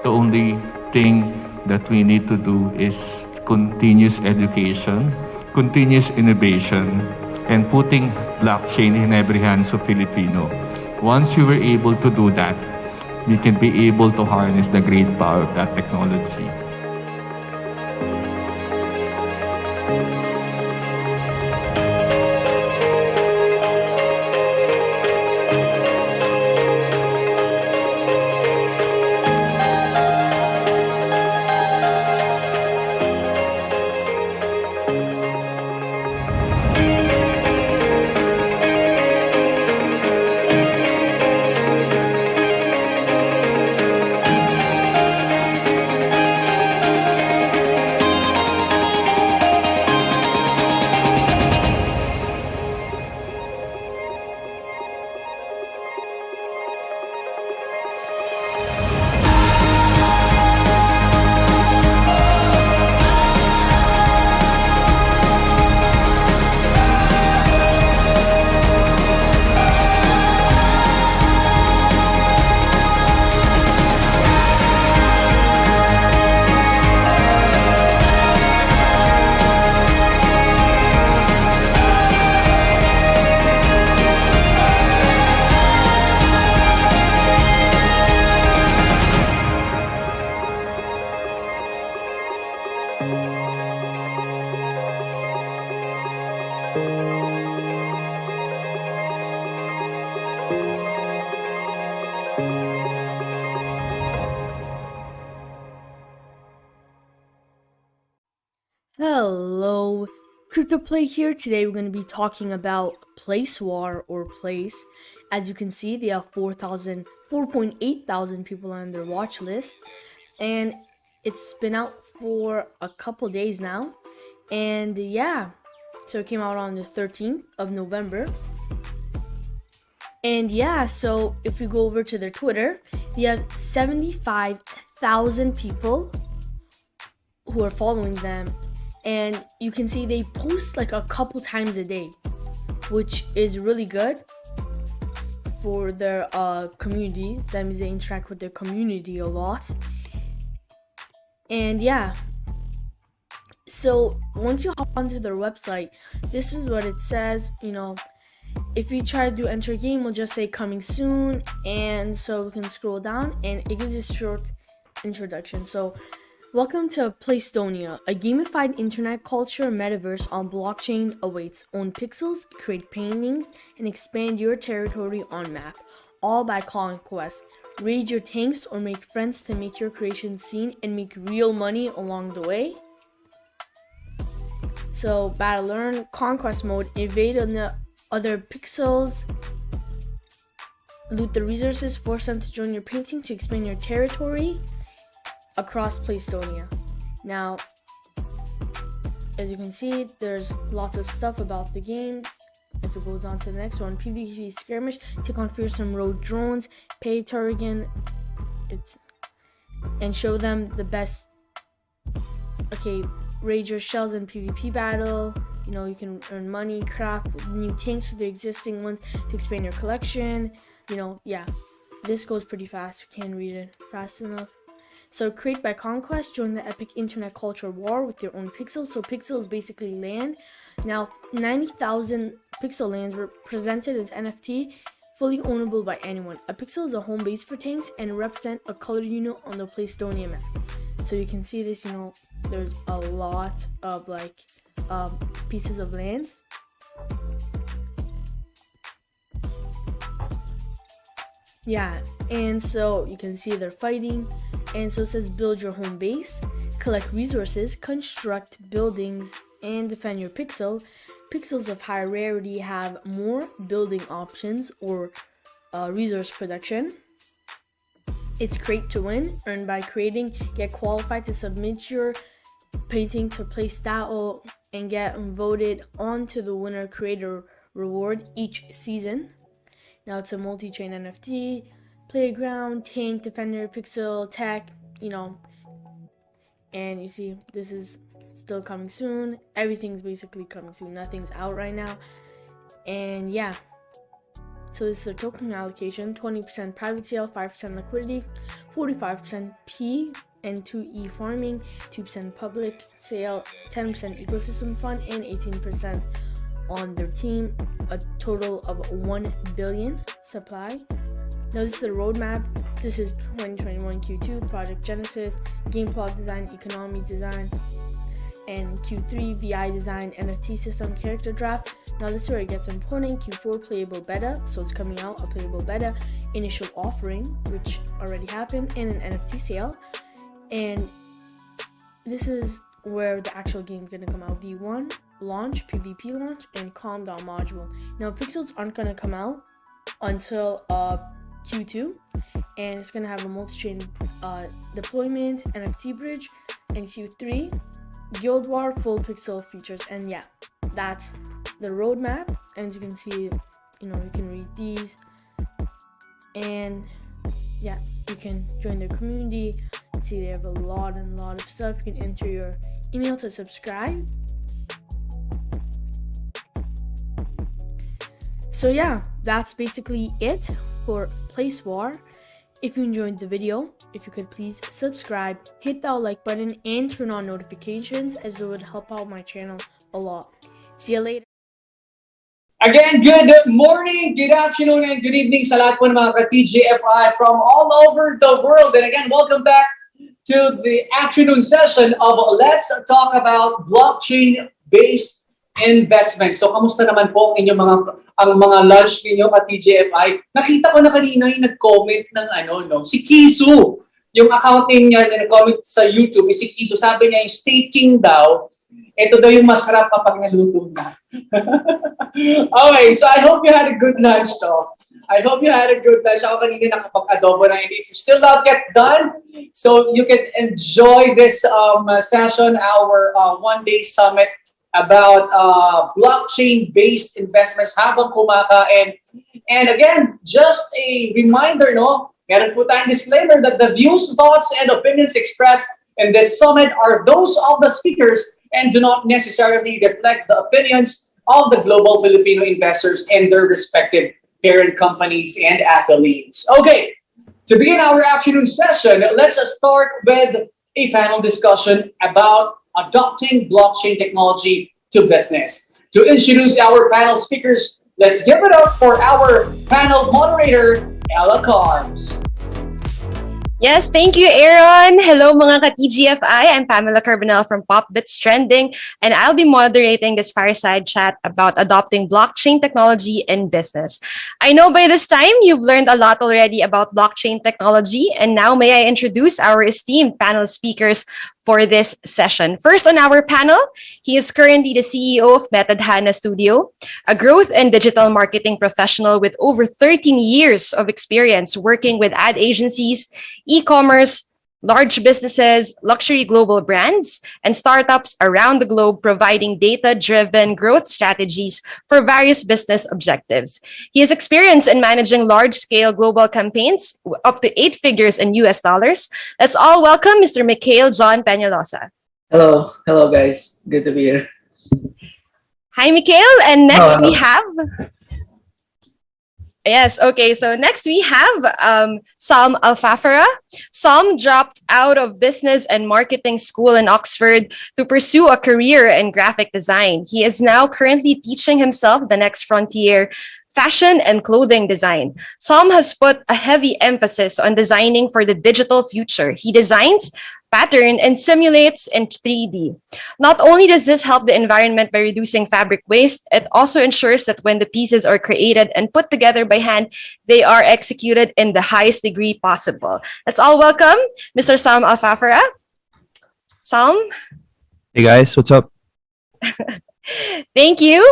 The only thing that we need to do is continuous education, continuous innovation, and putting blockchain in every hands of Filipino. Once you were able to do that, we can be able to harness the great power of that technology. Hello, CryptoPlay here. Today we're going to be talking about Place War or Place. As you can see, they have 4.8 thousand people on their watch list, and it's been out for a couple days now. And yeah, so it came out on the 13th of November. And yeah, so if we go over to their Twitter, they have 75,000 people who are following them. And you can see they post like a couple times a day, which is really good for their community. That means they interact with their community a lot. And yeah, so once you hop onto their website, this is what it says. You know, if you try to enter a game, we'll just say coming soon. And so we can scroll down and it gives you a short introduction. So welcome to Playstonia, a gamified internet culture metaverse on blockchain awaits. Own pixels, create paintings, and expand your territory on map, all by conquest. Raid your tanks or make friends to make your creation seen and make real money along the way. So, battle learn, conquest mode, invade on the other pixels, loot the resources, force them to join your painting to expand your territory across Playstonia. Now, as you can see, there's lots of stuff about the game. If it goes on to the next one, PvP skirmish, take on fearsome road drones, pay Turrigan, and show them the best. Okay, raid your shells in PvP battle. You know, you can earn money, craft new tanks for the existing ones to expand your collection. You know, yeah, this goes pretty fast. You can't read it fast enough. So create by conquest, join the epic internet culture war with your own pixels. So pixel is basically land. Now 90,000 pixel lands were presented as NFT, fully ownable by anyone. A pixel is a home base for tanks and represent a color unit on the Playstonia map. So you can see this, you know, there's a lot of like pieces of lands. Yeah, and so you can see they're fighting. And so it says build your home base, collect resources, construct buildings, and defend your pixel. Pixels of higher rarity have more building options or resource production. It's create to win, earn by creating, get qualified to submit your painting to PlayStyle and get voted onto the winner creator reward each season. Now it's a multi-chain NFT, playground, tank, defender, pixel, tech, you know. And you see, this is still coming soon. Everything's basically coming soon. Nothing's out right now. And yeah. So this is a token allocation, 20% private sale, 5% liquidity, 45% P and 2E farming, 2% public sale, 10% ecosystem fund, and 18% on their team, a total of 1 billion supply. Now this is the roadmap. This is 2021 Q2 project genesis, game plot design, economy design, and Q3 VI design, NFT system, character draft. Now this is where it gets important. Q4 playable beta, so it's coming out, a playable beta, initial offering, which already happened, and an NFT sale. And this is where the actual game is gonna come out. V1 launch, PvP launch, and calm down module. Now pixels aren't gonna come out until Q2, and it's gonna have a multi-chain deployment, NFT bridge, and Q3 Guild War full pixel features. And yeah, that's the roadmap. And you can see, you know, you can read these, and yeah, you can join their community. See, they have a lot of stuff. You can enter your email to subscribe. So yeah, that's basically it for Place War. If you enjoyed the video, if you could please subscribe, hit that like button, and turn on notifications, as it would help out my channel a lot. See you later. Again, good morning, good afternoon, and good evening sa lahat po ng mga ka-TGFI from all over the world. And again, welcome back to the afternoon session of Let's Talk About Blockchain-Based Investments. So, kamusta naman po ang inyong mga lunch ninyo at TGFI? Nakita ko na kanina yung nag-comment ng si Kisu. Yung account name niya na nag-comment sa YouTube is si Kisu. Sabi niya yung staking daw, ito daw yung masarap kapag naluto na. Okay, so I hope you had a good lunch though. I hope you had a good lunch. Ako kanina nakapag-adobo na. And if you're still not yet done, so you can enjoy this session, our one-day summit about blockchain-based investments habang kumakain. And again, just a reminder, meron po tayong disclaimer that the views, thoughts, and opinions expressed in this summit are those of the speakers and do not necessarily reflect the opinions of the global Filipino investors and their respective parent companies and affiliates. Okay, to begin our afternoon session, let's start with a panel discussion about adopting blockchain technology to business. To introduce our panel speakers, let's give it up for our panel moderator, Ella Carbs. Yes, thank you, Aaron. Hello, mga ka-TGFI. I'm Pamela Carbonell from PopBits Trending, and I'll be moderating this fireside chat about adopting blockchain technology in business. I know by this time you've learned a lot already about blockchain technology, and now may I introduce our esteemed panel speakers for this session. First on our panel, he is currently the CEO of Metadhana Studio, a growth and digital marketing professional with over 13 years of experience working with ad agencies, e-commerce, large businesses, luxury global brands, and startups around the globe, providing data-driven growth strategies for various business objectives. He has experience in managing large-scale global campaigns up to 8 figures in US dollars. Let's all welcome Mr. Mikhail John Peñalosa. Hello guys. Good to be here. Hi, Mikhail. And next we have... Yes, okay. So next we have Sam Alfafara. Sam dropped out of business and marketing school in Oxford to pursue a career in graphic design. He is now currently teaching himself the next frontier, fashion and clothing design. Sam has put a heavy emphasis on designing for the digital future. He designs, pattern, and simulates in 3D. Not only does this help the environment by reducing fabric waste, it also ensures that when the pieces are created and put together by hand, they are executed in the highest degree possible. Let's all welcome Mr. Sam Alfafara. Sam? Hey guys, what's up? Thank you.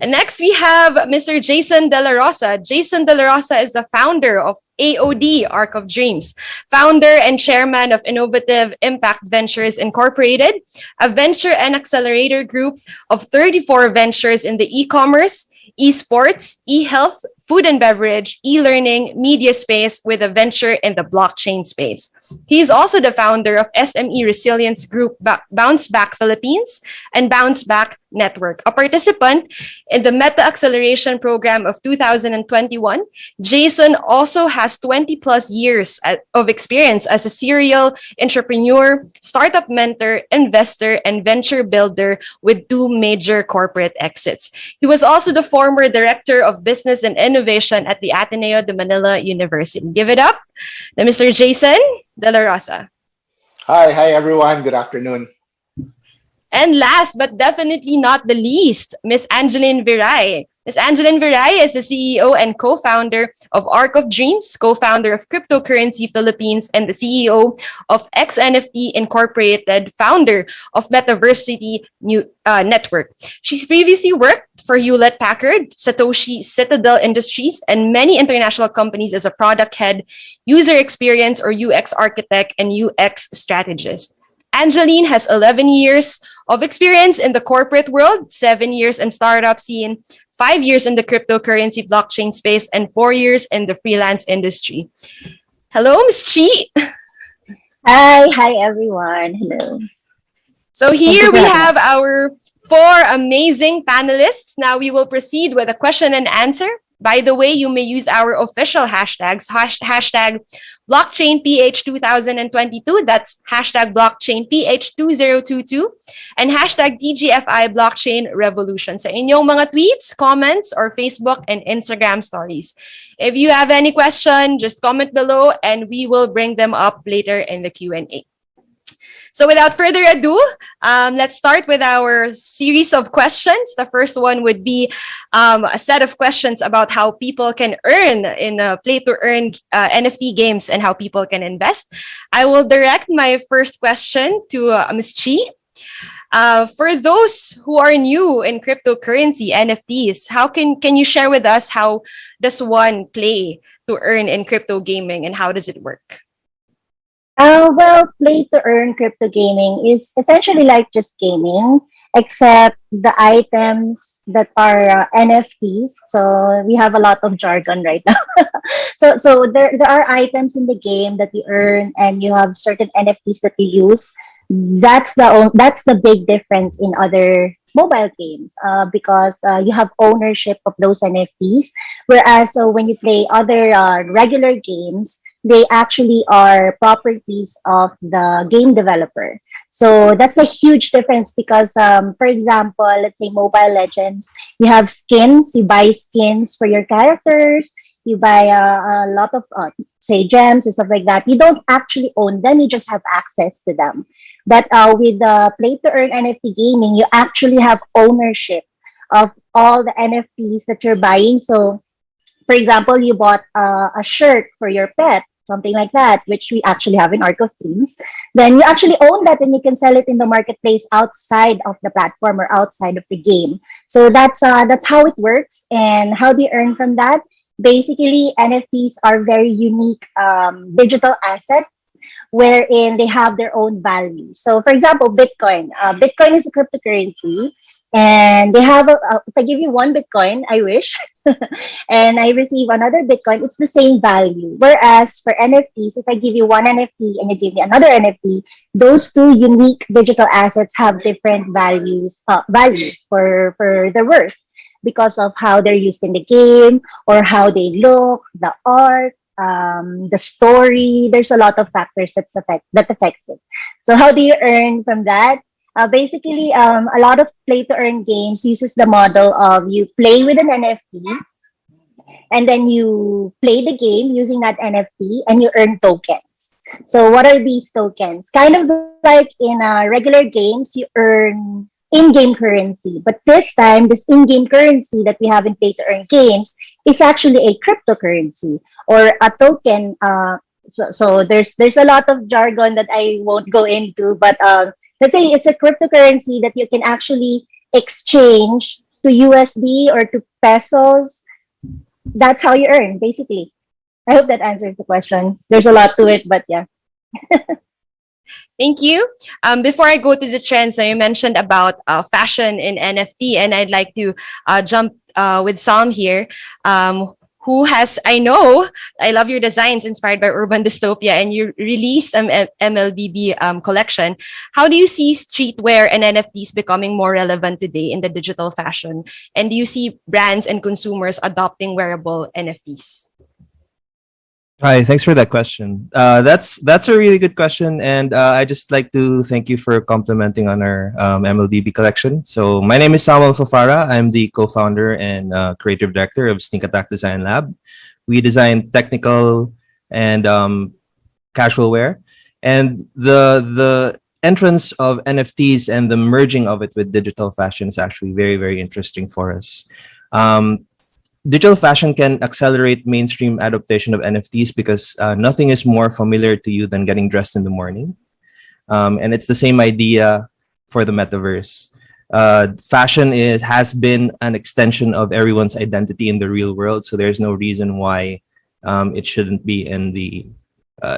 And next we have Mr. Jason De La Rosa. Jason De La Rosa is the founder of AOD, Arc of Dreams, founder and chairman of Innovative Impact Ventures Incorporated, a venture and accelerator group of 34 ventures in the e-commerce, esports, e-health, food and beverage, e-learning, media space with a venture in the blockchain space. He is also the founder of SME Resilience Group Bounce Back Philippines and Bounce Back Network. A participant in the Meta Acceleration Program of 2021, Jason also has 20 plus years of experience as a serial entrepreneur, startup mentor, investor, and venture builder with 2 major corporate exits. He was also the former director of business and innovation at the Ateneo de Manila University. Give it up to Mr. Jason De La Rosa. Hi everyone. Good afternoon. And last but definitely not the least, Miss Angeline Viray. Miss Angeline Viray is the CEO and co-founder of Arc of Dreams, co-founder of Cryptocurrency Philippines, and the CEO of XNFT Incorporated, founder of Metaversity Network. She's previously worked for Hewlett Packard, Satoshi Citadel Industries, and many international companies as a product head, user experience or UX architect, and UX strategist. Angeline has 11 years of experience in the corporate world, 7 years in startup scene, 5 years in the cryptocurrency blockchain space, and 4 years in the freelance industry. Hello, Ms. Chi. Hi everyone. Hello. So here we have our 4 amazing panelists. Now we will proceed with a question and answer. By the way, you may use our official hashtags, hashtag blockchainph2022, that's hashtag blockchainph2022, and hashtag TGFI blockchain revolution sa inyong mga tweets, comments, or Facebook and Instagram stories. If you have any question, just comment below and we will bring them up later in the Q&A. So without further ado, let's start with our series of questions. The first one would be a set of questions about how people can earn in play-to-earn NFT games and how people can invest. I will direct my first question to Ms. Chi. For those who are new in cryptocurrency, NFTs, how can you share with us how does one play to earn in crypto gaming and how does it work? Well, play to earn crypto gaming is essentially like just gaming, except the items that are NFTs. So we have a lot of jargon right now. So there are items in the game that you earn, and you have certain NFTs that you use. That's the big difference in other mobile games, because you have ownership of those NFTs. Whereas when you play other regular games, they actually are properties of the game developer. So that's a huge difference because, for example, let's say Mobile Legends, you have skins, you buy skins for your characters, you buy a lot of, say, gems and stuff like that. You don't actually own them, you just have access to them. But with play to earn NFT gaming, you actually have ownership of all the NFTs that you're buying. So, for example, you bought a shirt for your pet, something like that, which we actually have in Arc of Dreams. Then you actually own that and you can sell it in the marketplace outside of the platform or outside of the game. So that's how it works. And how do you earn from that? Basically, NFTs are very unique digital assets wherein they have their own value. So, for example, Bitcoin. Bitcoin is a cryptocurrency. And they have, if I give you one Bitcoin, I wish, and I receive another Bitcoin, it's the same value. Whereas for NFTs, if I give you one NFT and you give me another NFT, those two unique digital assets have different value for their worth because of how they're used in the game or how they look, the art, the story. There's a lot of factors that affects it. So how do you earn from that? Basically, a lot of play-to-earn games uses the model of you play with an NFT, and then you play the game using that NFT, and you earn tokens. So what are these tokens? Kind of like in regular games, you earn in-game currency. But this time, this in-game currency that we have in play-to-earn games is actually a cryptocurrency or a token. So there's a lot of jargon that I won't go into, but let's say it's a cryptocurrency that you can actually exchange to USD or to pesos. That's how you earn, basically. I hope that answers the question. There's a lot to it, but yeah. Thank you. Before I go to the trends, now you mentioned about fashion in NFT, and I'd like to jump with Sam here. Who has, I know, I love your designs inspired by urban dystopia, and you released an MLBB collection. How do you see streetwear and NFTs becoming more relevant today in the digital fashion? And do you see brands and consumers adopting wearable NFTs? Hi, thanks for that question. That's a really good question, and I just like to thank you for complimenting on our MLBB collection. So my name is Samuel Fafara. I'm the co-founder and creative director of Sneak Attack Design Lab. We design technical and casual wear, and the entrance of NFTs and the merging of it with digital fashion is actually very, very interesting for us. Digital fashion can accelerate mainstream adoption of NFTs because nothing is more familiar to you than getting dressed in the morning. And it's the same idea for the metaverse. Fashion has been an extension of everyone's identity in the real world, so there's no reason why it shouldn't be in the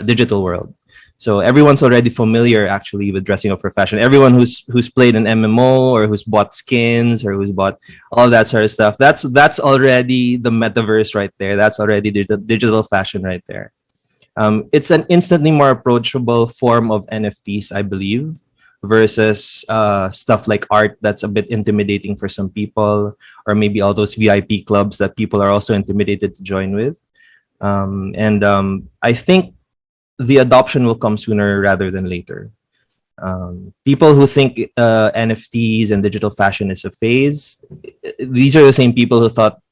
digital world. So everyone's already familiar actually with dressing up for fashion. Everyone who's played an MMO or who's bought skins or who's bought all that sort of stuff, that's already the metaverse right there. That's already digital fashion right there. It's an instantly more approachable form of NFTs, I believe, versus stuff like art that's a bit intimidating for some people, or maybe all those VIP clubs that people are also intimidated to join with. I think the adoption will come sooner rather than later. People who think NFTs and digital fashion is a phase, these are the same people who thought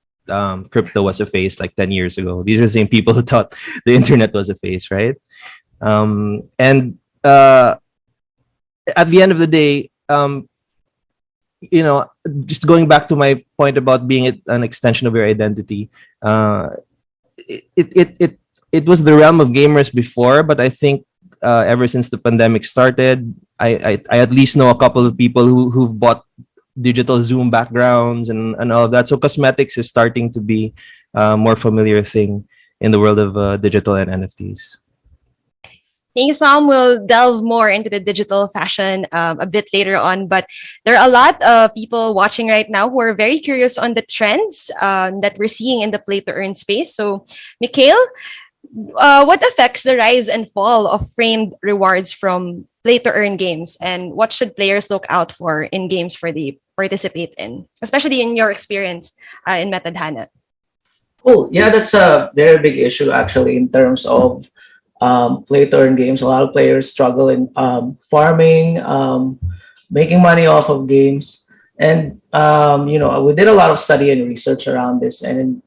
crypto was a phase like 10 years ago. These are the same people who thought the internet was a phase, right? at the end of the day, just going back to my point about being an extension of your identity, it was the realm of gamers before, but I think ever since the pandemic started, I at least know a couple of people who've bought digital Zoom backgrounds and all of that. So cosmetics is starting to be a more familiar thing in the world of digital and NFTs. Thank you, Sam. We'll delve more into the digital fashion a bit later on, but there are a lot of people watching right now who are very curious on the trends that we're seeing in the play to earn space. So, Mikhail, what affects the rise and fall of framed rewards from play to earn games, and what should players look out for in games for they participate in, especially in your experience in Metadhana? Cool. Yeah, that's a very big issue actually in terms of play to earn games. A lot of players struggle in farming, making money off of games, and we did a lot of study and research around this, and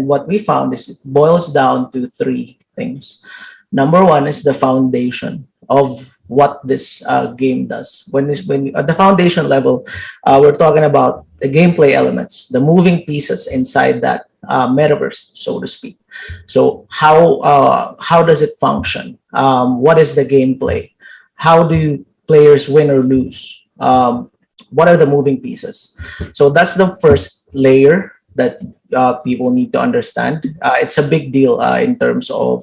what we found is it boils down to three things. Number one is the foundation of what this game does. When at the foundation level, we're talking about the gameplay elements, the moving pieces inside that metaverse, so to speak. So how does it function? What is the gameplay? How do players win or lose? What are the moving pieces? So that's the first layer that people need to understand. It's a big deal in terms of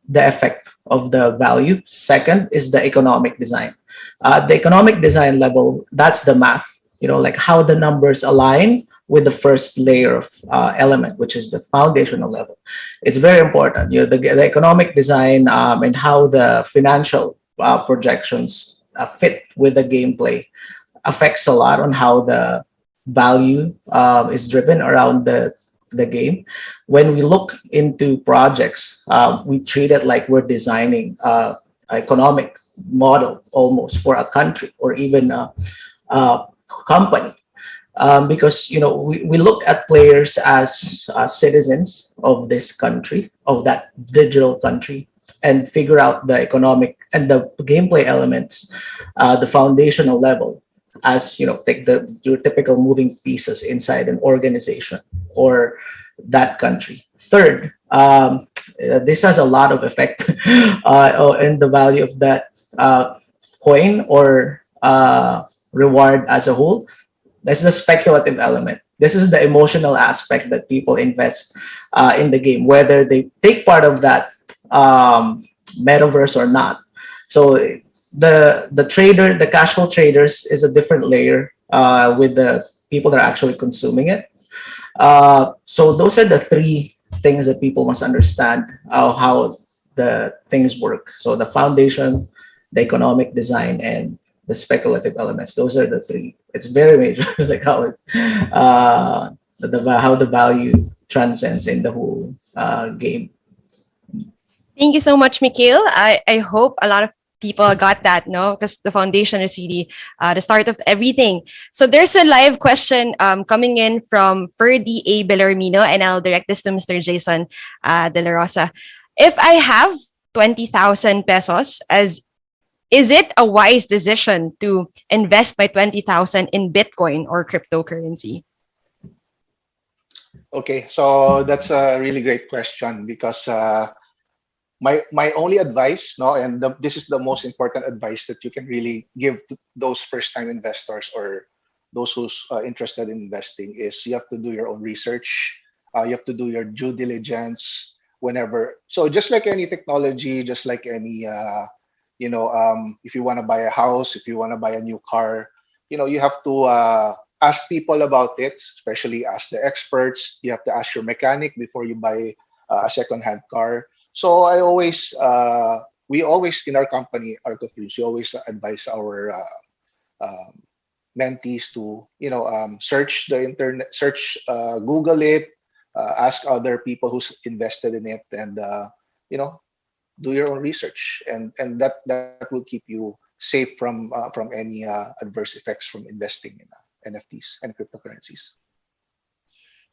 the effect of the value. Second is the economic design. The economic design level, that's the math, like how the numbers align with the first layer of element, which is the foundational level. It's very important, the economic design and how the financial projections fit with the gameplay affects a lot on how the value is driven around the game. When we look into projects, we treat it like we're designing an economic model almost for a country or even a company. Because we look at players as citizens of this country, of that digital country, and figure out the economic and the gameplay elements, the foundational level, as take your typical moving pieces inside an organization or that country. Third, this has a lot of effect in the value of that coin or reward as a whole. This is the speculative element. This is the emotional aspect that people invest in the game, whether they take part of that metaverse or not. So the trader, the casual traders, is a different layer with the people that are actually consuming it. So those are the three things that people must understand how the things work. So the foundation, the economic design, and the speculative elements. Those are the three. It's very major, like how the value transcends in the whole game. Thank you so much, Mikhail. I hope a lot of people got that, no? Because the foundation is really the start of everything. So there's a live question coming in from Ferdy A. Bellarmino, and I'll direct this to Mr. Jason De La Rosa. If I have 20,000 pesos, is it a wise decision to invest my 20,000 in Bitcoin or cryptocurrency? Okay, so that's a really great question because my only advice, and this is the most important advice that you can really give to those first-time investors or those who's interested in investing, is you have to do your own research. You have to do your due diligence whenever. So just like any technology, just like any if you want to buy a house, if you want to buy a new car, you have to ask people about it, especially ask the experts. You have to ask your mechanic before you buy a second-hand car. So we always in our company, Arcofuse, we always advise our mentees to search the internet, Google it, ask other people who's invested in it, and do your own research, and that will keep you safe from any adverse effects from investing in NFTs and cryptocurrencies.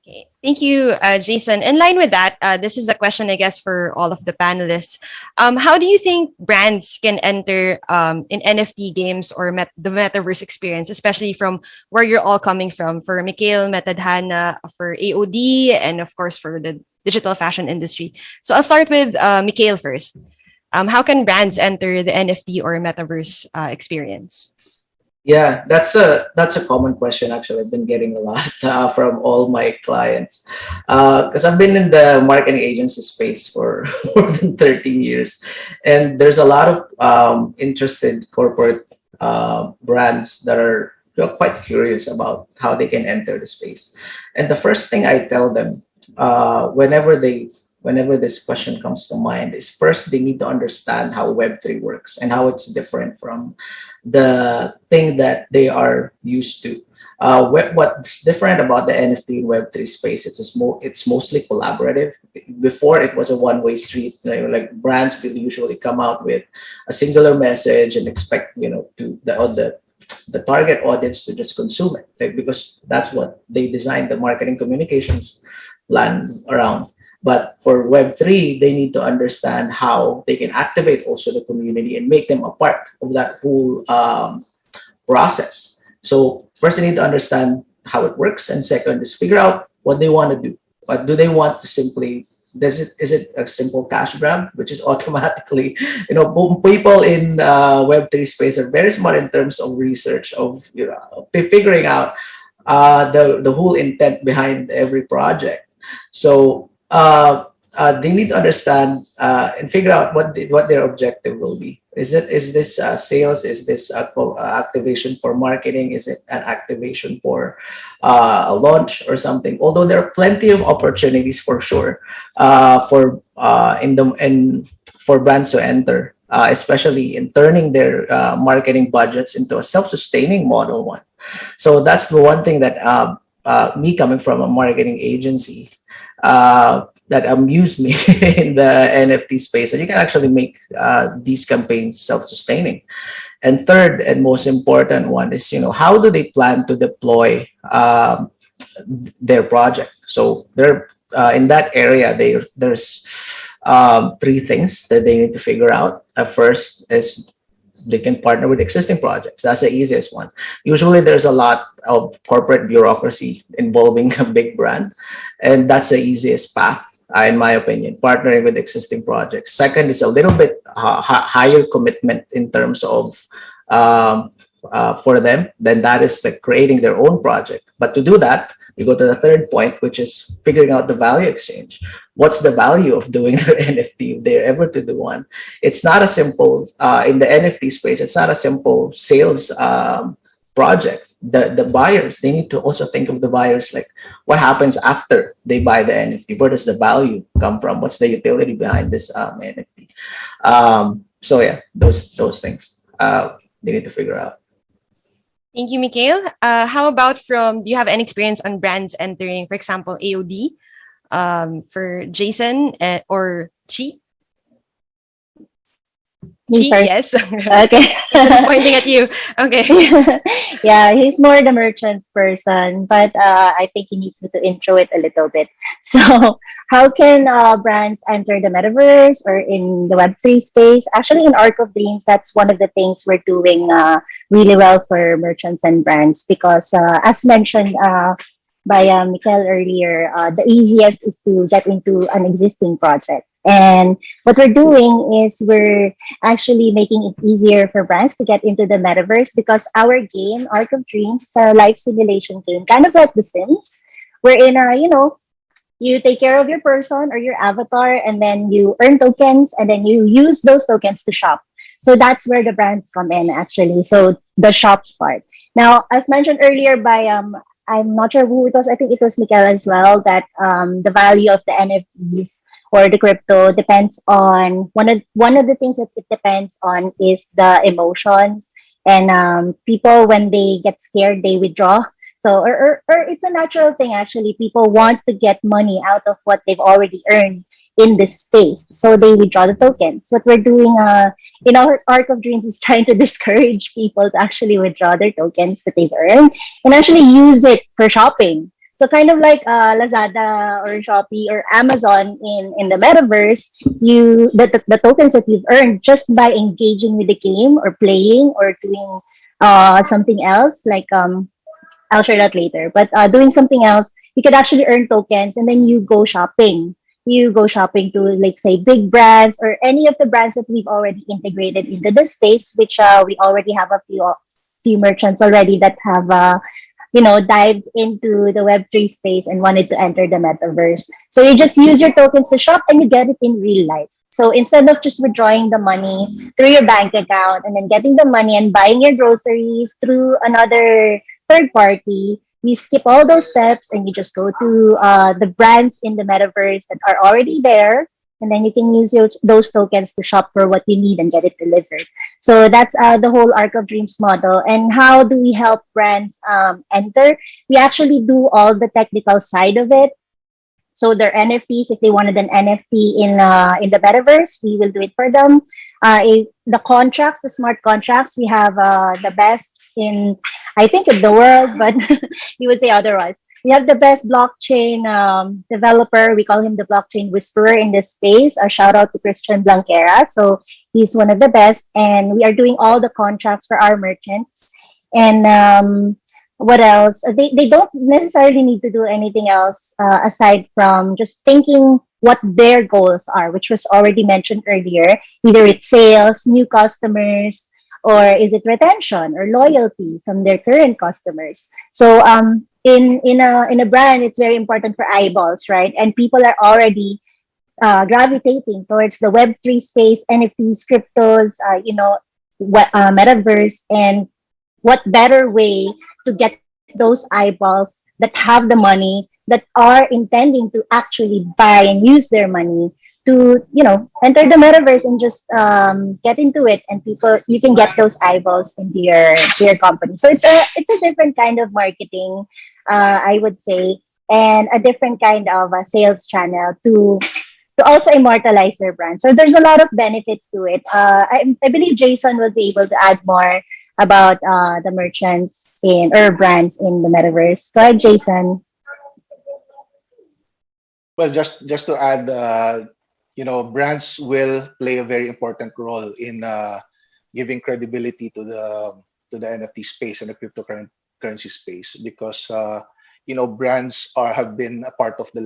Okay. Thank you, Jason. In line with that, this is a question, I guess, for all of the panelists. How do you think brands can enter in NFT games or the metaverse experience, especially from where you're all coming from? For Mikhail, Metadhana, for AOD, and of course for the digital fashion industry. So I'll start with Mikhail first. How can brands enter the NFT or metaverse experience? Yeah, that's a common question. Actually, I've been getting a lot from all my clients because I've been in the marketing agency space for more than 13 years, and there's a lot of interested corporate brands that are quite curious about how they can enter the space. And the first thing I tell them whenever this question comes to mind is first they need to understand how Web3 works and how it's different from the thing that they are used to. What's different about the NFT and Web3 space? It's mostly collaborative. Before it was a one-way street. Like brands will usually come out with a singular message and expect to the target audience to just consume it, because that's what they designed the marketing communications plan around. But for Web3, they need to understand how they can activate also the community and make them a part of that whole process. So first, they need to understand how it works, and second is figure out what they want to do. What do they want to simply? Is it a simple cash grab, which is automatically, people in Web3 space are very smart in terms of research of figuring out the whole intent behind every project. So they need to understand and figure out what their objective will be. Is this sales? Is this activation for marketing? Is it an activation for a launch or something? Although there are plenty of opportunities for sure for brands to enter, especially in turning their marketing budgets into a self-sustaining model one. So that's the one thing that me coming from a marketing agency that amused me in the NFT space. And you can actually make these campaigns self-sustaining. And third and most important one is, how do they plan to deploy their project? So they're in that area, there's three things that they need to figure out. First is they can partner with existing projects. That's the easiest one. Usually there's a lot of corporate bureaucracy involving a big brand, and that's the easiest path, in my opinion, partnering with existing projects. Second is a little bit higher commitment in terms of for them, then that is like creating their own project. But to do that, you go to the third point, which is figuring out the value exchange. What's the value of doing their NFT if they're ever to do one? It's not a simple, in the NFT space, it's not a simple sales project. The buyers, they need to also think of the buyers, like what happens after they buy the NFT? Where does the value come from? What's the utility behind this NFT? So yeah, those things they need to figure out. Thank you, Mikhail. How about do you have any experience on brands entering, for example, AOD, for Jason or Chi? Me Chi, first. yes. Okay. Jason's pointing at you. Okay. Yeah, he's more the merchants person, but I think he needs me to intro it a little bit. So, how can brands enter the metaverse or in the Web3 space? Actually, in Arc of Dreams, that's one of the things we're doing really well for merchants and brands because, as mentioned by Mikael earlier, the easiest is to get into an existing project. And what we're doing is we're actually making it easier for brands to get into the metaverse because our game, Arc of Dreams, is a life simulation game, kind of like The Sims, wherein, you take care of your person or your avatar and then you earn tokens and then you use those tokens to shop. So that's where the brands come in, actually. So the shop part. Now, as mentioned earlier by I'm not sure who it was. I think it was Mikael as well. That the value of the NFTs or the crypto depends on one of the things that it depends on is the emotions and people when they get scared they withdraw. So or it's a natural thing actually. People want to get money out of what they've already earned in this space, so they withdraw the tokens. What we're doing in our Arc of Dreams is trying to discourage people to actually withdraw their tokens that they've earned and actually use it for shopping. So kind of like Lazada or Shopee or Amazon in the metaverse, the tokens that you've earned just by engaging with the game or playing or doing something else, like I'll share that later. But doing something else, you could actually earn tokens, and then you go shopping. You go shopping to, like, say, big brands or any of the brands that we've already integrated into the space, which we already have a few merchants already that have dived into the Web3 space and wanted to enter the metaverse. So you just use your tokens to shop and you get it in real life. So instead of just withdrawing the money through your bank account and then getting the money and buying your groceries through another third party, you skip all those steps and you just go to the brands in the metaverse that are already there. And then you can use those tokens to shop for what you need and get it delivered. So that's the whole Arc of Dreams model. And how do we help brands enter? We actually do all the technical side of it. So their NFTs, if they wanted an NFT in the metaverse, we will do it for them. The contracts, the smart contracts, we have the best in, I think, in the world, but you would say otherwise. We have the best blockchain developer. We call him the blockchain whisperer in this space. A shout out to Christian Blanquera. So he's one of the best, and we are doing all the contracts for our merchants. And what else? They don't necessarily need to do anything else aside from just thinking what their goals are, which was already mentioned earlier. Either it's sales, new customers, or is it retention or loyalty from their current customers? So in a brand, it's very important for eyeballs, right? And people are already gravitating towards the Web3 space, NFTs, cryptos, metaverse, and what better way to get those eyeballs that have the money, that are intending to actually buy and use their money to, enter the metaverse and just get into it, and you can get those eyeballs into your company. So it's a different kind of marketing, I would say, and a different kind of sales channel to also immortalize their brand. So there's a lot of benefits to it. I believe Jason will be able to add more about the merchants or brands in the metaverse. Go ahead, Jason. Well, just to add, brands will play a very important role in giving credibility to the NFT space and the cryptocurrency space, because brands have been a part of the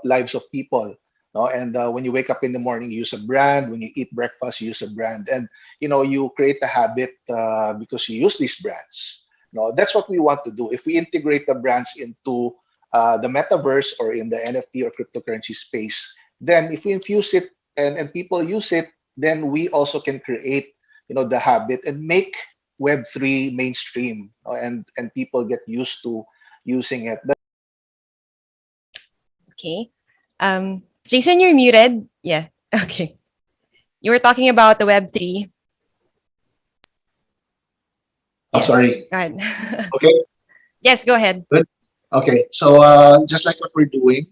lives of people. No? And when you wake up in the morning, you use a brand. When you eat breakfast, you use a brand, and you create a habit because you use these brands. No, that's what we want to do. If we integrate the brands into the metaverse or in the NFT or cryptocurrency space, then if we infuse it and people use it, then we also can create the habit and make Web3 mainstream, and people get used to using it. Okay. Jason, you're muted. Yeah. Okay. You were talking about the Web3. I'm sorry. Go ahead. Okay. Yes, go ahead. Okay. So just like what we're doing,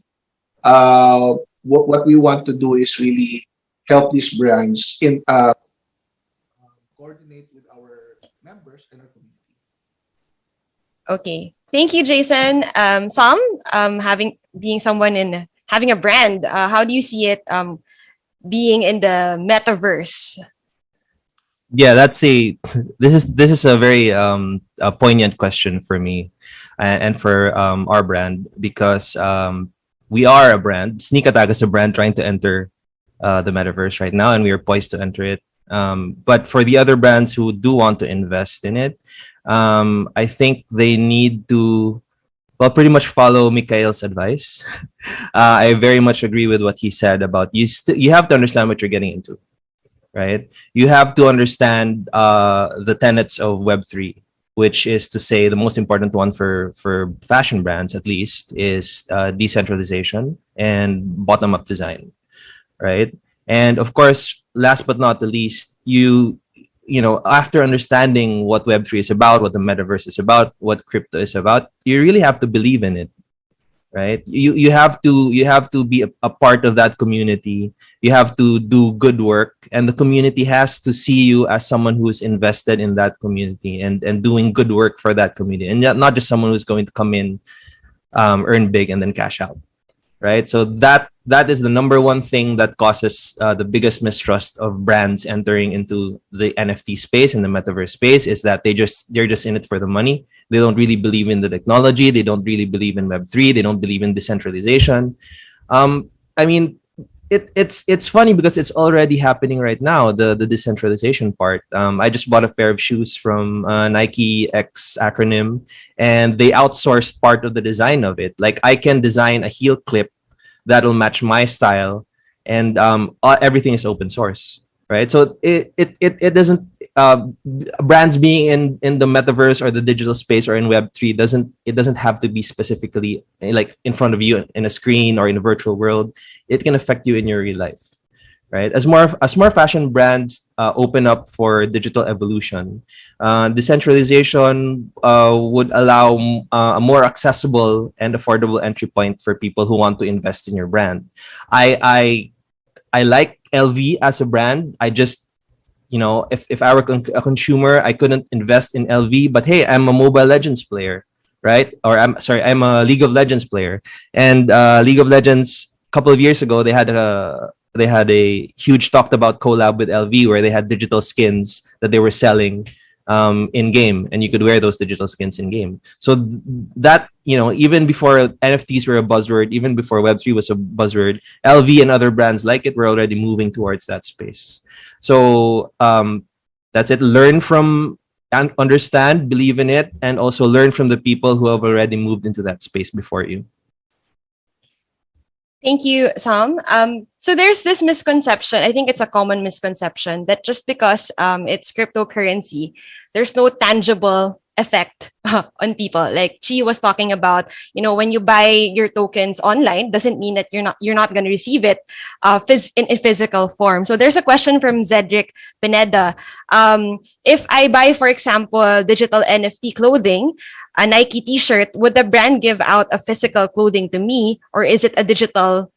what we want to do is really help these brands in coordinate with our members and our community. Okay. Thank you, Jason. Sam, having a brand, how do you see it being in the metaverse? Yeah, this is a very a poignant question for me and for our brand, because we are a brand. Sneak Attack is a brand trying to enter the metaverse right now, and we are poised to enter it. But for the other brands who do want to invest in it, I think they need to, pretty much follow Mikhail's advice. I very much agree with what he said about you have to understand what you're getting into, right? You have to understand the tenets of Web3, which is to say the most important one for fashion brands, at least, is decentralization and bottom-up design, right? And of course, last but not the least, after understanding what Web3 is about, what the metaverse is about, what crypto is about, you really have to believe in it, right? You have to be a part of that community. You have to do good work, and the community has to see you as someone who's invested in that community and doing good work for that community, and not just someone who's going to come in earn big, and then cash out, right? So that is the number one thing that causes the biggest mistrust of brands entering into the NFT space and the metaverse space, is that they're just in it for the money. They don't really believe in the technology. They don't really believe in Web3. They don't believe in decentralization. I mean, it's funny because it's already happening right now, the decentralization part. I just bought a pair of shoes from Nike X acronym, and they outsourced part of the design of it. Like, I can design a heel clip that'll match my style, and everything is open source, right? So it doesn't, brands being in the metaverse or the digital space or in Web3 doesn't have to be specifically like in front of you in a screen or in a virtual world. It can affect you in your real life, right? As more fashion brands open up for digital evolution, decentralization would allow a more accessible and affordable entry point for people who want to invest in your brand. I like LV as a brand. I just, if I were a consumer, I couldn't invest in LV, but hey, I'm a Mobile Legends player, right? Or I'm a League of Legends player, and League of Legends, a couple of years ago, they had a huge talked about collab with LV where they had digital skins that they were selling in game, and you could wear those digital skins in game. So that, even before NFTs were a buzzword, even before Web3 was a buzzword, LV and other brands like it were already moving towards that space. So that's it. Learn from and understand, believe in it, and also learn from the people who have already moved into that space before you. Thank you, Sam. So there's this misconception, I think it's a common misconception, that just because it's cryptocurrency, there's no tangible effect on people. Like Chi was talking about, when you buy your tokens online, doesn't mean that you're not going to receive it in a physical form. So there's a question from Zedric Pineda. If I buy, for example, digital NFT clothing, a Nike t-shirt, would the brand give out a physical clothing to me, or is it a digital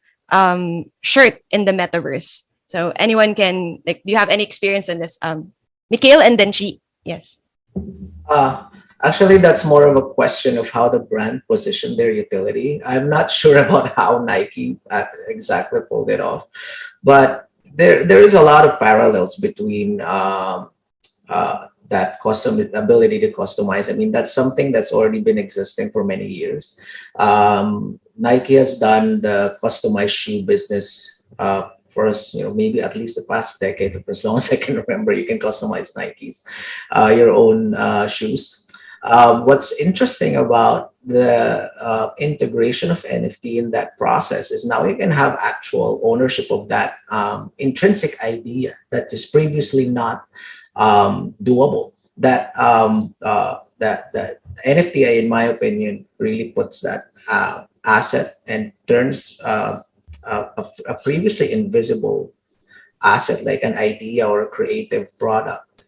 shirt in the metaverse? So anyone can, do you have any experience on this? Mikhail and then Chi. Yes. Actually, that's more of a question of how the brand positioned their utility. I'm not sure about how Nike exactly pulled it off, but there is a lot of parallels between that ability to customize. I mean, that's something that's already been existing for many years. Nike has done the customized shoe business for us, maybe at least the past decade. As long as I can remember, you can customize Nikes, your own shoes. What's interesting about the integration of NFT in that process is now you can have actual ownership of that intrinsic idea that is previously not doable. That NFT, in my opinion, really puts that asset and turns a previously invisible asset, like an idea or a creative product,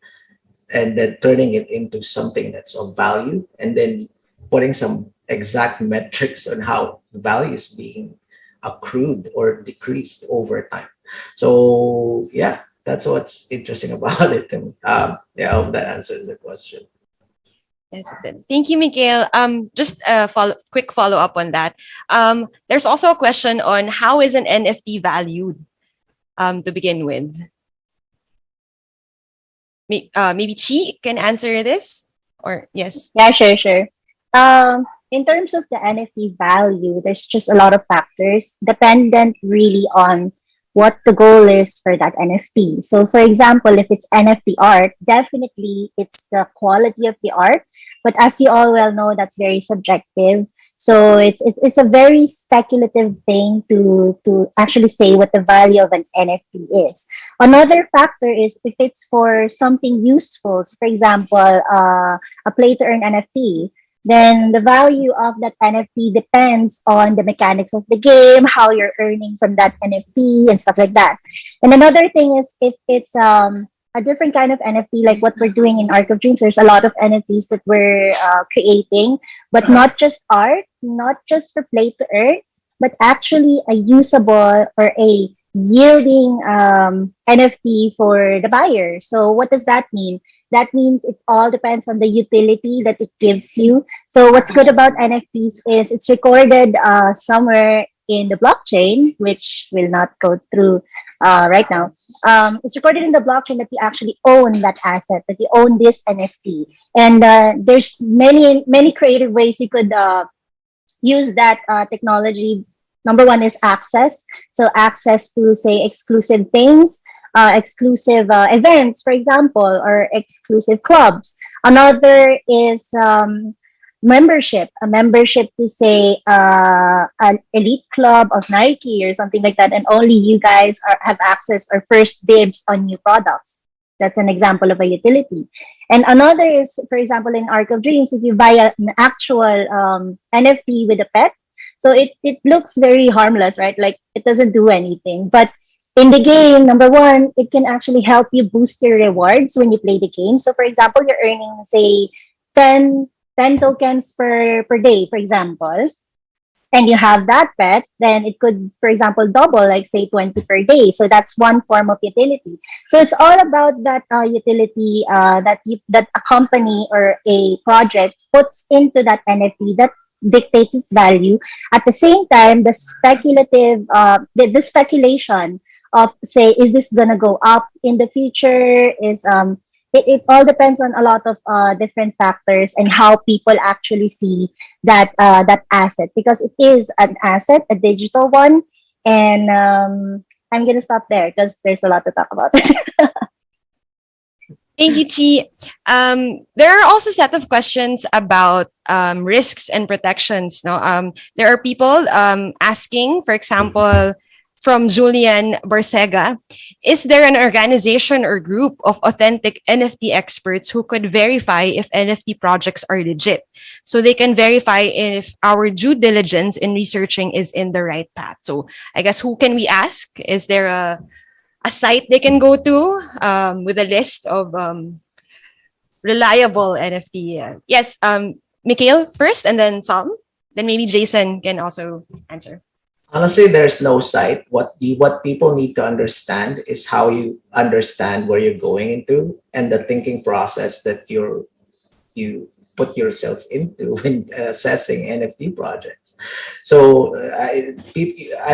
and then turning it into something that's of value, and then putting some exact metrics on how value is being accrued or decreased over time. So yeah, that's what's interesting about it. And I hope that answers the question. Yes, thank you, Miguel. Just a quick follow up on that. There's also a question on how is an NFT valued to begin with. Maybe Chi can answer this, or yes? Yeah, sure. In terms of the NFT value, there's just a lot of factors dependent really on what the goal is for that NFT. So for example, if it's NFT art, definitely it's the quality of the art. But as you all well know, that's very subjective. So it's a very speculative thing to actually say what the value of an NFT is. Another factor is if it's for something useful. So for example, a play to earn NFT, then the value of that NFT depends on the mechanics of the game, how you're earning from that NFT and stuff like that. And another thing is if it's a different kind of NFT, like what we're doing in Arc of Dreams, there's a lot of NFTs that we're creating, but not just art, not just for play to earn, but actually a usable or a yielding NFT for the buyer. So what does that mean? That means it all depends on the utility that it gives you. So what's good about NFTs is it's recorded somewhere in the blockchain, which will not go through right now. It's recorded in the blockchain that you actually own that asset, that you own this NFT. And there's many creative ways you could use that technology. Number one is access. So access to, say, exclusive things, exclusive events, for example, or exclusive clubs. Another is membership, a membership to, say, an elite club of Nike or something like that, and only you guys have access or first dibs on new products. That's an example of a utility. And another is, for example, in Arc of Dreams, if you buy an actual NFT with a pet, so it looks very harmless, right? Like it doesn't do anything. But in the game, number one, it can actually help you boost your rewards when you play the game. So for example, you're earning, say, 10 tokens per day, for example, and you have that pet, then it could, for example, double, like say 20 per day. So that's one form of utility. So it's all about that utility that a company or a project puts into that NFT that dictates its value. At the same time, the speculative, the speculation of, say, is this gonna go up in the future? It all depends on a lot of different factors and how people actually see that that asset, because it is an asset, a digital one. And I'm gonna stop there because there's a lot to talk about. Thank you, Chi. There are also a set of questions about risks and protections. No, there are people asking, for example, from Julian Borsega, is there an organization or group of authentic NFT experts who could verify if NFT projects are legit? So they can verify if our due diligence in researching is in the right path. So I guess, who can we ask? Is there a site they can go to with a list of reliable NFT? Yes, Mikhail first, and then Sam. Then maybe Jason can also answer. Honestly, there's no site. What people need to understand is how you understand where you're going into and the thinking process that you put yourself into when assessing NFT projects. So I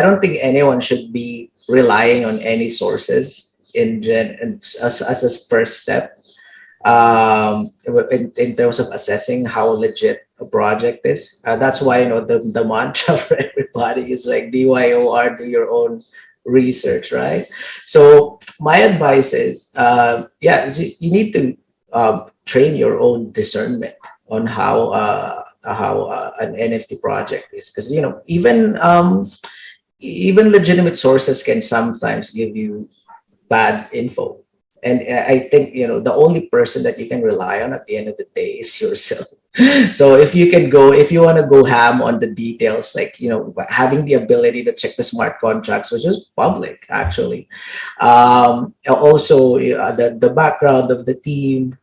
don't think anyone should be relying on any sources as a first step in terms of assessing how legit a project is. That's why the mantra for everybody is like DYOR, do your own research, right? So my advice is, you need to train your own discernment on how an NFT project is, because even legitimate sources can sometimes give you bad info. And I think, the only person that you can rely on at the end of the day is yourself. So if you want to go ham on the details, like, having the ability to check the smart contracts, which is public, actually. Also, the background of the team.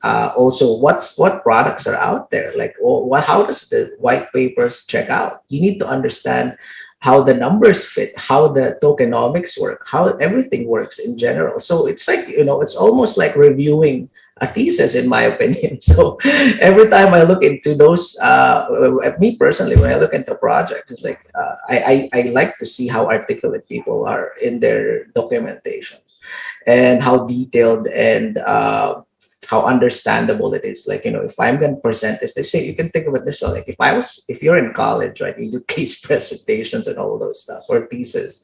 Also, what products are out there? Like, how does the white papers check out? You need to understand how the numbers fit, how the tokenomics work, how everything works in general. So it's like, it's almost like reviewing a thesis, in my opinion. So every time I look into those, me personally, when I look into projects, it's like, I like to see how articulate people are in their documentation and how detailed and how understandable it is. Like, if I'm going to present this, they say, you can think of it this way. Like, if you're in college, right, you do case presentations and all those stuff, or pieces.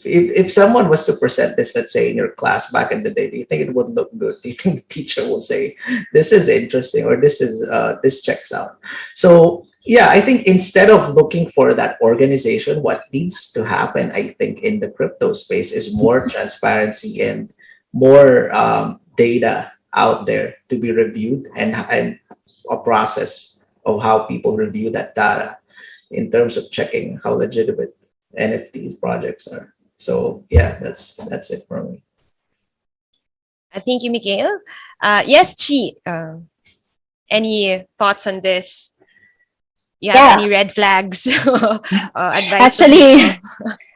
If someone was to present this, let's say in your class back in the day, do you think it would look good? Do you think the teacher will say, this is interesting, or this checks out? So yeah, I think instead of looking for that organization, what needs to happen, I think, in the crypto space is more transparency and more data out there to be reviewed, and a process of how people review that data in terms of checking how legitimate NFTs projects are. So yeah, that's it for me. Thank you, Mikhail. Yes, Chi. Any thoughts on this? You have any red flags? Advice?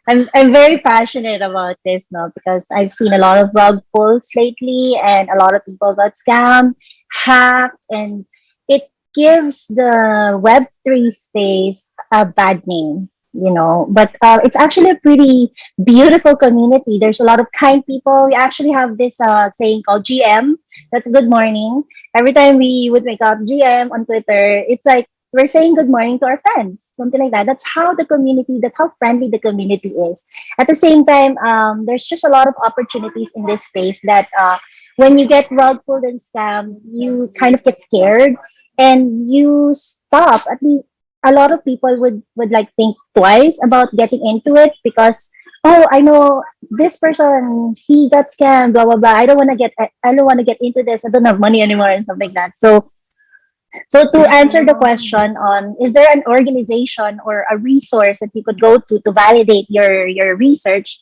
I'm very passionate about this now because I've seen a lot of rug pulls lately, and a lot of people got scammed, hacked, and it gives the Web3 space a bad name. But it's actually a pretty beautiful community. There's a lot of kind people. We actually have this saying called GM. That's good morning. Every time we would wake up GM on Twitter, it's like we're saying good morning to our friends, something like that. That's how friendly the community is. At the same time, there's just a lot of opportunities in this space that when you get rug pulled and scammed, you kind of get scared and you stop. At least a lot of people would like think twice about getting into it because, oh, I know this person, he got scammed, blah blah blah. I don't want to get into this. I don't have money anymore and stuff like that. So to answer the question on, is there an organization or a resource that you could go to validate your research?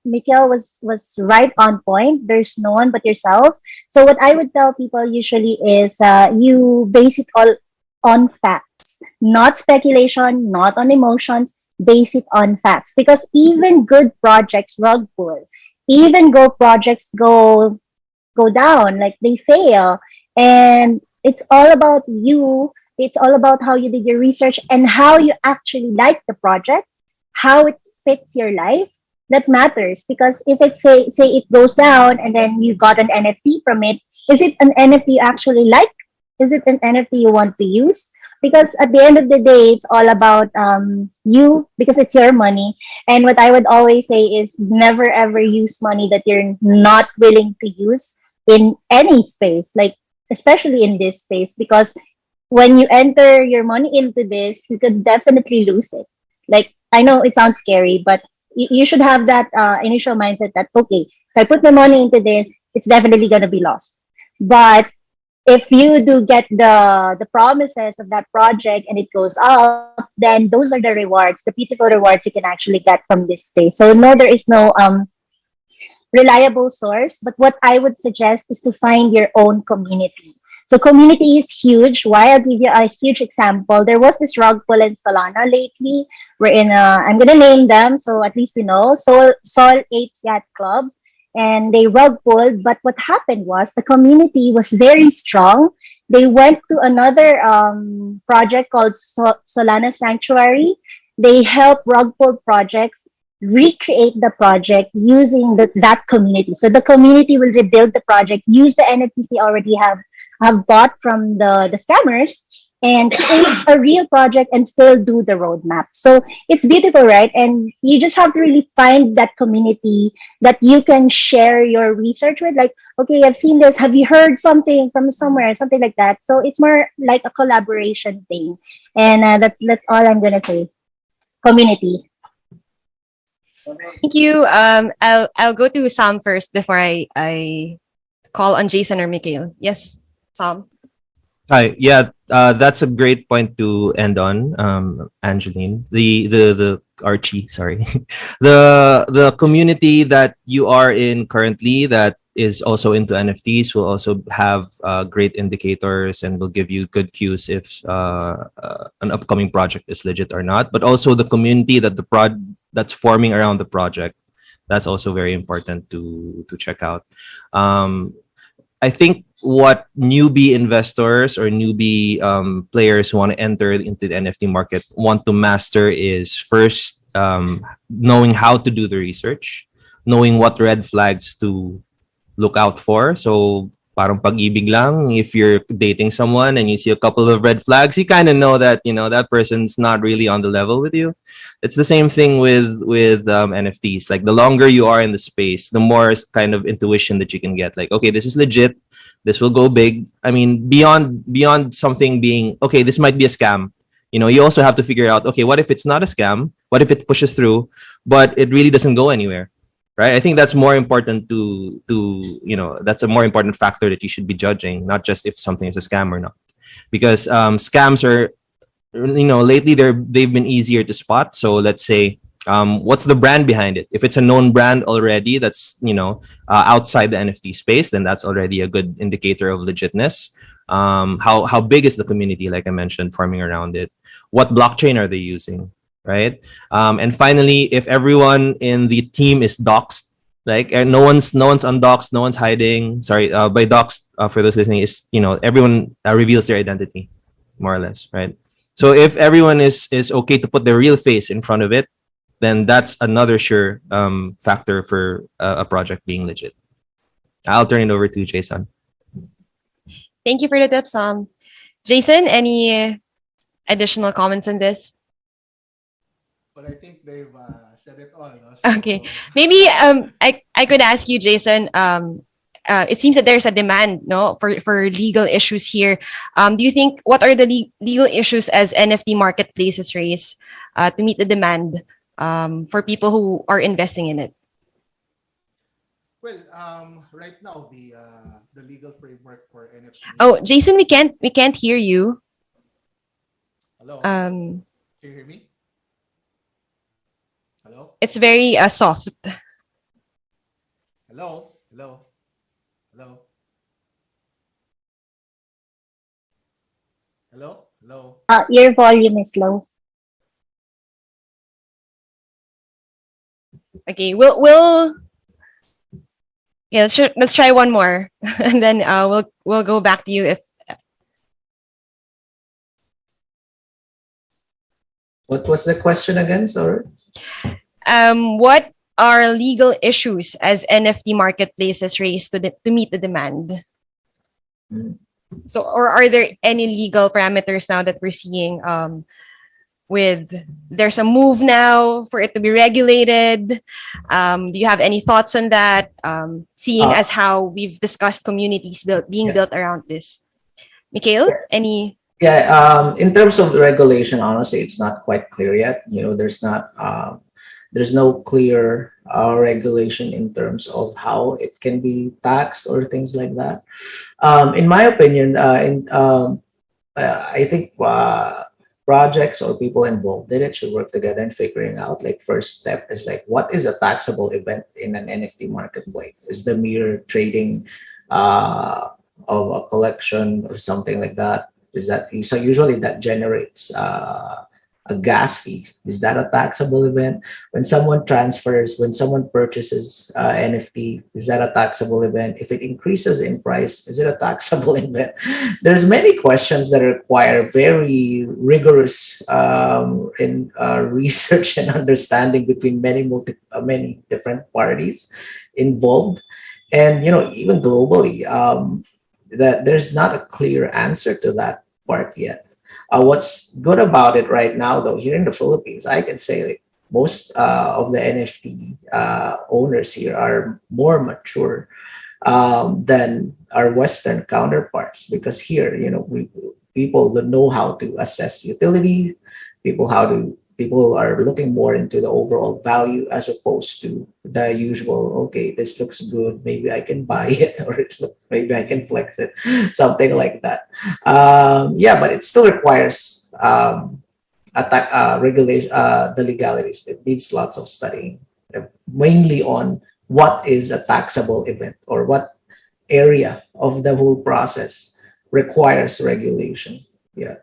Mikhail was right on point. There's no one but yourself. So what I would tell people usually is you base it all on facts, not speculation, not on emotions. Base it on facts because even good projects rug pull, even go projects go down, like they fail, and it's all about you. It's all about how you did your research and how you actually like the project, how it fits your life. That matters because if it say it goes down and then you got an NFT from it, is it an NFT you actually like? Is it an NFT you want to use? Because at the end of the day, it's all about you because it's your money. And what I would always say is never ever use money that you're not willing to use in any space, like especially in this space, because when you enter your money into this, you could definitely lose it. Like, I know it sounds scary, but you should have that initial mindset that, okay, if I put my money into this, it's definitely going to be lost. But if you do get the promises of that project and it goes up, then those are the rewards, the beautiful rewards you can actually get from this space. So no, there is no reliable source, but what I would suggest is to find your own community. So community is huge. Why? I'll give you a huge example. There was this rug pull in Solana lately. I'm gonna name them so at least you know. Sol Apes Yacht Club, and they rug pulled. But what happened was the community was very strong. They went to another project called Solana Sanctuary. They help rug pull projects recreate the project using that community. So the community will rebuild the project, use the NFTs they already have bought from the scammers, and create a real project and still do the roadmap. So it's beautiful, right? And you just have to really find that community that you can share your research with. Like, okay, I've seen this. Have you heard something from somewhere? Something like that. So it's more like a collaboration thing. And that's all I'm gonna say. Community. Thank you. I'll go to Sam first before I call on Jason or Mikhail. Yes, Sam. Hi. Yeah, that's a great point to end on, Angeline. The Archie, sorry, the community that you are in currently that is also into NFTs will also have great indicators and will give you good cues if an upcoming project is legit or not. But also the community that that's forming around the project, that's also very important to check out. I think what newbie investors or newbie players who want to enter into the NFT market want to master is first knowing how to do the research, knowing what red flags to look out for. So parang pag-ibig lang, if you're dating someone and you see a couple of red flags, you kind of know that, that person's not really on the level with you. It's the same thing with NFTs. Like the longer you are in the space, the more kind of intuition that you can get. Like, okay, this is legit. This will go big. I mean, beyond something being, okay, this might be a scam. You also have to figure out, okay, what if it's not a scam? What if it pushes through, but it really doesn't go anywhere? Right? I think that's more important that's a more important factor that you should be judging, not just if something is a scam or not. Because scams are, lately they've been easier to spot. So let's say, what's the brand behind it? If it's a known brand already that's, outside the NFT space, then that's already a good indicator of legitness. How big is the community, like I mentioned, forming around it? What blockchain are they using? right? And finally, if everyone in the team is doxed, like and no one's undoxed, no one's hiding. Sorry, by doxed, for those listening, is everyone reveals their identity, more or less, right? So if everyone is okay to put their real face in front of it, then that's another sure factor for a project being legit. I'll turn it over to Jason. Thank you for the tips. Jason, any additional comments on this? Well, I think they've said it all. No? So, Okay, maybe I could ask you, Jason. It seems that there's a demand, no, for legal issues here. Do you think what are the legal issues as NFT marketplaces raise to meet the demand for people who are investing in it? Well, right now the legal framework for NFTs. Oh, Jason, we can't hear you. Hello. Um, Can you hear me? Hello. it's very soft. Hello. Hello. Hello. Hello. Hello. Your volume is low. Okay, we'll yeah. Let's try one more, and then we'll go back to you if. What was the question again? Sorry. What are legal issues as NFT marketplaces raise to meet the demand? So, or are there any legal parameters now that we're seeing with there's a move now for it to be regulated? Do you have any thoughts on that? Seeing as how we've discussed communities being built around this. Mikhail, any? Yeah, in terms of the regulation, honestly, it's not quite clear yet. There's no clear regulation in terms of how it can be taxed or things like that. In my opinion, I think projects or people involved in it should work together in figuring out, like, first step is like, what is a taxable event in an NFT marketplace? Is the mere trading of a collection or something like that? Is that so? Usually that generates a gas fee. Is that a taxable event? When someone transfers, when someone purchases NFT, is that a taxable event? If it increases in price, is it a taxable event? There's many questions that require very rigorous research and understanding between many different parties involved, and even globally, that there's not a clear answer to that part yet. What's good about it right now, though, here in the Philippines, I can say, like, most of the NFT owners here are more mature than our Western counterparts, because here, people know how to assess utility. People are looking more into the overall value as opposed to the usual, okay, this looks good, maybe I can buy it, or maybe I can flex it, something like that. Yeah, but it still requires regulation, the legalities. It needs lots of studying, mainly on what is a taxable event or what area of the whole process requires regulation. Yeah.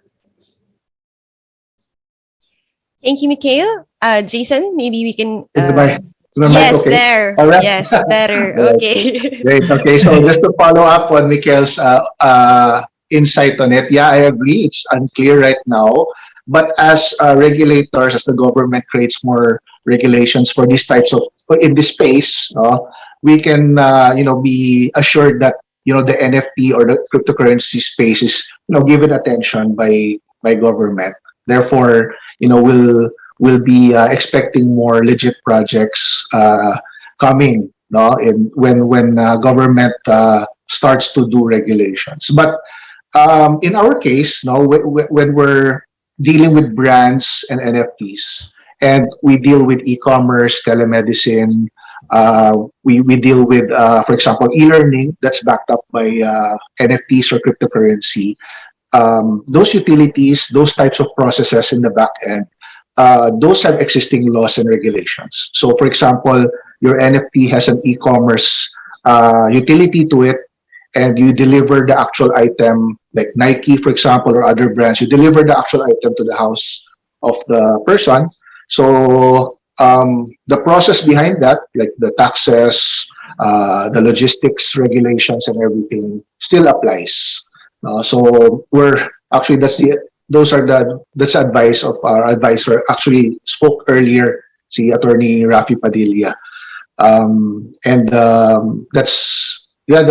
Thank you, Mikhail. Jason, maybe we can. Is my mic Yes, okay? there. All right. Yes, better. Right. Okay. Great. Okay, so just to follow up on Mikhail's insight on it, yeah, I agree. It's unclear right now. But as regulators, as the government creates more regulations for these types of in this space, we can be assured that the NFT or the cryptocurrency space is given attention by government. Therefore, we'll be expecting more legit projects coming, when government starts to do regulations. But in our case, when we're dealing with brands and NFTs, and we deal with e-commerce, telemedicine, we deal with, for example, e-learning that's backed up by NFTs or cryptocurrency. Those utilities, those types of processes in the back end, those have existing laws and regulations. So, for example, your NFT has an e-commerce utility to it, and you deliver the actual item, like Nike, for example, or other brands. You deliver the actual item to the house of the person. So the process behind that, like the taxes, the logistics regulations and everything still applies. So we're actually that's advice of our advisor. Actually spoke earlier, si Attorney Rafi Padilla,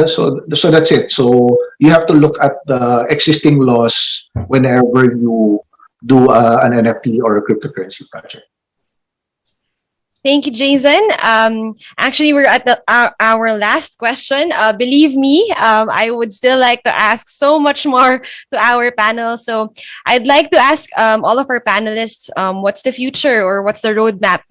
so that's it. So you have to look at the existing laws whenever you do an NFT or a cryptocurrency project. Thank you, Jason. Actually, we're at our last question. Believe me, I would still like to ask so much more to our panel. So I'd like to ask all of our panelists, what's the future or what's the roadmap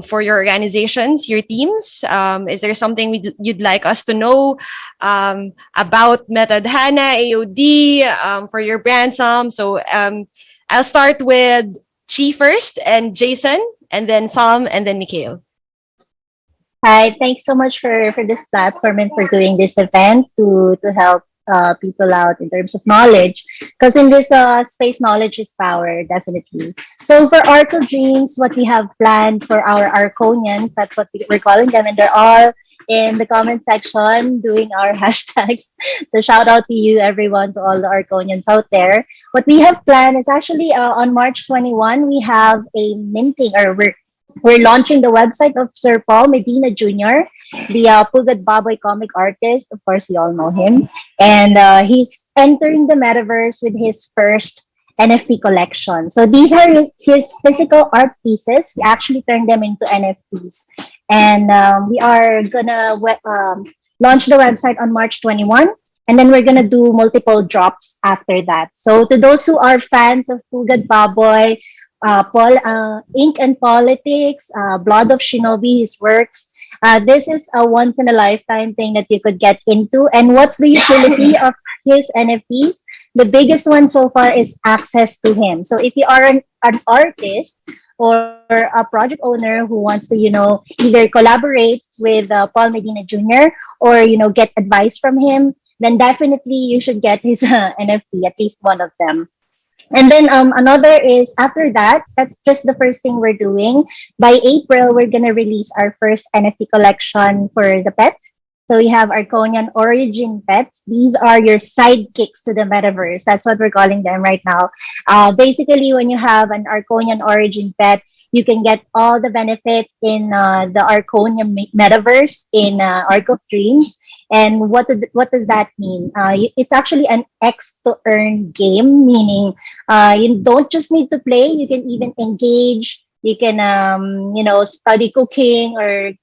for your organizations, your teams? Is there something you'd like us to know about Metadhana, AOD, for your brand, Sam? So I'll start with Chi first, and Jason, and then Sam, and then Mikhail. Hi, thanks so much for this platform and for doing this event to help people out in terms of knowledge. Because in this space, knowledge is power, definitely. So for Arc of Dreams, what we have planned for our Arconians, that's what we're calling them, and they're all in the comment section doing our hashtags. So shout out to you, everyone, to all the Arconians out there. What we have planned is actually on March 21, we have a minting, or we're launching the website of Sir Paul Medina Jr., the Pugad Baboy comic artist. Of course, you all know him. And he's entering the metaverse with his first NFT collection. So these are his physical art pieces. We actually turned them into NFTs. And we are going to launch the website on March 21. And then we're going to do multiple drops after that. So to those who are fans of Pugad Baboy, Ink and Politics, Blood of Shinobi, his works, this is a once in a lifetime thing that you could get into. And what's the utility of his NFTs? The biggest one so far is access to him. So if you are an artist or a project owner who wants to, either collaborate with Paul Medina Jr. or, get advice from him, then definitely you should get his NFT, at least one of them. And then another is, after that, that's just the first thing we're doing. By April, we're going to release our first NFT collection for the pets. So we have Arconian Origin Pets. These are your sidekicks to the metaverse. That's what we're calling them right now. Basically, when you have an Arconian Origin Pet, you can get all the benefits in the Arconian metaverse in Arc of Dreams. And what does that mean? It's actually an X to earn game, meaning you don't just need to play. You can even engage. You can, study cooking or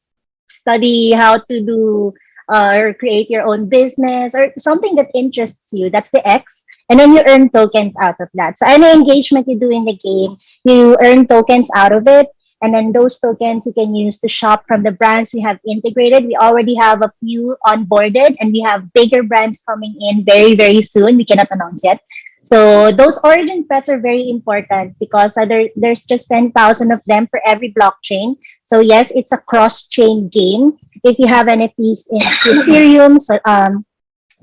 study how to do or create your own business or something that interests you. That's the X. And then you earn tokens out of that. So any engagement you do in the game, you earn tokens out of it. And then those tokens you can use to shop from the brands we have integrated. We already have a few onboarded, and we have bigger brands coming in very, very soon. We cannot announce yet. So those origin pets are very important because there's just 10,000 of them for every blockchain. So yes, it's a cross-chain game. If you have NFTs in Ethereum, so,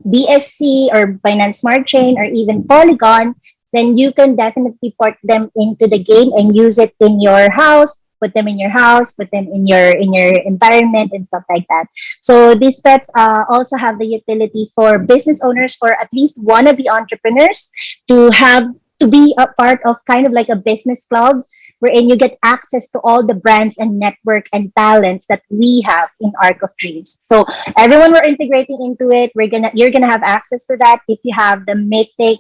BSC or Binance Smart Chain or even Polygon, then you can definitely port them into the game and use it in your house, put them in your house, put them in your environment and stuff like that. So these pets also have the utility for business owners or at least wannabe entrepreneurs to be a part of kind of like a business club wherein you get access to all the brands and network and talents that we have in Arc of Dreams. So everyone we're integrating into it, you're gonna have access to that if you have the Mythic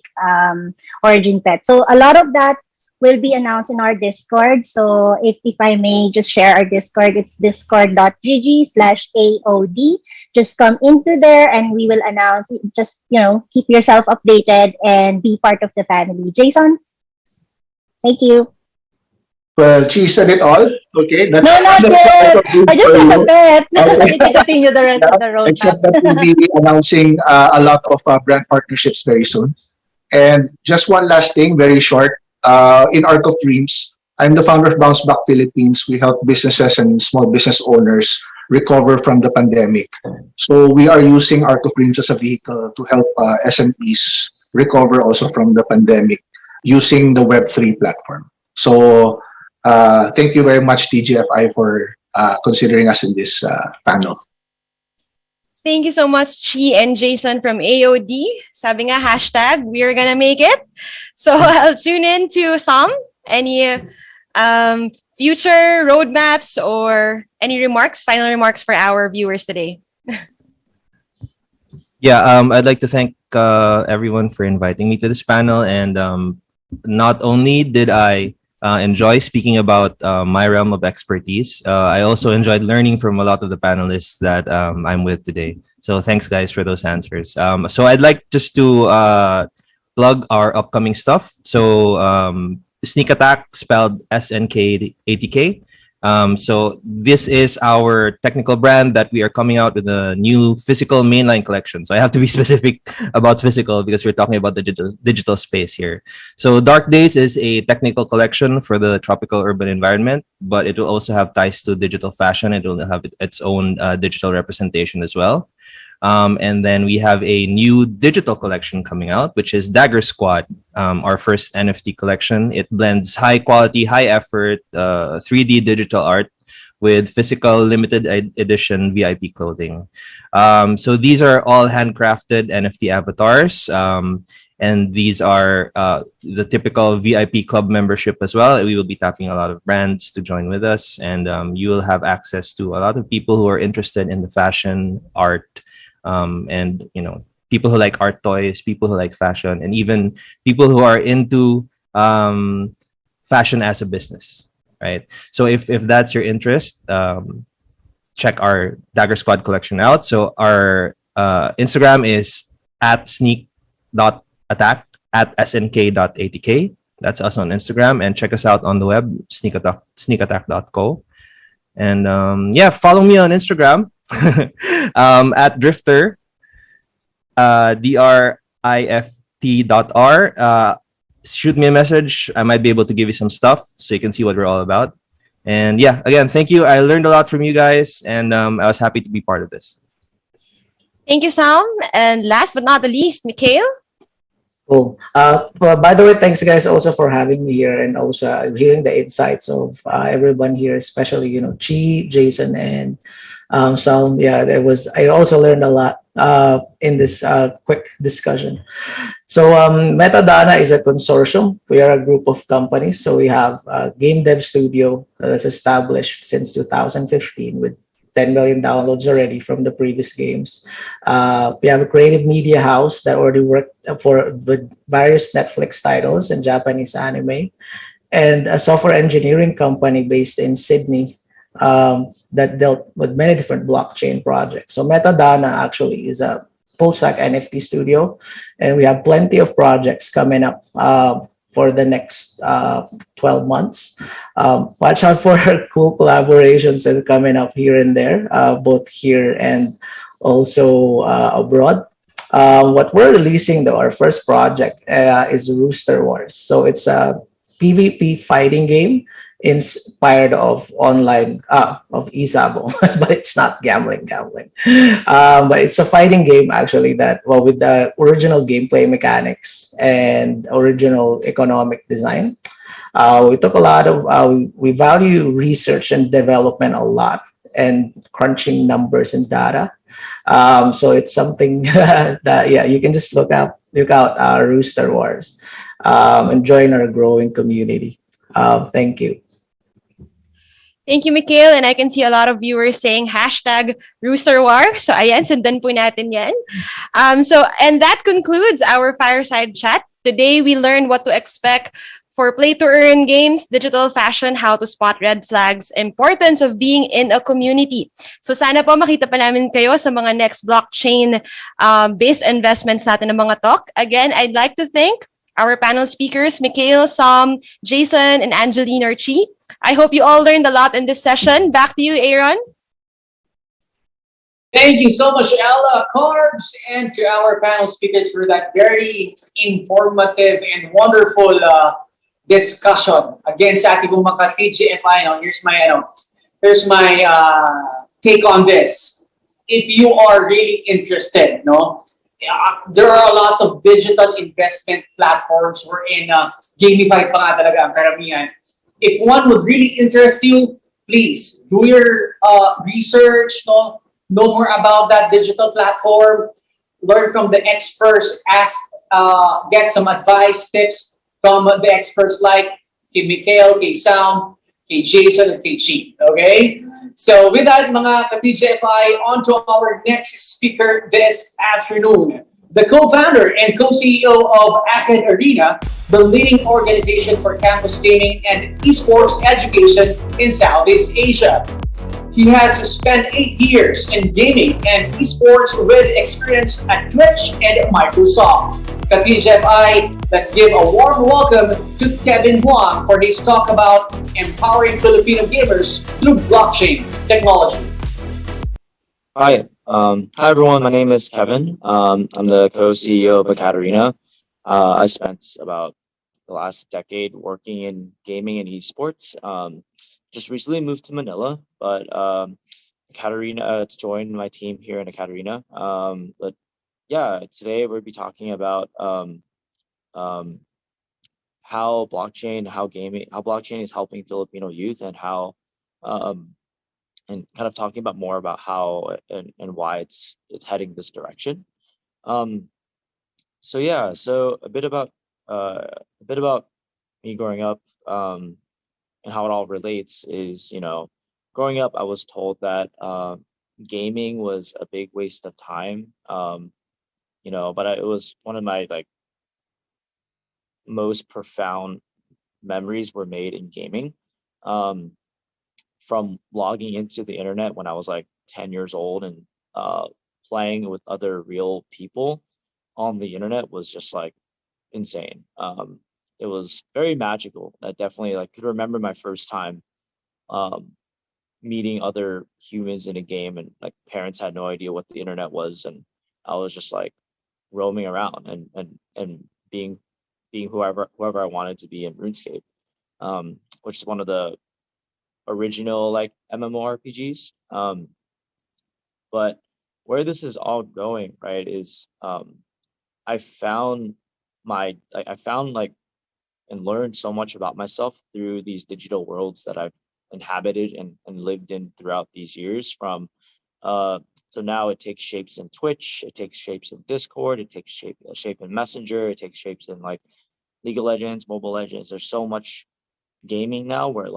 Origin Pet. So a lot of that will be announced in our Discord. So if I may just share our Discord, it's discord.gg/AOD. Just come into there and we will announce. Just, keep yourself updated and be part of the family. Jason? Thank you. Well, she said it all. Okay, that's no, not yet. I just have a bet. Okay. We can continue the rest of the roadmap. Except that we'll be announcing a lot of brand partnerships very soon. And just one last thing, very short. In Arc of Dreams, I'm the founder of Bounce Back Philippines. We help businesses and small business owners recover from the pandemic. So we are using Arc of Dreams as a vehicle to help SMEs recover also from the pandemic using the Web3 platform. So Thank you very much, TGFI, for considering us in this panel. Thank you so much, Chi and Jason from AOD. Sabi nga, hashtag, we're gonna make it. So I'll tune in to Sam. Any future roadmaps or any remarks, final remarks for our viewers today? Yeah, I'd like to thank everyone for inviting me to this panel. And not only did I enjoy speaking about my realm of expertise, I also enjoyed learning from a lot of the panelists that I'm with today. So thanks, guys, for those answers. So I'd like just to plug our upcoming stuff. So Sneak Attack, spelled SNK80K. So this is our technical brand that we are coming out with a new physical mainline collection. So I have to be specific about physical because we're talking about the digital space here. So Dark Days is a technical collection for the tropical urban environment, but it will also have ties to digital fashion. It will have its own digital representation as well. And then we have a new digital collection coming out, which is Dagger Squad, our first NFT collection. It blends high quality, high effort, 3D digital art with physical limited edition VIP clothing. So these are all handcrafted NFT avatars. And these are the typical VIP club membership as well. We will be tapping a lot of brands to join with us. And you will have access to a lot of people who are interested in the fashion, art, and people who like art toys, people who like fashion, and even people who are into fashion as a business, right? So if that's your interest, check our Dagger Squad collection out. So our Instagram is @sneak.attack @snk.atk. That's us on Instagram, and check us out on the web, sneakattack.co. And yeah, follow me on Instagram at Drifter, DRIFT.R. Shoot me a message. I might be able to give you some stuff so you can see what we're all about. And yeah, again, thank you. I learned a lot from you guys, and I was happy to be part of this. Thank you, Sam. And last but not the least, Mikhail. Cool. Well, by the way, thanks guys also for having me here and also hearing the insights of everyone here, especially Chi, Jason, and Salm. Yeah, I also learned a lot in this quick discussion. So Metadata is a consortium. We are a group of companies. So we have a game dev studio that's established since 2015 with 10 million downloads already from the previous games. We have a creative media house that already worked with various Netflix titles and Japanese anime, and a software engineering company based in Sydney that dealt with many different blockchain projects. So Metadata actually is a full stack NFT studio, and we have plenty of projects coming up for the next 12 months. Watch out for cool collaborations that are coming up here and there, both here and also abroad. What we're releasing though, our first project is Rooster Wars. So it's a PvP fighting game inspired of online of Isabo, but it's not gambling. But it's a fighting game actually with the original gameplay mechanics and original economic design. We took a lot of we value research and development a lot and crunching numbers and data. So it's something that you can just look out Rooster Wars and join our growing community. Thank you. Thank you, Mikhail. And I can see a lot of viewers saying hashtag Rooster War. So ayan, sundan po natin yan. And that concludes our fireside chat. Today, we learned what to expect for play-to-earn games, digital fashion, how to spot red flags, importance of being in a community. So sana po makita pa namin kayo sa mga next blockchain-based investments natin ng mga talk. Again, I'd like to thank our panel speakers, Mikhail, Sam, Jason, and Angeline or Chi. I hope you all learned a lot in this session. Back to you, Aaron. Thank you so much, Ella, Carbs, and to our panel speakers for that very informative and wonderful discussion. Again, sa ating mga TGFI, here's my take on this. If you are really interested, there are a lot of digital investment platforms wherein gamified pa nga talaga ang karamihan. If one would really interest you, please do your research, know more about that digital platform, learn from the experts, ask, get some advice, tips from the experts like kay Mikhail, kay Sam, kay Jason, and kay Chi. Okay? So with that, mga ka-TGFI, on to our next speaker this afternoon. The co-founder and co-CEO of Acad Arena, the leading organization for campus gaming and esports education in Southeast Asia. He has spent 8 years in gaming and esports with experience at Twitch and Microsoft. Ka-TGFI, let's give a warm welcome to Kevin Huang for his talk about empowering Filipino gamers through blockchain technology. Hi everyone. My name is Kevin. I'm the co-CEO of Ekaterina. I spent about the last decade working in gaming and esports. Just recently moved to Manila, but Ekaterina to join my team here in Ekaterina. But yeah, today we'll be talking about how blockchain is helping Filipino youth, and how and kind of talking about more about how and why it's heading this direction. So yeah, so a bit about me growing up, and how it all relates is, growing up I was told that gaming was a big waste of time. But it was one of my most profound memories were made in gaming. From logging into the internet when I was 10 years old, and playing with other real people on the internet was just insane. It was very magical. I definitely could remember my first time meeting other humans in a game, and parents had no idea what the internet was, and I was just roaming around and being whoever I wanted to be in RuneScape, which is one of the original MMORPGs. But where this is all going, right, is I found and learned so much about myself through these digital worlds that I've inhabited and lived in throughout these years. So now it takes shapes in Twitch, it takes shapes in Discord, it takes shape in Messenger, it takes shapes in League of Legends, Mobile Legends. There's so much gaming now where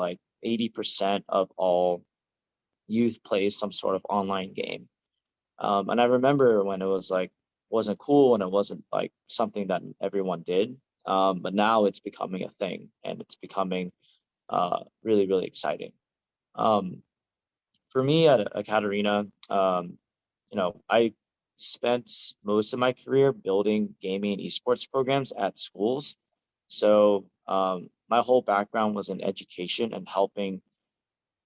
80% of all youth plays some sort of online game. And I remember when it was wasn't cool, and it wasn't something that everyone did. But now it's becoming a thing, and it's becoming really, really exciting. For me at Ekaterina, I spent most of my career building gaming and esports programs at schools. So my whole background was in education and helping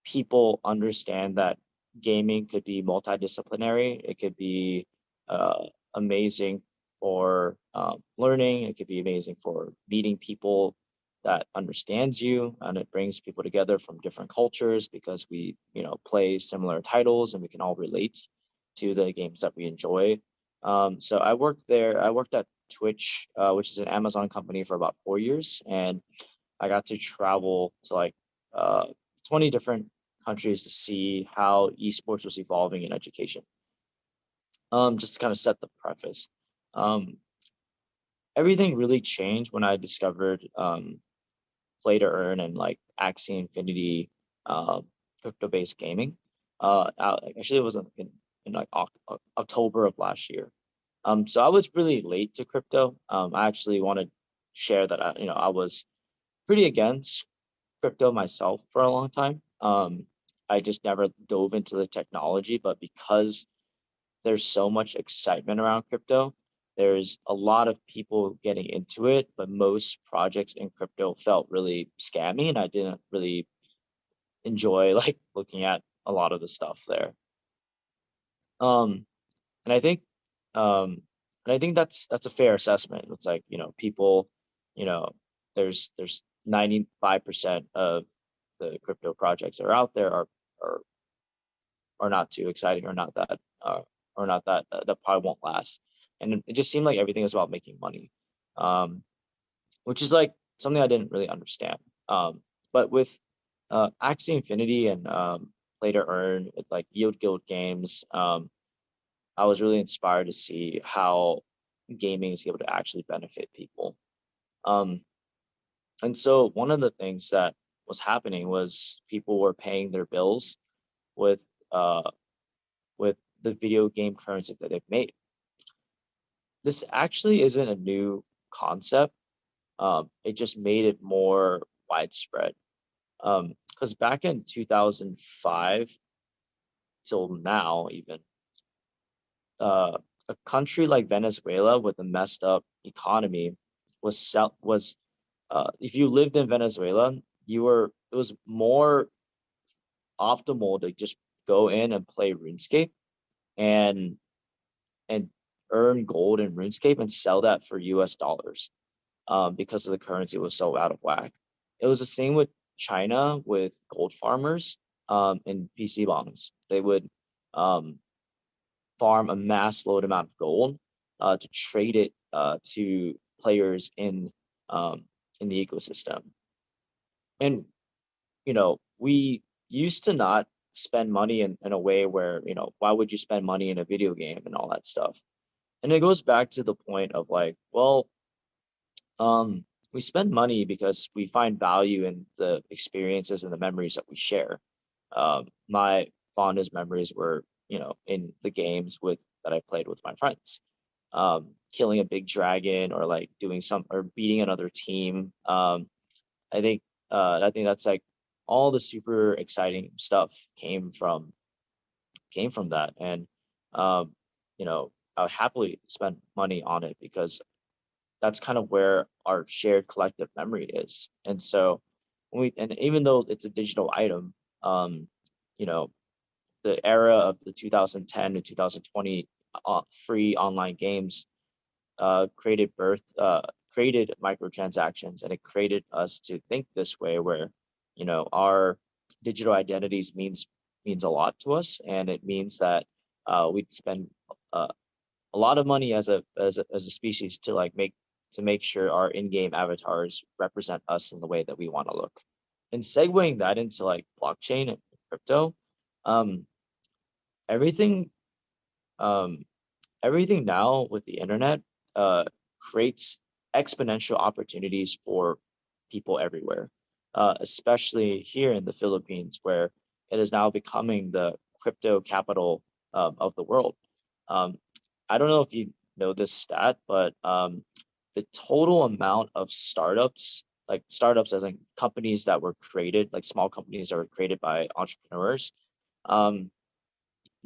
people understand that gaming could be multidisciplinary. It could be amazing for learning. It could be amazing for meeting people that understands you, and it brings people together from different cultures because we, play similar titles and we can all relate to the games that we enjoy. So I worked there. I worked at Twitch, which is an Amazon company, for about 4 years, and I got to travel to 20 different countries to see how esports was evolving in education. Just to kind of set the preface, everything really changed when I discovered play to earn and Axie Infinity crypto-based gaming. Actually, it was in October of last year. So I was really late to crypto. I actually want to share that I was pretty against crypto myself for a long time. I just never dove into the technology, but because there's so much excitement around crypto, there's a lot of people getting into it, but most projects in crypto felt really scammy, and I didn't really enjoy looking at a lot of the stuff there. And I think that's a fair assessment. It's people, there's 95% of the crypto projects that are out there are not too exciting, or not that that probably won't last. And it just seemed like everything was about making money, which is something I didn't really understand. But with Axie Infinity and Play to Earn with like Yield Guild games, I was really inspired to see how gaming is able to actually benefit people. And so one of the things that was happening was people were paying their bills with the video game currency that they've made. This actually isn't a new concept. It just made it more widespread. Because back in 2005 till now, even a country like Venezuela with a messed up economy was if you lived in Venezuela, it was more optimal to just go in and play RuneScape and earn gold in RuneScape and sell that for US dollars, because of the currency was so out of whack. It was the same with China with gold farmers and PC bonds. They would farm a mass load amount of gold to trade it to players in the ecosystem. And we used to not spend money in a way where, why would you spend money in a video game and all that stuff? And it goes back to the point of like, well, we spend money because we find value in the experiences and the memories that we share. My fondest memories were, in the games that I played with my friends. Killing a big dragon or like or beating another team. I think that's like all the super exciting stuff came from that. And I would happily spend money on it because that's kind of where our shared collective memory is. And so and even though it's a digital item, the era of the 2010 to 2020 free online games created microtransactions, and it created us to think this way where our digital identities means a lot to us, and it means that we'd spend a lot of money as a species to make sure our in-game avatars represent us in the way that we want to look. And segueing that into like blockchain and crypto, everything now with the internet creates exponential opportunities for people everywhere, especially here in the Philippines, where it is now becoming the crypto capital of the world. I don't know if you know this stat, but the total amount of startups as in companies that were created, like small companies that were created by entrepreneurs, the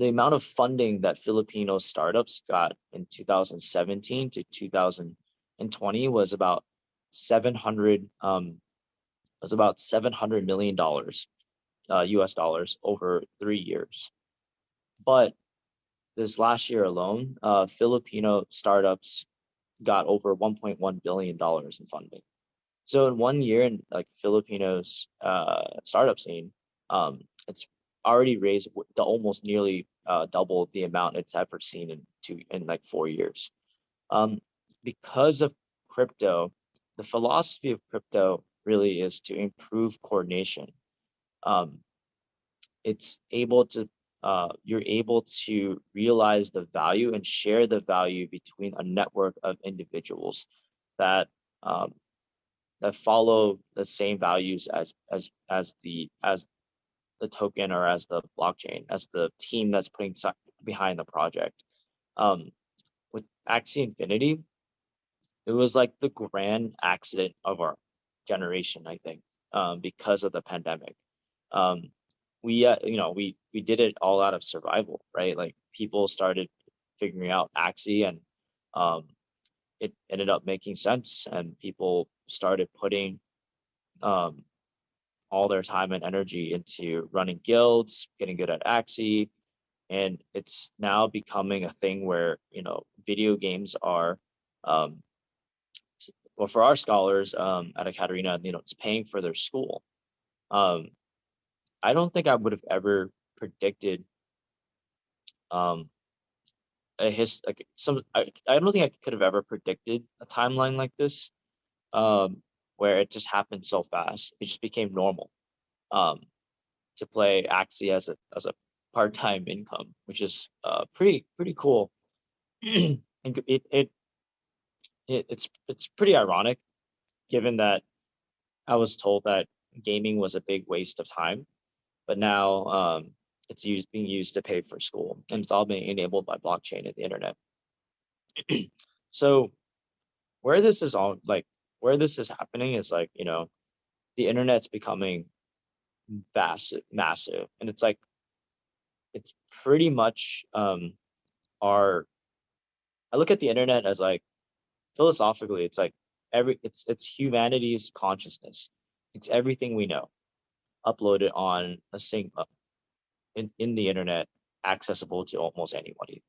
amount of funding that Filipino startups got in 2017 to 2020 was about $700 million US dollars over 3 years. But this last year alone, Filipino startups got over $1.1 billion in funding. So in 1 year in like Filipinos startup scene, it's already raised the almost nearly double the amount it's ever seen in like 4 years. Because of crypto, the philosophy of crypto really is to improve coordination. It's able to you're able to realize the value and share the value between a network of individuals that follow the same values as the token or as the blockchain, as the team that's putting behind the project. With Axie Infinity, it was like the grand accident of our generation, I think, because of the pandemic. We did it all out of survival, right? Like people started figuring out Axie, and it ended up making sense, and people started putting all their time and energy into running guilds, getting good at Axie, and it's now becoming a thing where video games are well, for our scholars at Ekaterina, it's paying for their school. I don't think I would have ever predicted I don't think I could have ever predicted a timeline like this. where it just happened so fast. It just became normal to play Axie as a part-time income, which is pretty cool. And it's pretty ironic, given that I was told that gaming was a big waste of time, but now it's being used to pay for school, and it's all being enabled by blockchain and the internet. So where this is all like where this is happening is like, you know, the internet's becoming massive, and it's like it's pretty much our I look at the internet as like philosophically, it's like it's humanity's consciousness. It's everything we know uploaded on a in the internet, accessible to almost anybody.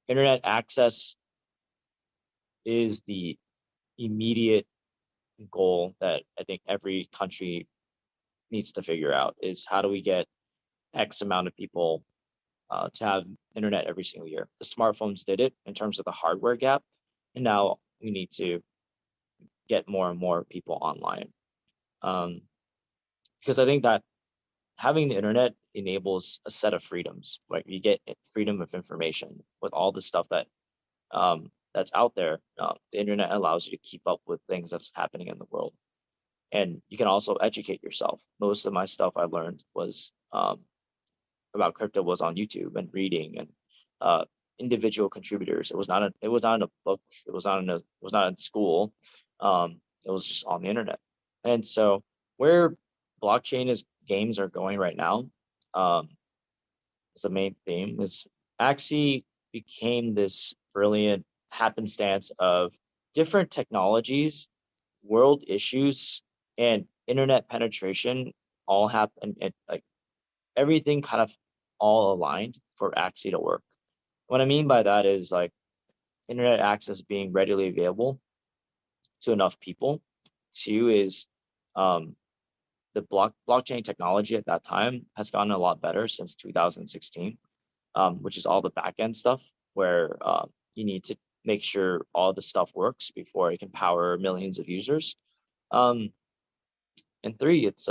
Internet access is the immediate goal that I think every country needs to figure out, is how do we get X amount of people to have internet every single year. The smartphones did it in terms of the hardware gap, and now we need to get more and more people online. Because I think that having the internet enables a set of freedoms, right? You get freedom of information with all the stuff that that's out there. The internet allows you to keep up with things that's happening in the world, and you can also educate yourself. Most of my stuff I learned was about crypto was on YouTube and reading and individual contributors. It was not in a book. It was not in school. It was just on the internet. And so where blockchain games are going right now, is the main theme. Is Axie became this brilliant happenstance of different technologies, world issues, and internet penetration all happen, and like everything kind of all aligned for Axie to work. What I mean by that is like internet access being readily available to enough people. Two is the blockchain technology at that time has gotten a lot better since 2016, which is all the backend stuff where you need to make sure all the stuff works before it can power millions of users. And three, it's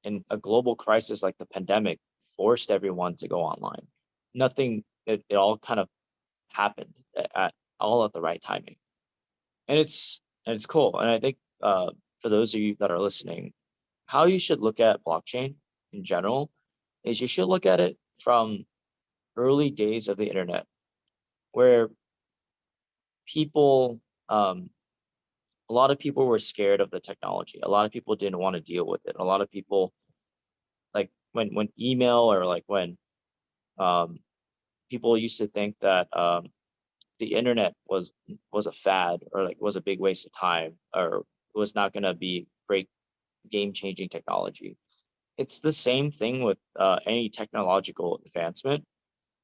in a global crisis like the pandemic forced everyone to go online. It all kind of happened all at the right timing, and it's cool. And I think for those of you that are listening, how you should look at blockchain in general is you should look at it from early days of the internet, where people a lot of people were scared of the technology. A lot of people didn't want to deal with it. A lot of people, like when email, or like when people used to think that the internet was a fad, or like was a big waste of time, or was not going to be great game-changing technology. It's the same thing with any technological advancement.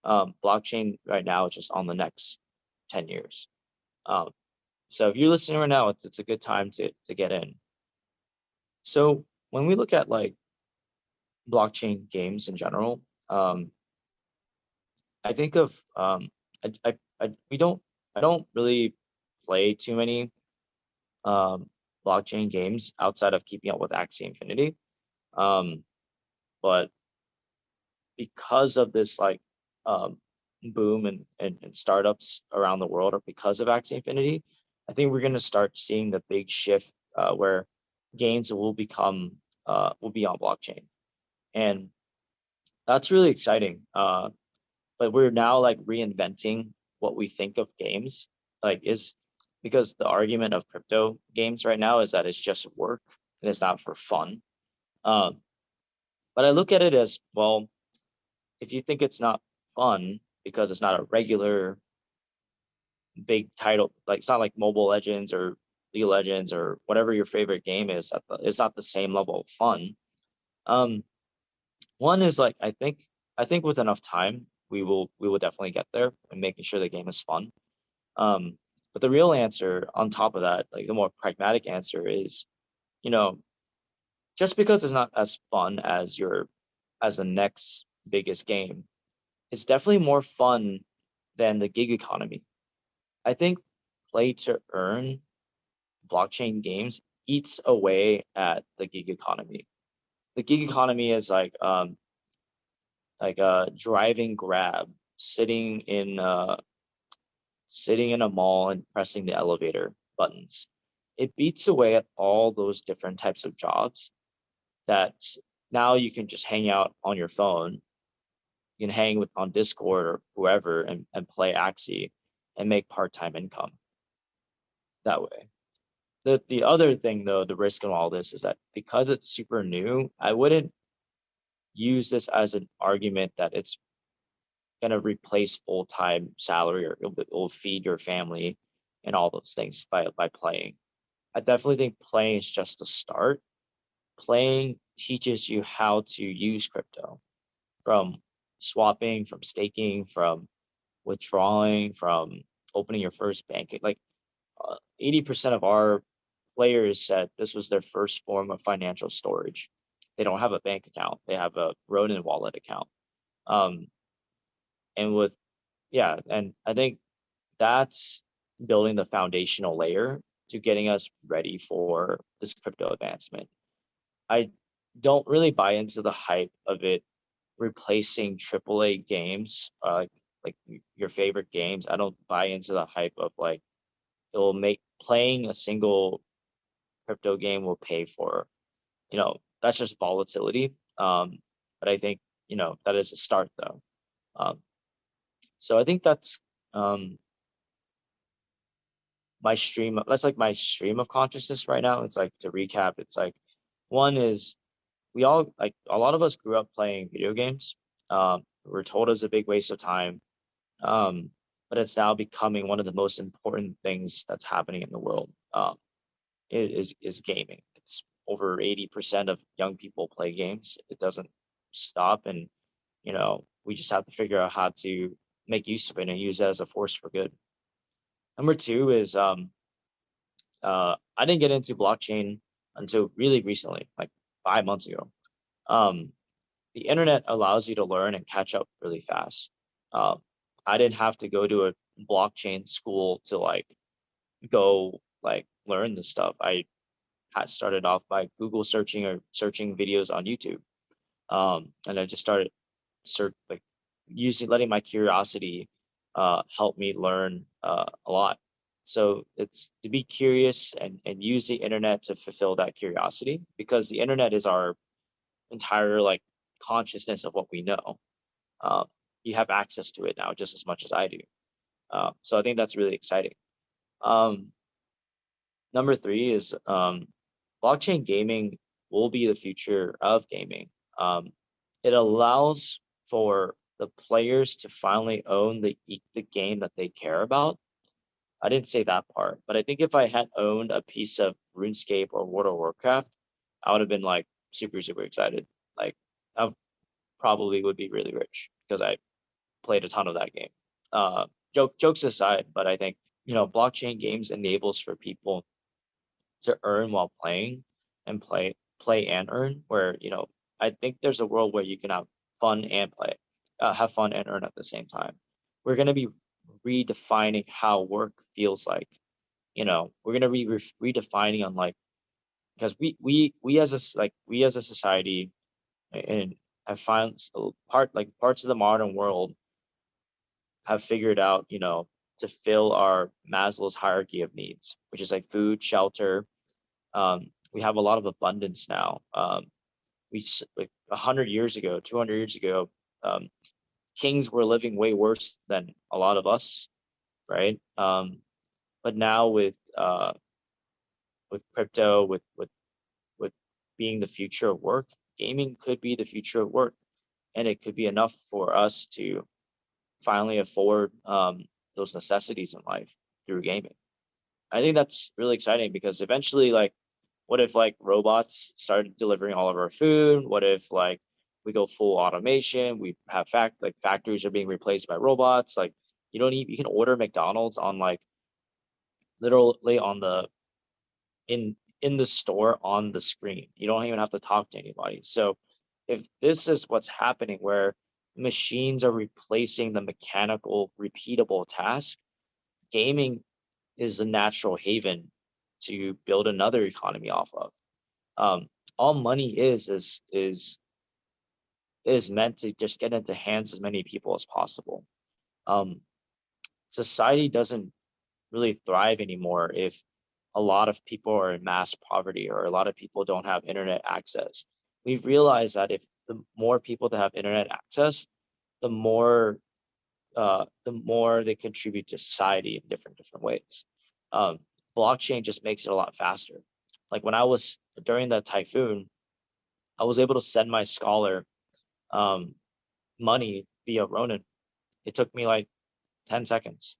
Blockchain right now is just on the next 10 years. So if you're listening right now, it's a good time to get in. So when we look at like blockchain games in general, I think of I don't really play too many blockchain games outside of keeping up with Axie Infinity. But because of this like boom and startups around the world, or because of Axie Infinity, I think we're going to start seeing the big shift where games will be on blockchain, and that's really exciting. But we're now like reinventing what we think of games, because the argument of crypto games right now is that it's just work and it's not for fun. But I look at it as, well, if you think it's not fun because it's not a regular big title, like it's not like Mobile Legends or League of Legends or whatever your favorite game is, it's not the same level of fun. One is like, I think with enough time, we will definitely get there and making sure the game is fun. But the real answer on top of that, like the more pragmatic answer is, just because it's not as fun as the next biggest game, it's definitely more fun than the gig economy. I think play to earn blockchain games eats away at the gig economy. The gig economy is like a driving Grab, sitting in a mall and pressing the elevator buttons. It beats away at all those different types of jobs that now you can just hang out on your phone. You can hang with on Discord or whoever and play Axie and make part-time income that way. The other thing though, the risk in all this is that because it's super new, I wouldn't use this as an argument that it's gonna replace full-time salary or it'll feed your family and all those things by playing. I definitely think playing is just the start. Playing teaches you how to use crypto, from swapping, from staking, from withdrawing, from opening your first bank. Like 80% of our players said this was their first form of financial storage. They don't have a bank account. They have a Ronin wallet account. And I think that's building the foundational layer to getting us ready for this crypto advancement. I don't really buy into the hype of it replacing AAA games, like your favorite games. I don't buy into the hype of like it will make playing a single crypto game will pay for. That's just volatility. But I think that is a start though. So I think that's my stream. That's like my stream of consciousness right now. It's like, to recap, it's like, one is we all, like a lot of us grew up playing video games. We're told it's a big waste of time. But it's now becoming one of the most important things that's happening in the world. Is gaming. It's over 80% of young people play games. It doesn't stop, and we just have to figure out how to make use of it and use it as a force for good. Number two is I didn't get into blockchain until really recently, like 5 months ago. The internet allows you to learn and catch up really fast. I didn't have to go to a blockchain school to go learn this stuff. I had started off by Google searching or searching videos on YouTube. And I just started letting my curiosity help me learn a lot. So it's to be curious and use the internet to fulfill that curiosity, because the internet is our entire consciousness of what we know. You have access to it now just as much as I do. So I think that's really exciting. Number three is blockchain gaming will be the future of gaming. It allows for the players to finally own the game that they care about. I didn't say that part, but I think if I had owned a piece of RuneScape or World of Warcraft, I would have been super, super excited. I probably would be really rich because I played a ton of that game. Jokes aside, but I think blockchain games enables for people to earn while playing, and play and earn. Where I think there's a world where you can have fun and play, have fun and earn at the same time. We're gonna be redefining how work feels like. We're gonna be redefining on because we as a society and have found parts of the modern world have figured out to fill our Maslow's hierarchy of needs, which is food, shelter. We have a lot of abundance now. 100 years ago, 200 years ago, kings were living way worse than a lot of us, right? But now with crypto, with being the future of work, gaming could be the future of work, and it could be enough for us to finally afford those necessities in life through gaming. I think that's really exciting, because eventually, what if robots started delivering all of our food? What if we go full automation? We have factories are being replaced by robots. You can order McDonald's on literally on the in the store on the screen. You don't even have to talk to anybody. So if this is what's happening, where machines are replacing the mechanical repeatable task, gaming is the natural haven to build another economy off of. All money is meant to just get into hands as many people as possible. Society doesn't really thrive anymore if a lot of people are in mass poverty or a lot of people don't have internet access. We've realized that if the more people that have internet access, the more they contribute to society in different ways. Blockchain just makes it a lot faster. Like when I was during the typhoon, I was able to send my scholar money via Ronin. It took me like 10 seconds.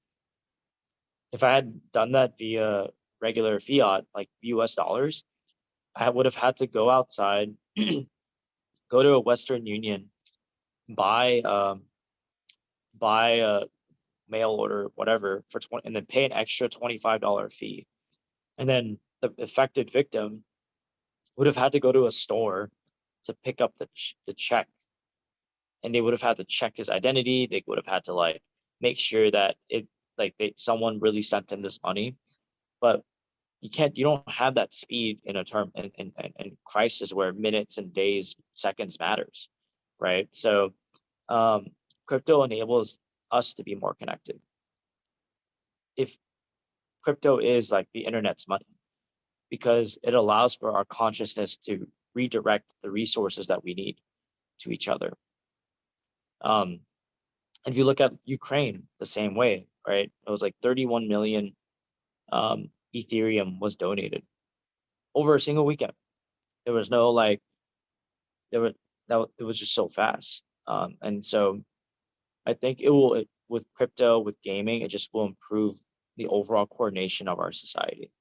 If I had done that via regular fiat, like US dollars, I would have had to go outside, go to a Western Union, buy a mail order, whatever, for 20, and then pay an extra $25 fee. And then the affected victim would have had to go to a store to pick up the check. And they would have had to check his identity. They would have had to like make sure that someone really sent him this money. But you don't have that speed in a term in crisis where minutes and days, seconds matters, right? So crypto enables us to be more connected. If crypto is like the internet's money, because it allows for our consciousness to redirect the resources that we need to each other. If you look at Ukraine, the same way, right? It was like 31 million Ethereum was donated over a single weekend. There was no it was just so fast. And so I think with crypto, with gaming, it just will improve the overall coordination of our society.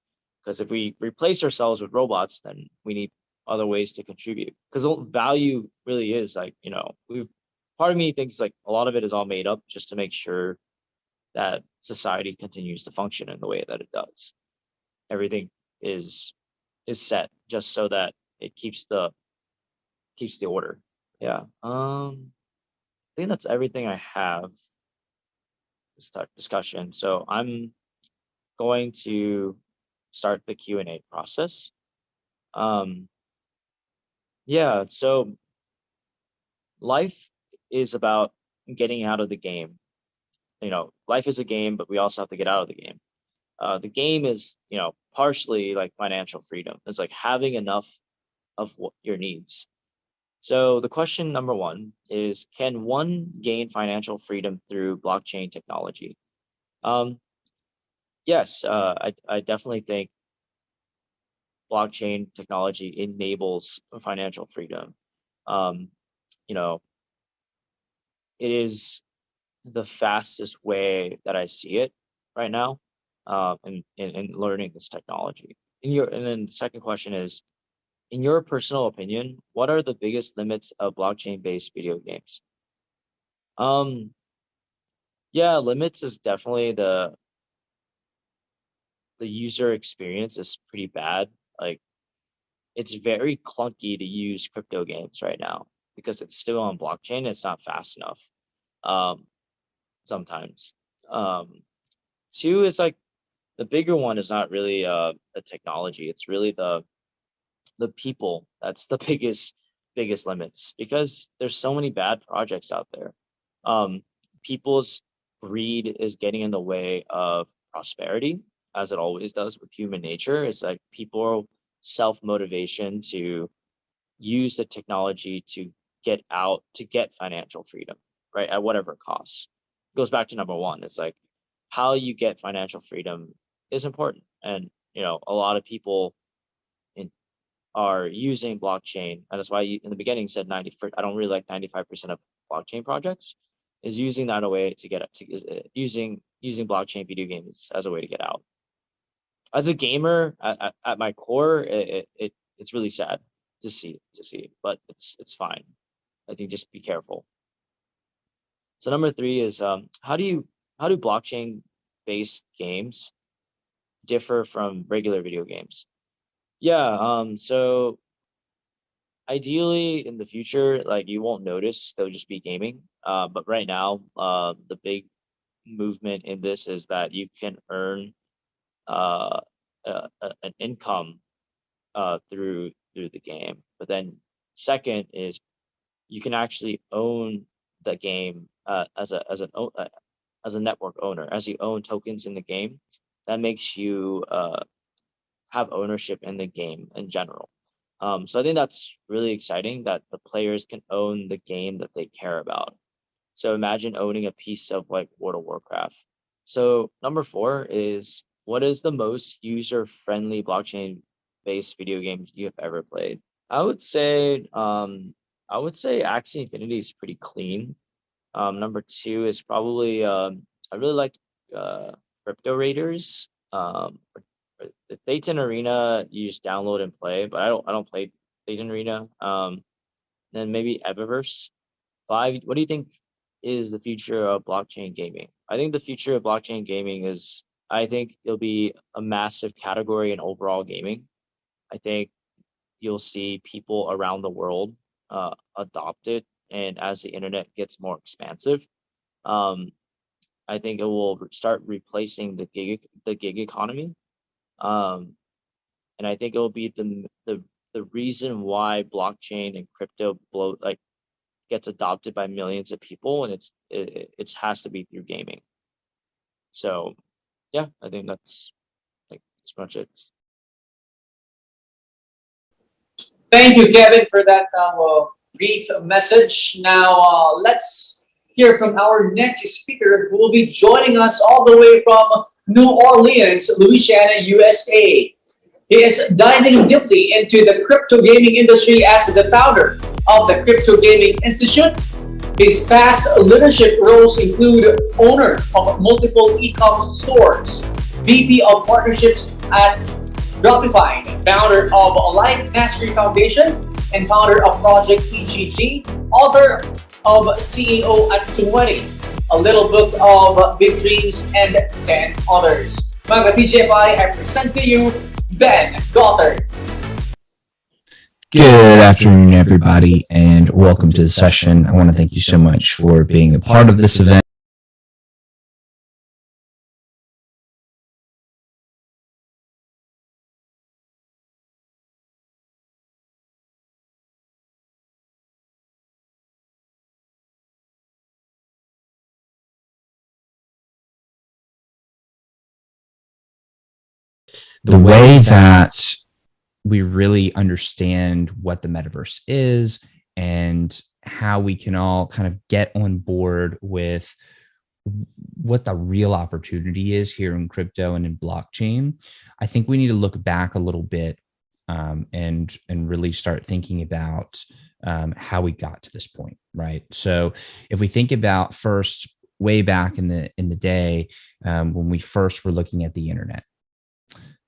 Because if we replace ourselves with robots, then we need other ways to contribute. Because value really is like, part of me thinks like a lot of it is all made up just to make sure that society continues to function in the way that it does. Everything is set just so that it keeps the order. Yeah. I think that's everything I have to start discussion. So I'm going to start the Q&A process. Yeah, so life is about getting out of the game. Life is a game, but we also have to get out of the game. The game is, partially like financial freedom. It's like having enough of what your needs. So the question number one is, can one gain financial freedom through blockchain technology? Yes, I definitely think blockchain technology enables financial freedom. It is the fastest way that I see it right now, in learning this technology. And then the second question is, in your personal opinion, what are the biggest limits of blockchain-based video games? Yeah, limits is definitely the user experience is pretty bad. Like, it's very clunky to use crypto games right now because it's still on blockchain. It's not fast enough. Sometimes. Two is like the bigger one is not really the technology. It's really the people. That's the biggest limits, because there's so many bad projects out there. People's greed is getting in the way of prosperity, as it always does with human nature. It's like people self-motivation to use the technology to get financial freedom, right? At whatever cost. It goes back to number one. It's like how you get financial freedom is important. And, a lot of people are using blockchain. And that's why in the beginning said I don't really like 95% of blockchain projects is using that a way to get using blockchain video games as a way to get out. As a gamer, at my core, it's really sad to see, but it's fine. I think just be careful. So number three is how do blockchain based games differ from regular video games? Yeah, so ideally in the future, like you won't notice, they'll just be gaming. But right now, the big movement in this is that you can earn an income through the game. But then second is you can actually own the game as a network owner. As you own tokens in the game, that makes you have ownership in the game in general. So I think that's really exciting that the players can own the game that they care about. So imagine owning a piece of like World of Warcraft. So number 4 is, what is the most user-friendly blockchain-based video games you have ever played? I would say Axie Infinity is pretty clean. Number 2 is probably I really liked Crypto Raiders. The Thetan Arena you just download and play, but I don't play Thetan Arena. Then maybe Eververse. 5. What do you think is the future of blockchain gaming? I think the future of blockchain gaming is, I think it'll be a massive category in overall gaming. I think you'll see people around the world adopt it, and as the internet gets more expansive, I think it will start replacing the gig economy. And I think it will be the reason why blockchain and crypto gets adopted by millions of people, and it has to be through gaming. So yeah, I think that's much it. Thank you, Kevin, for that brief message. Now, let's hear from our next speaker, who will be joining us all the way from New Orleans, Louisiana, USA. He is diving deeply into the crypto gaming industry as the founder of the Crypto Gaming Institute. His past leadership roles include owner of multiple e-commerce stores, VP of partnerships at Dropify, founder of Life Mastery Foundation, and founder of Project EGG, author of CEO at 20, A Little Book of Big Dreams, and 10 others. Mga TGFI, I present to you Ben Gothard. Good afternoon, everybody, and welcome to the session. I want to thank you so much for being a part of this event. The way that we really understand what the metaverse is and how we can all kind of get on board with what the real opportunity is here in crypto and in blockchain, I think we need to look back a little bit and really start thinking about how we got to this point, right? So if we think about first, way back in the day, when we first were looking at the internet.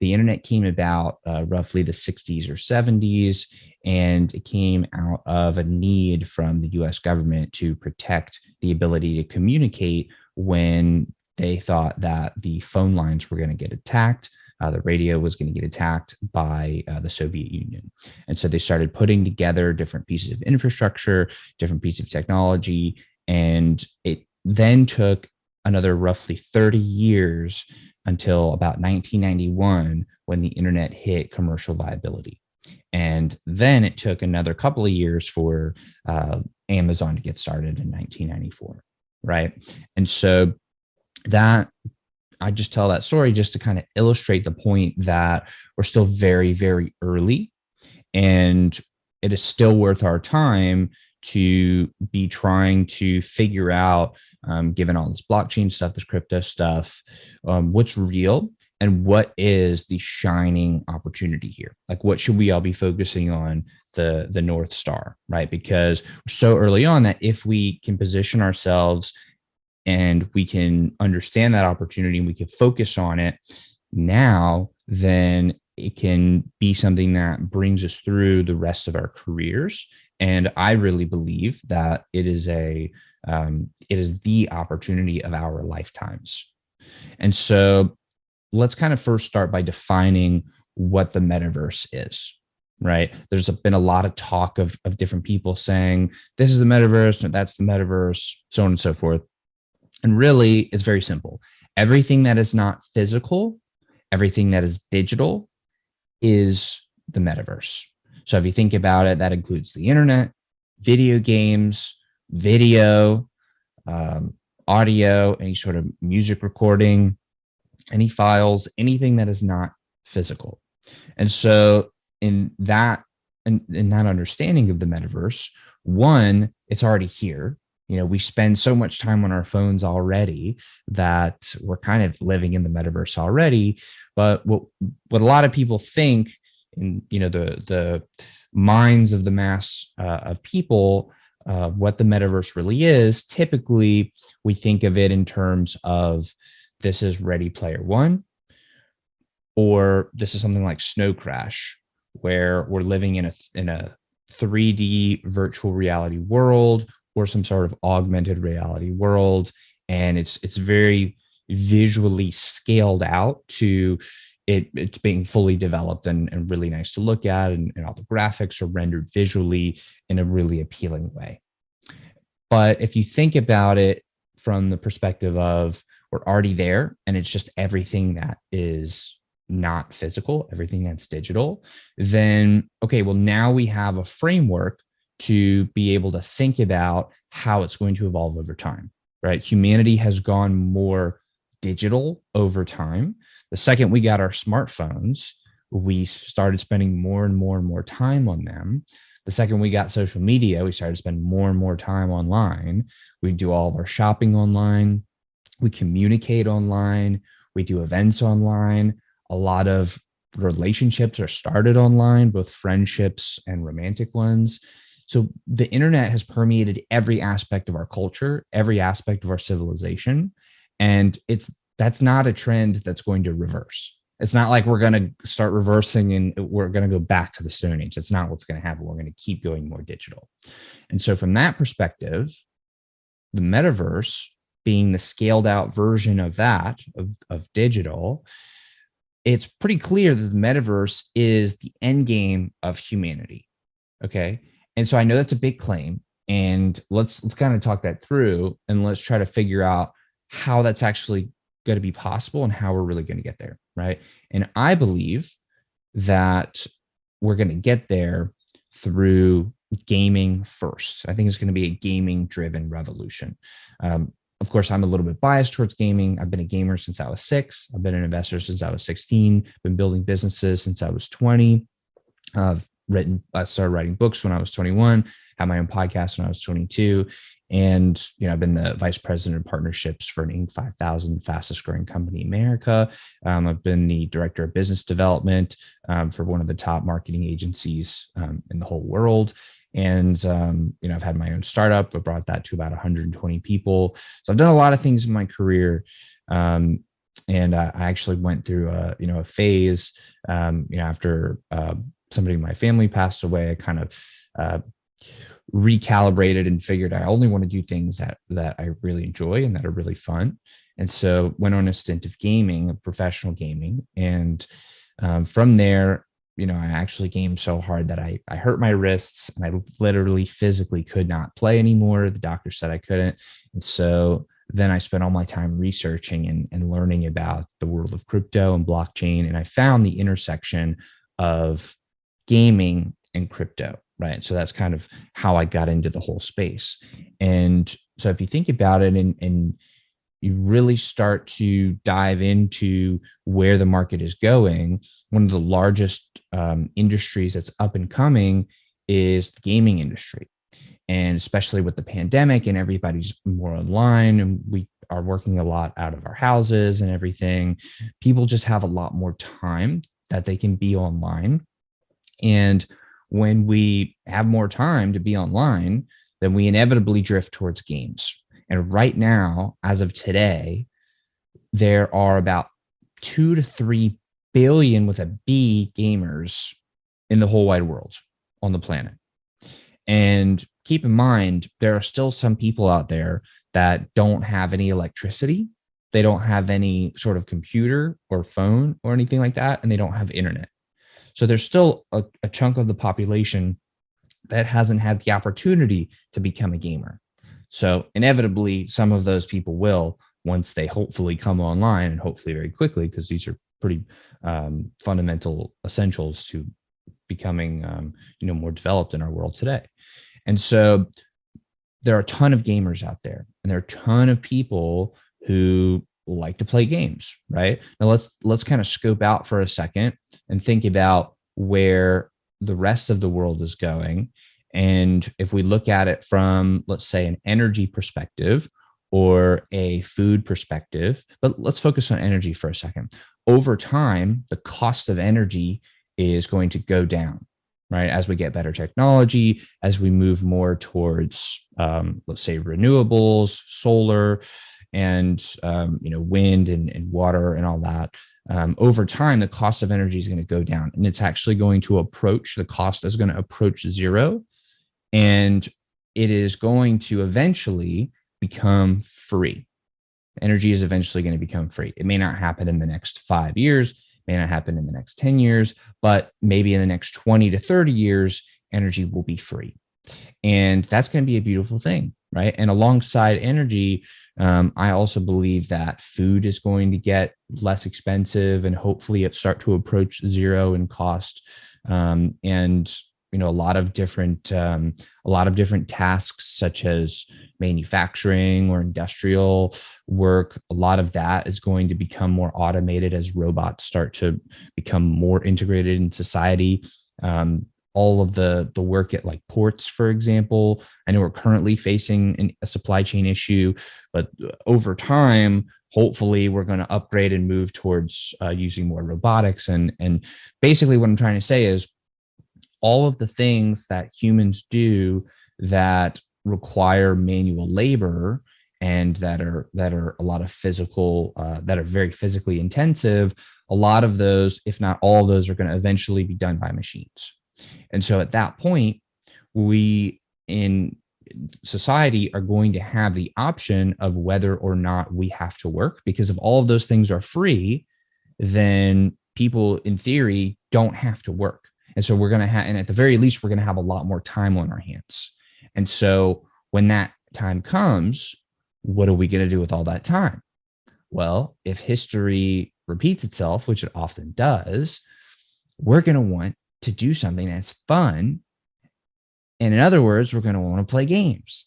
The internet came about roughly the 60s or 70s, and it came out of a need from the US government to protect the ability to communicate when they thought that the phone lines were going to get attacked, the radio was going to get attacked by the Soviet Union. And so they started putting together different pieces of infrastructure, different pieces of technology, and it then took another roughly 30 years until about 1991 when the internet hit commercial viability. And then it took another couple of years for Amazon to get started in 1994, right? And so that, I just tell that story just to kind of illustrate the point that we're still very, very early, and it is still worth our time to be trying to figure out, given all this blockchain stuff, this crypto stuff, what's real and what is the shining opportunity here? Like, what should we all be focusing on, the North Star, right? Because we're so early on that if we can position ourselves and we can understand that opportunity and we can focus on it now, then it can be something that brings us through the rest of our careers. And I really believe that it is the opportunity of our lifetimes. And so let's kind of first start by defining what the metaverse is, right? There's been a lot of talk of different people saying, this is the metaverse, or that's the metaverse, so on and so forth. And really, it's very simple. Everything that is not physical, everything that is digital is the metaverse. So if you think about it, that includes the internet, video games, video, audio, any sort of music recording, any files, anything that is not physical. And so in that understanding of the metaverse, one, it's already here. You know, we spend so much time on our phones already that we're kind of living in the metaverse already. But what a lot of people think in, you know, the minds of the mass of people, what the metaverse really is, typically we think of it in terms of this is Ready Player One, or this is something like Snow Crash, where we're living in a 3D virtual reality world or some sort of augmented reality world, and it's very visually scaled out to it's being fully developed and really nice to look at, and all the graphics are rendered visually in a really appealing way. But if you think about it from the perspective of we're already there and it's just everything that is not physical, everything that's digital, then okay, well, now we have a framework to be able to think about how it's going to evolve over time, right? Humanity has gone more digital over time. The second we got our smartphones, we started spending more and more and more time on them. The second we got social media, we started to spend more and more time online. We do all of our shopping online. We communicate online. We do events online. A lot of relationships are started online, both friendships and romantic ones. So the internet has permeated every aspect of our culture, every aspect of our civilization. And that's not a trend that's going to reverse. It's not like we're going to start reversing and we're going to go back to the Stone Age. That's not what's going to happen. We're going to keep going more digital. And so from that perspective, the metaverse being the scaled out version of that, of digital, it's pretty clear that the metaverse is the end game of humanity. Okay. And so I know that's a big claim, and let's kind of talk that through, and let's try to figure out how that's actually going to be possible and how we're really going to get there. Right. And I believe that we're going to get there through gaming first. I think it's going to be a gaming driven revolution. Of course, I'm a little bit biased towards gaming. I've been a gamer since I was 6. I've been an investor since I was 16, been building businesses since I was 20. I started writing books when I was 21, had my own podcast when I was 22. And, you know, I've been the vice president of partnerships for an Inc. 5000 fastest growing company in America. I've been the director of business development for one of the top marketing agencies in the whole world. And, you know, I've had my own startup. I brought that to about 120 people. So I've done a lot of things in my career. And I actually went through a phase, after somebody in my family passed away. I kind of recalibrated and figured I only want to do things that I really enjoy and that are really fun. And so went on a stint of gaming, professional gaming. And from there, you know, I actually gamed so hard that I hurt my wrists, and I literally physically could not play anymore. The doctor said I couldn't. And so then I spent all my time researching and learning about the world of crypto and blockchain. And I found the intersection of gaming and crypto, right? So that's kind of how I got into the whole space. And so if you think about it and you really start to dive into where the market is going, one of the largest industries that's up and coming is the gaming industry. And especially with the pandemic and everybody's more online and we are working a lot out of our houses and everything, people just have a lot more time that they can be online. And when we have more time to be online, then we inevitably drift towards games. And right now, as of today, there are about 2 to 3 billion with a B gamers in the whole wide world on the planet. And keep in mind, there are still some people out there that don't have any electricity. They don't have any sort of computer or phone or anything like that, and they don't have internet. So there's still a chunk of the population that hasn't had the opportunity to become a gamer. So inevitably, some of those people will, once they hopefully come online, and hopefully very quickly, because these are pretty fundamental essentials to becoming more developed in our world today. And so there are a ton of gamers out there, and there are a ton of people who like to play games, right? Now let's kind of scope out for a second and think about where the rest of the world is going. And if we look at it from, let's say, an energy perspective or a food perspective, but let's focus on energy for a second. Over time, the cost of energy is going to go down, right? As we get better technology, as we move more towards, let's say, renewables, solar, and wind and water and all that. Over time, the cost of energy is going to go down, and it's actually going to approach, the cost is going to approach zero, and it is going to eventually become free. Energy is eventually going to become free. It may not happen in the next 5 years, may not happen in the next 10 years, but maybe in the next 20 to 30 years, energy will be free. And that's going to be a beautiful thing, right? And alongside energy, I also believe that food is going to get less expensive, and hopefully it start to approach zero in cost. And a lot of different tasks, such as manufacturing or industrial work, a lot of that is going to become more automated as robots start to become more integrated in society. All of the work at like ports, for example, I know we're currently facing a supply chain issue, but over time, hopefully we're going to upgrade and move towards using more robotics. And basically what I'm trying to say is all of the things that humans do that require manual labor and that are a lot of physical, that are very physically intensive, a lot of those, if not all of those, are going to eventually be done by machines. And so at that point, we in society are going to have the option of whether or not we have to work, because if all of those things are free, then people in theory don't have to work. And so we're going to have, and at the very least, we're going to have a lot more time on our hands. And so when that time comes, what are we going to do with all that time? Well, if history repeats itself, which it often does, we're going to want to do something that's fun. And in other words, we're going to want to play games,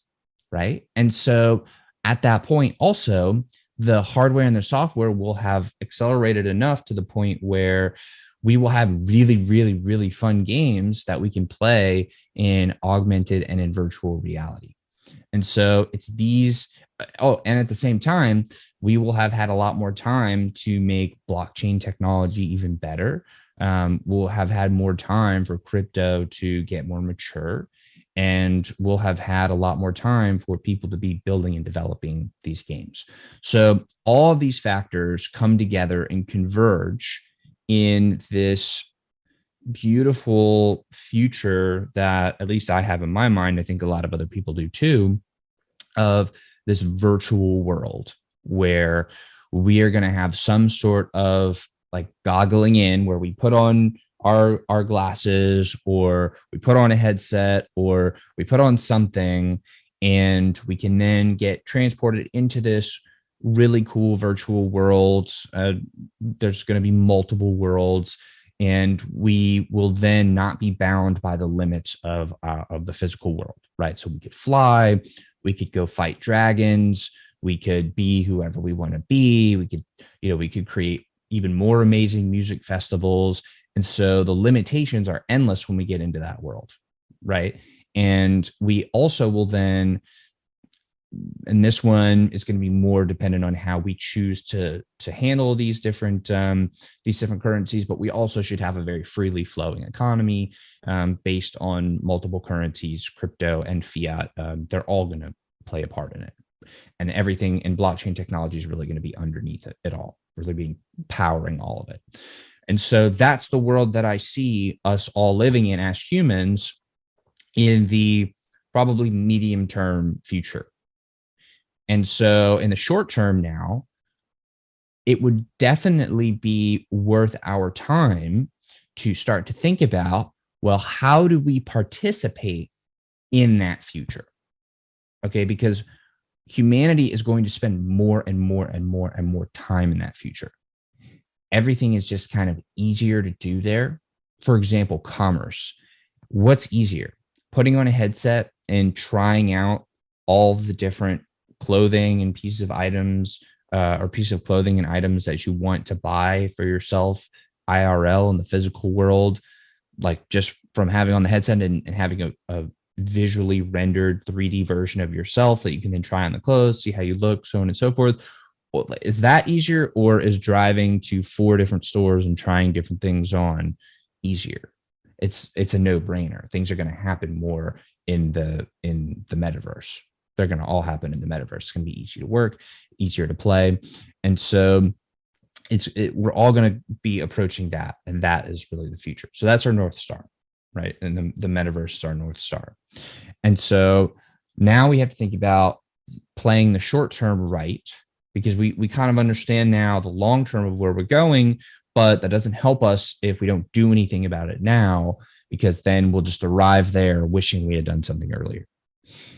right? And so at that point, also, the hardware and the software will have accelerated enough to the point where we will have really, really, really fun games that we can play in augmented and in virtual reality. And so it's these, and at the same time, we will have had a lot more time to make blockchain technology even better. We'll have had more time for crypto to get more mature, and we'll have had a lot more time for people to be building and developing these games. So all of these factors come together and converge in this beautiful future that at least I have in my mind, I think a lot of other people do too, of this virtual world where we are going to have some sort of like goggling in, where we put on our glasses, or we put on a headset, or we put on something, and we can then get transported into this really cool virtual world. There's going to be multiple worlds, and we will then not be bound by the limits of the physical world, right? So we could fly, we could go fight dragons, we could be whoever we want to be, we could create even more amazing music festivals. And so the limitations are endless when we get into that world, right? And we also will then, and this one is going to be more dependent on how we choose to handle these different currencies, but we also should have a very freely flowing economy based on multiple currencies, crypto and fiat. They're all going to play a part in it, and everything in blockchain technology is really going to be underneath it all, really being powering all of it. And so that's the world that I see us all living in as humans in the probably medium term future. And so in the short term now, it would definitely be worth our time to start to think about, well, how do we participate in that future? Okay, because humanity is going to spend more and more and more and more time in that future. everything is just kind of easier to do there. For example, commerce. What's easier? Putting on a headset and trying out all the different clothing and pieces of items or pieces of clothing and items that you want to buy for yourself IRL in the physical world, like just from having on the headset and having a visually rendered 3D version of yourself that you can then try on the clothes, see how you look, so on and so forth. Is that easier, or is driving to 4 different stores and trying different things on easier? It's a no-brainer. Things are going to happen more in the metaverse. They're going to all happen in the metaverse. It's going to be easy to work, easier to play, and so we're all going to be approaching that, and that is really the future. So that's our North Star, right? And the metaverse is our North Star. And so now we have to think about playing the short term right, because we kind of understand now the long term of where we're going, but that doesn't help us if we don't do anything about it now, because then we'll just arrive there wishing we had done something earlier.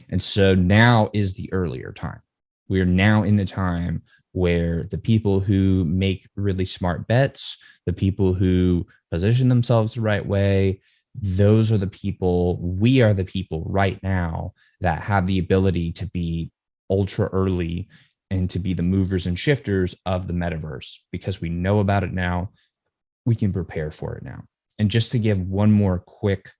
And so now is the earlier time. We are now in the time where the people who make really smart bets, the people who position themselves the right way, those are the people, we are the people right now that have the ability to be ultra early and to be the movers and shifters of the metaverse, because we know about it now, we can prepare for it now. And just to give one more quick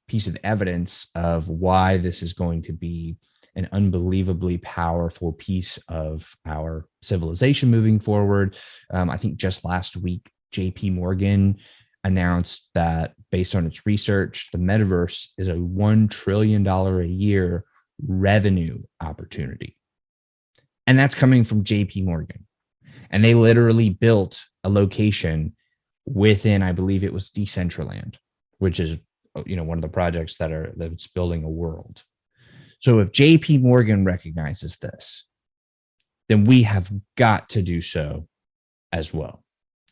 piece of evidence of why this is going to be an unbelievably powerful piece of our civilization moving forward. I think just last week, JP Morgan announced that based on its research, the metaverse is a $1 trillion a year revenue opportunity. And that's coming from JP Morgan. And they literally built a location within, I believe it was Decentraland, which is, one of the projects that's building a world. So if JP Morgan recognizes this, then we have got to do so as well.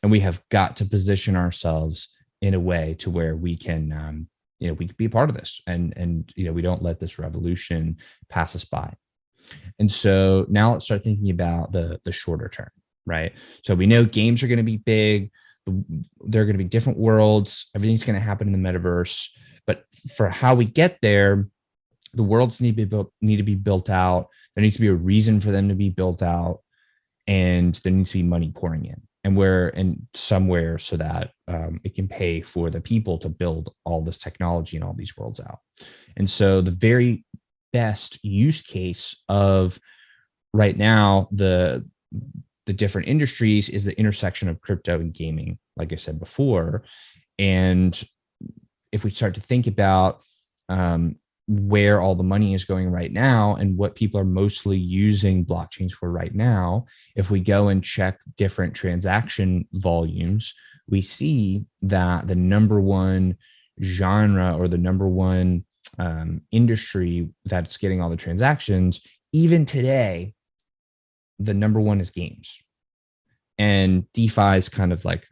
And we have got to position ourselves in a way to where we can, we can be a part of this, and we don't let this revolution pass us by. And so now let's start thinking about the shorter term, right? So we know games are going to be big. There are going to be different worlds. Everything's going to happen in the metaverse. But for how we get there, the worlds need to be built out. There needs to be a reason for them to be built out, and there needs to be money pouring in, and somewhere so that it can pay for the people to build all this technology and all these worlds out. And so the very best use case of right now the different industries is the intersection of crypto and gaming, like I said before. And if we start to think about where all the money is going right now and what people are mostly using blockchains for right now, if we go and check different transaction volumes, we see that the number one genre or the number one industry that's getting all the transactions, even today, the number one is games. And DeFi is kind of like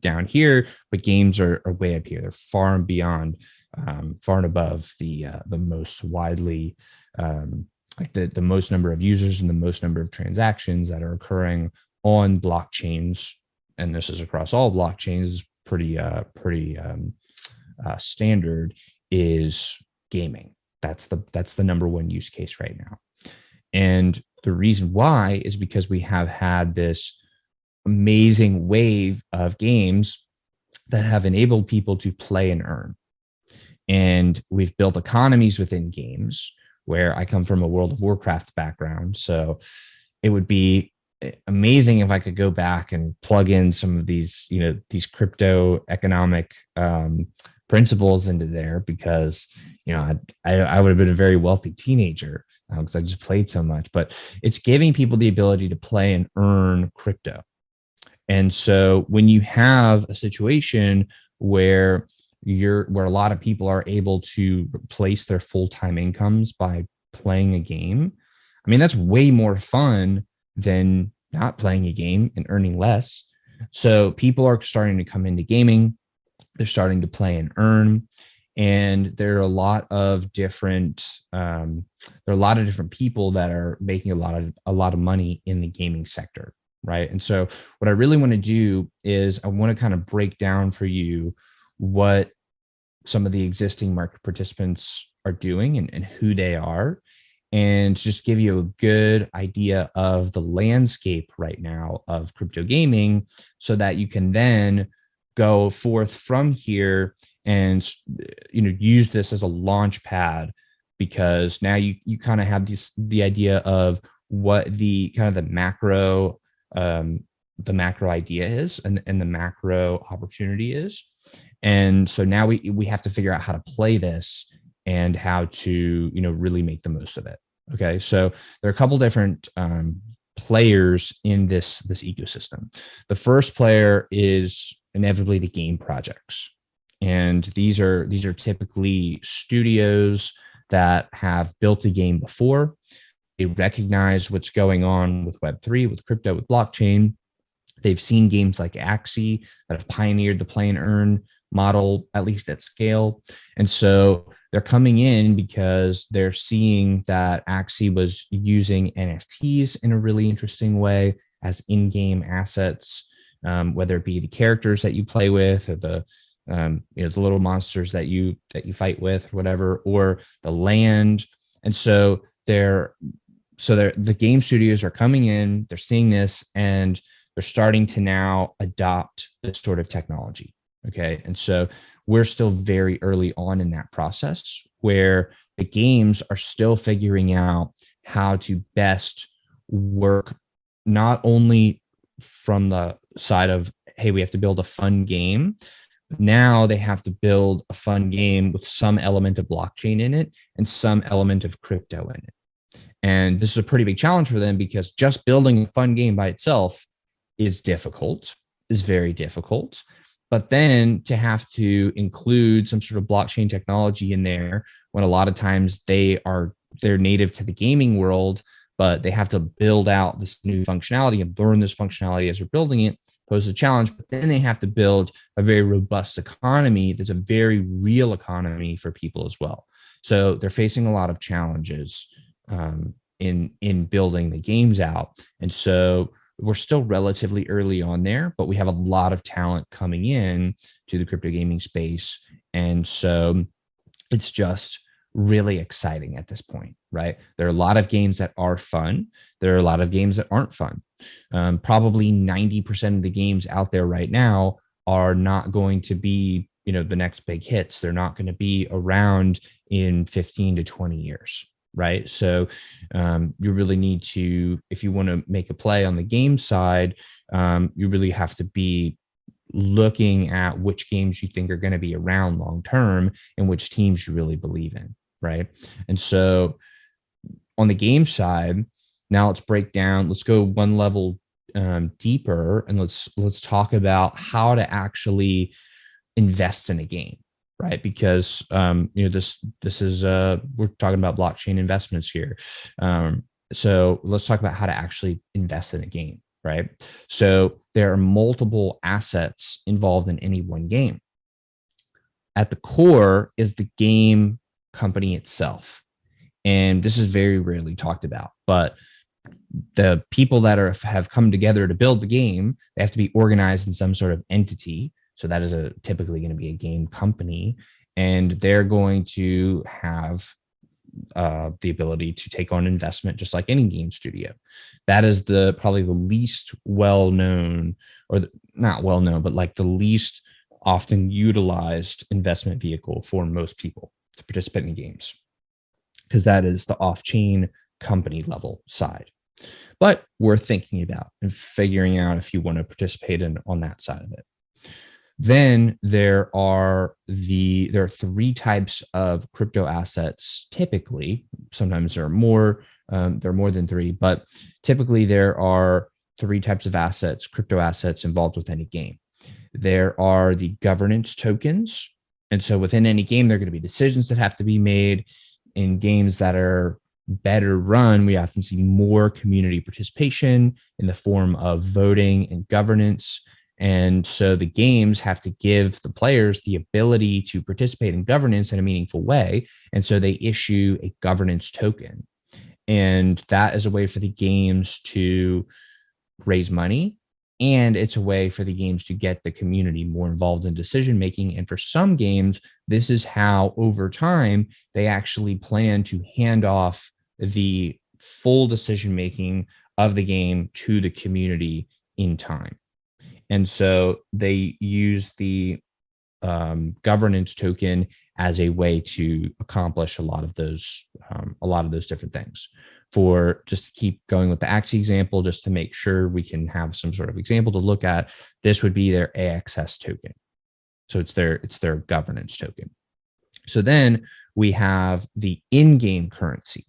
down here, but games are way up here. They're far and beyond, far and above the most widely, like the most number of users and the most number of transactions that are occurring on blockchains. And this is across all blockchains, pretty standard, is gaming. That's the number one use case right now. And the reason why is because we have had this amazing wave of games that have enabled people to play and earn. And we've built economies within games, where I come from a World of Warcraft background. So it would be amazing if I could go back and plug in some of these, these crypto economic principles into there, because, I would have been a very wealthy teenager because I just played so much. But it's giving people the ability to play and earn crypto. And so when you have a situation where a lot of people are able to replace their full-time incomes by playing a game, I mean, that's way more fun than not playing a game and earning less. So people are starting to come into gaming. They're starting to play and earn. And there are a lot of different people that are making a lot of money in the gaming sector. right? And so what I really want to do is I want to kind of break down for you what some of the existing market participants are doing and who they are, and just give you a good idea of the landscape right now of crypto gaming, so that you can then go forth from here and use this as a launch pad, because now you kind of have the idea of what the kind of the macro idea is and the macro opportunity is. And so now we have to figure out how to play this and how to really make the most of it. Okay, so there are a couple different players in this ecosystem. The first player is inevitably the game projects, and these are typically studios that have built a game before. They recognize what's going on with Web3, with crypto, with blockchain. They've seen games like Axie that have pioneered the play and earn model, at least at scale. And so they're coming in because they're seeing that Axie was using NFTs in a really interesting way as in-game assets, whether it be the characters that you play with or the little monsters that you fight with or whatever, or the land. And so the game studios are coming in, they're seeing this, and they're starting to now adopt this sort of technology. Okay. And so we're still very early on in that process, where the games are still figuring out how to best work, not only from the side of, hey, we have to build a fun game. Now they have to build a fun game with some element of blockchain in it and some element of crypto in it. And this is a pretty big challenge for them, because just building a fun game by itself is very difficult. But then to have to include some sort of blockchain technology in there, when a lot of times they're native to the gaming world, but they have to build out this new functionality and learn this functionality as they're building it, poses a challenge. But then they have to build a very robust economy that's a very real economy for people as well. So they're facing a lot of challenges in building the games out. And so we're still relatively early on there, but we have a lot of talent coming in to the crypto gaming space. And so it's just really exciting at this point, right? There are a lot of games that are fun. There are a lot of games that aren't fun. Probably 90% of the games out there right now are not going to be, the next big hits. They're not going to be around in 15 to 20 years. Right. So you really need to, if you want to make a play on the game side, you really have to be looking at which games you think are going to be around long term and which teams you really believe in. Right. And so on the game side, now let's go one level deeper, and let's talk about how to actually invest in a game. Right, because this is we're talking about blockchain investments here. So let's talk about how to actually invest in a game. Right, so there are multiple assets involved in any one game. At the core is the game company itself, and this is very rarely talked about. But the people that have come together to build the game, they have to be organized in some sort of entity. So that is typically going to be a game company, and they're going to have the ability to take on investment just like any game studio. That is probably the least well-known, or not well-known, but like the least often utilized investment vehicle for most people to participate in games, because that is the off-chain company level side. But worth thinking about and figuring out if you want to participate on that side of it. Then there are three types of crypto assets. Typically, sometimes there are more than three, but typically there are three types of assets, crypto assets involved with any game. There are the governance tokens. And so within any game, there are going to be decisions that have to be made. In games that are better run, we often see more community participation in the form of voting and governance. And so the games have to give the players the ability to participate in governance in a meaningful way. And so they issue a governance token. And that is a way for the games to raise money, and it's a way for the games to get the community more involved in decision making. And for some games, this is how over time they actually plan to hand off the full decision making of the game to the community in time. And so they use the governance token as a way to accomplish a lot of those different things. For just to keep going with the Axie example, just to make sure we can have some sort of example to look at, this would be their AXS token. So it's their governance token. So then we have the in-game currency.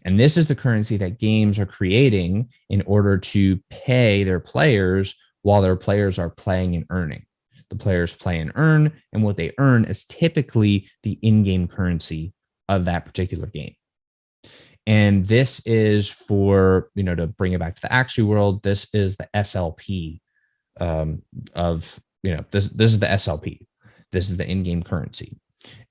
And this is the currency that games are creating in order to pay their players while their players are playing and earning. The players play and earn, and what they earn is typically the in-game currency of that particular game. And this is for, to bring it back to the Axie world, this is the SLP this is the SLP. This is the in-game currency.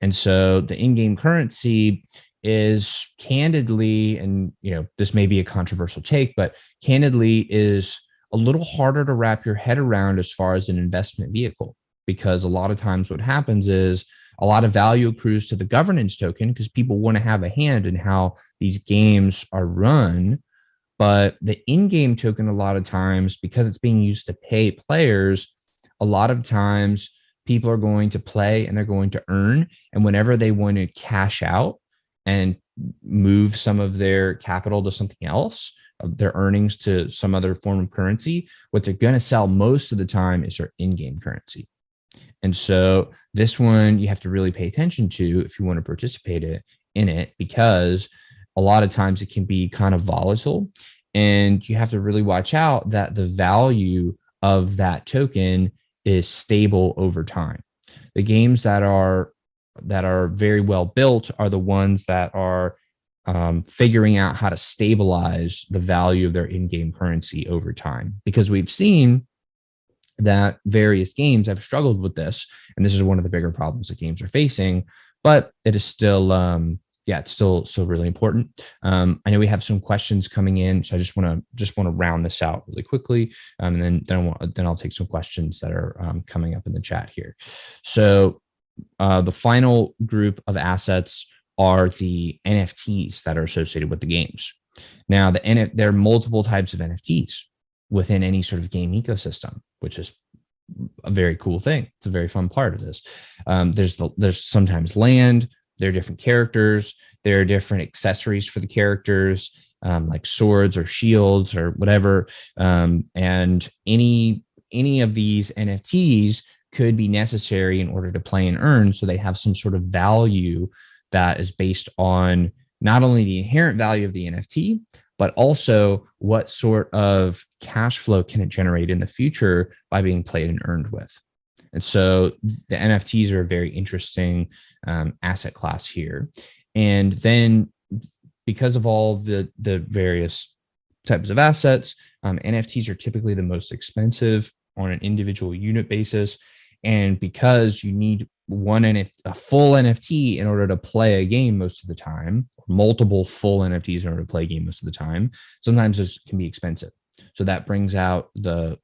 And so the in-game currency is candidly, and this may be a controversial take, but candidly is a little harder to wrap your head around as far as an investment vehicle, because a lot of times what happens is a lot of value accrues to the governance token because people want to have a hand in how these games are run. But the in-game token, a lot of times, because it's being used to pay players, a lot of times people are going to play and they're going to earn. And whenever they want to cash out and move some of their capital to something else, their earnings to some other form of currency, what they're going to sell most of the time is their in-game currency. And so this one you have to really pay attention to if you want to participate in it, because a lot of times it can be kind of volatile, and you have to really watch out that the value of that token is stable over time. The games that are very well built are the ones that are figuring out how to stabilize the value of their in-game currency over time, because we've seen that various games have struggled with this, and this is one of the bigger problems that games are facing. But it is still, it's still really important. I know we have some questions coming in, so I just want to round this out really quickly, and then I'll take some questions that are coming up in the chat here. So the final group of assets are the NFTs that are associated with the games. Now, there are multiple types of NFTs within any sort of game ecosystem, which is a very cool thing. It's a very fun part of this. There's sometimes land, there are different characters, there are different accessories for the characters, like swords or shields or whatever. And any of these NFTs could be necessary in order to play and earn. So they have some sort of value that is based on not only the inherent value of the NFT, but also what sort of cash flow can it generate in the future by being played and earned with. And so the NFTs are a very interesting asset class here. And then because of all the various types of assets, NFTs are typically the most expensive on an individual unit basis. And because you need a full NFT in order to play a game most of the time, multiple full NFTs in order to play a game most of the time, sometimes this can be expensive. So that brings out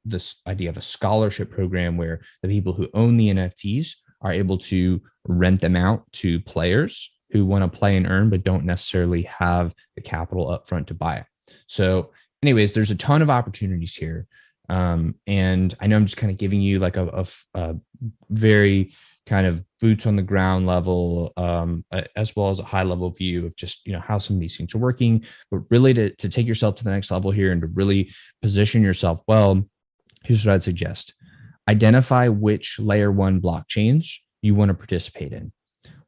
this idea of a scholarship program where the people who own the NFTs are able to rent them out to players who want to play and earn, but don't necessarily have the capital up front to buy it. So anyways, there's a ton of opportunities here. And I know I'm just kind of giving you like a very kind of boots on the ground level, as well as a high level view of just, how some of these things are working, but really to take yourself to the next level here and to really position yourself well, here's what I'd suggest. Identify which layer 1 blockchains you want to participate in.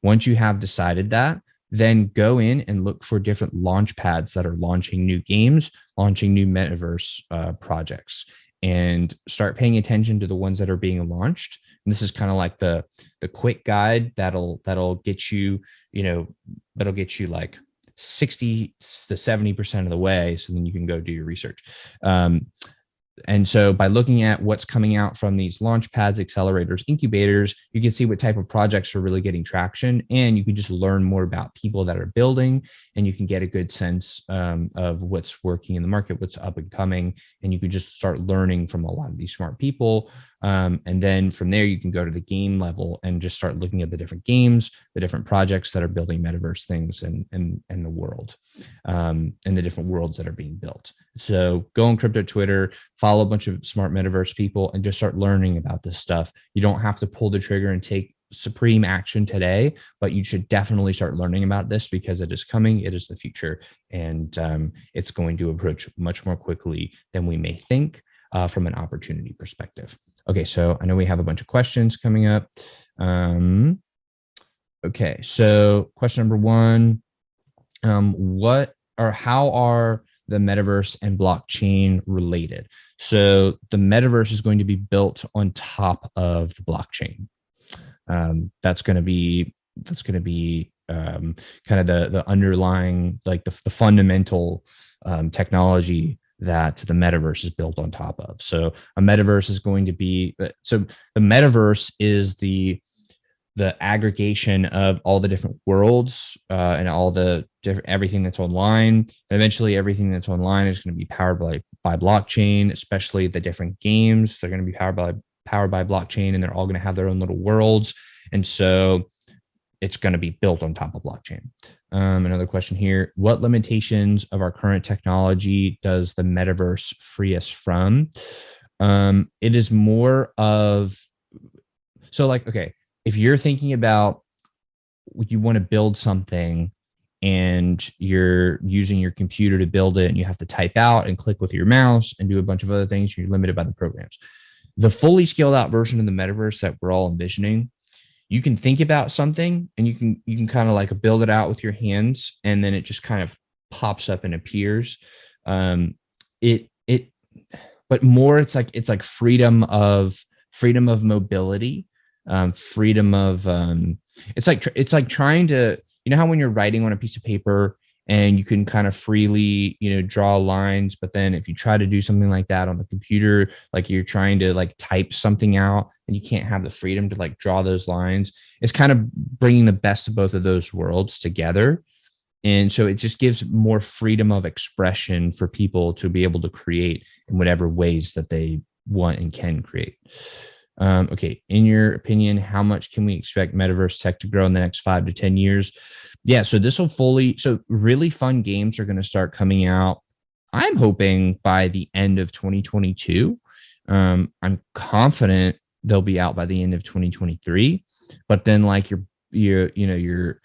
Once you have decided that, then go in and look for different launch pads that are launching new games, launching new metaverse projects, and start paying attention to the ones that are being launched. And this is kind of like the quick guide that'll get you, that'll get you like 60 to 70% of the way. So then you can go do your research. And so by looking at what's coming out from these launch pads, accelerators, incubators, you can see what type of projects are really getting traction, and you can just learn more about people that are building, and you can get a good sense of what's working in the market, what's up and coming, and you can just start learning from a lot of these smart people. And then from there, you can go to the game level and just start looking at the different games, the different projects that are building metaverse things and the world, and the different worlds that are being built. So go on crypto Twitter, follow a bunch of smart metaverse people, and just start learning about this stuff. You don't have to pull the trigger and take supreme action today, but you should definitely start learning about this because it is coming. It is the future, and it's going to approach much more quickly than we may think from an opportunity perspective. Okay, so I know we have a bunch of questions coming up. Okay, so question number one, how are the metaverse and blockchain related? So the metaverse is going to be built on top of the blockchain. That's going to be kind of the underlying, like the fundamental technology that the metaverse is built on top of. So a metaverse is going to be, so the metaverse is the aggregation of all the different worlds and all the different, everything that's online. And eventually everything that's online is going to be powered by blockchain, especially the different games. They're going to be powered by blockchain, and they're all going to have their own little worlds. And so it's going to be built on top of blockchain. Another question here: what limitations of our current technology does the metaverse free us from? It is more of, so like, okay, if you're thinking about you want to build something and you're using your computer to build it, and you have to type out and click with your mouse and do a bunch of other things, you're limited by the programs. The fully scaled out version of the metaverse that we're all envisioning, you can think about something and you can kind of like build it out with your hands, and then it just kind of pops up and appears. But more, it's like freedom of mobility, freedom of it's like trying to, you know how when you're writing on a piece of paper and you can kind of freely, draw lines, but then if you try to do something like that on the computer, like you're trying to like type something out and you can't have the freedom to like draw those lines. It's kind of bringing the best of both of those worlds together. And so it just gives more freedom of expression for people to be able to create in whatever ways that they want and can create. Okay, in your opinion, how much can we expect metaverse tech to grow in the next 5 to 10 years? Yeah, so so really fun games are going to start coming out, I'm hoping by the end of 2022. I'm confident they'll be out by the end of 2023. But then like the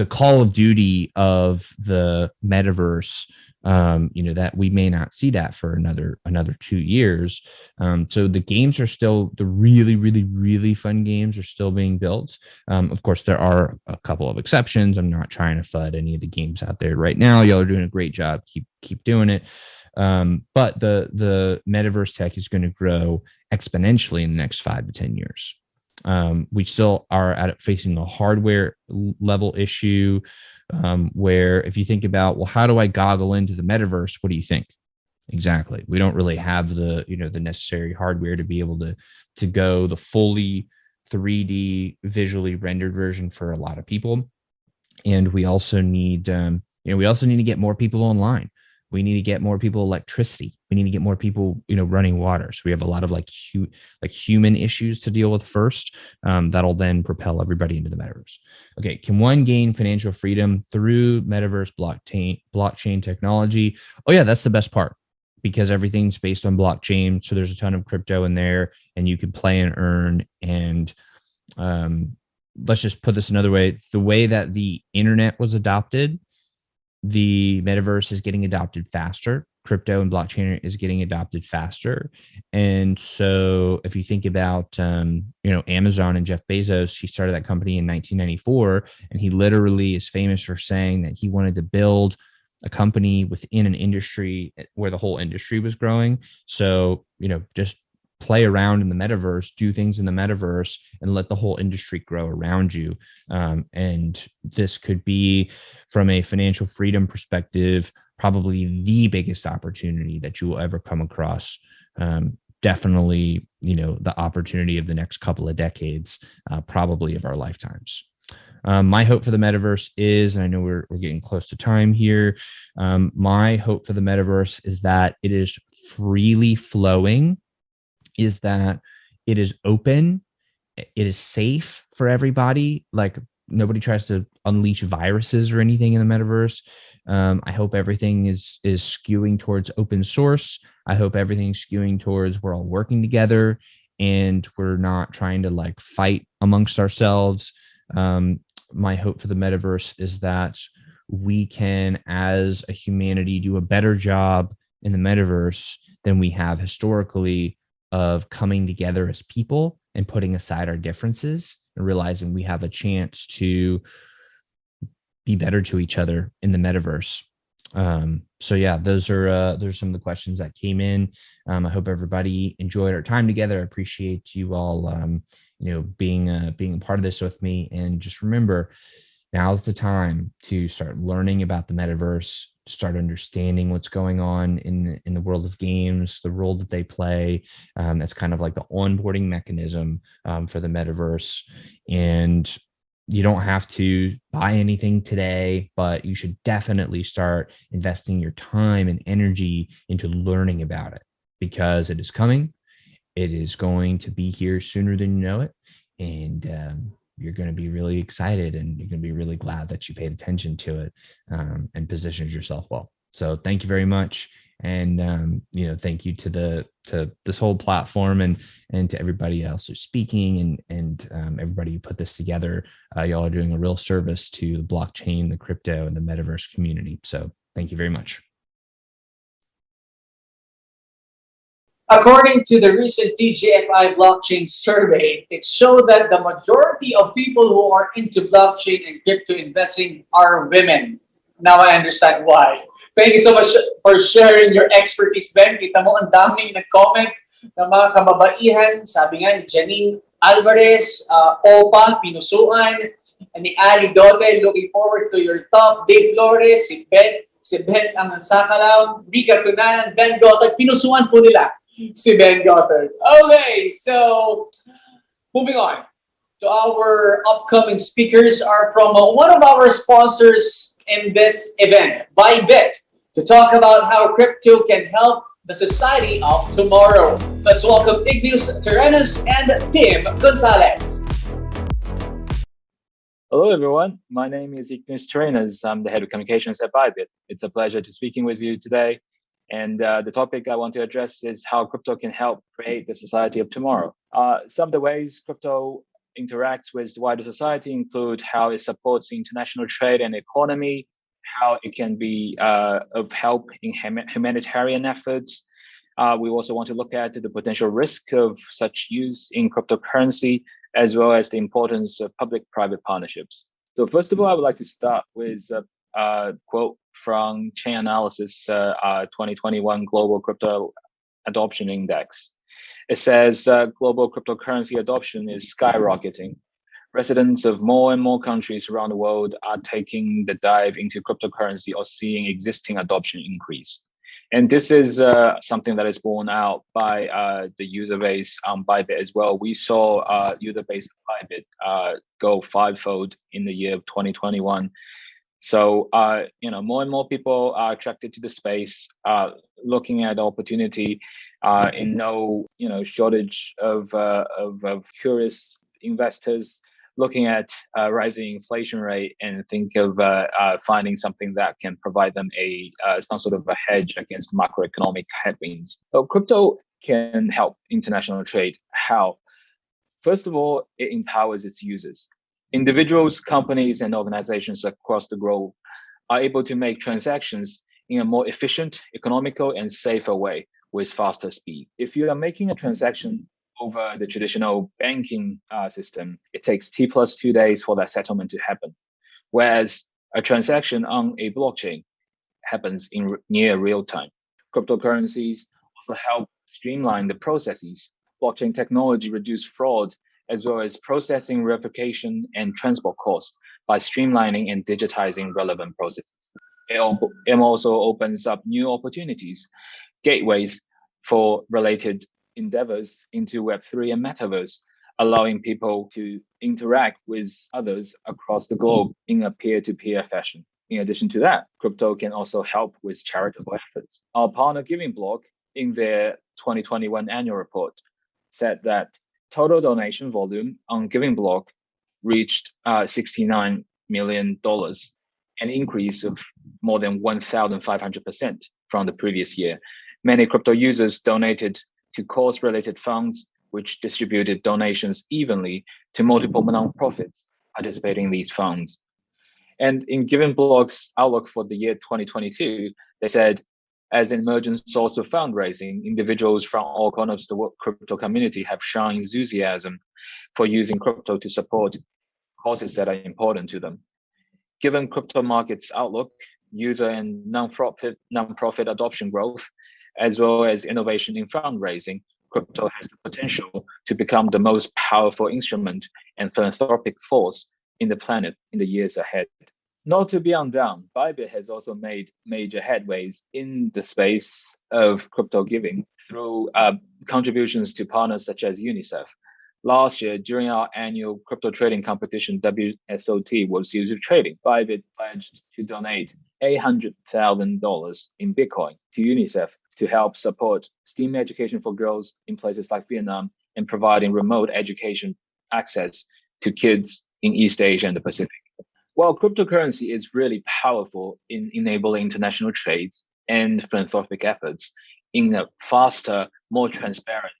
Call of Duty of the metaverse, that we may not see that for another 2 years. So the games are still, the really, really, really fun games are still being built. Of course, there are a couple of exceptions. I'm not trying to FUD any of the games out there right now. Y'all are doing a great job. Keep doing it. But the metaverse tech is going to grow exponentially in the next 5 to 10 years. We still are facing a hardware level issue, where if you think about, well, how do I goggle into the metaverse? What do you think? Exactly. We don't really have the necessary hardware to be able to go the fully 3D visually rendered version for a lot of people. And we also need, to get more people online. We need to get more people electricity. We need to get more people, running water. So we have a lot of human issues to deal with first. That'll then propel everybody into the metaverse. Okay, can one gain financial freedom through metaverse blockchain technology? Oh yeah, that's the best part, because everything's based on blockchain. So there's a ton of crypto in there, and you can play and earn. And let's just put this another way: the way that the internet was adopted, the metaverse is getting adopted faster. Crypto and blockchain is getting adopted faster. And so if you think about, Amazon and Jeff Bezos, he started that company in 1994, and he literally is famous for saying that he wanted to build a company within an industry where the whole industry was growing. So, just play around in the metaverse, do things in the metaverse, and let the whole industry grow around you. And this could be, from a financial freedom perspective, probably the biggest opportunity that you will ever come across. Definitely, the opportunity of the next couple of decades, probably of our lifetimes. My hope for the metaverse is, and I know we're getting close to time here. My hope for the metaverse is that it is freely flowing, is that it is open, it is safe for everybody. Like, nobody tries to unleash viruses or anything in the metaverse. I hope everything is skewing towards open source. I hope everything's skewing towards we're all working together and we're not trying to fight amongst ourselves. My hope for the metaverse is that we can, as a humanity, do a better job in the metaverse than we have historically of coming together as people and putting aside our differences and realizing we have a chance to be better to each other in the metaverse. So yeah, those are some of the questions that came in. I hope everybody enjoyed our time together. I appreciate you all, being a part of this with me. And just remember, now's the time to start learning about the metaverse, start understanding what's going on in the world of games, the role that they play. That's kind of like the onboarding mechanism for the metaverse. And you don't have to buy anything today, but you should definitely start investing your time and energy into learning about it, because it is coming. It is going to be here sooner than you know it. And you're going to be really excited, and you're going to be really glad that you paid attention to it and positioned yourself well. So thank you very much. And, thank you to this whole platform and to everybody else who's speaking and everybody who put this together. Y'all are doing a real service to the blockchain, the crypto, and the metaverse community. So thank you very much. According to the recent TGFI blockchain survey, it showed that the majority of people who are into blockchain and crypto investing are women. Now I understand why. Thank you so much for sharing your expertise, Ben. Kita mo, ang daming nag-comment ng mga kababaihan. Sabi nga ni Janine Alvarez, Opa, Pinusuan, ni Ali Dote, looking forward to your talk. Dave Flores, si Ben ang Sakalaw, Rika Tunanan, Ben Gothard, Pinusuan po nila si Ben Gothard. Okay, so moving on to our upcoming speakers are from one of our sponsors in this event, Bybit, to talk about how crypto can help the society of tomorrow. Let's welcome Ignius Terrenos and Tim Gonzalez. Hello, everyone. My name is Ignius Terrenos. I'm the head of communications at Bybit. It's a pleasure to speaking with you today. And the topic I want to address is how crypto can help create the society of tomorrow. Some of the ways crypto interacts with the wider society include how it supports international trade and economy, how it can be of help in humanitarian efforts. We also want to look at the potential risk of such use in cryptocurrency, as well as the importance of public-private partnerships. So first of all, I would like to start with a quote from Chainalysis 2021 Global Crypto Adoption Index. It says global cryptocurrency adoption is skyrocketing. Residents of more and more countries around the world are taking the dive into cryptocurrency or seeing existing adoption increase. And this is something that is borne out by the user base on Bybit as well. We saw user base of Bybit go fivefold in the year of 2021. So, more and more people are attracted to the space, looking at opportunity, in no, shortage of curious investors looking at rising inflation rate and think of finding something that can provide them some sort of a hedge against macroeconomic headwinds. So crypto can help international trade. How? First of all, it empowers its users. Individuals, companies, and organizations across the globe are able to make transactions in a more efficient, economical, and safer way with faster speed. If you are making a transaction over the traditional banking system, it takes T+2 days for that settlement to happen. Whereas a transaction on a blockchain happens in near real time. Cryptocurrencies also help streamline the processes. Blockchain technology reduces fraud, as well as processing, verification, and transport costs by streamlining and digitizing relevant processes. It also opens up new opportunities, gateways for related endeavors into Web3 and Metaverse, allowing people to interact with others across the globe in a peer-to-peer fashion. In addition to that, crypto can also help with charitable efforts. Our partner Giving Block, in their 2021 annual report, said that total donation volume on Giving Block reached $69 million, an increase of more than 1,500% from the previous year. Many crypto users donated to cause-related funds, which distributed donations evenly to multiple nonprofits participating in these funds. And in Giving Block's outlook for the year 2022, they said, as an emergent source of fundraising, individuals from all corners of the crypto community have shown enthusiasm for using crypto to support causes that are important to them. Given crypto markets outlook, user and non-profit adoption growth, as well as innovation in fundraising, crypto has the potential to become the most powerful instrument and philanthropic force in the planet in the years ahead. Not to be undone, Bybit has also made major headways in the space of crypto giving through contributions to partners such as UNICEF. Last year, during our annual crypto trading competition, WSOT, World Series of Trading, Bybit pledged to donate $800,000 in Bitcoin to UNICEF to help support STEAM education for girls in places like Vietnam and providing remote education access to kids in East Asia and the Pacific. While cryptocurrency is really powerful in enabling international trades and philanthropic efforts in a faster, more transparent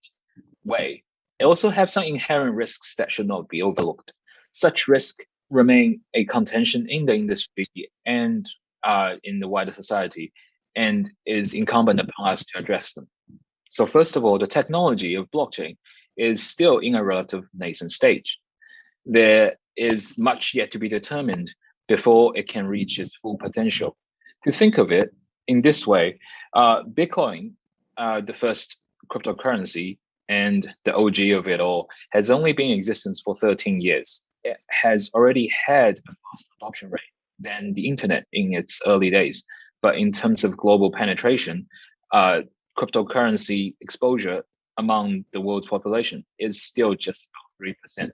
way, it also has some inherent risks that should not be overlooked. Such risks remain a contention in the industry and in the wider society, and is incumbent upon us to address them. So first of all, the technology of blockchain is still in a relative nascent stage. There is much yet to be determined before it can reach its full potential. To think of it in this way, Bitcoin, the first cryptocurrency and the OG of it all, has only been in existence for 13 years. It has already had a faster adoption rate than the internet in its early days. But in terms of global penetration, cryptocurrency exposure among the world's population is still just about 3%.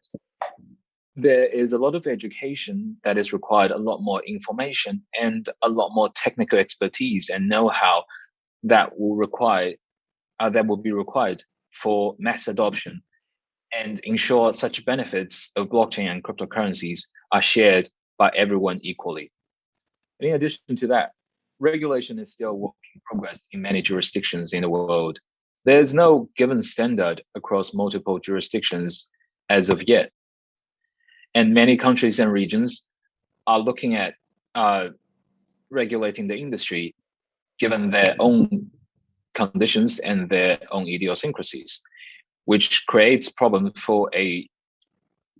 There is a lot of education that is required, a lot more information, and a lot more technical expertise and know-how that will be required for mass adoption and ensure such benefits of blockchain and cryptocurrencies are shared by everyone equally. In addition to that, regulation is still a work in progress in many jurisdictions in the world. There's no given standard across multiple jurisdictions as of yet. And many countries and regions are looking at regulating the industry given their own conditions and their own idiosyncrasies, which creates problems for a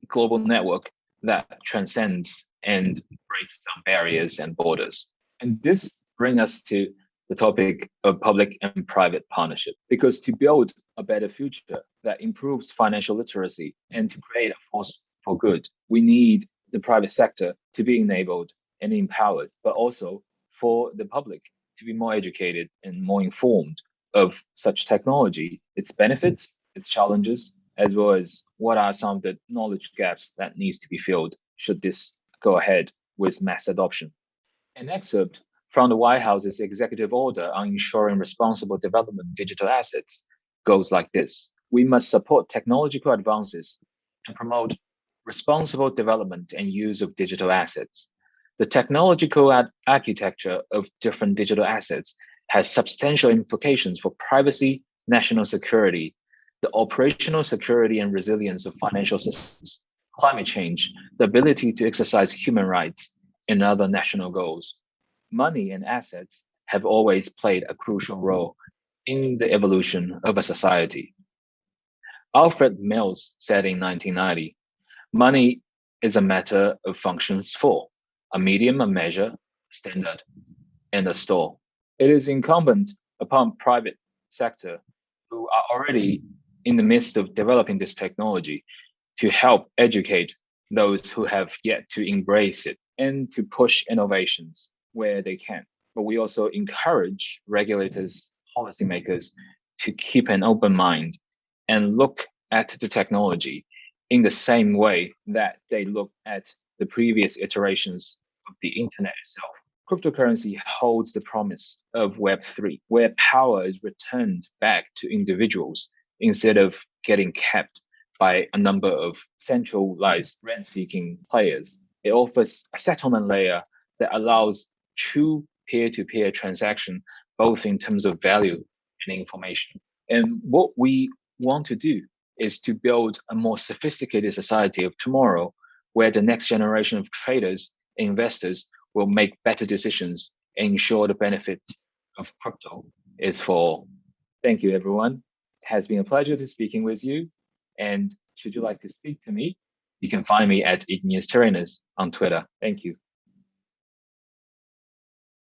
global network that transcends and breaks down barriers and borders. And this brings us to the topic of public and private partnership, because to build a better future that improves financial literacy and to create a force for good, we need the private sector to be enabled and empowered, but also for the public to be more educated and more informed of such technology, its benefits, its challenges, as well as what are some of the knowledge gaps that needs to be filled should this go ahead with mass adoption. An excerpt from the White House's executive order on ensuring responsible development of digital assets goes like this: we must support technological advances and promote responsible development and use of digital assets. The technological architecture of different digital assets has substantial implications for privacy, national security, the operational security and resilience of financial systems, climate change, the ability to exercise human rights, and other national goals. Money and assets have always played a crucial role in the evolution of a society. Alfred Mills said in 1990, money is a matter of functions four: a medium, a measure, standard, and a store. It is incumbent upon private sector who are already in the midst of developing this technology to help educate those who have yet to embrace it and to push innovations where they can. But we also encourage regulators, policymakers to keep an open mind and look at the technology in the same way that they look at the previous iterations of the internet itself. Cryptocurrency holds the promise of Web3, where power is returned back to individuals instead of getting kept by a number of centralized rent-seeking players. It offers a settlement layer that allows true peer-to-peer transaction, both in terms of value and information. And what we want to do is to build a more sophisticated society of tomorrow, where the next generation of traders and investors will make better decisions and ensure the benefit of crypto is for all. Thank you, everyone. It has been a pleasure to speaking with you. And should you like to speak to me, you can find me at Igneous Terrenus on Twitter. Thank you.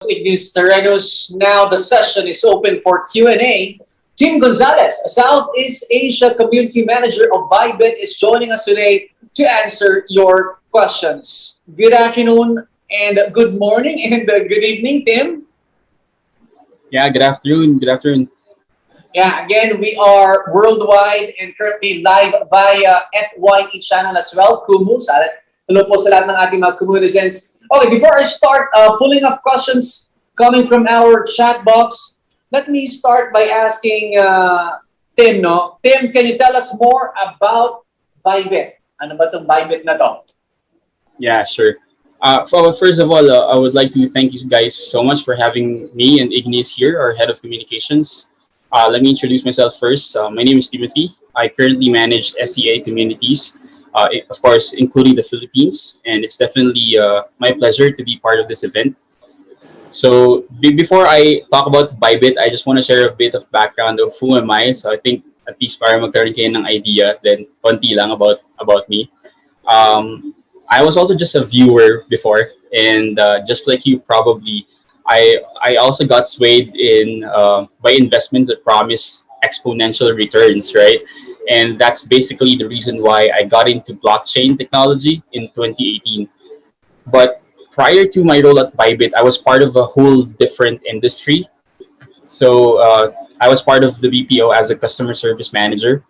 Igneous Terrenus. Now the session is open for Q&A. Tim Gonzalez, a Southeast Asia Community Manager of Bybit, is joining us today to answer your questions. Good afternoon and good morning and good evening, Tim. Yeah, good afternoon. Good afternoon. Yeah, again, we are worldwide and currently live via FYE channel as well, Kumu. Hello po sa lahat ng ating mga Kumu netizens. Okay, before I start pulling up questions coming from our chat box, let me start by asking Tim, no? Tim, can you tell us more about Bybit? Ano ba itong Bybit na to? Yeah, sure. First of all, I would like to thank you guys so much for having me and Igneous here, our head of communications. Let me introduce myself first. My name is Timothy. I currently manage SEA communities, of course, including the Philippines. And it's definitely my pleasure to be part of this event. So before I talk about Bybit, I just want to share a bit of background of who am I. So I think at least para magkaroon kayo ng idea, then konti lang about me. I was also just a viewer before, and just like you probably, I also got swayed in by investments that promise exponential returns, right? And that's basically the reason why I got into blockchain technology in 2018. But prior to my role at Bybit, I was part of a whole different industry. So I was part of the BPO as a customer service manager.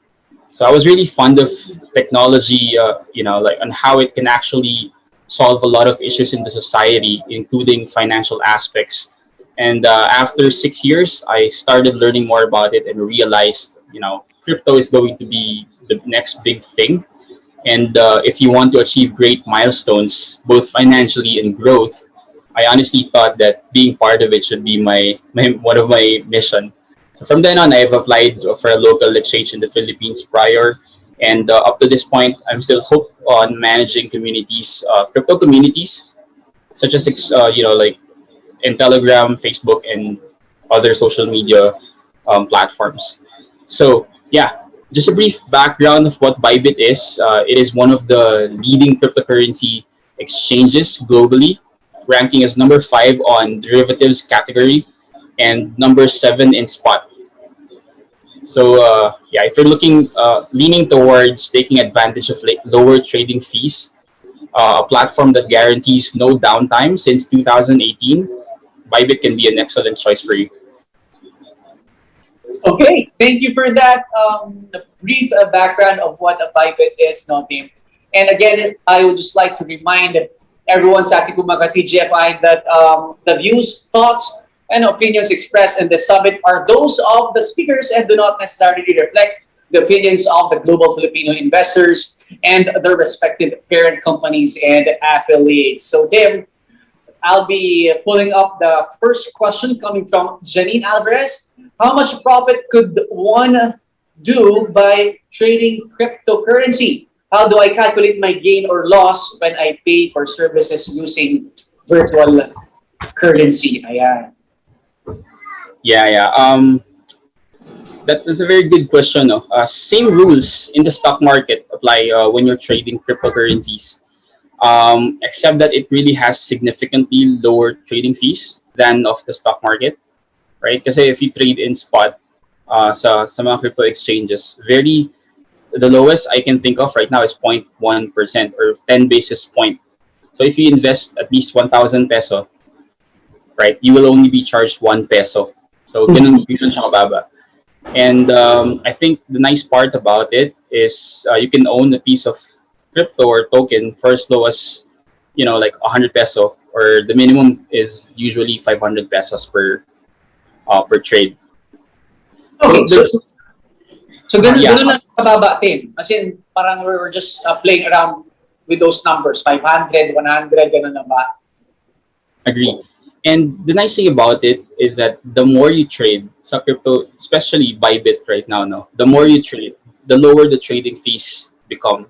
So I was really fond of technology, like on how it can actually solve a lot of issues in the society, including financial aspects. And after 6 years, I started learning more about it and realized, crypto is going to be the next big thing. And if you want to achieve great milestones, both financially and growth, I honestly thought that being part of it should be one of my mission. So from then on, I've applied for a local exchange in the Philippines prior. And up to this point, I'm still hooked on managing communities, crypto communities, such as, like in Telegram, Facebook, and other social media platforms. So yeah, just a brief background of what Bybit is. It is one of the leading cryptocurrency exchanges globally, ranking as number 5 on derivatives category and number 7 in spot. So if you're leaning towards taking advantage of lower trading fees, a platform that guarantees no downtime since 2018, Bybit can be an excellent choice for you. Okay, thank you for that brief background of what a Bybit is, no, Tim. And again, I would just like to remind everyone sa ating mga TGFI that the views, thoughts, and opinions expressed in the summit are those of the speakers and do not necessarily reflect the opinions of the global Filipino investors and their respective parent companies and affiliates. So, Tim, I'll be pulling up the first question coming from Janine Alvarez. How much profit could one do by trading cryptocurrency? How do I calculate my gain or loss when I pay for services using virtual currency? Ayan. Yeah. That is a very good question. No? Same rules in the stock market apply when you're trading cryptocurrencies, except that it really has significantly lower trading fees than of the stock market, right? Because if you trade in spot sa mga crypto exchanges, the lowest I can think of right now is 0.1% or 10 basis point. So if you invest at least 1,000 peso, right? You will only be charged 1 peso. So ganun siya kababa. And I think the nice part about it is you can own a piece of crypto or token for as low as, like 100 peso, or the minimum is usually 500 pesos per trade. Okay, so ganun, yeah. ganun lang kababa, Tim. As in, parang we're just playing around with those numbers, 500, 100, ganun na ba? Agree. And the nice thing about it is that the more you trade sa crypto, especially Bybit right now, no, the more you trade, the lower the trading fees become.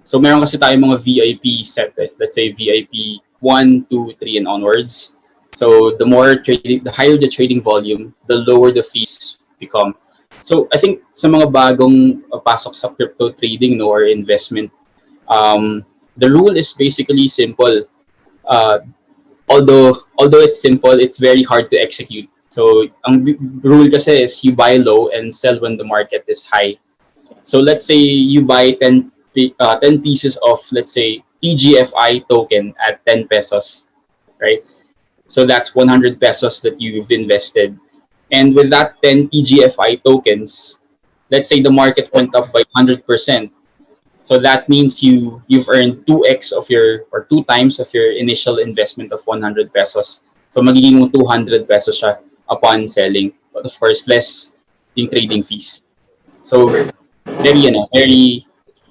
So meron kasi tayong mga VIP set, let's say VIP 1, 2, 3, and onwards. So the higher the trading volume, the lower the fees become. So I think sa mga bagong pasok sa crypto trading, or investment, the rule is basically simple. Although it's simple, it's very hard to execute. So ang rule kasi is you buy low and sell when the market is high. So let's say you buy 10 pieces of, let's say, TGFI token at 10 pesos, right? So that's 100 pesos that you've invested. And with that 10 TGFI tokens, let's say the market went up by 100%. So that means you've earned 2x of or 2 times of your initial investment of 100 pesos. So magiging 200 pesos siya upon selling. But of course, less yung trading fees. So very,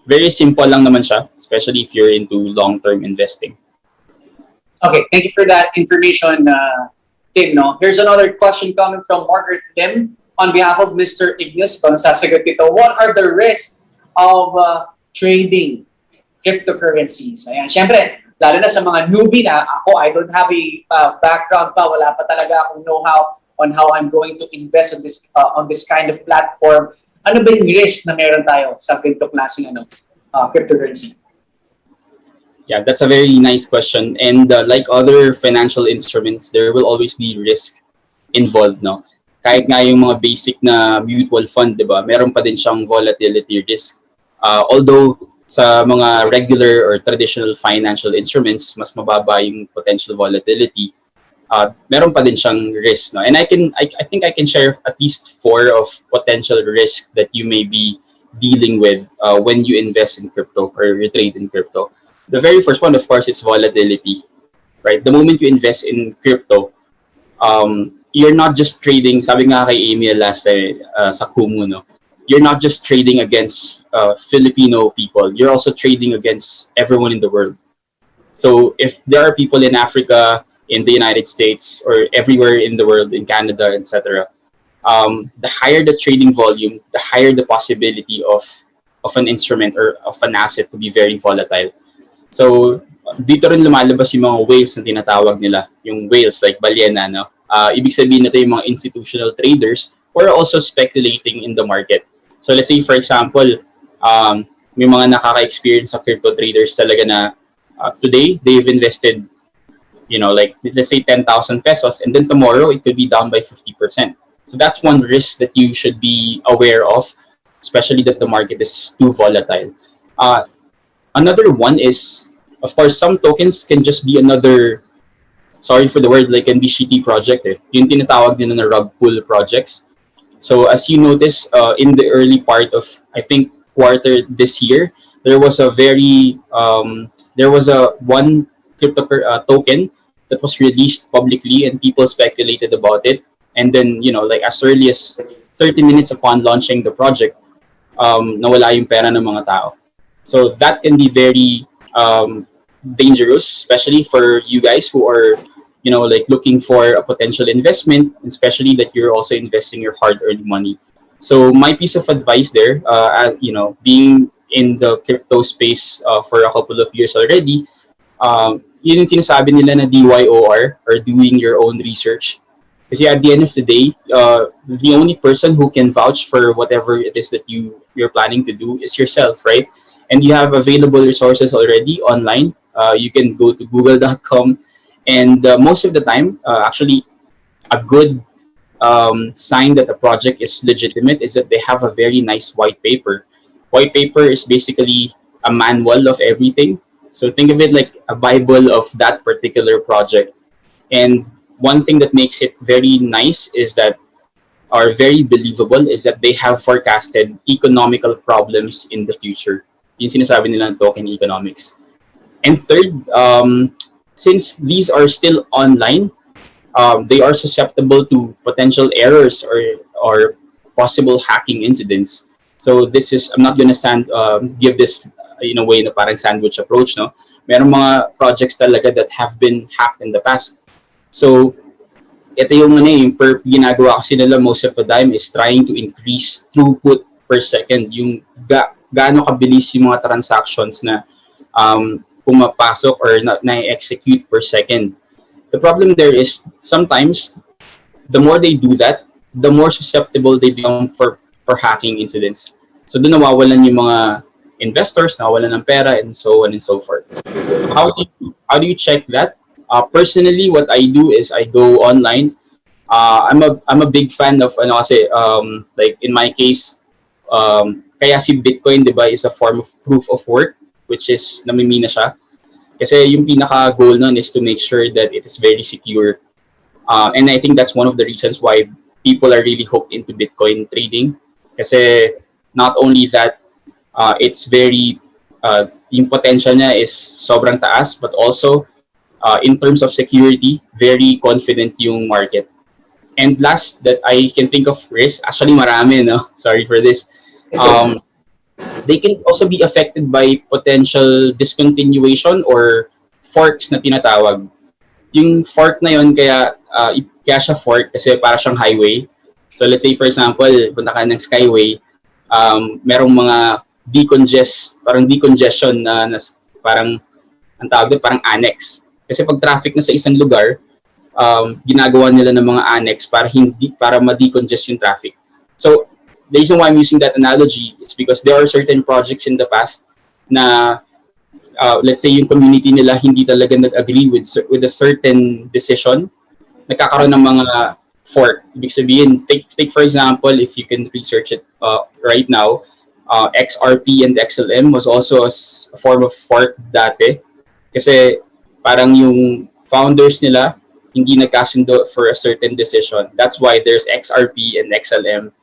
very simple lang naman siya, especially if you're into long-term investing. Okay, thank you for that information, Tim. No? Here's another question coming from Margaret Tim on behalf of Mr. Ignis. Kung sasagot ito, what are the risks of trading cryptocurrencies? Ayan, syempre, lalo na sa mga newbie na ako, I don't have a background pa, wala pa talaga akong know-how on how I'm going to invest on this kind of platform. Ano ba yung risk na meron tayo sa klaseng cryptocurrency? Yeah, that's a very nice question. And like other financial instruments, there will always be risk involved, no? Kahit nga yung mga basic na mutual fund, di ba? Meron pa din siyang volatility risk. Although sa mga regular or traditional financial instruments, mas mababa yung potential volatility, meron pa din siyang risk, no? And I think I can share at least 4 of potential risk that you may be dealing with when you invest in crypto or you trade in crypto. The very first one, of course, is volatility, right? The moment you invest in crypto, you're not just trading, sabi nga kay Amy last time sa Kumu, no? You're not just trading against Filipino people. You're also trading against everyone in the world. So if there are people in Africa, in the United States, or everywhere in the world, in Canada, etc., the higher the trading volume, the higher the possibility of an instrument or of an asset to be very volatile. So dito rin lumalabas yung mga whales na tinatawag nila, yung whales like balyena, no? Ibig sabihin nito yung mga institutional traders who are also speculating in the market. So let's say, for example, may mga nakaka-experience sa crypto traders talaga na today they've invested, like let's say 10,000 pesos, and then tomorrow it could be down by 50%. So that's one risk that you should be aware of, especially that the market is too volatile. Another one is, of course, some tokens can just be another, sorry for the word, like can be shitty project. Yung tinatawag din na rug pull projects. So as you notice, in the early part of, I think, quarter this year, there was a one crypto token that was released publicly and people speculated about it. And then, like as early as 30 minutes upon launching the project, nawala yung pera ng mga tao. So that can be very dangerous, especially for you guys who are, like looking for a potential investment, especially that you're also investing your hard-earned money. So my piece of advice there, being in the crypto space for a couple of years already, yun yung sinasabi nila na DYOR, or doing your own research. Kasi at the end of the day, the only person who can vouch for whatever it is that you're planning to do is yourself, right? And you have available resources already online. You can go to google.com, and most of the time, actually, a good sign that a project is legitimate is that they have a very nice white paper. White paper is basically a manual of everything. So think of it like a Bible of that particular project. And one thing that makes it very nice is that, or very believable, is that they have forecasted economical problems in the future. Yung sinasabi nila ng token economics. And third, since these are still online, they are susceptible to potential errors or possible hacking incidents. So this is, I'm not gonna give this in a way na parang sandwich approach, no? Merong mga projects talaga that have been hacked in the past. So ito yung ginagawa kasi nila most of the time is trying to increase throughput per second, yung gaano kabilis yung mga transactions na pumapasok or na-execute per second. The problem there is sometimes the more they do that, the more susceptible they become for hacking incidents. So doon nawawalan yung mga investors, nawawalan ng pera, and so on and so forth. So how do you check that? Personally, what I do is I go online. I'm a big fan of like in my case, kaya si Bitcoin, diba, is a form of proof of work, which is namimina siya. Kasi yung pinaka goal nun is to make sure that it is very secure. And I think that's one of the reasons why people are really hooked into Bitcoin trading. Kasi not only that, it's very, yung potential niya is sobrang taas, but also in terms of security, very confident yung market. And last that I can think of risk, actually marami, no? Sorry for this. They can also be affected by potential discontinuation or forks na tinatawag. Yung fork na yun, kaya siya fork kasi para siyang highway. So let's say for example, punta ka ng Skyway, merong mga decongestion na parang ang tawag doon, parang annex. Kasi pag traffic na sa isang lugar, ginagawa nila ng mga annex para ma-decongest yung traffic. So the reason why I'm using that analogy is because there are certain projects in the past na let's say yung community nila hindi talaga nag-agree with a certain decision, nagkakaroon ng mga fork. Ibig sabihin, take for example, if you can research it right now, XRP and XLM was also a form of fork dati. Kasi parang yung founders nila hindi nagkasundo for a certain decision. That's why there's XRP and XLM.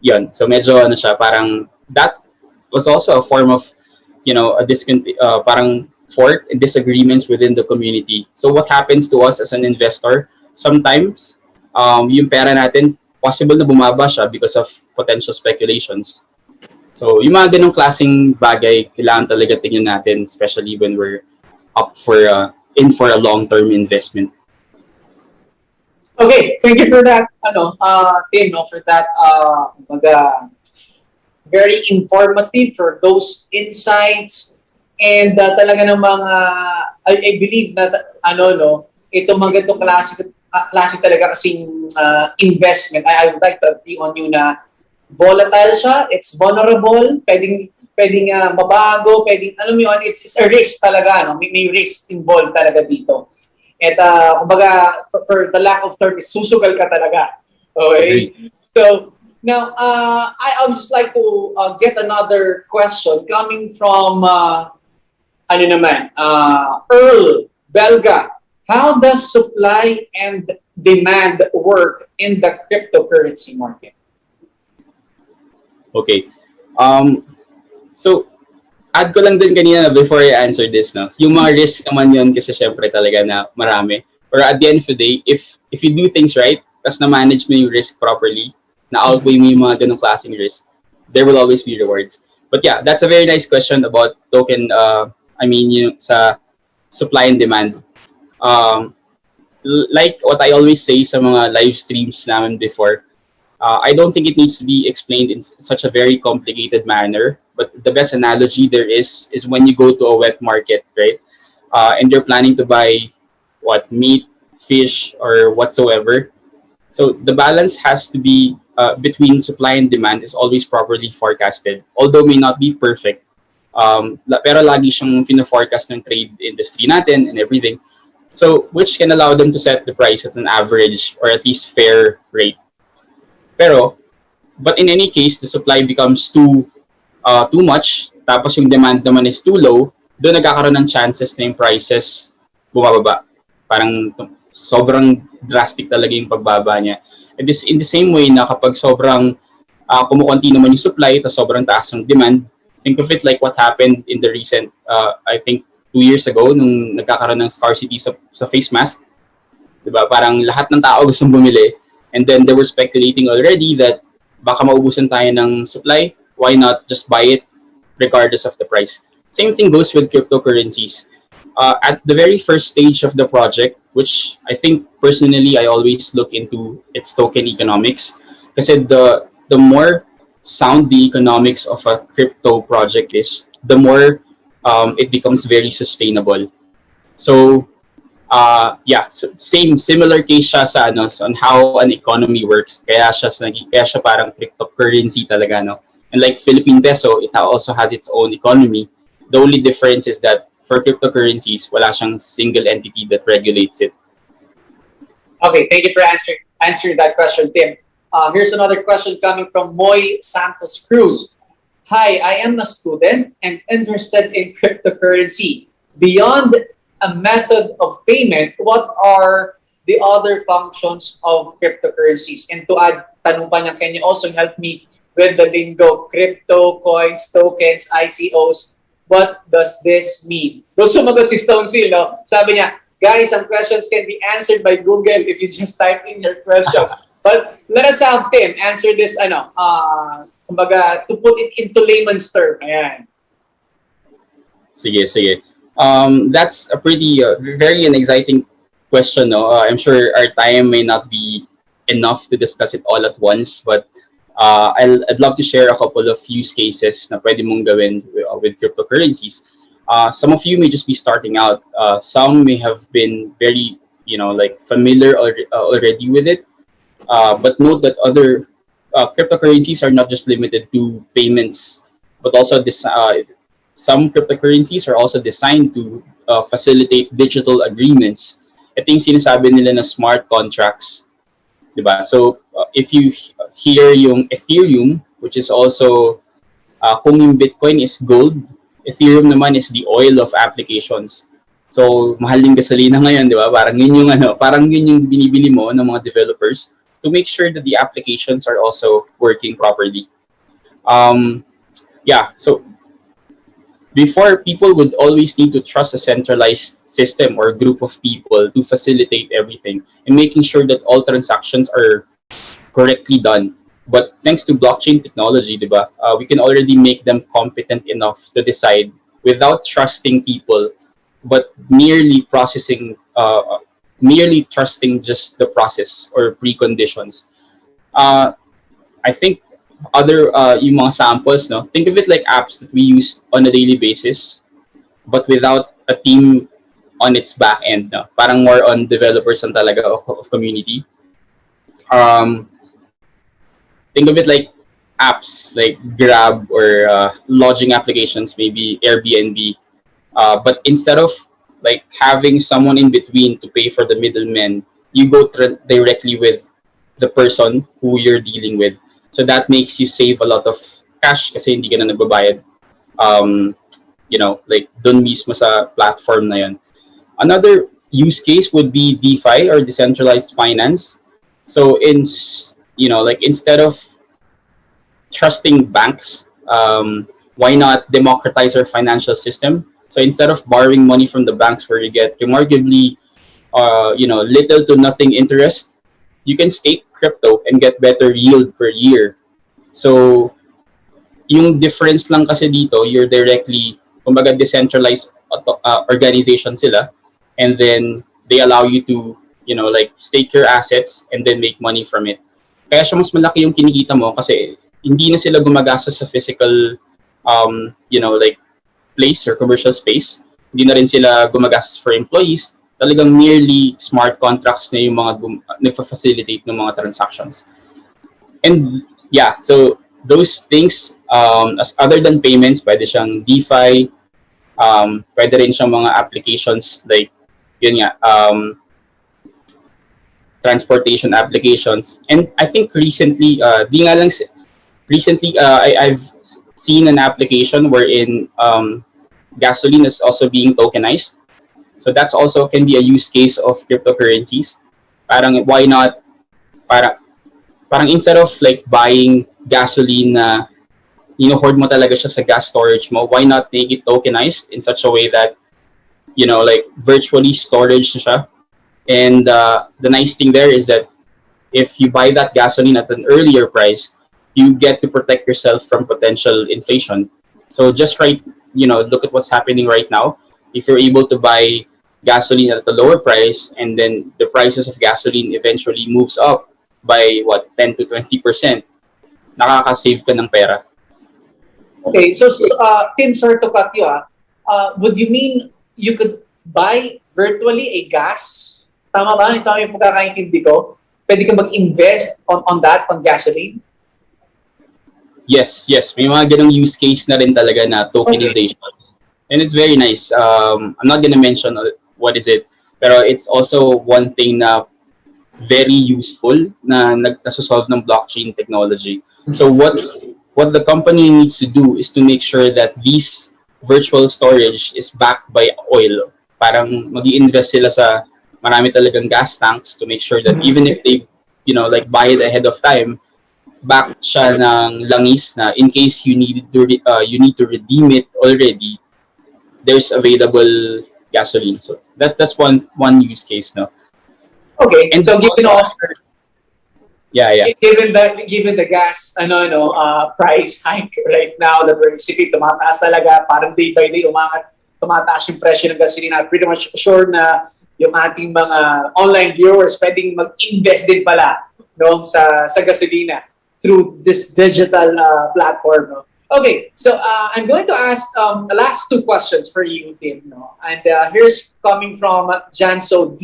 Yun. So medyo siya, parang that was also a form of, parang fork and disagreements within the community. So what happens to us as an investor, sometimes yung pera natin, possible na bumaba siya because of potential speculations. So yung mga ganong klaseng bagay, kailangan talaga tingnan natin, especially when we're up in for a long-term investment. Okay, thank you for that, Tim, for that very informative for those insights. And talaga namang I believe na ito mga ganitong klase talaga kasing investment. I would like to agree on you na volatile siya, it's vulnerable, pwedeng mabago, alam mo yun, it's a risk talaga, may risk involved talaga dito. At kumbaga, for the lack of term, susugal ka talaga. Okay? So, now, I would just like to get another question coming from, Earl Belga. How does supply and demand work in the cryptocurrency market? Okay. So, add ko lang din kanina before I answer this, no? Yung mga risk naman yun kasi syempre talaga na marami. Pero at the end of the day, if you do things right, tas na-manage mo yung risk properly, na-outweigh mo yung mga ganong klaseng risk, there will always be rewards. But yeah, that's a very nice question about token, sa supply and demand. Like what I always say sa mga live streams namin before, I don't think it needs to be explained in such a very complicated manner. But the best analogy there is when you go to a wet market, right? And you're planning to buy meat, fish, or whatsoever. So the balance has to be between supply and demand is always properly forecasted, although may not be perfect. Pero lagi siyang pina-forecast ng trade industry natin and everything. So which can allow them to set the price at an average or at least fair rate. But in any case, the supply becomes too much, tapos yung demand naman is too low, doon nagkakaroon ng chances na yung prices bumababa. Parang sobrang drastic talaga yung pagbaba niya. And this, in the same way na kapag sobrang kumukunti naman yung supply, tapos sobrang taas ng demand, think of it like what happened in the recent, I think 2 years ago, nung nagkakaroon ng scarcity sa face mask. Diba? Parang lahat ng tao gustong bumili. And then they were speculating already that baka maubusan tayo ng supply, why not just buy it regardless of the price. Same thing goes with cryptocurrencies. At the very first stage of the project, which I think personally I always look into its token economics, kasi the more sound the economics of a crypto project is, the more it becomes very sustainable. So similar case siya sa on how an economy works. Kaya siya parang cryptocurrency talaga, no. And like Philippine peso, it also has its own economy. The only difference is that for cryptocurrencies, wala siyang single entity that regulates it. Okay, thank you for answering that question, Tim. Here's another question coming from Moy Santos Cruz. Hi, I am a student and interested in cryptocurrency. Beyond a method of payment, what are the other functions of cryptocurrencies? And to add, tanong pa niya, can you also help me with the lingo, crypto, coins, tokens, ICOs? What does this mean? Doon sumagot si Stone Seal, no? Sabi niya, guys, some questions can be answered by Google if you just type in your questions. But let us have Tim answer this, kumbaga, to put it into layman's term. Ayan. Sige. That's a pretty, very an exciting question, no? I'm sure our time may not be enough to discuss it all at once, but I'd love to share a couple of use cases na pwede mong gawin with cryptocurrencies. Some of you may just be starting out. Some may have been very, familiar already with it. But note that other cryptocurrencies are not just limited to payments, but also some cryptocurrencies are also designed to facilitate digital agreements. Ito yung sinasabi nila na smart contracts. Diba? So, if you hear yung Ethereum, which is also, kung yung Bitcoin is gold, Ethereum naman is the oil of applications. So, mahal yung gasolina ngayon, di ba? Parang yun yung binibili mo ng mga developers to make sure that the applications are also working properly. So before, people would always need to trust a centralized system or group of people to facilitate everything and making sure that all transactions are correctly done. But thanks to blockchain technology, diba, we can already make them competent enough to decide without trusting people, but merely trusting just the process or preconditions. I think other yung mga samples, no? Think of it like apps that we use on a daily basis, but without a team on its back end, no? Parang more on developers and talaga of community. Think of it like apps like Grab or lodging applications, maybe Airbnb. But instead of like having someone in between to pay for the middleman, you go directly with the person who you're dealing with. So that makes you save a lot of cash kasi hindi ka na nagbabayad. Like dun mismo sa platform na yun. Another use case would be DeFi or decentralized finance. So instead of trusting banks, why not democratize our financial system? So instead of borrowing money from the banks where you get remarkably, little to nothing interest, you can stake crypto and get better yield per year. So yung difference lang kasi dito, you're directly, kumbaga decentralized organization sila, and then they allow you to, stake your assets and then make money from it. Kaya siya mas malaki yung kinikita mo kasi hindi na sila gumagastos sa physical, place or commercial space. Hindi na rin sila gumagastos for employees. Talagang merely smart contracts na yung mga nagfa-facilitate ng mga transactions. And so those things, as other than payments, pwede siyang DeFi, pwede rin siyang mga applications like, transportation applications. And I think recently, I've seen an application wherein gasoline is also being tokenized. So that's also can be a use case of cryptocurrencies. Parang why not, parang instead of like buying gasoline na hoard mo talaga siya sa gas storage mo, why not make it tokenized in such a way that, like virtually storage na siya. And the nice thing there is that if you buy that gasoline at an earlier price, you get to protect yourself from potential inflation. So just look at what's happening right now. If you're able to buy gasoline at a lower price, and then the prices of gasoline eventually moves up by 10 to 20%, nakaka-save ka ng pera. Okay, so Tim, sorry to cut you. Would you mean you could buy virtually a gas? Tama ba? Tama yung pagkakaintindi ko? Pwede ka mag-invest on that, on gasoline? Yes. May mga ganong use case na rin talaga na tokenization. Okay. And it's very nice. I'm not gonna mention what is it, pero it's also one thing na very useful na nagsasolve ng blockchain technology. So what the company needs to do is to make sure that this virtual storage is backed by oil. Parang mag-i-invest sila sa marami talagang gas tanks to make sure that even if they, buy it ahead of time, backed siya ng langis na in case you need to redeem it already, there's available gasoline. So that's one use case, no. Okay, and so given given the gas price hike right now that we're seeing, tumataas talaga, parang day by day tumataas yung presyo ng gasolina. Pretty much sure na yung ating mga online viewers pwedeng mag-invest din pala sa gasolina through this digital platform. No? Okay, so I'm going to ask the last two questions for you, Tim. No? And here's coming from Janso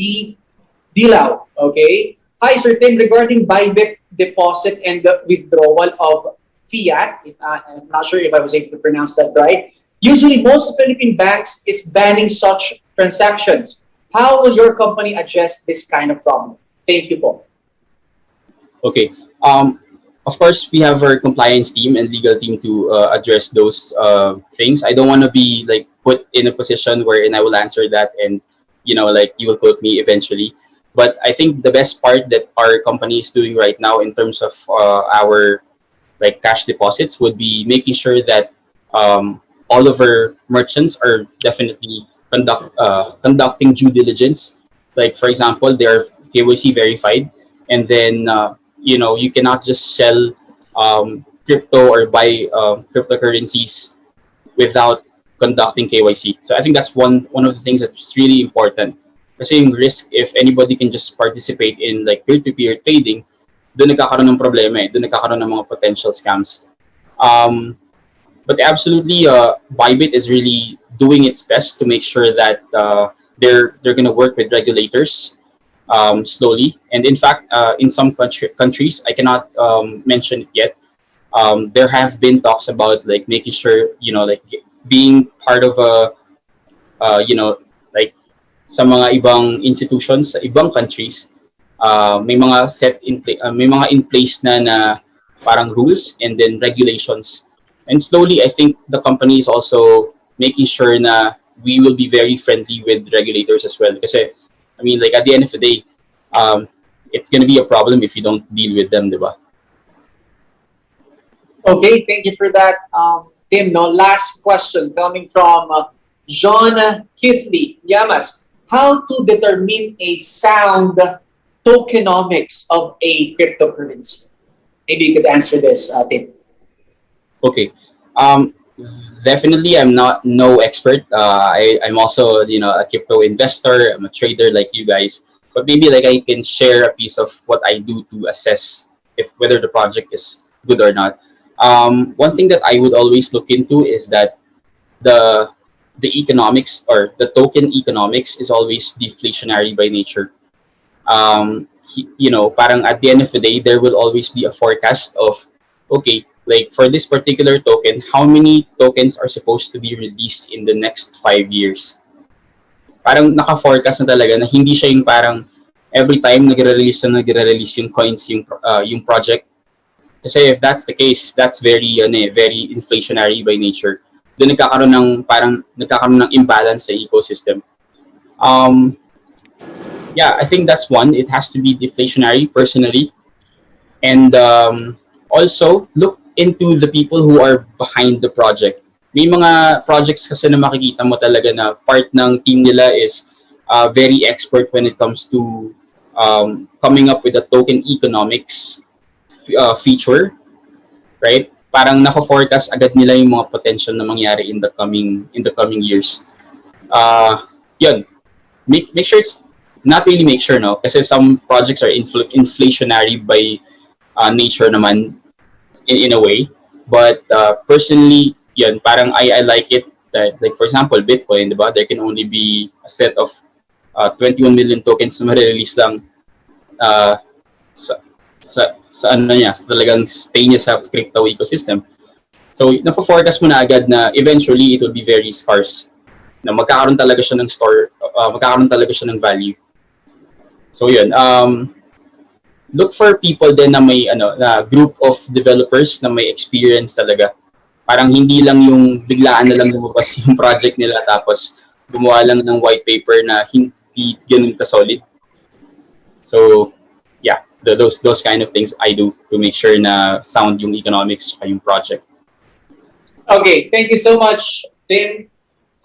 Dilaw. Okay. Hi, Sir Tim. Regarding Bybit deposit and the withdrawal of fiat, I'm not sure if I was able to pronounce that right. Usually, most Philippine banks is banning such transactions. How will your company address this kind of problem? Thank you, Paul. Okay. Of course, we have our compliance team and legal team to address those things. I don't want to be put in a position wherein I will answer that and you will quote me eventually. But I think the best part that our company is doing right now in terms of our cash deposits would be making sure that all of our merchants are definitely conducting due diligence. Like for example, they are KYC verified, and then you cannot just sell crypto or buy cryptocurrencies without conducting KYC. So I think that's one of the things that's really important. Kasi yung risk, if anybody can just participate in peer-to-peer trading, doon nagkakaroon ng problema doon nagkakaroon ng mga potential scams. But absolutely, Bybit is really doing its best to make sure that they're going to work with regulators slowly. And in fact, in some countries, I cannot mention it yet. There have been talks about making sure being part of sa mga ibang institutions sa ibang countries, may mga may mga in place na parang rules and then regulations. And slowly, I think the company is also making sure na we will be very friendly with regulators as well. Kasi, I mean, at the end of the day, it's gonna be a problem if you don't deal with them, diba? Okay, thank you for that, Tim. No, last question coming from John Kifley. Yamas, how to determine a sound tokenomics of a cryptocurrency? Maybe you could answer this, Tim. Okay. Definitely, I'm no expert. I'm also a crypto investor. I'm a trader like you guys. But maybe I can share a piece of what I do to assess whether the project is good or not. One thing that I would always look into is that the economics or the token economics is always deflationary by nature. Parang at the end of the day, there will always be a forecast of, okay, for this particular token, how many tokens are supposed to be released in the next 5 years? Parang naka-forecast na talaga na hindi siya yung parang every time nagre-release yung coins yung project. Kasi if that's the case, that's very inflationary by nature. Doon nagkakaroon ng imbalance sa ecosystem. Um, yeah, I think that's one. It has to be deflationary personally. And also, look into the people who are behind the project. May mga projects kasi na makikita mo talaga na part ng team nila is very expert when it comes to coming up with a token economics feature, right? Parang nako-forecast agad nila yung mga potential na mangyari in the coming years. Yun. Make sure it's not really make sure, no? Kasi some projects are inflationary by nature naman in a way. But personally, yun, parang I like it that, like for example, Bitcoin, diba? There can only be a set of 21 million tokens na ma-release lang sa ano niya, sa talagang stay niya sa crypto ecosystem. So, napo-forecast mo na agad na eventually it will be very scarce. Na magkakaroon talaga siya ng magkakaroon talaga siya ng value. So, yun. Look for people din na may na group of developers na may experience talaga. Parang hindi lang yung biglaan na lang lumabas yung project nila tapos gumawa lang ng white paper na hindi ganun ka-solid. So, yeah, those kind of things I do to make sure na sound yung economics at yung project. Okay, thank you so much, Tim,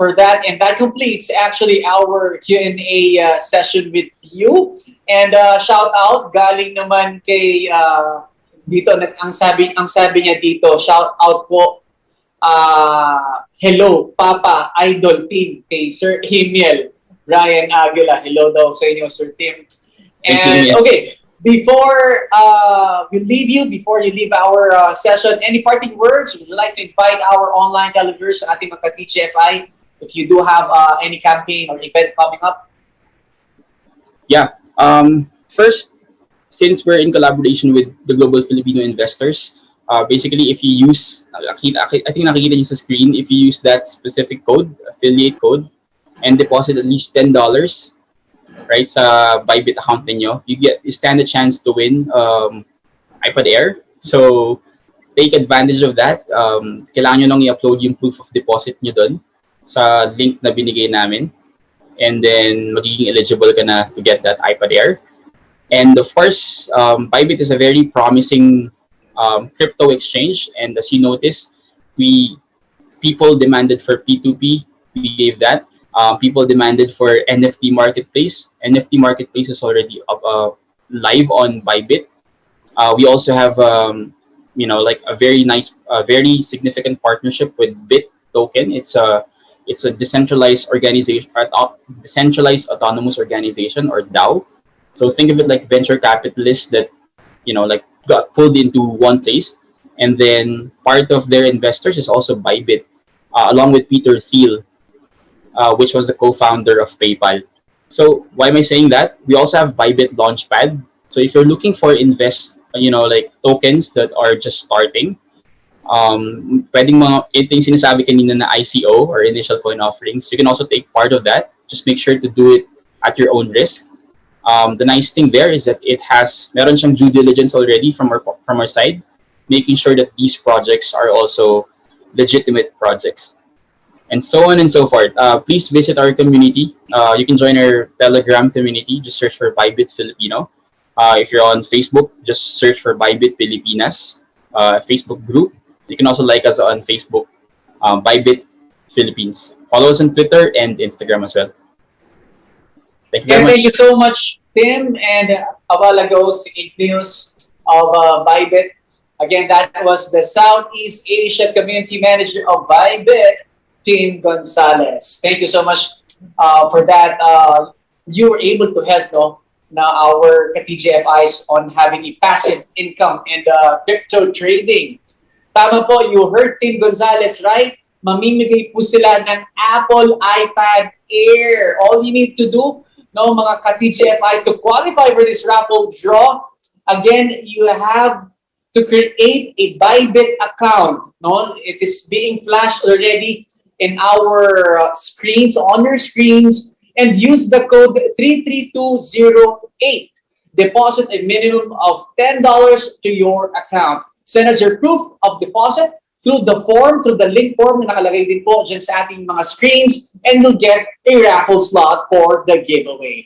for that. And that completes actually our Q&A session with you. And shout out galing naman kay dito ang sabi niya dito, shout out po hello Papa Idol Team kay Sir Himiel Brian Aguila. Hello daw sa inyo, Sir Tim. And okay, before before you leave our session, any parting words? Would you like to invite our online televiewers sa ating mga TGFI if you do have any campaign or event coming up? Yeah. First, since we're in collaboration with the Global Filipino Investors, basically if you use, I think nakikita niyo sa screen, if you use that specific code, affiliate code, and deposit at least $10, right, sa Bybit account ninyo, you stand a chance to win iPad Air. So, take advantage of that. Kailangan nyo lang i-upload yung proof of deposit nyo dun sa link na binigay namin. And then, magiging eligible ka na to get that iPad Air. And of course, Bybit is a very promising crypto exchange. And as you notice, people demanded for P2P. We gave that. People demanded for NFT marketplace. NFT marketplace is already live on Bybit. We also have, like a very nice, very significant partnership with Bit Token. It's a decentralized organization, decentralized autonomous organization, or DAO. So think of it like venture capitalists that, like got pulled into one place, and then part of their investors is also Bybit, along with Peter Thiel, which was the co-founder of PayPal. So why am I saying that? We also have Bybit Launchpad. So if you're looking for like tokens that are just starting, pwedeng ito yung sinasabi kanina na ICO or initial coin offerings. You can also take part of that. Just make sure to do it at your own risk. The nice thing there is that meron siyang due diligence already from our side, making sure that these projects are also legitimate projects, and so on and so forth. Please visit our community. You can join our Telegram community. Just search for Bybit Filipino. If you're on Facebook, just search for Bybit Pilipinas Facebook group. You can also like us on Facebook, Bybit Philippines. Follow us on Twitter and Instagram as well. Thank you very much. Thank you so much, Tim, and a while ago, si Igneous of Bybit. Again, that was the Southeast Asia Community Manager of Bybit, Tim Gonzalez. Thank you so much for that. You were able to help our TGFIs on having a passive income in crypto trading. Tama po, you heard Tim Gonzalez, right? Mamimigay po sila ng Apple iPad Air. All you need to do, mga ka-TGFI, to qualify for this raffle draw, again, you have to create a Bybit account. It is being flashed already in our screens, on your screens, and use the code 33208. Deposit a minimum of $10 to your account. Send us your proof of deposit through the link form na nakalagay din po dyan sa ating mga screens, and you'll get a raffle slot for the giveaway.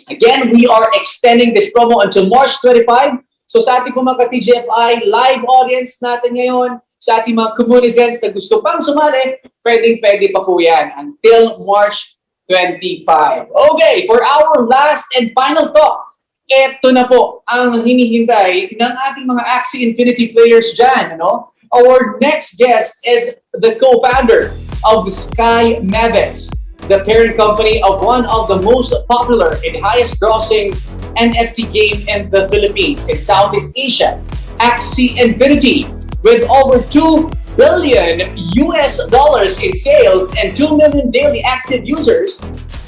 Again, we are extending this promo until March 25. So sa ating mga ka-TGFI live audience natin ngayon, sa ating mga communicants na gusto pang sumali, pwede pa po yan until March 25. Okay, for our last and final talk, ito na po ang hinihintay ng ating mga Axie Infinity players dyan. Ano? Our next guest is the co-founder of Metaverse, the parent company of one of the most popular and highest grossing NFT game in the Philippines and Southeast Asia, Axie Infinity, with over $2 billion in sales and 2 million daily active users.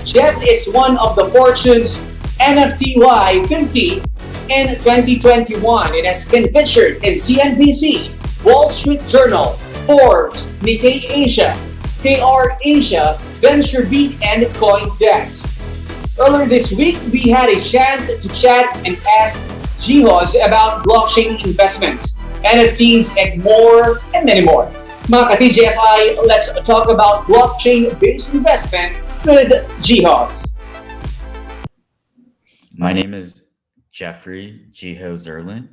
Jeff is one of the Fortune's NFTY 50 in 2021 and has been featured in CNBC, Wall Street Journal, Forbes, Nikkei Asia, KR Asia, VentureBeat, and CoinDesk. Earlier this week, we had a chance to chat and ask Jihos about blockchain investments, NFTs, and more, and many more. Mga ka-TGFI, let's talk about blockchain-based investment with Jihos. My name is Jeffrey Jiho Zerlin.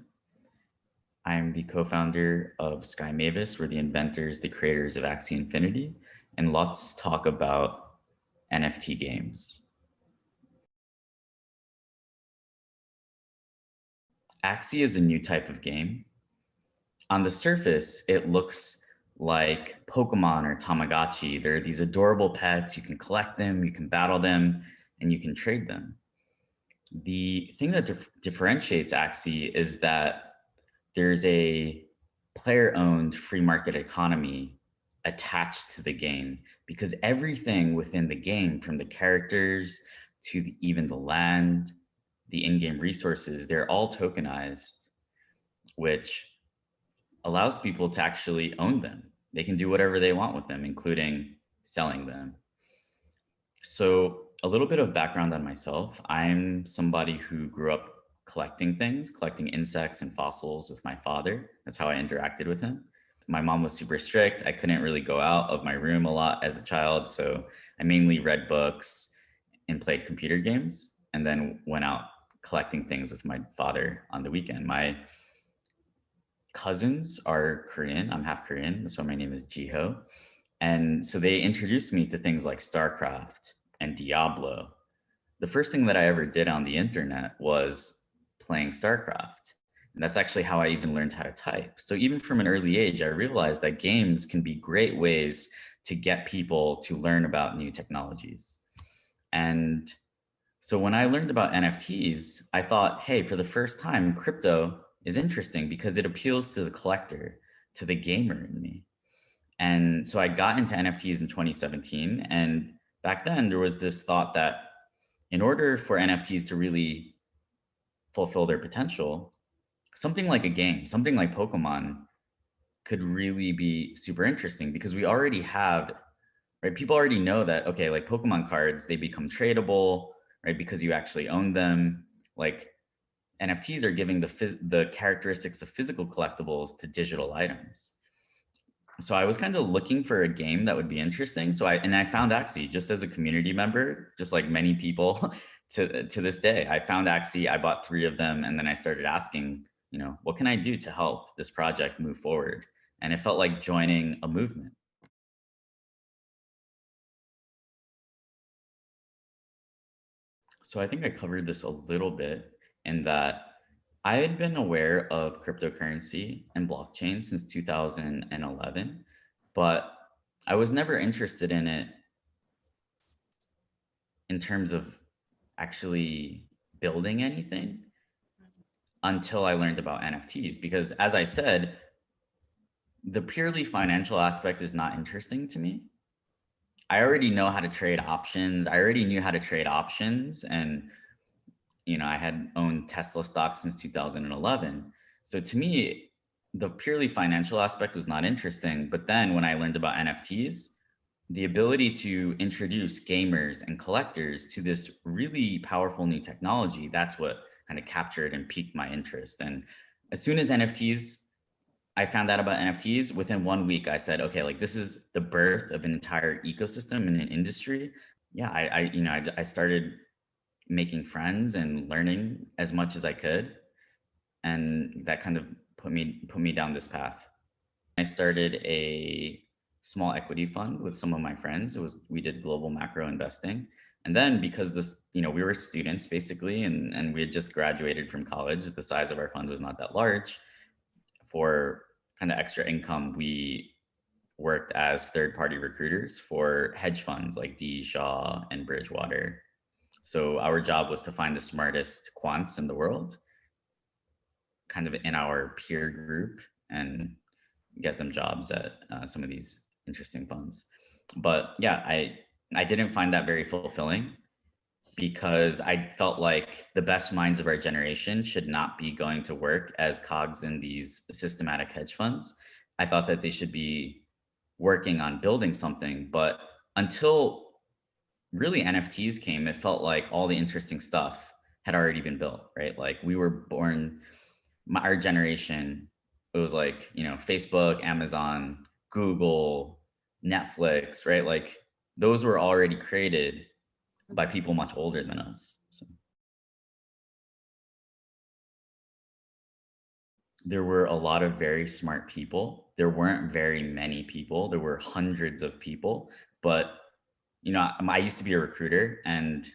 I'm the co-founder of Mavis. We're the inventors, the creators of Axie Infinity, and let's talk about NFT games. Axie is a new type of game. On the surface, it looks like Pokemon or Tamagotchi. There are these adorable pets. You can collect them, you can battle them, and you can trade them. The thing that differentiates Axie is that there's a player-owned free market economy attached to the game, because everything within the game, from the characters to even the land, the in-game resources, they're all tokenized, which allows people to actually own them. They can do whatever they want with them, including selling them. So a little bit of background on myself. I'm somebody who grew up collecting things, collecting insects and fossils with my father. That's how I interacted with him. My mom was super strict. I couldn't really go out of my room a lot as a child. So I mainly read books and played computer games, and then went out collecting things with my father on the weekend. My cousins are Korean. I'm half Korean. That's why my name is Jiho. And so they introduced me to things like StarCraft and Diablo. The first thing that I ever did on the internet was playing StarCraft. And that's actually how I even learned how to type. So even from an early age, I realized that games can be great ways to get people to learn about new technologies. And so when I learned about NFTs, I thought, hey, for the first time, crypto is interesting because it appeals to the collector, to the gamer in me. And so I got into NFTs in 2017. And back then there was this thought that in order for NFTs to really fulfill their potential, something like a game, something like Pokemon could really be super interesting, because we already have, right? People already know that, okay, like Pokemon cards, they become tradable, right? Because you actually own them. Like NFTs are giving the characteristics of physical collectibles to digital items. So I was kind of looking for a game that would be interesting. So I found Axie just as a community member, just like many people to this day. I found Axie, I bought 3 of them, and then I started asking, you know, what can I do to help this project move forward? And it felt like joining a movement. So I think I covered this a little bit in that I had been aware of cryptocurrency and blockchain since 2011, but I was never interested in it in terms of actually building anything until I learned about NFTs. Because as I said, the purely financial aspect is not interesting to me. I already know how to trade options. I already knew how to trade options, and you know, I had owned Tesla stock since 2011. So to me, the purely financial aspect was not interesting. But then when I learned about NFTs, the ability to introduce gamers and collectors to this really powerful new technology, that's what kind of captured and piqued my interest. And as soon as NFTs I found out about NFTs, within 1 week, I said, okay, like this is the birth of an entire ecosystem in an industry. Yeah, I started making friends and learning as much as I could. And that kind of put me down this path. I started a small equity fund with some of my friends. We did global macro investing. And then because we were students basically, and we had just graduated from college, the size of our fund was not that large. For kind of extra income, we worked as third-party recruiters for hedge funds like D. Shaw and Bridgewater. So our job was to find the smartest quants in the world, kind of in our peer group, and get them jobs at some of these interesting funds. But yeah, I didn't find that very fulfilling, because I felt like the best minds of our generation should not be going to work as cogs in these systematic hedge funds. I thought that they should be working on building something, but until really NFTs came, it felt like all the interesting stuff had already been built, right? Like we were born, our generation, it was like, Facebook, Amazon, Google, Netflix, right? Like those were already created by people much older than us. So there were a lot of very smart people. There weren't very many people. There were hundreds of people, but I used to be a recruiter, and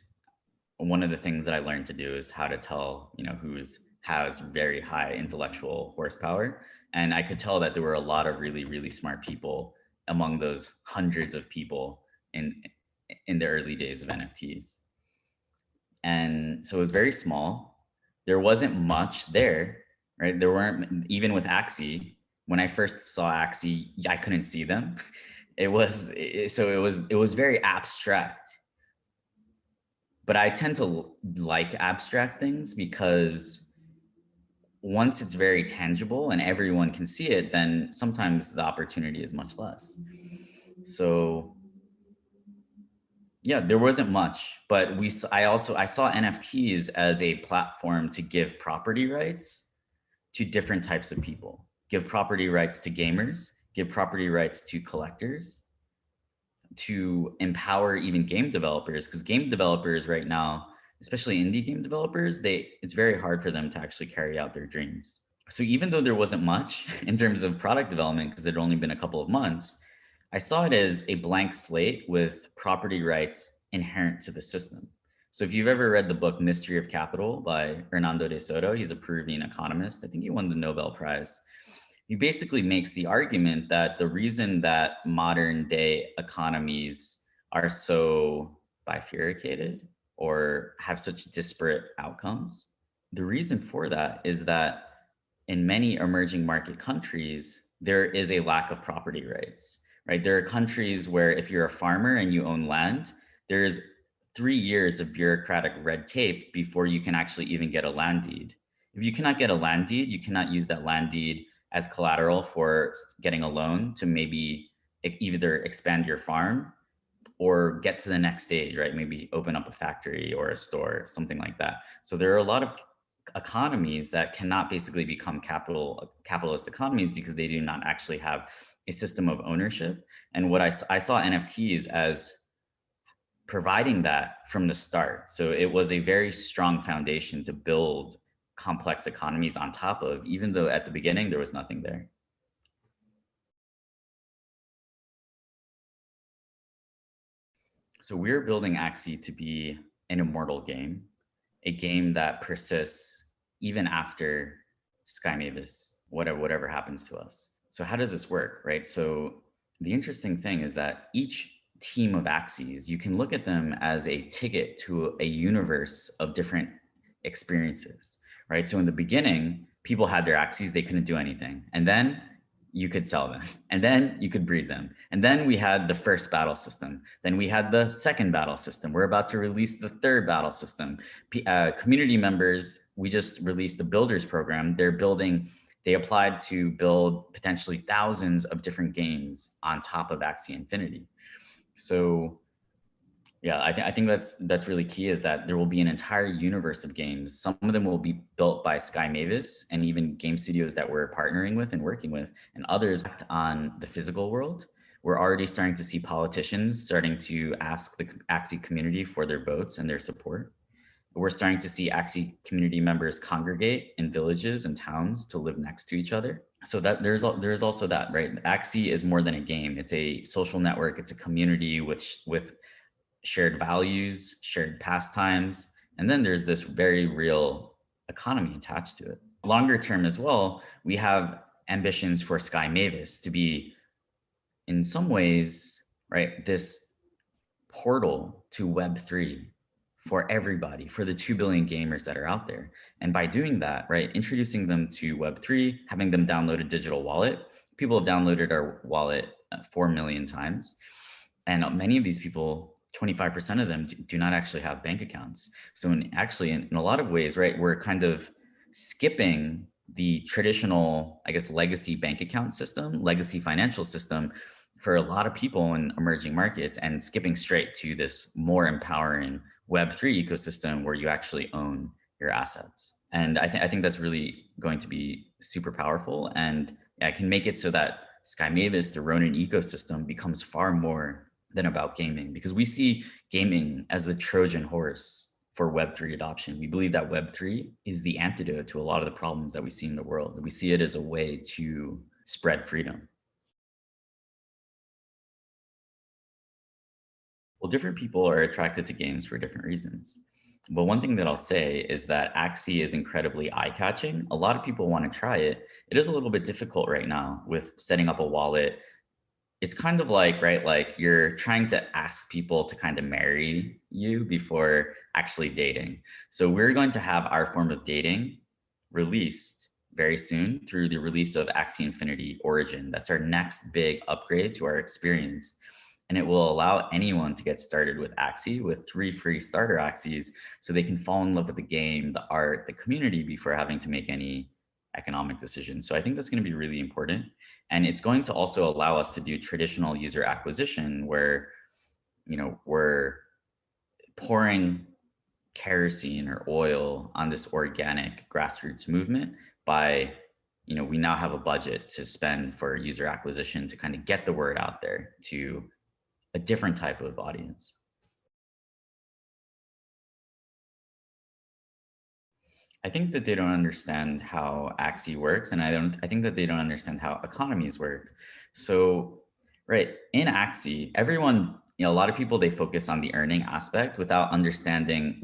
one of the things that I learned to do is how to tell, who has very high intellectual horsepower. And I could tell that there were a lot of really, really smart people among those hundreds of people in the early days of NFTs. And so it was very small. There wasn't much there, right? There weren't, even with Axie, when I first saw Axie, I couldn't see them. It was very abstract. But I tend to like abstract things, because once it's very tangible and everyone can see it, then sometimes the opportunity is much less. So yeah, there wasn't much, but I saw NFTs as a platform to give property rights to different types of people. Give property rights to gamers, give property rights to collectors, to empower even game developers, because game developers right now, especially indie game developers, it's very hard for them to actually carry out their dreams. So even though there wasn't much in terms of product development, because it had only been a couple of months, I saw it as a blank slate with property rights inherent to the system. So if you've ever read the book Mystery of Capital by Hernando de Soto, he's a Peruvian economist. I think he won the Nobel Prize. He basically makes the argument that the reason that modern day economies are so bifurcated or have such disparate outcomes, the reason for that is that in many emerging market countries, there is a lack of property rights, right? There are countries where if you're a farmer and you own land, there's 3 years of bureaucratic red tape before you can actually even get a land deed. If you cannot get a land deed, you cannot use that land deed as collateral for getting a loan to maybe either expand your farm or get to the next stage, right? Maybe open up a factory or a store, something like that. So there are a lot of economies that cannot basically become capitalist economies because they do not actually have a system of ownership. And what I saw NFTs as providing that from the start. So it was a very strong foundation to build complex economies on top of, even though at the beginning there was nothing there. So we're building Axie to be an immortal game, a game that persists even after SkyMavis, whatever happens to us. So how does this work, right? So the interesting thing is that each team of Axies, you can look at them as a ticket to a universe of different experiences, right? So in the beginning, people had their Axies, they couldn't do anything. And then you could sell them, and then you could breed them. And then we had the first battle system. Then we had the second battle system. We're about to release the third battle system. Community members, we just released the builders program. They applied to build potentially thousands of different games on top of Axie Infinity. So Yeah, I think that's really key, is that there will be an entire universe of games. Some of them will be built by Sky Mavis and even game studios that we're partnering with and working with, and others on the physical world. We're already starting to see politicians starting to ask the Axie community for their votes and their support. We're starting to see Axie community members congregate in villages and towns to live next to each other. So that there's also that, right? Axie is more than a game. It's a social network. It's a community with shared values, shared pastimes, and then there's this very real economy attached to it. Longer term as well, we have ambitions for Sky Mavis to be, in some ways, right, this portal to Web3 for everybody, for the 2 billion gamers that are out there. And by doing that, right, introducing them to Web3, having them download a digital wallet. People have downloaded our wallet 4 million times. And many of these people, 25% of them do not actually have bank accounts. So in a lot of ways, right, we're kind of skipping the traditional, I guess, legacy bank account system, legacy financial system for a lot of people in emerging markets, and skipping straight to this more empowering Web3 ecosystem where you actually own your assets. And I think that's really going to be super powerful, and I can make it so that Sky Mavis, the Ronin ecosystem, becomes far more than about gaming, because we see gaming as the Trojan horse for Web3 adoption. We believe that Web3 is the antidote to a lot of the problems that we see in the world. We see it as a way to spread freedom. Well, different people are attracted to games for different reasons. But one thing that I'll say is that Axie is incredibly eye-catching. A lot of people want to try it. It is a little bit difficult right now with setting up a wallet. It's kind of like, right, like you're trying to ask people to kind of marry you before actually dating. So we're going to have our form of dating released very soon through the release of Axie Infinity Origin. That's our next big upgrade to our experience. And it will allow anyone to get started with Axie with 3 free starter Axies, so they can fall in love with the game, the art, the community before having to make any economic decisions. So I think that's going to be really important. And it's going to also allow us to do traditional user acquisition where, you know, we're pouring kerosene or oil on this organic grassroots movement by, you know, we now have a budget to spend for user acquisition to kind of get the word out there to a different type of audience. I think that they don't understand how Axie works, and I think that they don't understand how economies work. So, right, in Axie, everyone, you know, a lot of people, they focus on the earning aspect without understanding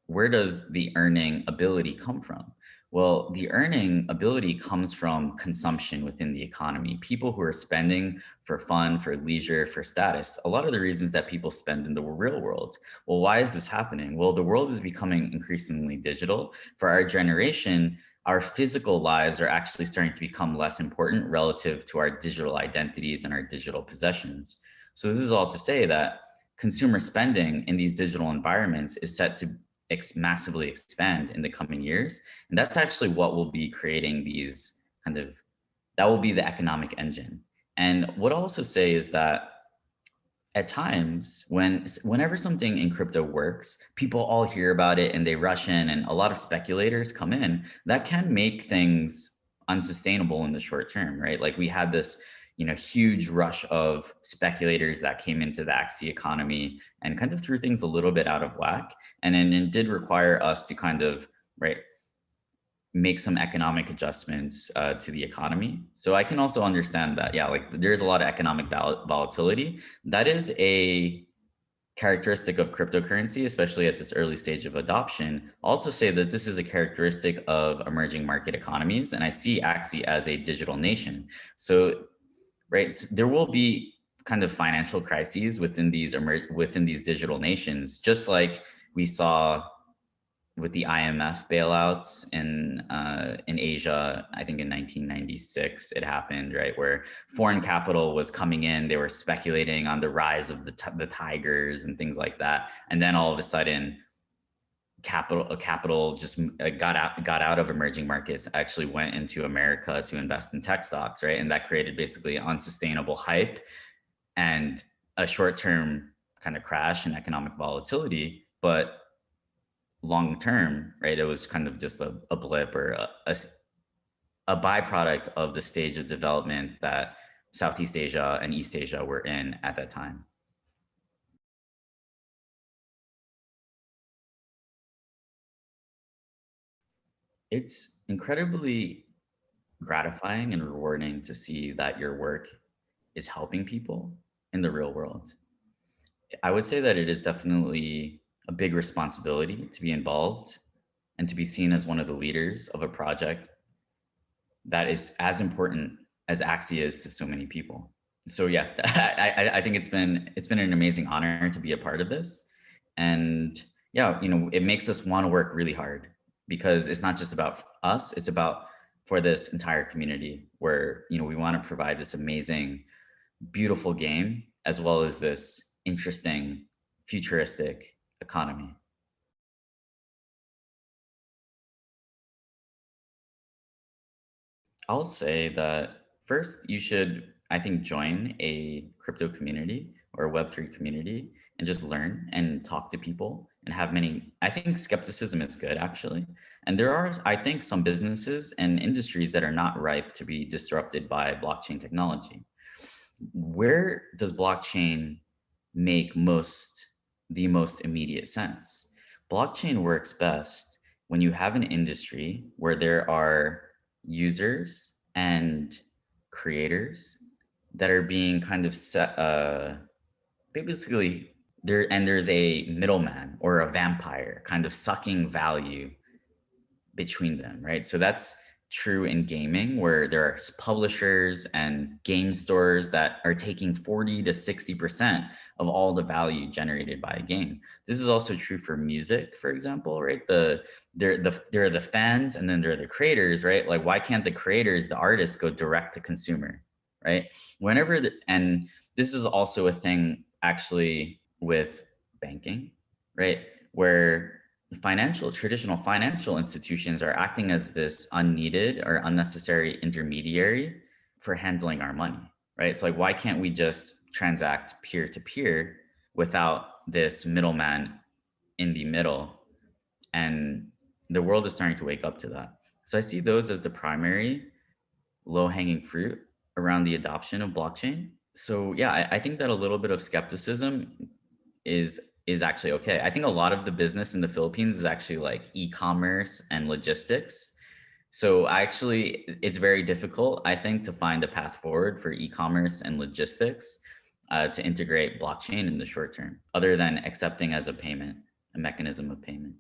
where does the earning ability come from? Well, the earning ability comes from consumption within the economy. People who are spending for fun, for leisure, for status. A lot of the reasons that people spend in the real world. Well, why is this happening? Well, the world is becoming increasingly digital. For our generation, our physical lives are actually starting to become less important relative to our digital identities and our digital possessions. So this is all to say that consumer spending in these digital environments is set to massively expand in the coming years. And that's actually what will be creating these that will be the economic engine. And what I'll also say is that at times, whenever something in crypto works, people all hear about it and they rush in, and a lot of speculators come in. That can make things unsustainable in the short term, right? Like we had this, you know, huge rush of speculators that came into the Axie economy and kind of threw things a little bit out of whack. And then it did require us to kind of, right, make some economic adjustments to the economy. So I can also understand that, yeah, like there's a lot of economic volatility. That is a characteristic of cryptocurrency, especially at this early stage of adoption. Also say that this is a characteristic of emerging market economies. And I see Axie as a digital nation. So, right, so there will be kind of financial crises within these digital nations, just like we saw with the IMF bailouts in Asia. I think in 1996 it happened, right, where foreign capital was coming in. They were speculating on the rise of the tigers and things like that, and then all of a sudden, capital just got out of emerging markets, actually went into America to invest in tech stocks, right, and that created basically unsustainable hype and a short-term kind of crash and economic volatility, but long term, right, it was kind of just a blip or a byproduct of the stage of development that Southeast Asia and East Asia were in at that time. It's incredibly gratifying and rewarding to see that your work is helping people in the real world. I would say that it is definitely a big responsibility to be involved and to be seen as one of the leaders of a project that is as important as Axie is to so many people. So yeah, I think it's been an amazing honor to be a part of this. And yeah, it makes us want to work really hard, because it's not just about us, it's about for this entire community where, we want to provide this amazing, beautiful game, as well as this interesting, futuristic economy. I'll say that first, you should, I think, join a crypto community or a Web3 community and just learn and talk to people and have many. I think skepticism is good, actually. And there are, I think, some businesses and industries that are not ripe to be disrupted by blockchain technology. Where does blockchain make the most immediate sense? Blockchain works best when you have an industry where there are users and creators that are being kind of set, basically there's a middleman or a vampire kind of sucking value between them, right? So that's true in gaming, where there are publishers and game stores that are taking 40 to 60% of all the value generated by a game. This is also true for music, for example, right? There are the fans, and then there are the creators, right? Like, why can't the creators, the artists, go direct to consumer, right? And this is also a thing actually with banking, right? Where traditional financial institutions are acting as this unneeded or unnecessary intermediary for handling our money, right? It's like, why can't we just transact peer to peer without this middleman in the middle? And the world is starting to wake up to that. So I see those as the primary low-hanging fruit around the adoption of blockchain. So yeah, I think that a little bit of skepticism is actually okay. I think a lot of the business in the Philippines is actually like e-commerce and logistics. So it's very difficult, I think, to find a path forward for e-commerce and logistics to integrate blockchain in the short term, other than accepting as a mechanism of payment.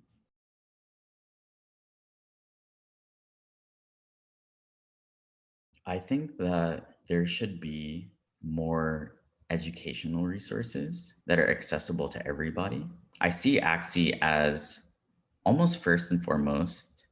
I think that there should be more educational resources that are accessible to everybody. I see Axie as almost first and foremost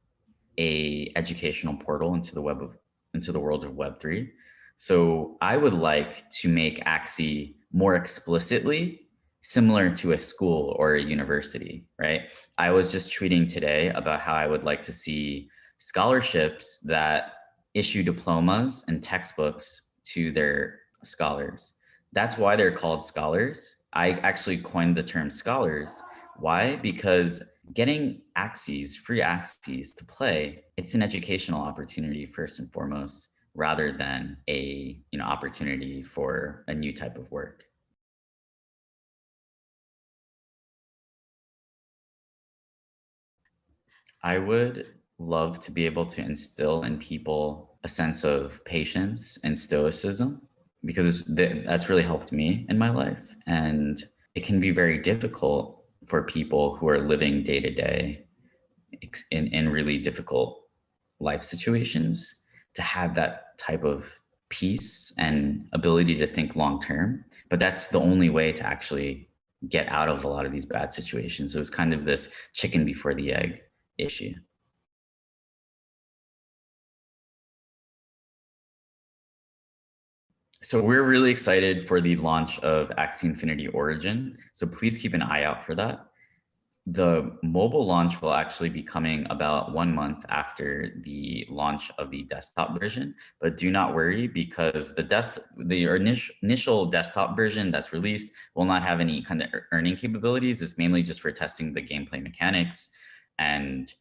a educational portal into the world of Web3. So I would like to make Axie more explicitly similar to a school or a university, right? I was just tweeting today about how I would like to see scholarships that issue diplomas and textbooks to their scholars. That's why they're called scholars. I actually coined the term scholars. Why? Because getting free Axies to play, it's an educational opportunity first and foremost, rather than a opportunity for a new type of work. I would love to be able to instill in people a sense of patience and stoicism, because that's really helped me in my life. And it can be very difficult for people who are living day to day in really difficult life situations to have that type of peace and ability to think long term. But that's the only way to actually get out of a lot of these bad situations. So it's kind of this chicken before the egg issue. So we're really excited for the launch of Axie Infinity Origin. So please keep an eye out for that. The mobile launch will actually be coming about 1 month after the launch of the desktop version, but do not worry because the initial desktop version that's released will not have any kind of earning capabilities. It's mainly just for testing the gameplay mechanics and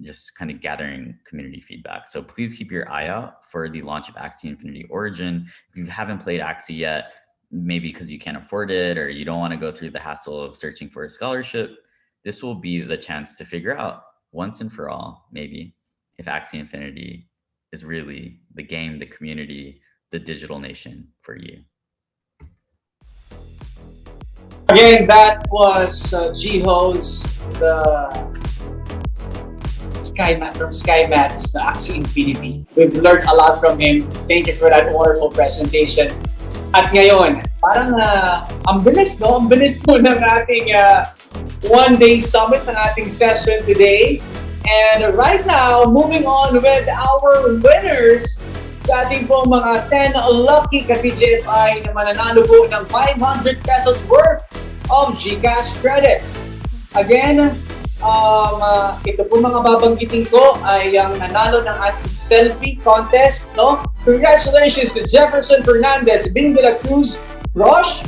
just kind of gathering community feedback. So please keep your eye out for the launch of Axie Infinity Origin. If you haven't played Axie yet, maybe because you can't afford it or you don't want to go through the hassle of searching for a scholarship, this will be the chance to figure out once and for all, maybe, if Axie Infinity is really the game, the community, the digital nation for you. Again, that was Jiho's the SkyMax from SkyMax, the Axie Infinity. We've learned a lot from him. Thank you for that wonderful presentation. At ngayon, parang ang bilis, no? Ang bilis po ng ating one-day summit, ng ating session today. And right now, moving on with our winners, sa ating po mga 10 lucky ka-TGFI na mananalo po ng 500 pesos worth of GCash credits. Again, ito po mga babanggitin ko ay ang nanalo ng ating selfie contest, no? Congratulations to Jefferson Fernandez, Bing de la Cruz, Roche,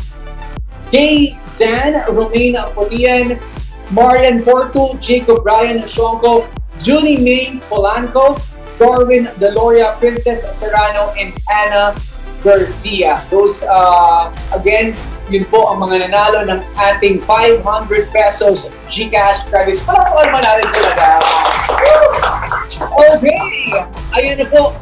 Kay Zan, Romina Potian, Marian Portu, Jacob Brian Shonko, Julie May Polanco, Darwin Deloria, Princess Serrano, and Anna Garcia. Those, again, yun po ang mga nanalo ng ating 500 pesos GCash credits. Palakpakan mo natin talaga. Okay! Ayan na po.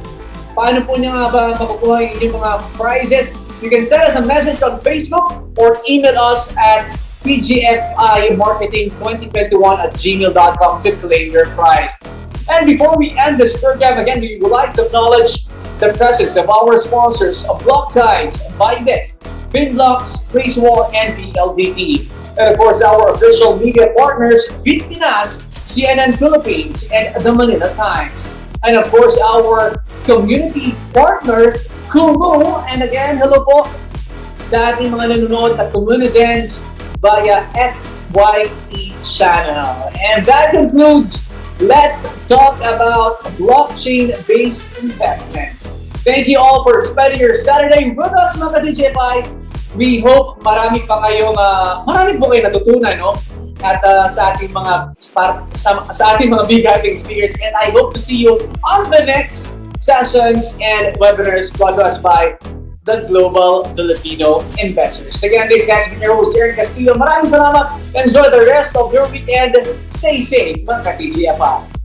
Paano po niya nga ba makukuha yung inyong mga prizes? You can send us a message on Facebook or email us at pgfimarketing2021@gmail.com to claim your prize. And before we end this program, again, we would like to acknowledge the presence of our sponsors of Block Guides, Bybit, Finblocks, PlaceWall, and PLDT. And of course, our official media partners, Vitpinas, CNN Philippines, and the Manila Times. And of course, our community partner, Kumu. And again, hello po sa ating mga nanonood at communities via FYE channel. And that concludes Let's Talk About Blockchain-Based Investments. Thank you all for spending your Saturday with us, mga ka-DJFI. We hope marami po kayong natutunan, no? At sa ating mga big ating speakers, and I hope to see you on the next sessions and webinars brought to us by the Global Filipino Investors. Again, this has been your host, Aaron Castillo. Maraming salamat. Enjoy the rest of your weekend. Stay safe, mga ka-TGFI.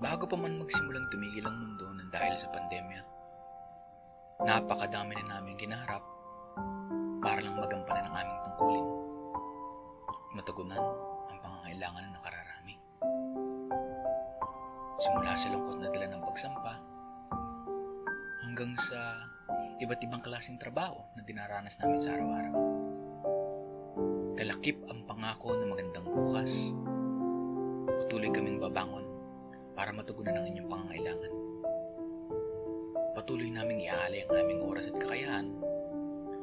Bago pa man magsimulang tumigil ang mundo ng dahil sa pandemya, napakadami na namin ginaharap para lang magampanan ang aming tungkulin. Matugunan ang pangangailangan ng nakararami. Simula sa lungkot na dala ng pagsampa, hanggang sa iba't ibang klaseng trabaho na dinaranas namin sa araw-araw. Kalakip ang pangako ng magandang bukas. Patuloy kaming babangon para matugunan ang inyong pangangailangan. Patuloy naming iaalay ang aming oras at kakayahan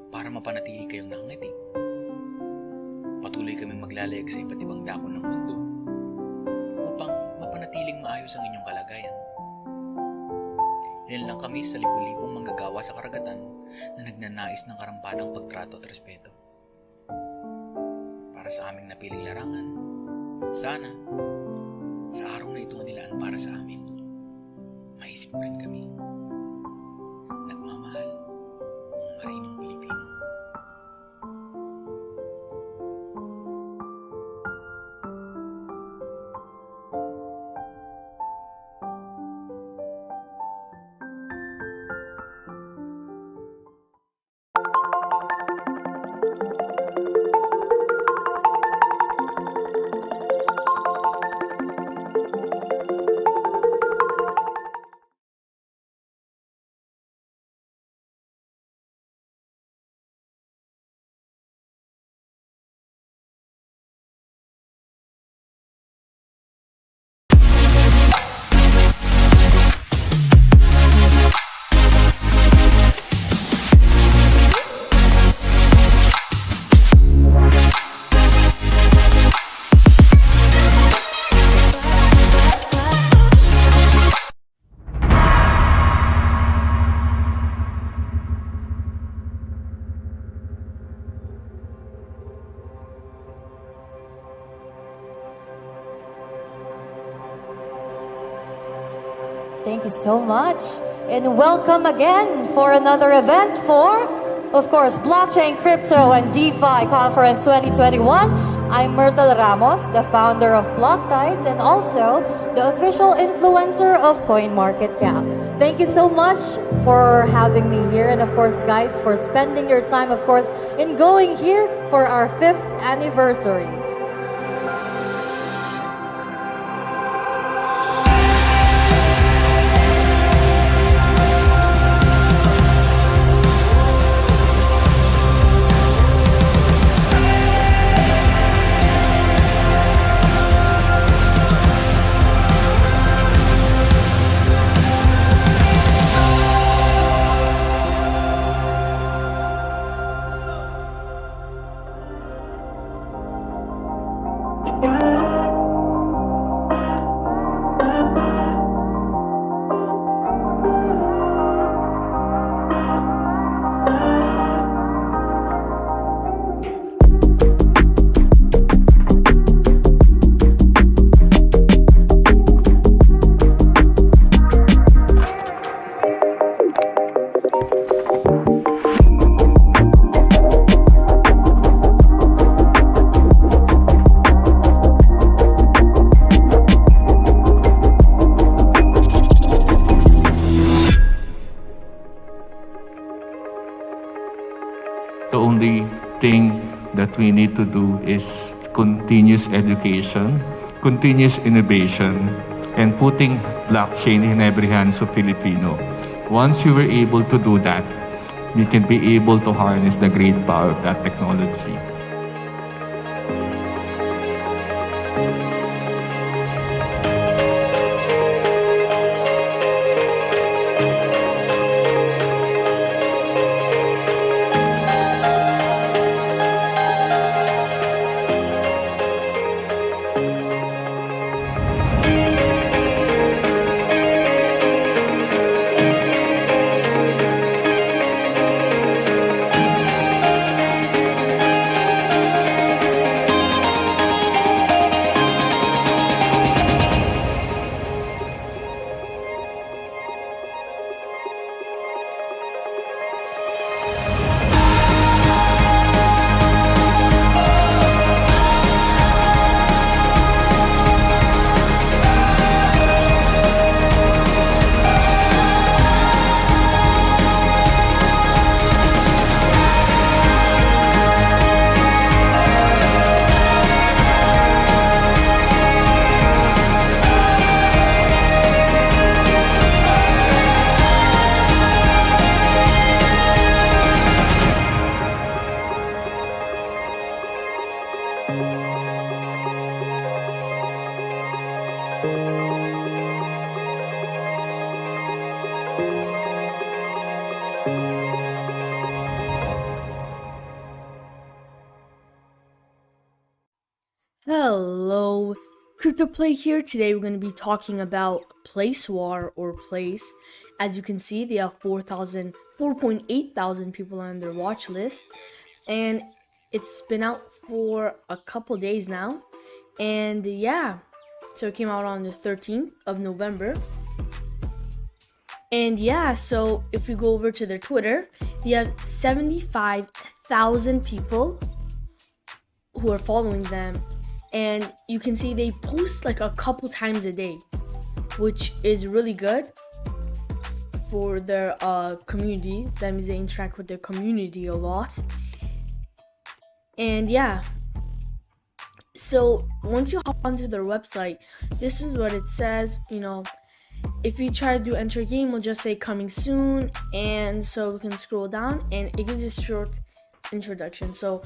para mapanatili kayong nakangiti. Patuloy kaming maglalayag sa iba't ibang dako ng mundo mapanatiling maayos ang inyong kalagayan. Ilan lang kami sa libu-libong manggagawa sa karagatan na nagnanais ng karampatang pagtrato at respeto. Para sa aming napiling larangan, sana, sa araw na ito nilaan para sa amin, maisip mo rin kami. Nagmamahal, mga marinong Pilipino. Thank you so much. And welcome again for another event for, of course, Blockchain, Crypto, and DeFi Conference 2021. I'm Myrtle Ramos, the founder of Blocktides and also the official influencer of CoinMarketCap. Thank you so much for having me here and, of course, guys, for spending your time, of course, in going here for our 5th anniversary. The only thing that we need to do is continuous education, continuous innovation, and putting blockchain in every hands of Filipino. Once you were able to do that, we can be able to harness the great power of that technology. Hello, Crypto Play here. Today we're going to be talking about Place War or Place. As you can see, they have 4.8 thousand people on their watch list, and it's been out for a couple days now. And yeah, so it came out on the 13th of November. And yeah, so if we go over to their Twitter, they have 75,000 people who are following them. And you can see they post like a couple times a day, which is really good for their community. That means they interact with their community a lot. And yeah, so once you hop onto their website, this is what it says. You know, if you try to enter game, we'll just say coming soon. And so we can scroll down and it gives you a short introduction. So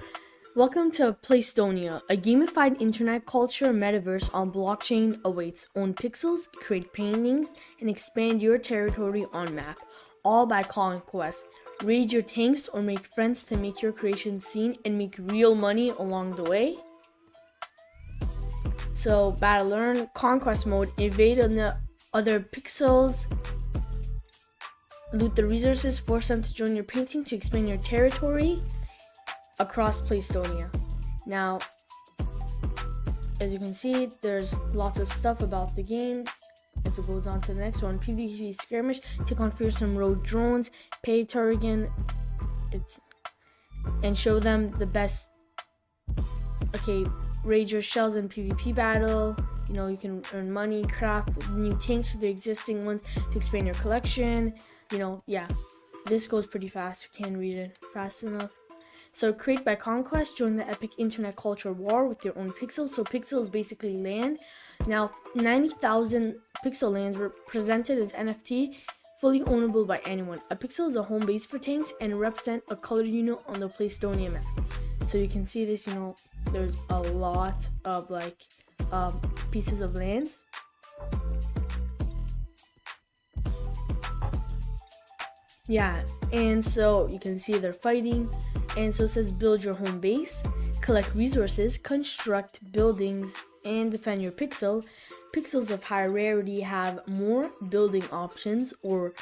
welcome to Playstonia, a gamified internet culture metaverse on blockchain awaits. Own pixels, create paintings, and expand your territory on map, all by conquest. Raid your tanks or make friends to make your creation seen and make real money along the way. So battle learn, conquest mode, invade on the other pixels, loot the resources, force them to join your painting to expand your territory across Playstonia. Now, as you can see, there's lots of stuff about the game. If it goes on to the next one, PvP skirmish, take on fearsome road drones, pay Turrigan, and show them the best. Okay, raid your shells in PvP battle. You know, you can earn money, craft new tanks for the existing ones to expand your collection. You know, yeah, this goes pretty fast. You can't read it fast enough. So create by conquest, join the epic internet culture war with your own pixels. So pixels basically land. Now 90,000 pixel lands were presented as NFT, fully ownable by anyone. A pixel is a home base for tanks and represent a color unit on the Playstonia map. So you can see this, you know, there's a lot of like pieces of lands. Yeah, and so you can see they're fighting. And so it says build your home base, collect resources, construct buildings, and defend your pixel. Pixels of higher rarity have more building options or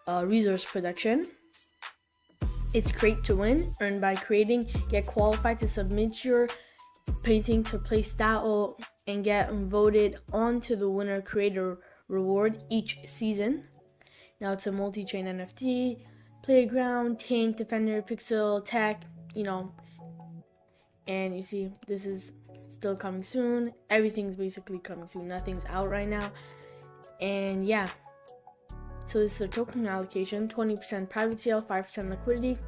resource production. It's create to win, earn by creating, get qualified to submit your painting to PlayStyle and get voted onto the winner creator reward each season. Now it's a multi-chain NFT, playground, tank, defender, pixel, tech, you know. And you see, this is still coming soon. Everything's basically coming soon. Nothing's out right now. And yeah. So this is a token allocation, 20% private sale, 5% liquidity,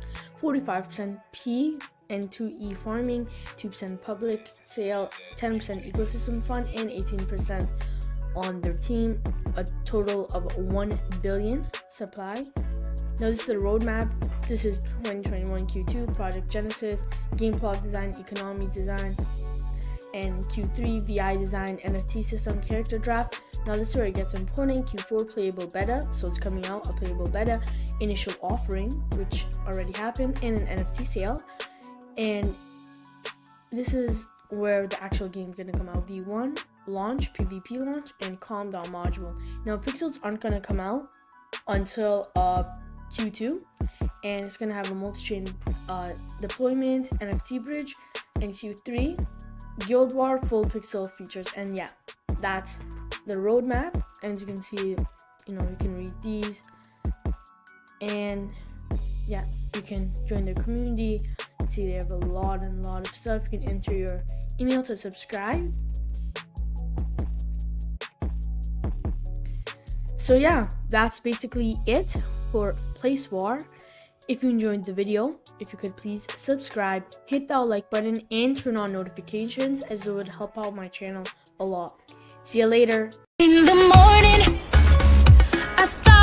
45% P and 2E farming, 2% public sale, 10% ecosystem fund, and 18% on their team. A total of 1 billion supply. Now this is the roadmap. This is 2021 Q2, Project Genesis, game plot design, economy design, and Q3, VI design, NFT system, character draft. Now this is where it gets important. Q4, playable beta, so it's coming out, a playable beta, initial offering, which already happened, and an NFT sale. And this is where the actual game is going to come out. V1 launch, PvP launch, and calm down module. Now pixels aren't going to come out until Q2, and it's going to have a multi-chain deployment, NFT bridge, and Q3 Guild War full pixel features. And yeah, that's the roadmap. And as you can see, you know, you can read these, and yeah, you can join their community. See, they have a lot of stuff. You can enter your email to subscribe. So yeah, that's basically it for Place War. If you enjoyed the video, if you could please subscribe, hit that like button, and turn on notifications, as it would help out my channel a lot. See you later. In the morning, I start